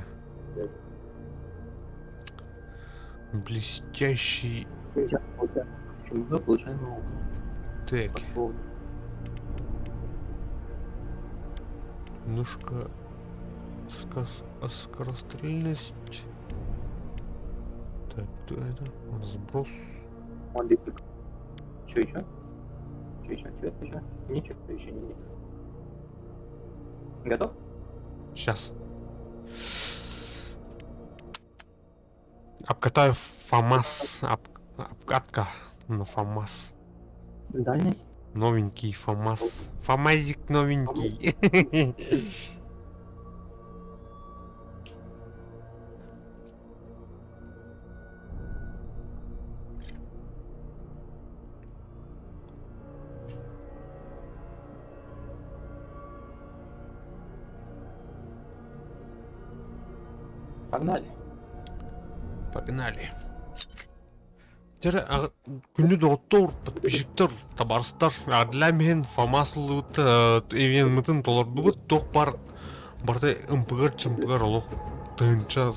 Блестящий. Так. Немножко скорострельность. Так, кто это? Сброс. Чё еще? Ничего еще не. Готов? Сейчас. Обкатаю ФАМАС. Обкатка на ФАМАС. Дальность? Новенький ФАМАС. ФАМАЗик новенький. Погнали. Погнали. Күнү доктор подписчиктер табарстар адла мен ФАМАСлыт эвенмытын толордубут тох барда ымпыгар олох тынча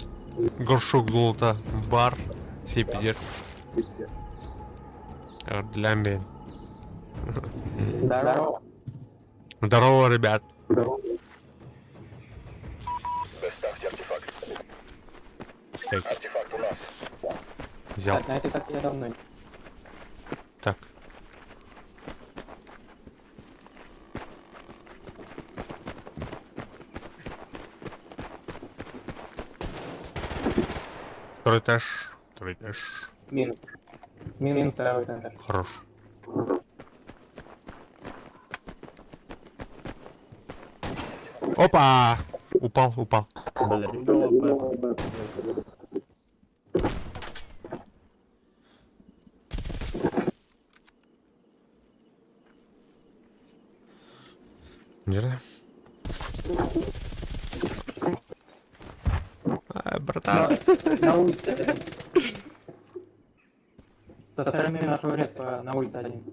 горшок золота бар сепидер адла мен. Здорово. Здорово, ребят. Доставьте артефакт. Так. Артефакт у нас. Взял. Так, на этой карте я давно. Так. Второй этаж. Минус. Минус второй этаж. Хорош. Опа! Упал. Мира. Братан. На улице. Со стороны нашего респа на улице один.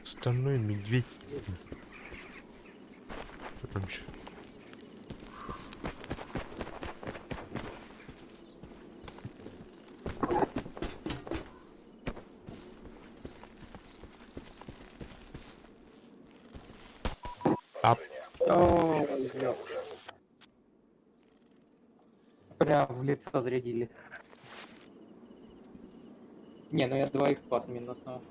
Стальной медведь. Что там еще? Прям в лицо зарядили. Не, ну я двоих пас минусного.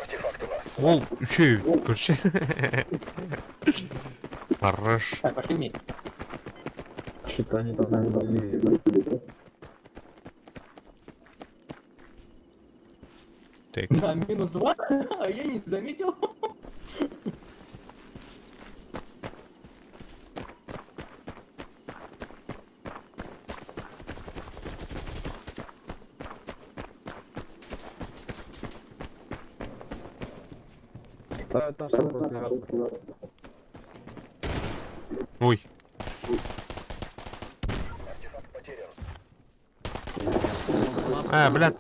Артефакт у нас. Вол, че, короче. Хорош. Так, пошли вместе. Что-то они там были. Так. Да, минус 2, а я не заметил. Ой. Артефакт потерян. Блядь.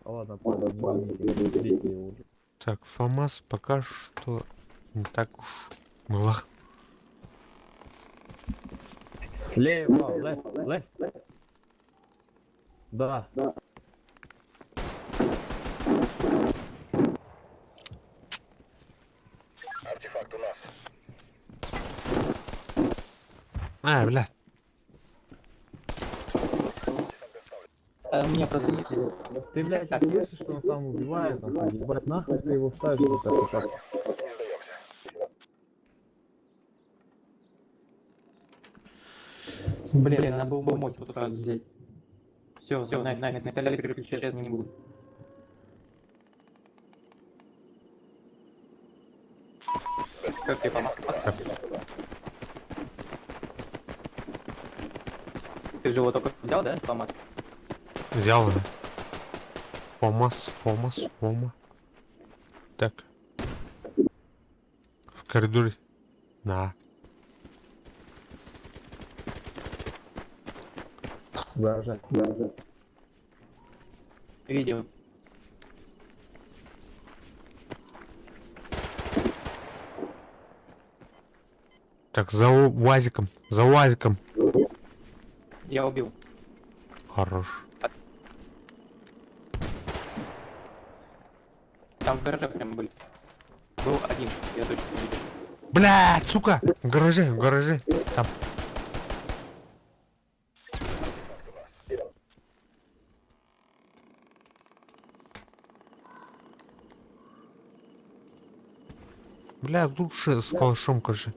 Ладно, Так, ФАМАС пока что не так уж Мглах. Слева, лeft. Да. Артефакт у нас. Блядь. Мне просто... Ты, блядь, слышишь, что он там убивает, нахуй, ебать, нахуй ты его ставишь вот так так. Не сдаемся. Блин, надо было бы мост вот так взять. Все, на столе переключаться не буду. Как ты помог? Ты же его только взял, да, сломать? Взял уже. Фома. Так. В коридоре. На. Выражай. Видео. Так, за УАЗиком. Я убил. Хорош. Там в гараже прям были. Был один, я точно видел. Блядь, сука! В гараже. Там. Бля, лучше с калашом, короче.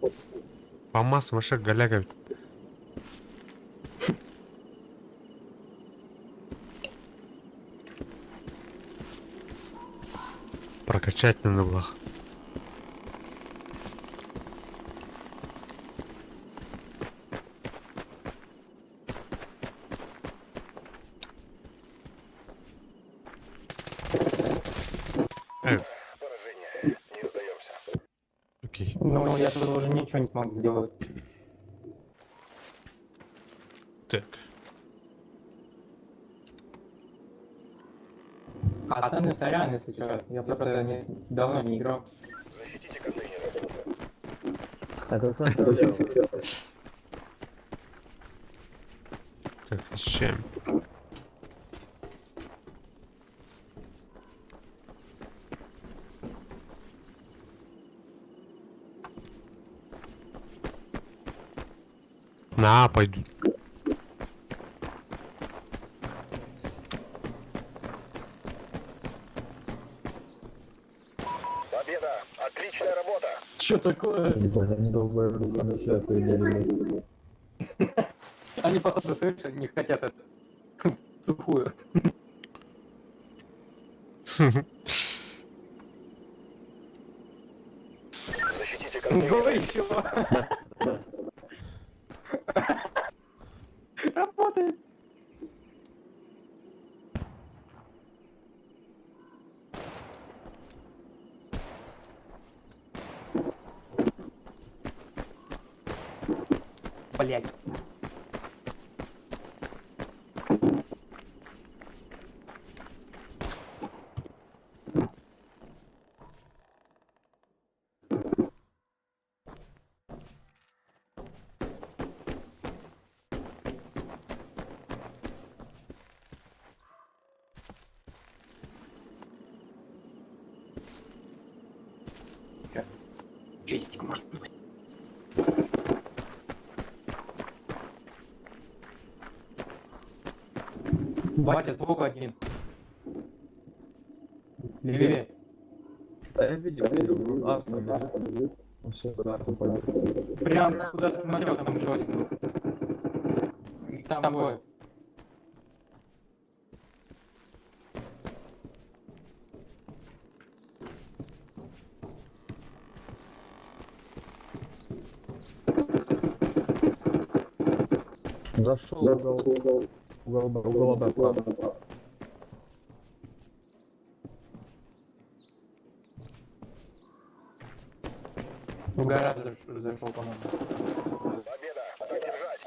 ФАМАС вообще голяга. Прокачать надо было. Поражение. Не сдаемся. Окей. Ну, я тут уже ничего не смог сделать. Так. Пацаны, сорян, если что. Я просто давно не играл. Защитите контейнеры. Так, с чем? На, пойду. Победа! Отличная работа! Что такое? Они долбоебы сами себя определили. Они, походу, совершенно не хотят это. Сухую. Защитите контейнеры. Говори еще. Работает. Блять. Чистик может быть. Батя, сбоку один. Левее. Да я видел. Он сейчас сверху пойдет. Прям куда ты смотрел, там еще один был. Там двое. Зашел угол направо. В гараж зашел, по-моему. Победа! Так держать!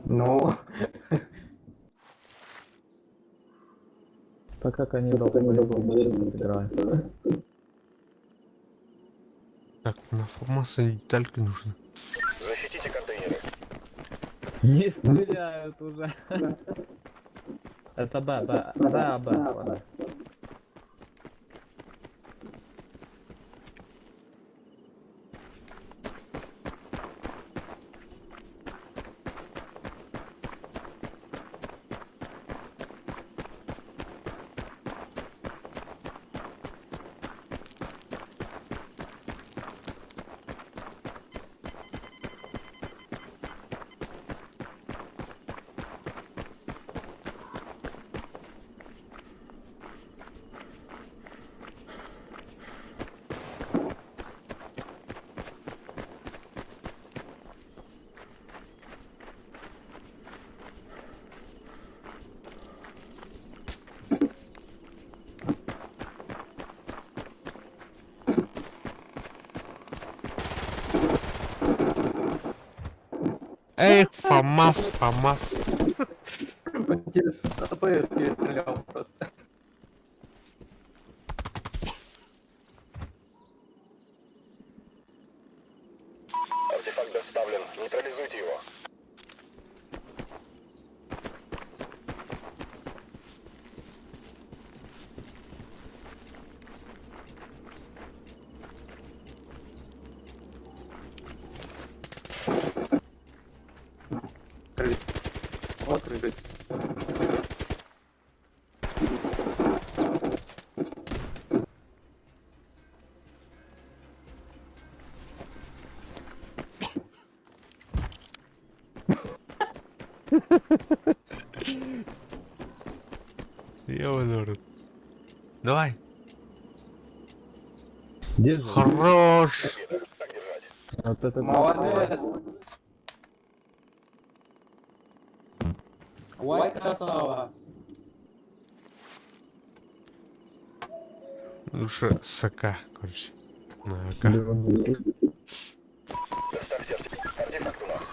Ну. Так как они долбоебы сейчас отыграют. Так, на формации детальки нужны. Защитите контейнеры. Не стреляют уже. Это Б. Ладно. Эй, ФАМАС. Через АПС я стрелял просто. Артефакт доставлен. Нейтрализуйте его. Крыс. Вот крыс. Ёбаный в рот. Давай. Держи. Хорош. Вот это Молодец. Ой, красава. Лучше с АК, короче. На АК. Доставьте артефакт у нас.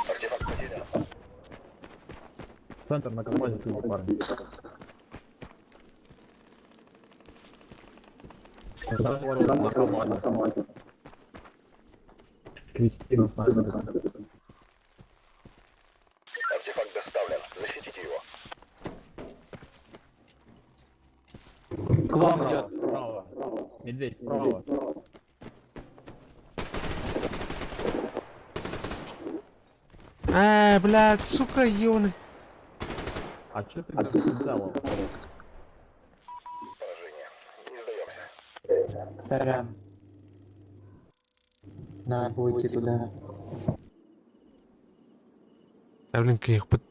Артефакт потерян. Центр на команде сидит, парни. Центр на команде. Кристина с нами. Артефакт доставлен. Защитите его. К вам идет. Справа. Медведь справа. Блядь, сука, ёны. А чё ты так взял? Положение. Не сдаемся. Сорян. Надо было идти туда. Да, блин, как их под...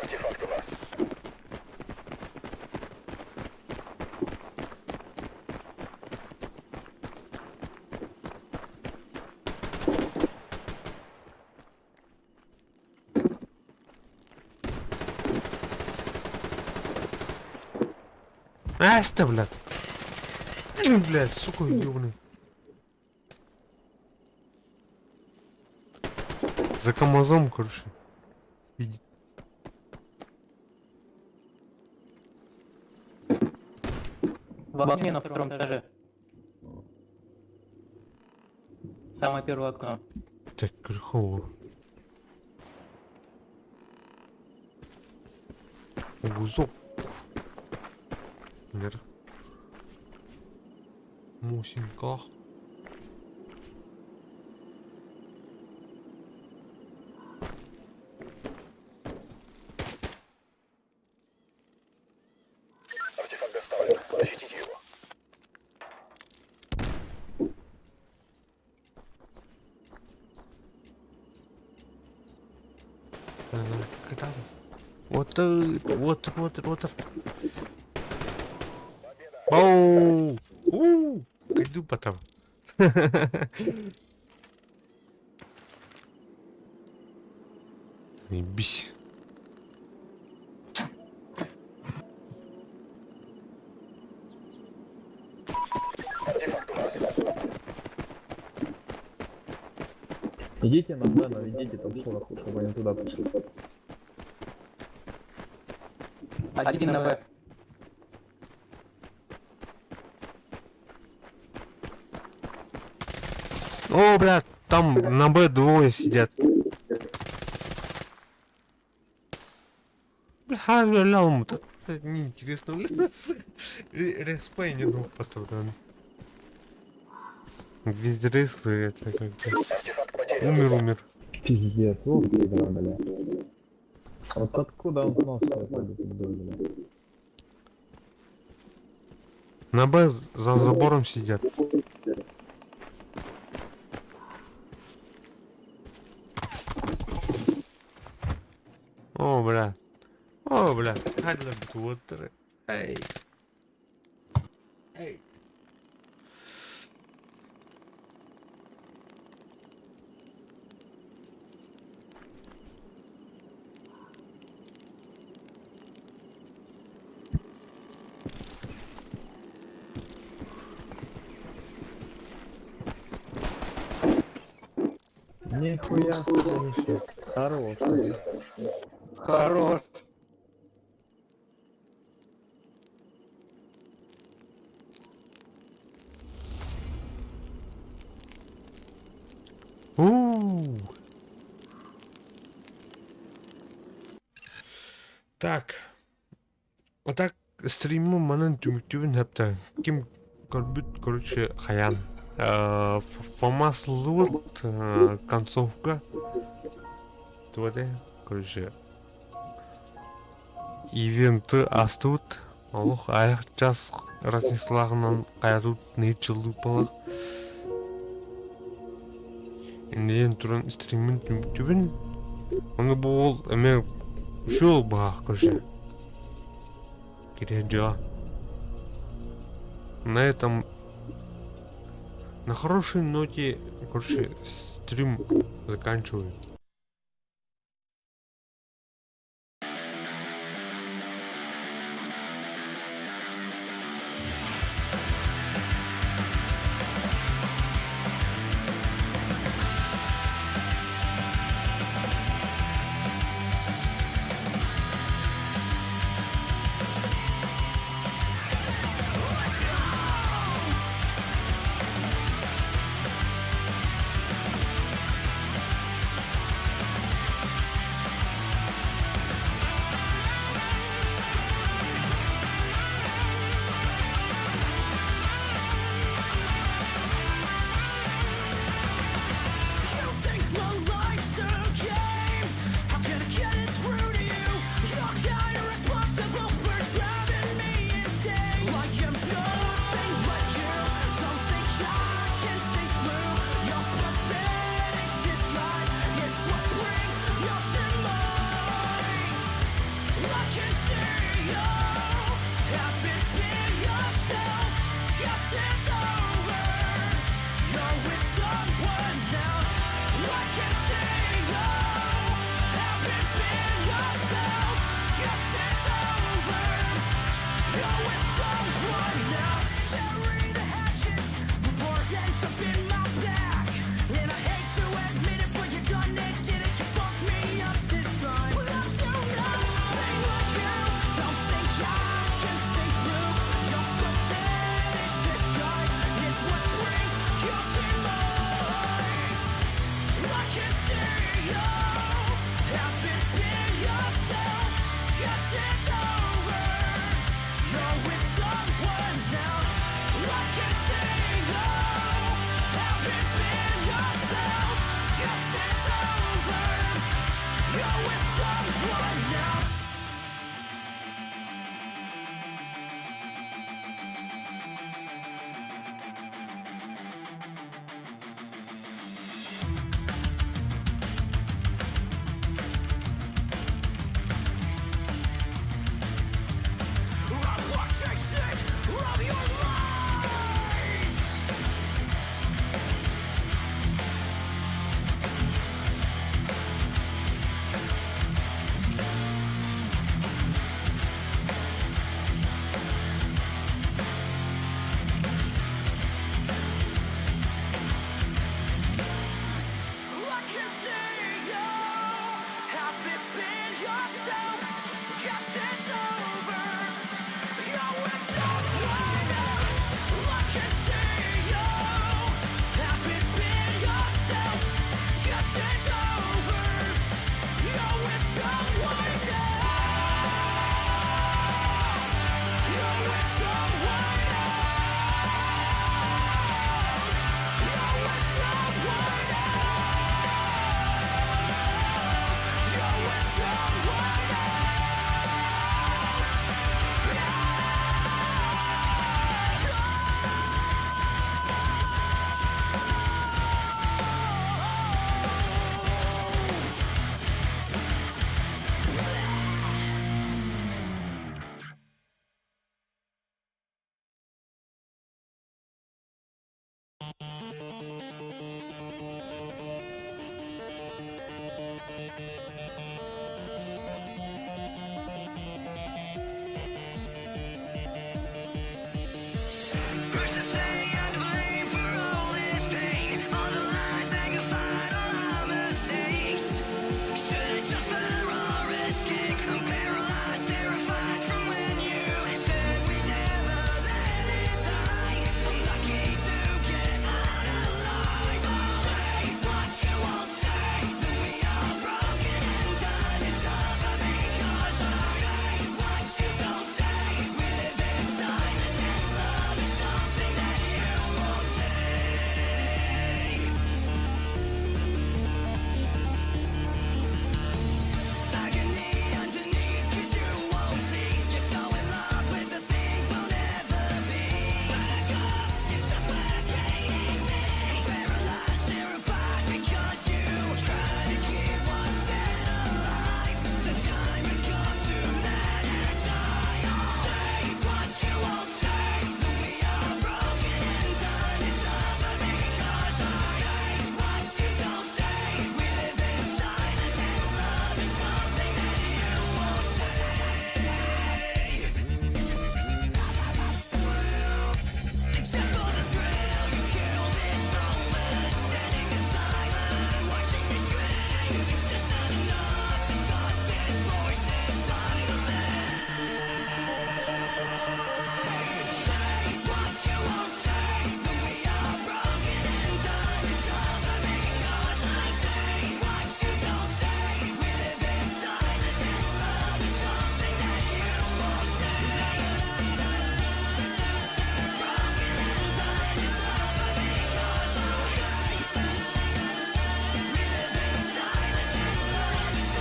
Артефакт у нас. Аста, блядь. Блядь, сука, ёбаный. За КамАЗом, короче. Сидит. В окне на втором этаже. Самое первое окно. Так, грехово. Гузок. Нет. Мусинках. Артефакт доставлен. Защитите его. Когда? Вот. Боу! Иду потом. Заебись. Артефакт у нас. Идите на Б, наведите там шорох, чтобы они туда пришли. Один на Б. О, блядь, там на Б двое сидят. Бля, лялму-то. Неинтересно, блядь. Респай не дал пацан. Где рейс, это как бы... Умер. Пиздец, вот куда, бля. Вот откуда он знал, что я пойду туда, бля? На Б за забором сидят. О, бля. О, бля. Хадля бутуотеры. Эй. Эй. Нихуя себе, хорош. Хорош. Так. Вот так стриму манан тюмтюбин хапта. Ким корбит, короче, хаян. Фомас лут концовка. Туаде, короче. Ивенты астут. Олух аяқ час разнеслағынан қайрут нейчылды балақ. Инеден тұрын стримін тюмтюбин. Оны бұл әме шул бағақ, короче. Дела. На этом, на хорошей ноте, короче, стрим заканчиваю.